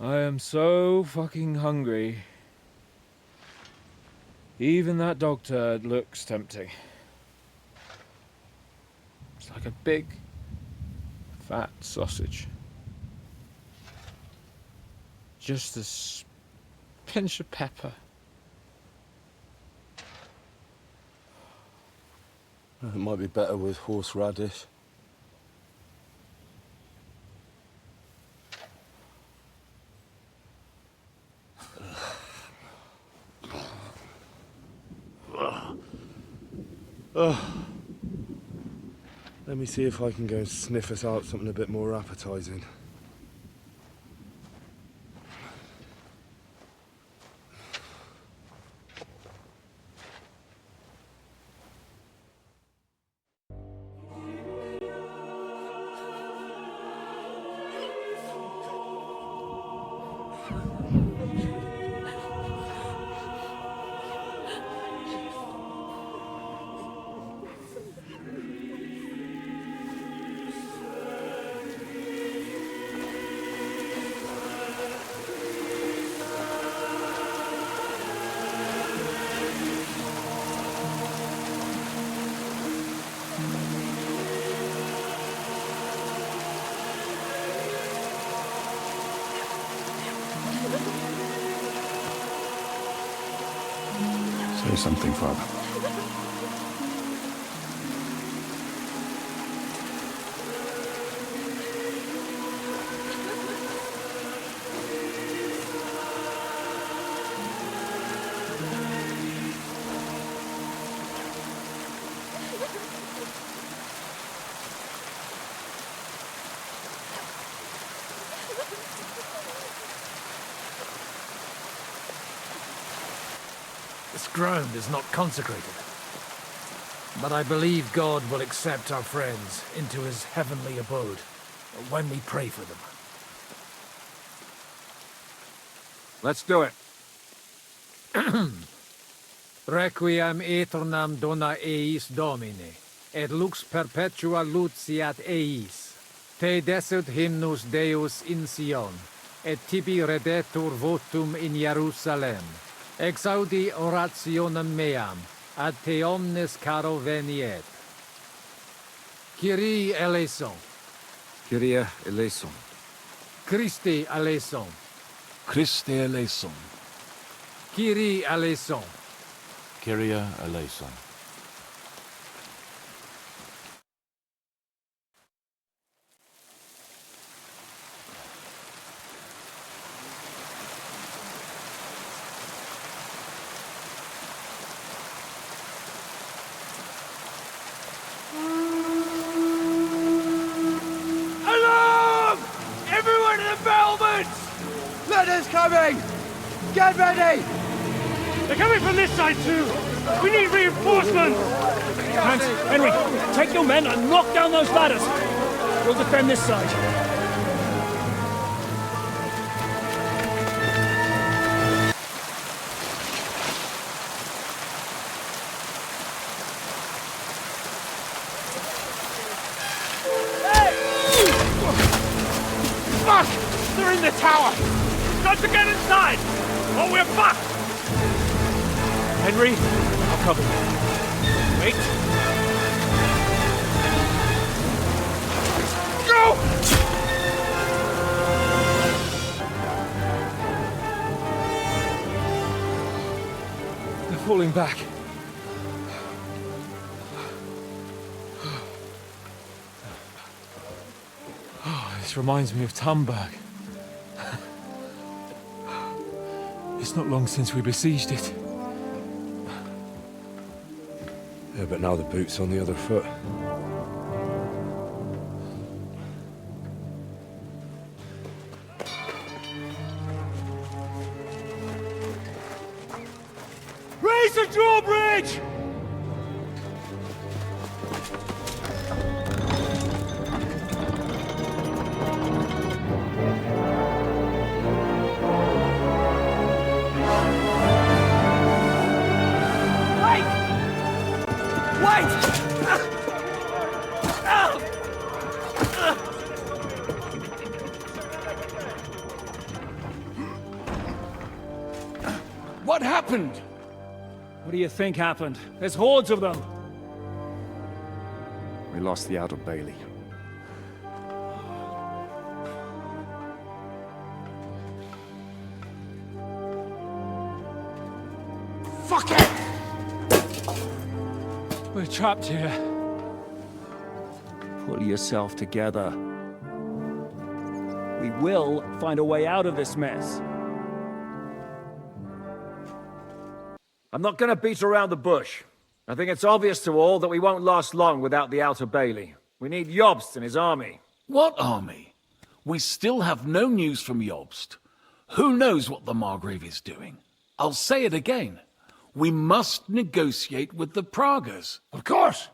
I am so fucking hungry. Even that dog turd looks tempting. It's like a big, fat sausage. Just a pinch of pepper.
It might be better with horseradish. Let me see if I can go and sniff us out something a bit more appetizing.
Say something, Father.
This ground is not consecrated. But I believe God will accept our friends into his heavenly abode when we pray for them.
Let's do it.
Requiem aeternam dona eis Domine, et lux perpetua luciat eis. Te desut hymnus Deus in Sion, et tibi redetur votum in Jerusalem. Exaudi orationem meam, ad te omnes caro veniet. Kyrie eleison.
Kyrie eleison.
Christe eleison.
Christe eleison.
Kyrie eleison.
Kyrie eleison.
Alarm! Everyone!
Canada's coming! Get ready!
They're coming from this side too! We need reinforcements! Hans, Henry, take your men and knock down those ladders! We'll defend this side.
Fuck! They're in the tower!
Got to get inside! Or we're fucked!
Henry, I'll cover you. Wait. Go! They're falling back. Oh, this reminds me of Tamberg. It's not long since we besieged it.
Yeah, but now the boot's on the other foot.
Raise the drawbridge!
What happened?
What do you think happened? There's hordes of them.
We lost the outer bailey.
Fuck it!
We're trapped here. Pull yourself together. We will find a way out of this mess.
I'm not going to beat around the bush. I think it's obvious to all that we won't last long without the outer bailey. We need Jobst and his army.
What army? We still have no news from Jobst. Who knows what the Margrave is doing? I'll say it again. We must negotiate with the Pragas.
Of course.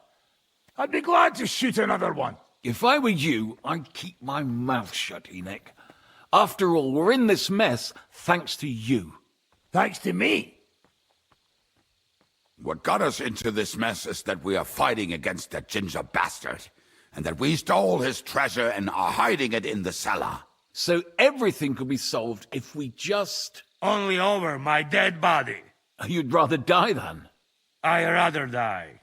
I'd be glad to shoot another one.
If I were you, I'd keep my mouth shut, Enoch. After all, we're in this mess thanks to you.
Thanks to me?
What got us into this mess is that we are fighting against that ginger bastard, and that we stole his treasure and are hiding it in the cellar.
So everything could be solved if we just...
Only over my dead body.
You'd rather die then?
I'd rather die.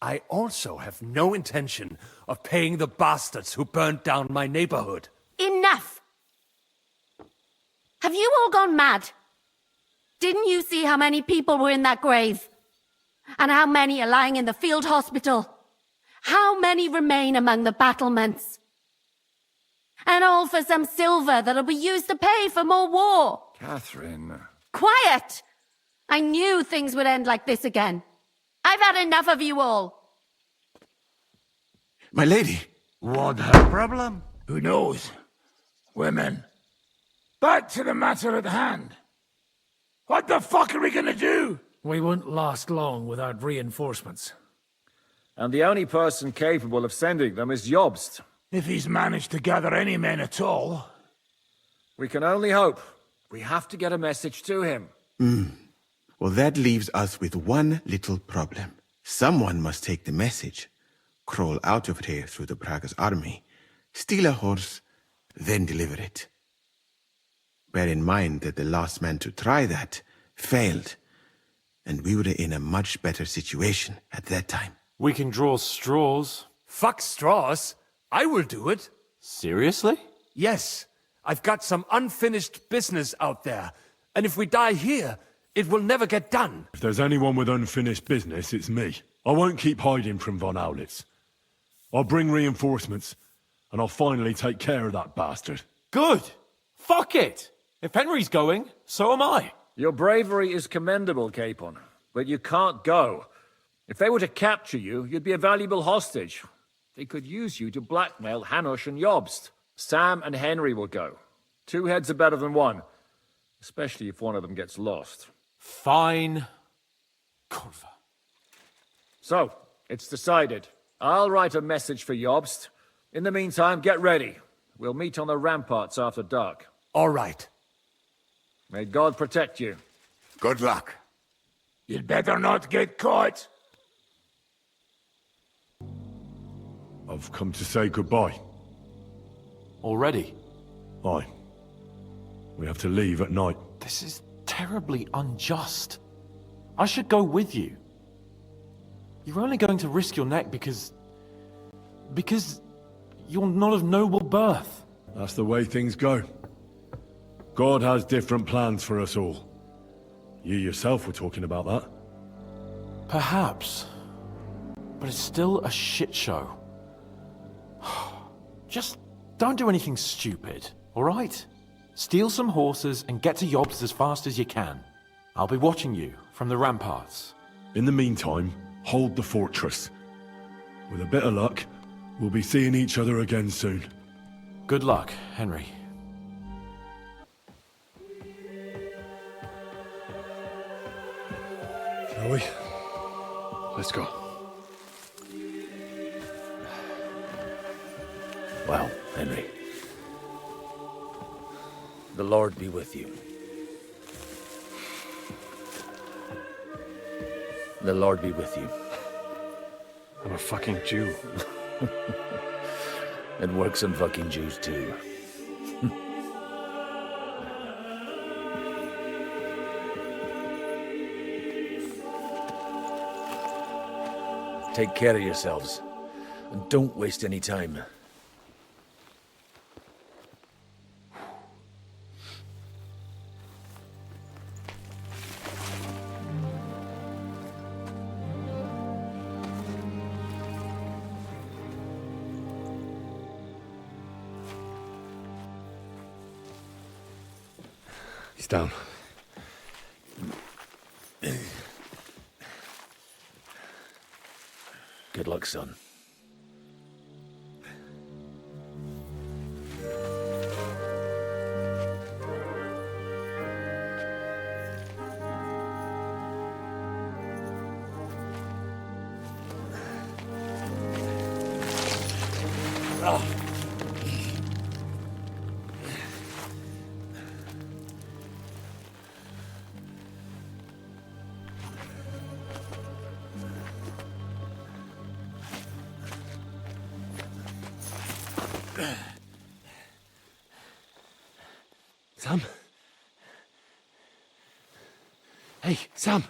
I also have no intention of paying the bastards who burnt down my neighborhood.
Enough! Have you all gone mad? Didn't you see how many people were in that grave? And how many are lying in the field hospital? How many remain among the battlements? And all for some silver that'll be used to pay for more war.
Catherine.
Quiet! I knew things would end like this again. I've had enough of you all.
My lady.
What her problem? Who knows? Women. Back to the matter at hand. What the fuck are we gonna do?
We won't last long without reinforcements.
And the only person capable of sending them is Jobst.
If he's managed to gather any men at all.
We can only hope. We have to get a message to him.
Well, that leaves us with one little problem. Someone must take the message, crawl out of here through the Pragas army, steal a horse, then deliver it. Bear in mind that the last man to try that failed, and we were in a much better situation at that time.
We can draw straws.
Fuck straws. I will do it.
Seriously?
Yes. I've got some unfinished business out there. And if we die here, it will never get done.
If there's anyone with unfinished business, it's me. I won't keep hiding from von Aulitz. I'll bring reinforcements, and I'll finally take care of that bastard.
Good. Fuck it. If Henry's going, so am I.
Your bravery is commendable, Capon, but you can't go. If they were to capture you, you'd be a valuable hostage. They could use you to blackmail Hanush and Jobst. Sam and Henry will go. 2 heads are better than 1.
Especially if one of them gets lost.
Fine. Kurva.
So, it's decided. I'll write a message for Jobst. In the meantime, get ready. We'll meet on the ramparts after dark.
All right.
May God protect you.
Good luck.
You'd better not get caught.
I've come to say goodbye.
Already?
Aye. We have to leave at night.
This is terribly unjust. I should go with you. You're only going to risk your neck because you're not of noble birth.
That's the way things go. God has different plans for us all. You yourself were talking about that.
Perhaps. But it's still a shit show. Just don't do anything stupid, alright? Steal some horses and get to Jobst as fast as you can. I'll be watching you from the ramparts.
In the meantime, hold the fortress. With a bit of luck, we'll be seeing each other again soon.
Good luck, Henry.
Shall we? Let's go.
Well, Henry. The Lord be with you. The Lord be with you.
I'm a fucking Jew.
It works on fucking Jews too. Take care of yourselves, and don't waste any time.
He's down.
Good luck, son.
Sam? Hey, Sam!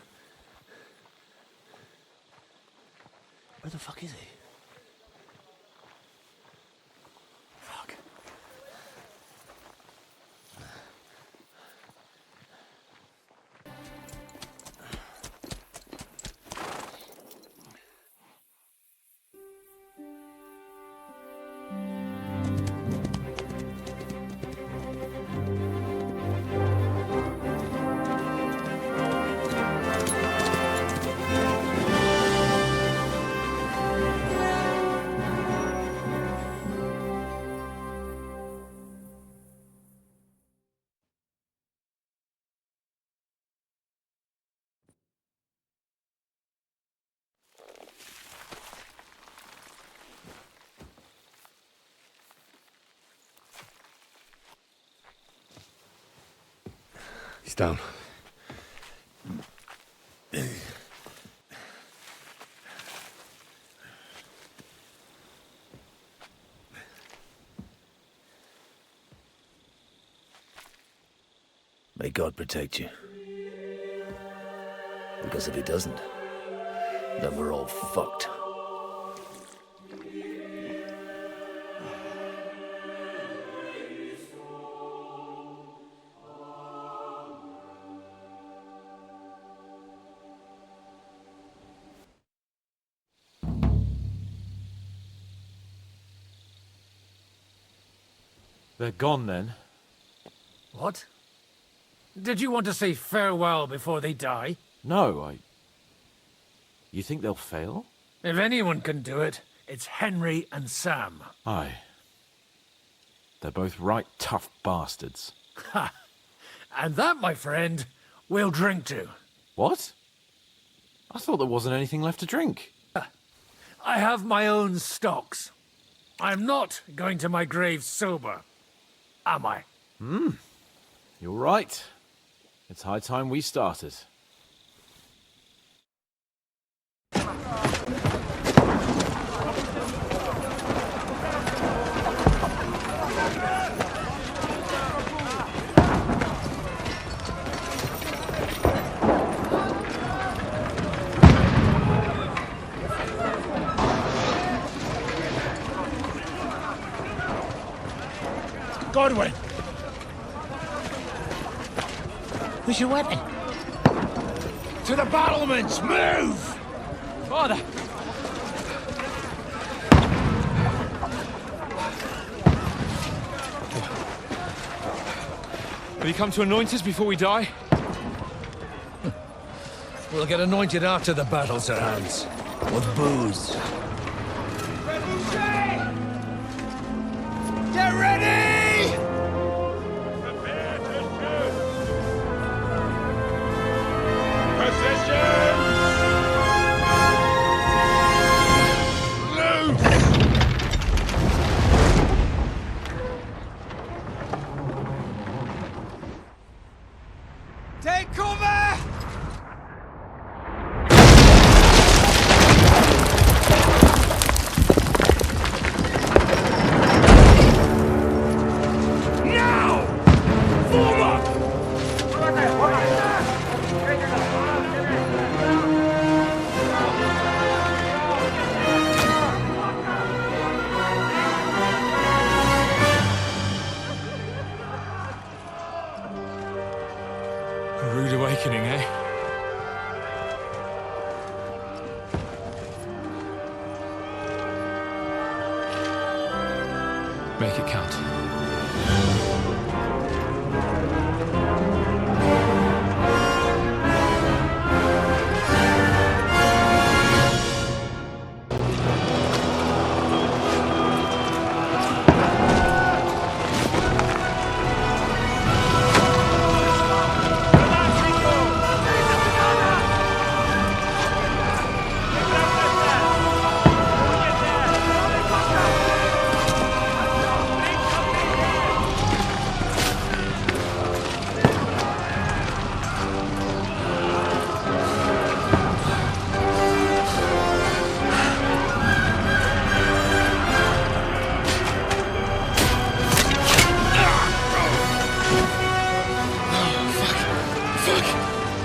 Where the fuck is he? Fuck. He's down.
May God protect you. Because if he doesn't, then we're all fucked.
They're gone then.
What? Did you want to say farewell before they die?
No, You think they'll fail?
If anyone can do it, it's Henry and Sam.
Aye. They're both right tough bastards.
Ha! And that, my friend, we'll drink to.
What? I thought there wasn't anything left to drink.
I have my own stocks. I'm not going to my grave sober, am I?
You're right. It's high time we started.
Godwin! Where's your weapon? To the battlements! Move!
Father!
Have you come to anoint us before we die?
We'll get anointed after the battle, Sir Hans. With booze.
Get ready! Take cover! Now! Form up!
A rude awakening, eh? Make it count.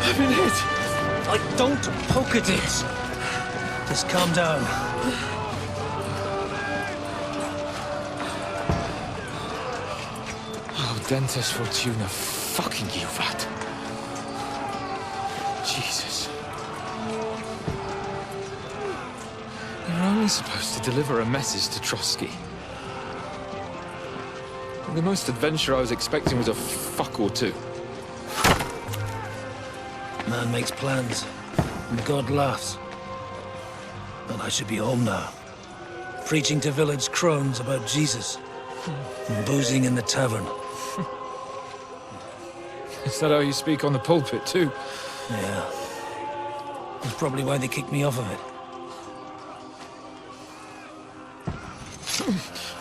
I've been hit!
Like, don't poke at it. Just calm down.
Oh, Dentes Fortuna, fucking you, vat. Jesus. You're only supposed to deliver a message to Trotsky. The most adventure I was expecting was a fuck or two.
Man makes plans, and God laughs. But I should be home now, preaching to village crones about Jesus, and boozing in the tavern.
Is that how you speak on the pulpit, too?
Yeah. That's probably why they kicked me off of it.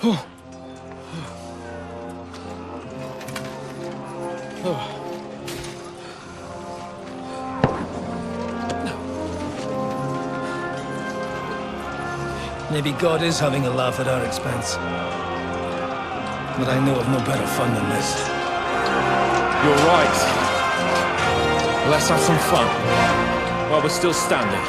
Oh. Oh.
Maybe God is having a laugh at our expense. But I know of no better fun than this.
You're right. Let's have some fun while we're still standing.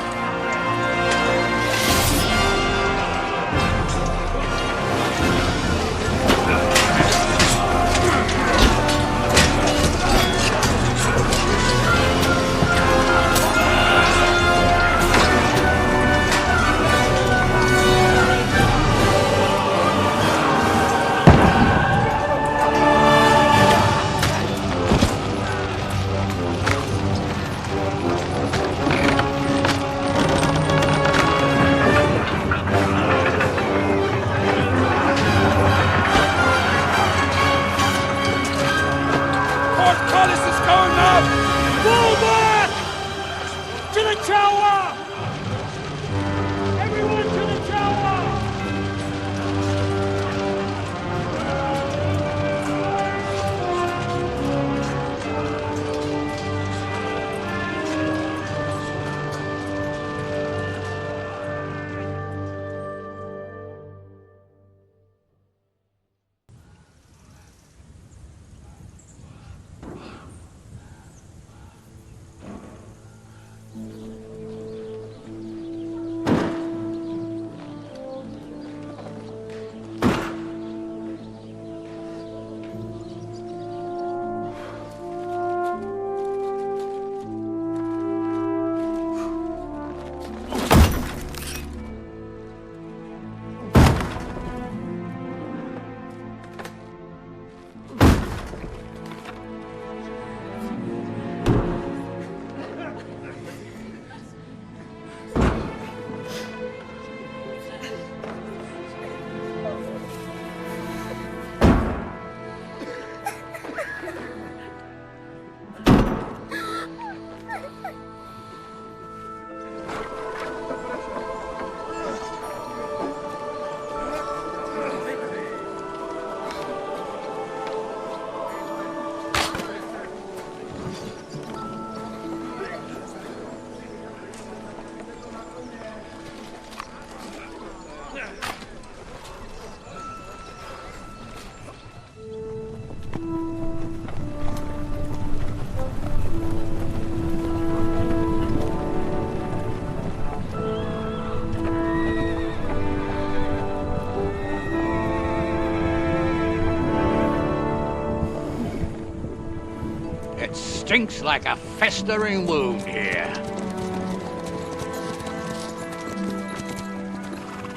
It stinks like a festering wound here.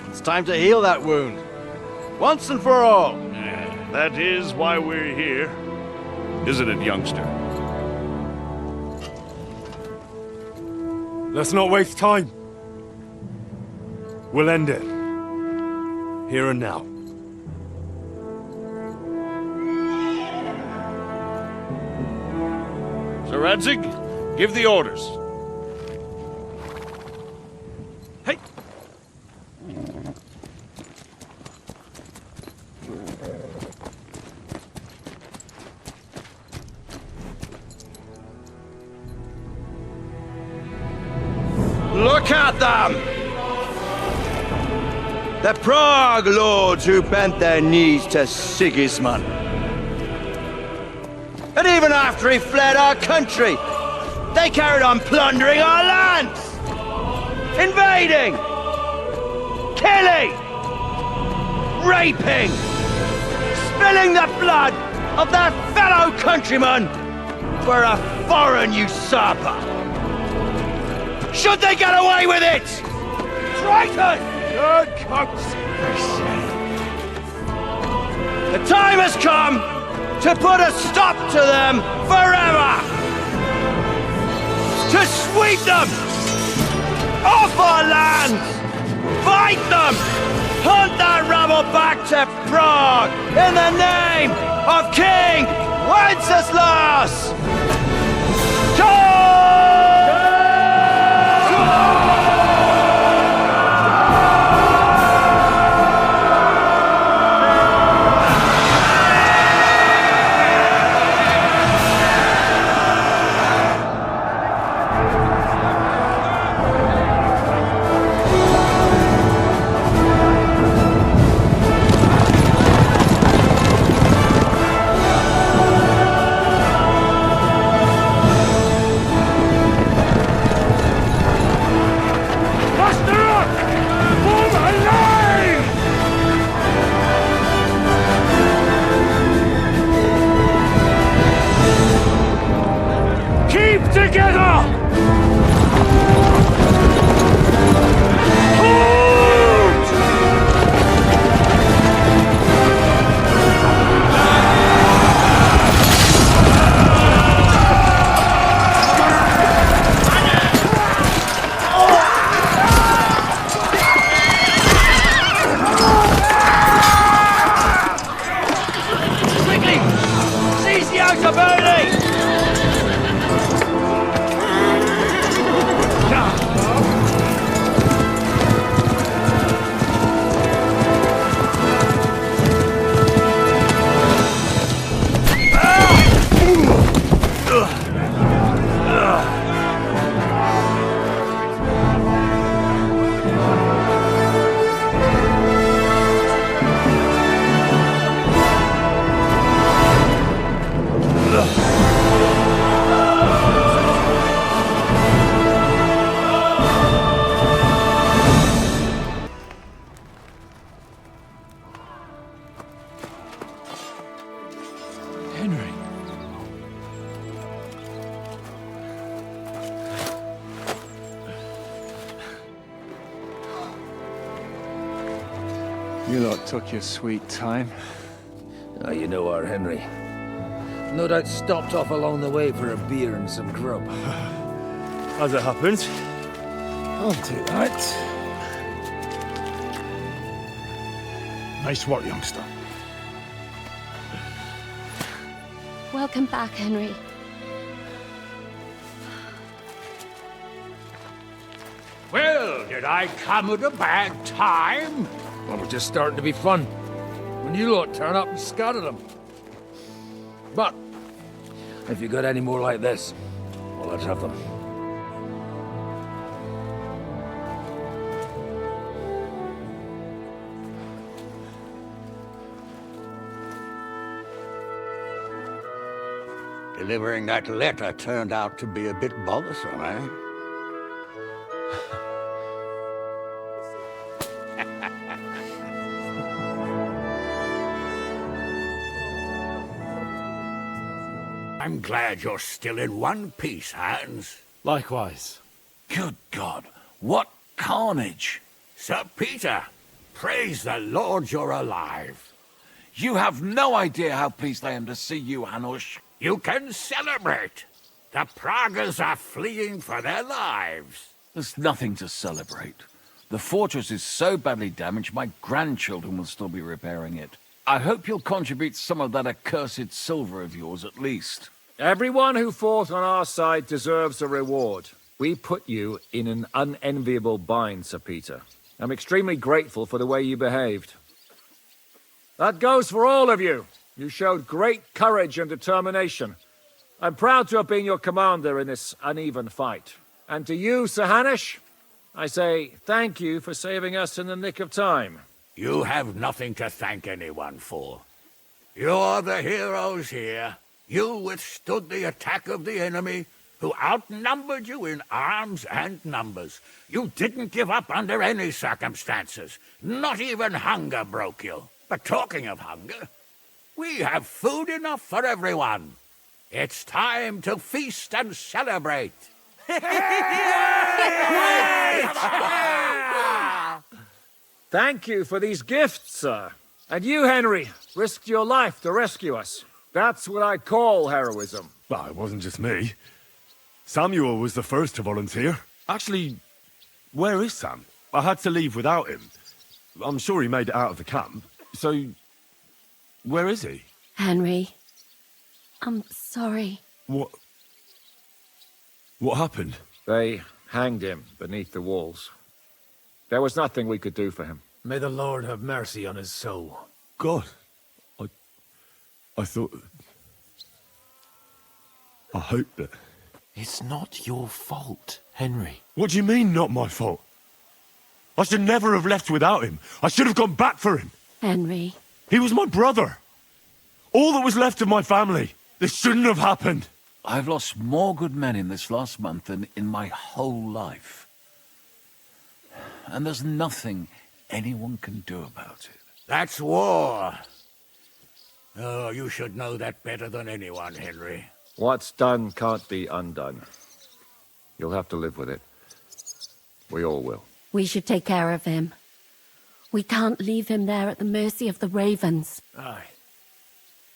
It's time to heal that wound. Once and for all.
That is why we're here. Isn't it, youngster?
Let's not waste time. We'll end it. Here and now.
Sir Radzig, give the orders.
Hey!
Look at them! The Prague lords who bent their knees to Sigismund. And even after he fled our country, they carried on plundering our lands! Invading! Killing! Raping! Spilling the blood of their fellow countrymen for a foreign usurper! Should they get away with it? Traitors! Good conspiracy! The time has come to put a stop to them forever! To sweep them off our lands! Fight them! Hunt that rabble back to Prague in the name of King Wenceslas!
You lot took your sweet time.
Oh, you know our Henry. No doubt stopped off along the way for a beer and some grub.
As it happens.
I'll do that. Nice work, youngster.
Welcome back, Henry.
Well, did I come at a bad time?
Well, we're just starting to be fun. When you lot turn up and scatter them. But, if you got any more like this, well, let's have them.
Delivering that letter turned out to be a bit bothersome, eh? I'm glad you're still in one piece, Hans.
Likewise.
Good God, what carnage!
Sir Peter, praise the Lord you're alive.
You have no idea how pleased I am to see you, Hanush.
You can celebrate. The Pragas are fleeing for their lives.
There's nothing to celebrate. The fortress is so badly damaged, my grandchildren will still be repairing it. I hope you'll contribute some of that accursed silver of yours, at least.
Everyone who fought on our side deserves a reward. We put you in an unenviable bind, Sir Peter. I'm extremely grateful for the way you behaved. That goes for all of you. You showed great courage and determination. I'm proud to have been your commander in this uneven fight. And to you, Sir Hanush, I say thank you for saving us in the nick of time.
You have nothing to thank anyone for. You're the heroes here. You withstood the attack of the enemy, who outnumbered you in arms and numbers. You didn't give up under any circumstances. Not even hunger broke you. But talking of hunger, we have food enough for everyone. It's time to feast and celebrate.
Thank you for these gifts, sir. And you, Henry, risked your life to rescue us. That's what I call heroism.
Well, it wasn't just me. Samuel was the first to volunteer. Actually, where is Sam? I had to leave without him. I'm sure he made it out of the camp. So, where is he?
Henry, I'm sorry.
What happened?
They hanged him beneath the walls. There was nothing we could do for him.
May the Lord have mercy on his soul.
God, I thought... I hope that...
It's not your fault, Henry.
What do you mean, not my fault? I should never have left without him. I should have gone back for him.
Henry.
He was my brother. All that was left of my family. This shouldn't have happened.
I've lost more good men in this last month than in my whole life. And there's nothing anyone can do about it.
That's war. Oh, you should know that better than anyone, Henry.
What's done can't be undone. You'll have to live with it. We all will.
We should take care of him. We can't leave him there at the mercy of the ravens.
Aye.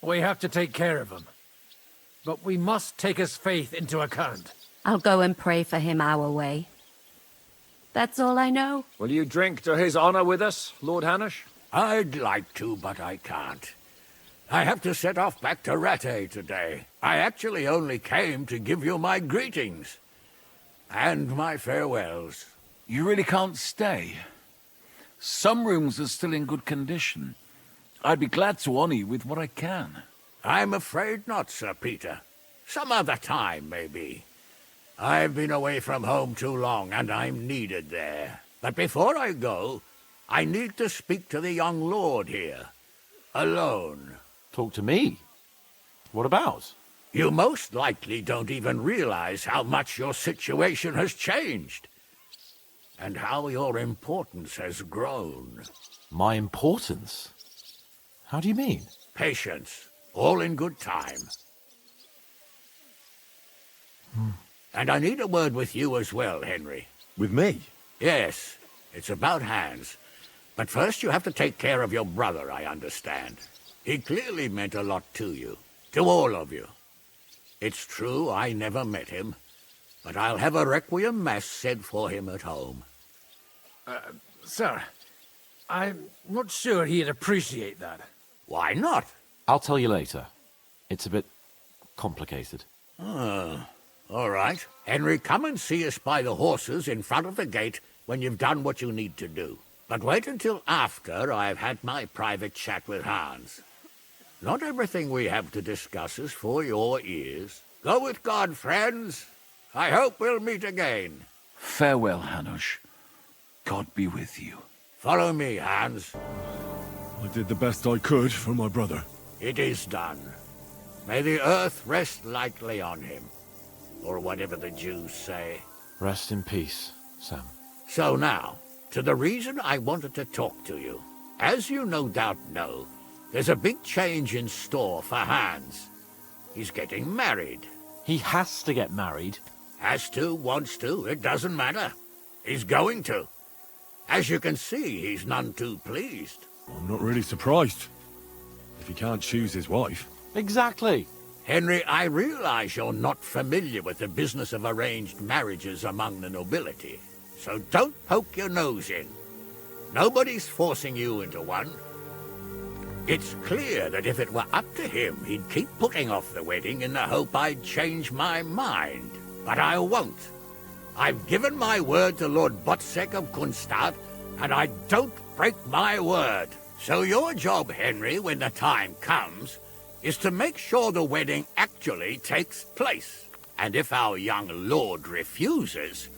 We have to take care of him. But we must take his faith into account.
I'll go and pray for him our way. That's all I know.
Will you drink to his honor with us, Lord Hanush?
I'd like to, but I can't. I have to set off back to Rattay today. I actually only came to give you my greetings. And my farewells.
You really can't stay? Some rooms are still in good condition. I'd be glad to honor you with what I can.
I'm afraid not, Sir Peter. Some other time, maybe. I've been away from home too long, and I'm needed there. But before I go, I need to speak to the young lord here. Alone.
Talk to me? What about?
You most likely don't even realize how much your situation has changed. And how your importance has grown.
My importance? How do you mean?
Patience. All in good time. And I need a word with you as well, Henry.
With me?
Yes. It's about Hans. But first you have to take care of your brother, I understand. He clearly meant a lot to you. To all of you. It's true I never met him. But I'll have a requiem mass said for him at home.
Sir, I'm not sure he'd appreciate that.
Why not?
I'll tell you later. It's a bit complicated.
All right. Henry, come and see us by the horses in front of the gate when you've done what you need to do. But wait until after I've had my private chat with Hans. Not everything we have to discuss is for your ears. Go with God, friends. I hope we'll meet again.
Farewell, Hanush. God be with you.
Follow me, Hans.
I did the best I could for my brother.
It is done. May the earth rest lightly on him. Or whatever the Jews say.
Rest in peace, Sam.
So now, to the reason I wanted to talk to you. As you no doubt know, there's a big change in store for Hans. He's getting married.
He has to get married.
Has to, wants to, it doesn't matter. He's going to. As you can see, he's none too pleased.
I'm not really surprised. If he can't choose his wife.
Exactly.
Henry, I realize you're not familiar with the business of arranged marriages among the nobility, so don't poke your nose in. Nobody's forcing you into one. It's clear that if it were up to him, he'd keep putting off the wedding in the hope I'd change my mind. But I won't. I've given my word to Lord Botsek of Kunstad, and I don't break my word. So your job, Henry, when the time comes, is to make sure the wedding actually takes place. And if our young lord refuses,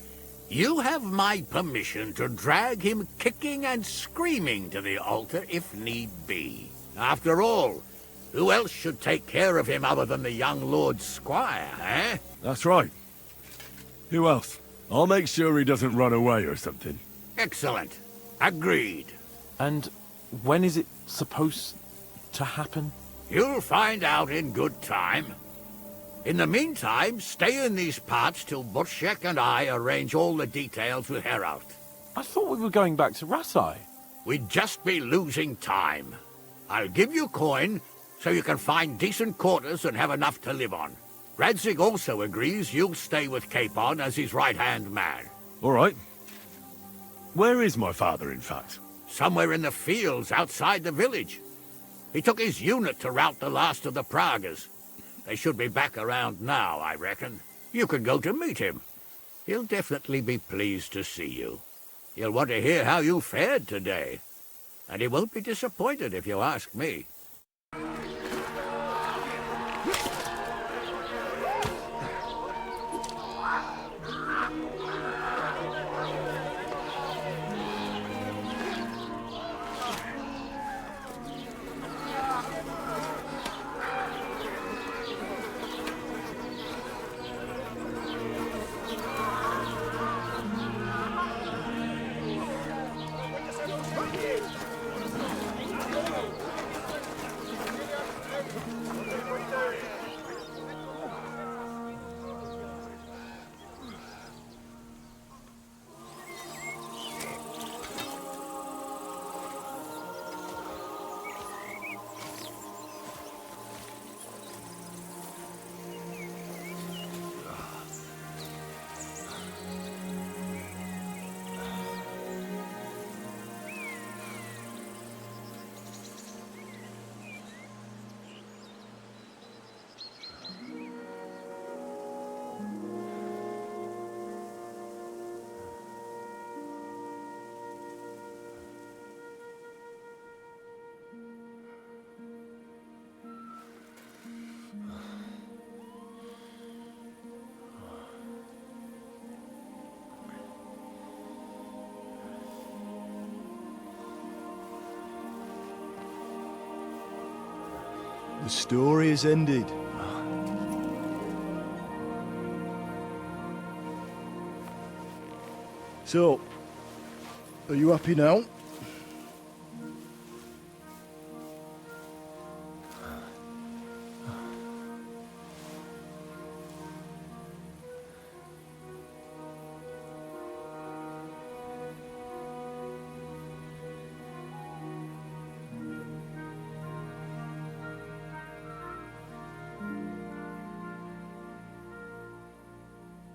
you have my permission to drag him kicking and screaming to the altar if need be. After all, who else should take care of him other than the young lord's squire, eh?
That's right. Who else? I'll make sure he doesn't run away or something.
Excellent. Agreed.
And when is it supposed to happen?
You'll find out in good time. In the meantime, stay in these parts till Botsek and I arrange all the details with Herald.
I thought we were going back to Rasai.
We'd just be losing time. I'll give you coin so you can find decent quarters and have enough to live on. Radzig also agrees you'll stay with Capon as his right-hand man.
All right. Where is my father, in fact?
Somewhere in the fields outside the village. He took his unit to rout the last of the Pragas. They should be back around now, I reckon. You can go to meet him. He'll definitely be pleased to see you. He'll want to hear how you fared today. And he won't be disappointed if you ask me.
The story is ended. So, are you happy now?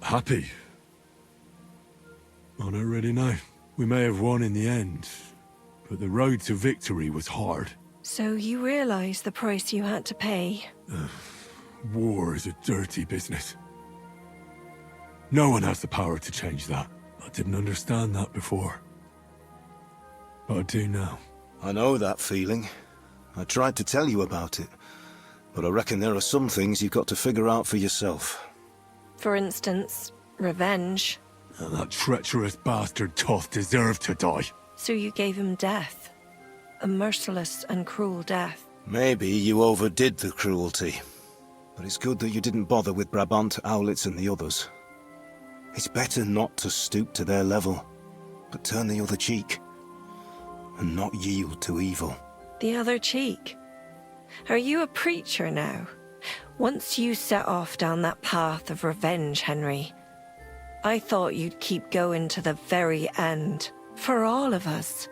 Happy? I don't really know. We may have won in the end, but the road to victory was hard.
So you realize the price you had to pay?
War is a dirty business. No one has the power to change that. I didn't understand that before. But I do now.
I know that feeling. I tried to tell you about it, but I reckon there are some things you've got to figure out for yourself.
For instance, revenge.
And that treacherous bastard Toth deserved to die.
So you gave him death. A merciless and cruel death.
Maybe you overdid the cruelty. But it's good that you didn't bother with Brabant, Owlitz and the others. It's better not to stoop to their level, but turn the other cheek. And not yield to evil.
The other cheek? Are you a preacher now? Once you set off down that path of revenge, Henry, I thought you'd keep going to the very end. For all of us.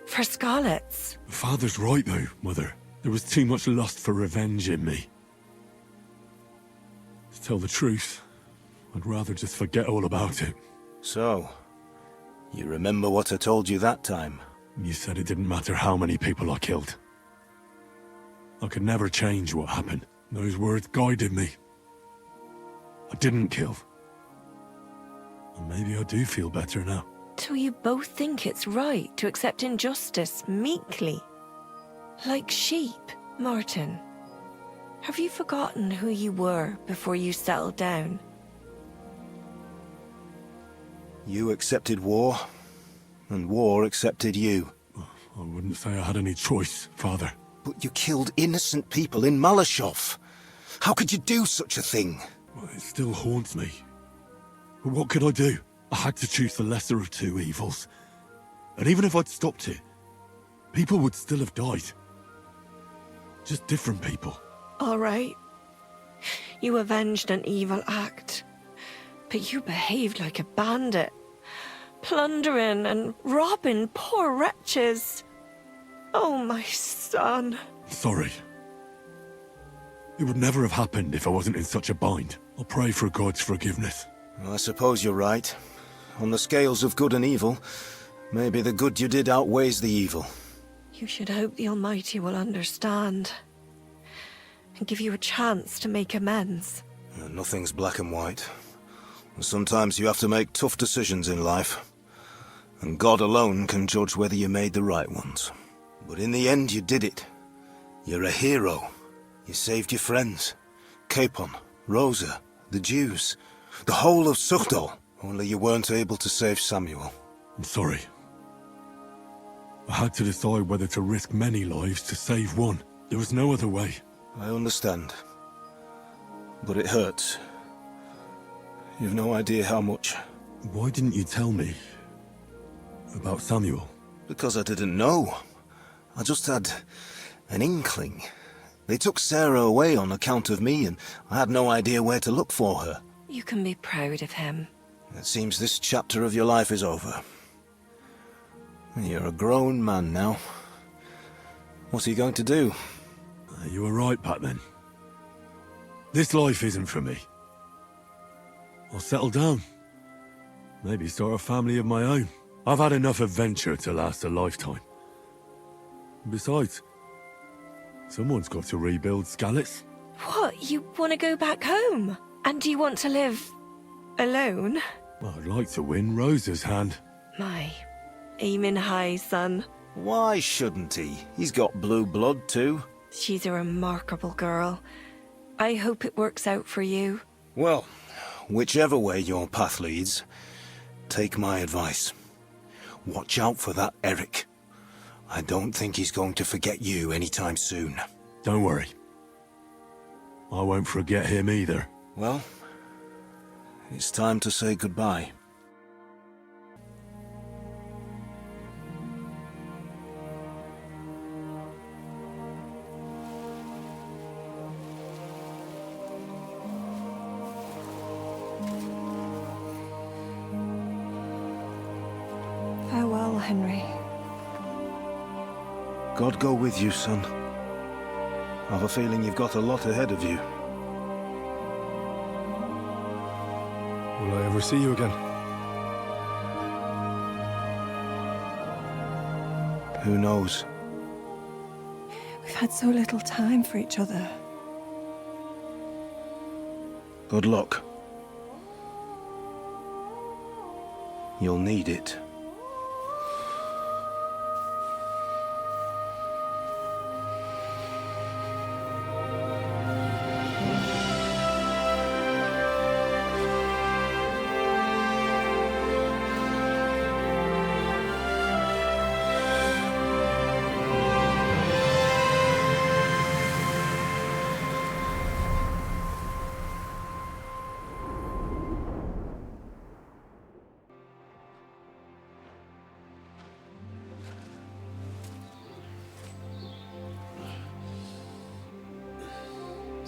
For Scarlet's.
Father's right though, Mother. There was too much lust for revenge in me. To tell the truth, I'd rather just forget all about it.
So, you remember what I told you that time?
You said it didn't matter how many people I killed. I could never change what happened. Those words guided me. I didn't kill. And maybe I do feel better now.
So you both think it's right to accept injustice meekly? Like sheep, Martin. Have you forgotten who you were before you settled down?
You accepted war, and war accepted you.
I wouldn't say I had any choice, Father.
But you killed innocent people in Malashov. How could you do such a thing?
Well, it still haunts me. But what could I do? I had to choose the lesser of two evils. And even if I'd stopped it, people would still have died. Just different people.
All right. You avenged an evil act. But you behaved like a bandit. Plundering and robbing poor wretches. Oh, my son.
Sorry. It would never have happened if I wasn't in such a bind. I'll pray for God's forgiveness.
Well, I suppose you're right. On the scales of good and evil, maybe the good you did outweighs the evil.
You should hope the Almighty will understand. And give you a chance to make amends.
Nothing's black and white. Sometimes you have to make tough decisions in life. And God alone can judge whether you made the right ones. But in the end, you did it. You're a hero. You saved your friends. Capon, Rosa, the Jews, the whole of Sugdol. Only you weren't able to save Samuel.
I'm sorry. I had to decide whether to risk many lives to save one. There was no other way.
I understand. But it hurts. You've no idea how much.
Why didn't you tell me about Samuel?
Because I didn't know. I just had an inkling. They took Sarah away on account of me, and I had no idea where to look for her.
You can be proud of him.
It seems this chapter of your life is over. You're a grown man now. What are you going to do?
You were right back then. This life isn't for me. I'll settle down. Maybe start a family of my own. I've had enough adventure to last a lifetime. Besides, someone's got to rebuild Skalitz.
What? You want to go back home? And do you want to live alone?
Well, I'd like to win Rosa's hand.
My, aiming high, son.
Why shouldn't he? He's got blue blood too.
She's a remarkable girl. I hope it works out for you.
Well, whichever way your path leads, take my advice. Watch out for that Eric. I don't think he's going to forget you anytime soon.
Don't worry. I won't forget him either.
Well, it's time to say goodbye.
Farewell, Henry.
God go with you, son. I've a feeling you've got a lot ahead of you.
Will I ever see you again?
Who knows?
We've had so little time for each other.
Good luck. You'll need it.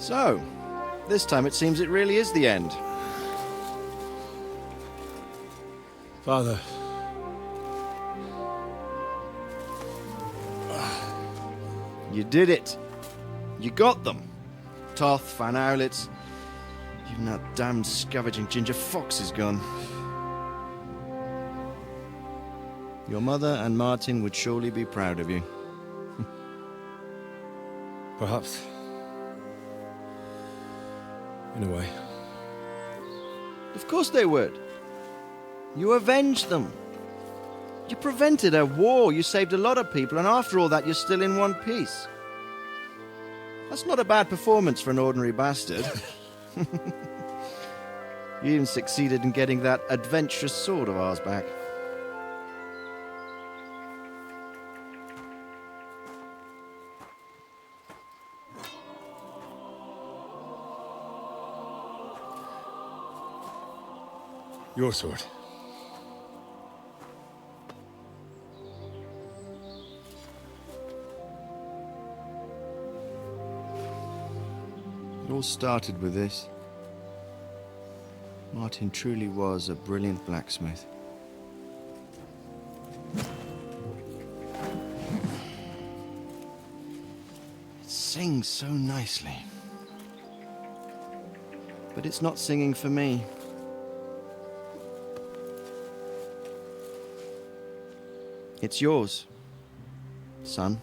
So, this time it seems it really is the end.
Father.
You did it. You got them. Toth, Van Owlitz. Even that damned scavenging ginger fox is gone. Your mother and Martin would surely be proud of you.
Perhaps. In a way.
Of course they would. You avenged them. You prevented a war, you saved a lot of people, and after all that, you're still in one piece. That's not a bad performance for an ordinary bastard. You even succeeded in getting that adventurous sword of ours back.
Your sword.
It all started with this. Martin truly was a brilliant blacksmith. It sings so nicely. But it's not singing for me. It's yours, son.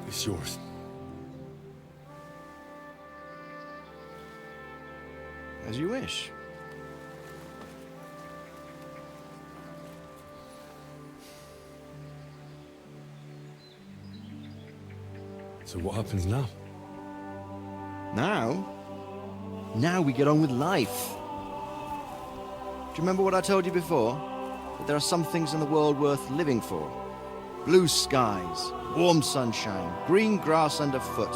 It's yours.
As you wish.
So what happens now?
Now we get on with life. Do you remember what I told you before? That there are some things in the world worth living for. Blue skies, warm sunshine, green grass underfoot,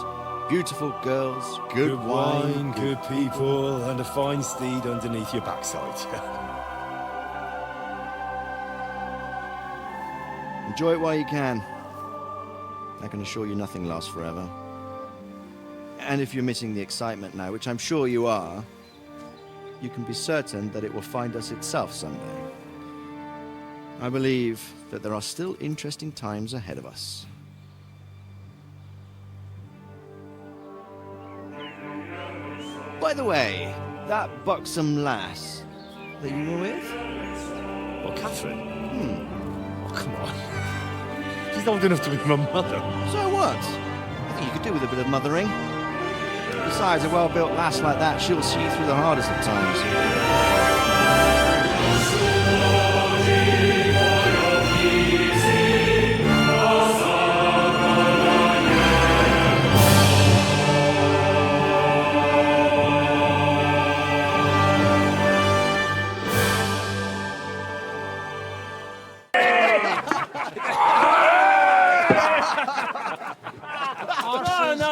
beautiful girls, good wine,
good people, and a fine steed underneath your backside.
Enjoy it while you can. I can assure you nothing lasts forever. And if you're missing the excitement now, which I'm sure you are, you can be certain that it will find us itself someday. I believe that there are still interesting times ahead of us. By the way, that buxom lass that you were with?
What, Catherine? Oh, come on. She's old enough to be my mother.
So what? I think you could do with a bit of mothering. Besides, a well-built lass like that, she'll see you through the hardest of times.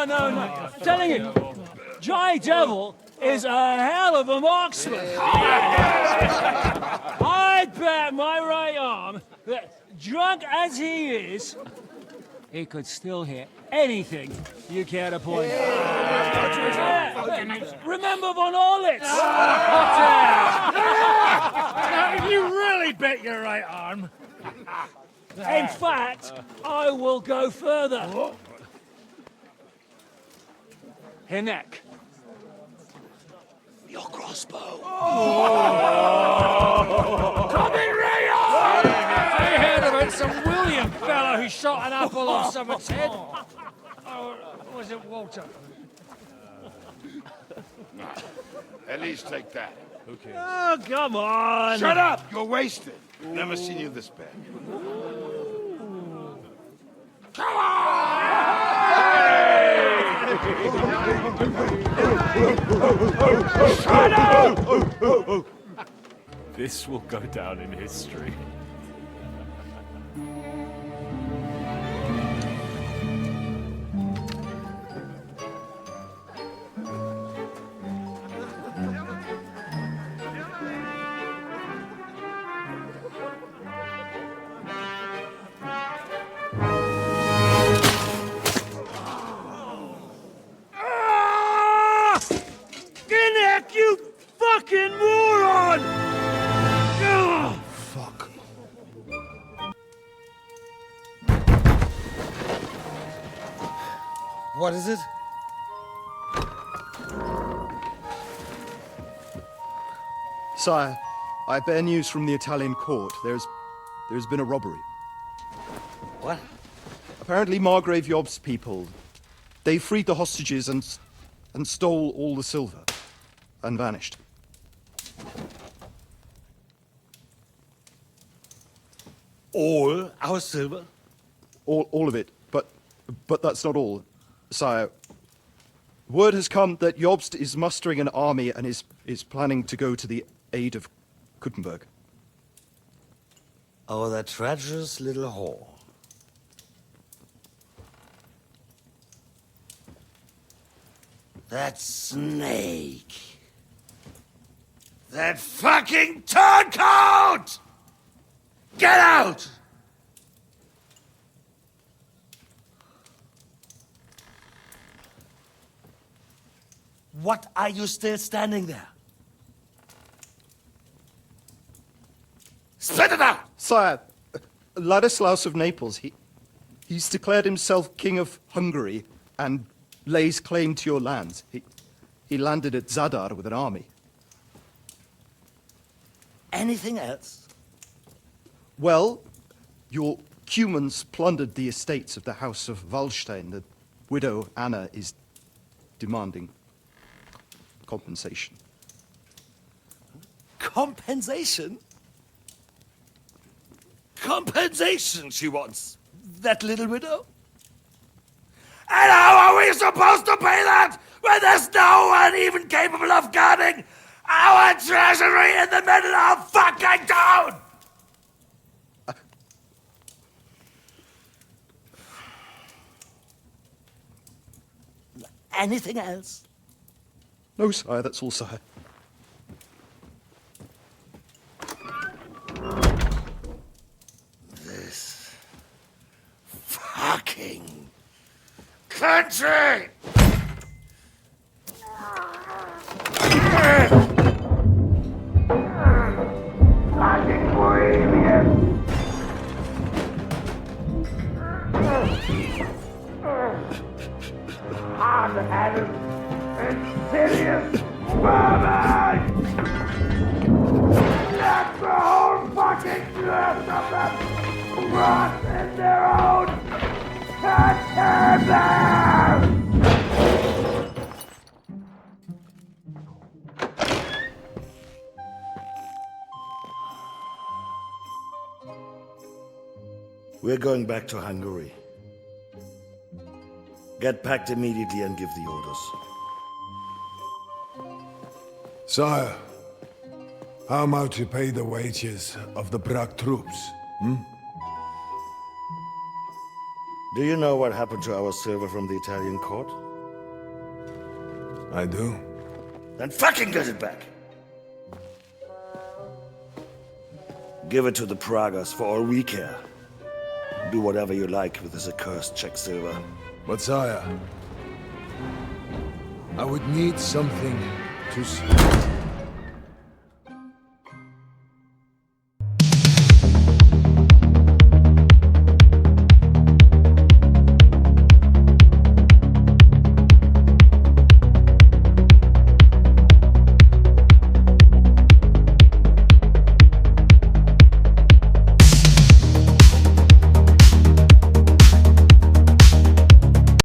No. I'm telling you, Johnny Devil is a hell of a marksman. I'd bet my right arm that, drunk as he is, he could still hit anything you care to point. Remember Von Orlitz? You really bet your right arm. In fact, I will go further. Her neck. Your crossbow. Come in, Rayo! I heard about some William fellow who shot an apple off someone's head. Or was it Walter?
At least take that.
Okay. Oh, come on.
Shut up! You're wasted. Never seen you this bad. Come
Shut up! This will go down in history.
What is it?
Sire, I bear news from the Italian court. There's been a robbery.
What?
Apparently Margrave Yob's people, they freed the hostages and stole all the silver and vanished.
All our silver?
All of it, but that's not all, sire. Word has come that Jobst is mustering an army and is planning to go to the aid of Kuttenberg.
Oh, that treacherous little whore. That snake. That fucking turncoat! Get out! What are you still standing there? Spit it out!
Sire, Ladislaus of Naples, he's declared himself King of Hungary and lays claim to your lands. He landed at Zadar with an army.
Anything else?
Well, your Cumans plundered the estates of the House of Wallstein. The widow Anna is demanding compensation.
Compensation? Compensation she wants, that little widow? And how are we supposed to pay that when there's no one even capable of guarding our treasury in the middle of fucking town? Anything else?
No, sire, that's all, sire.
This fucking country! Fucking Bohemian! Hard-headed, insidious woman! Let the whole fucking earth of them rot in their own containers!
We're going back to Hungary. Get packed immediately and give the orders.
Sire, how am I to pay the wages of the Prague troops?
Do you know what happened to our silver from the Italian court?
I do.
Then fucking get it back! Give it to the Pragas for all we care. Do whatever you like with this accursed Czech silver.
But sire, I would need something to see.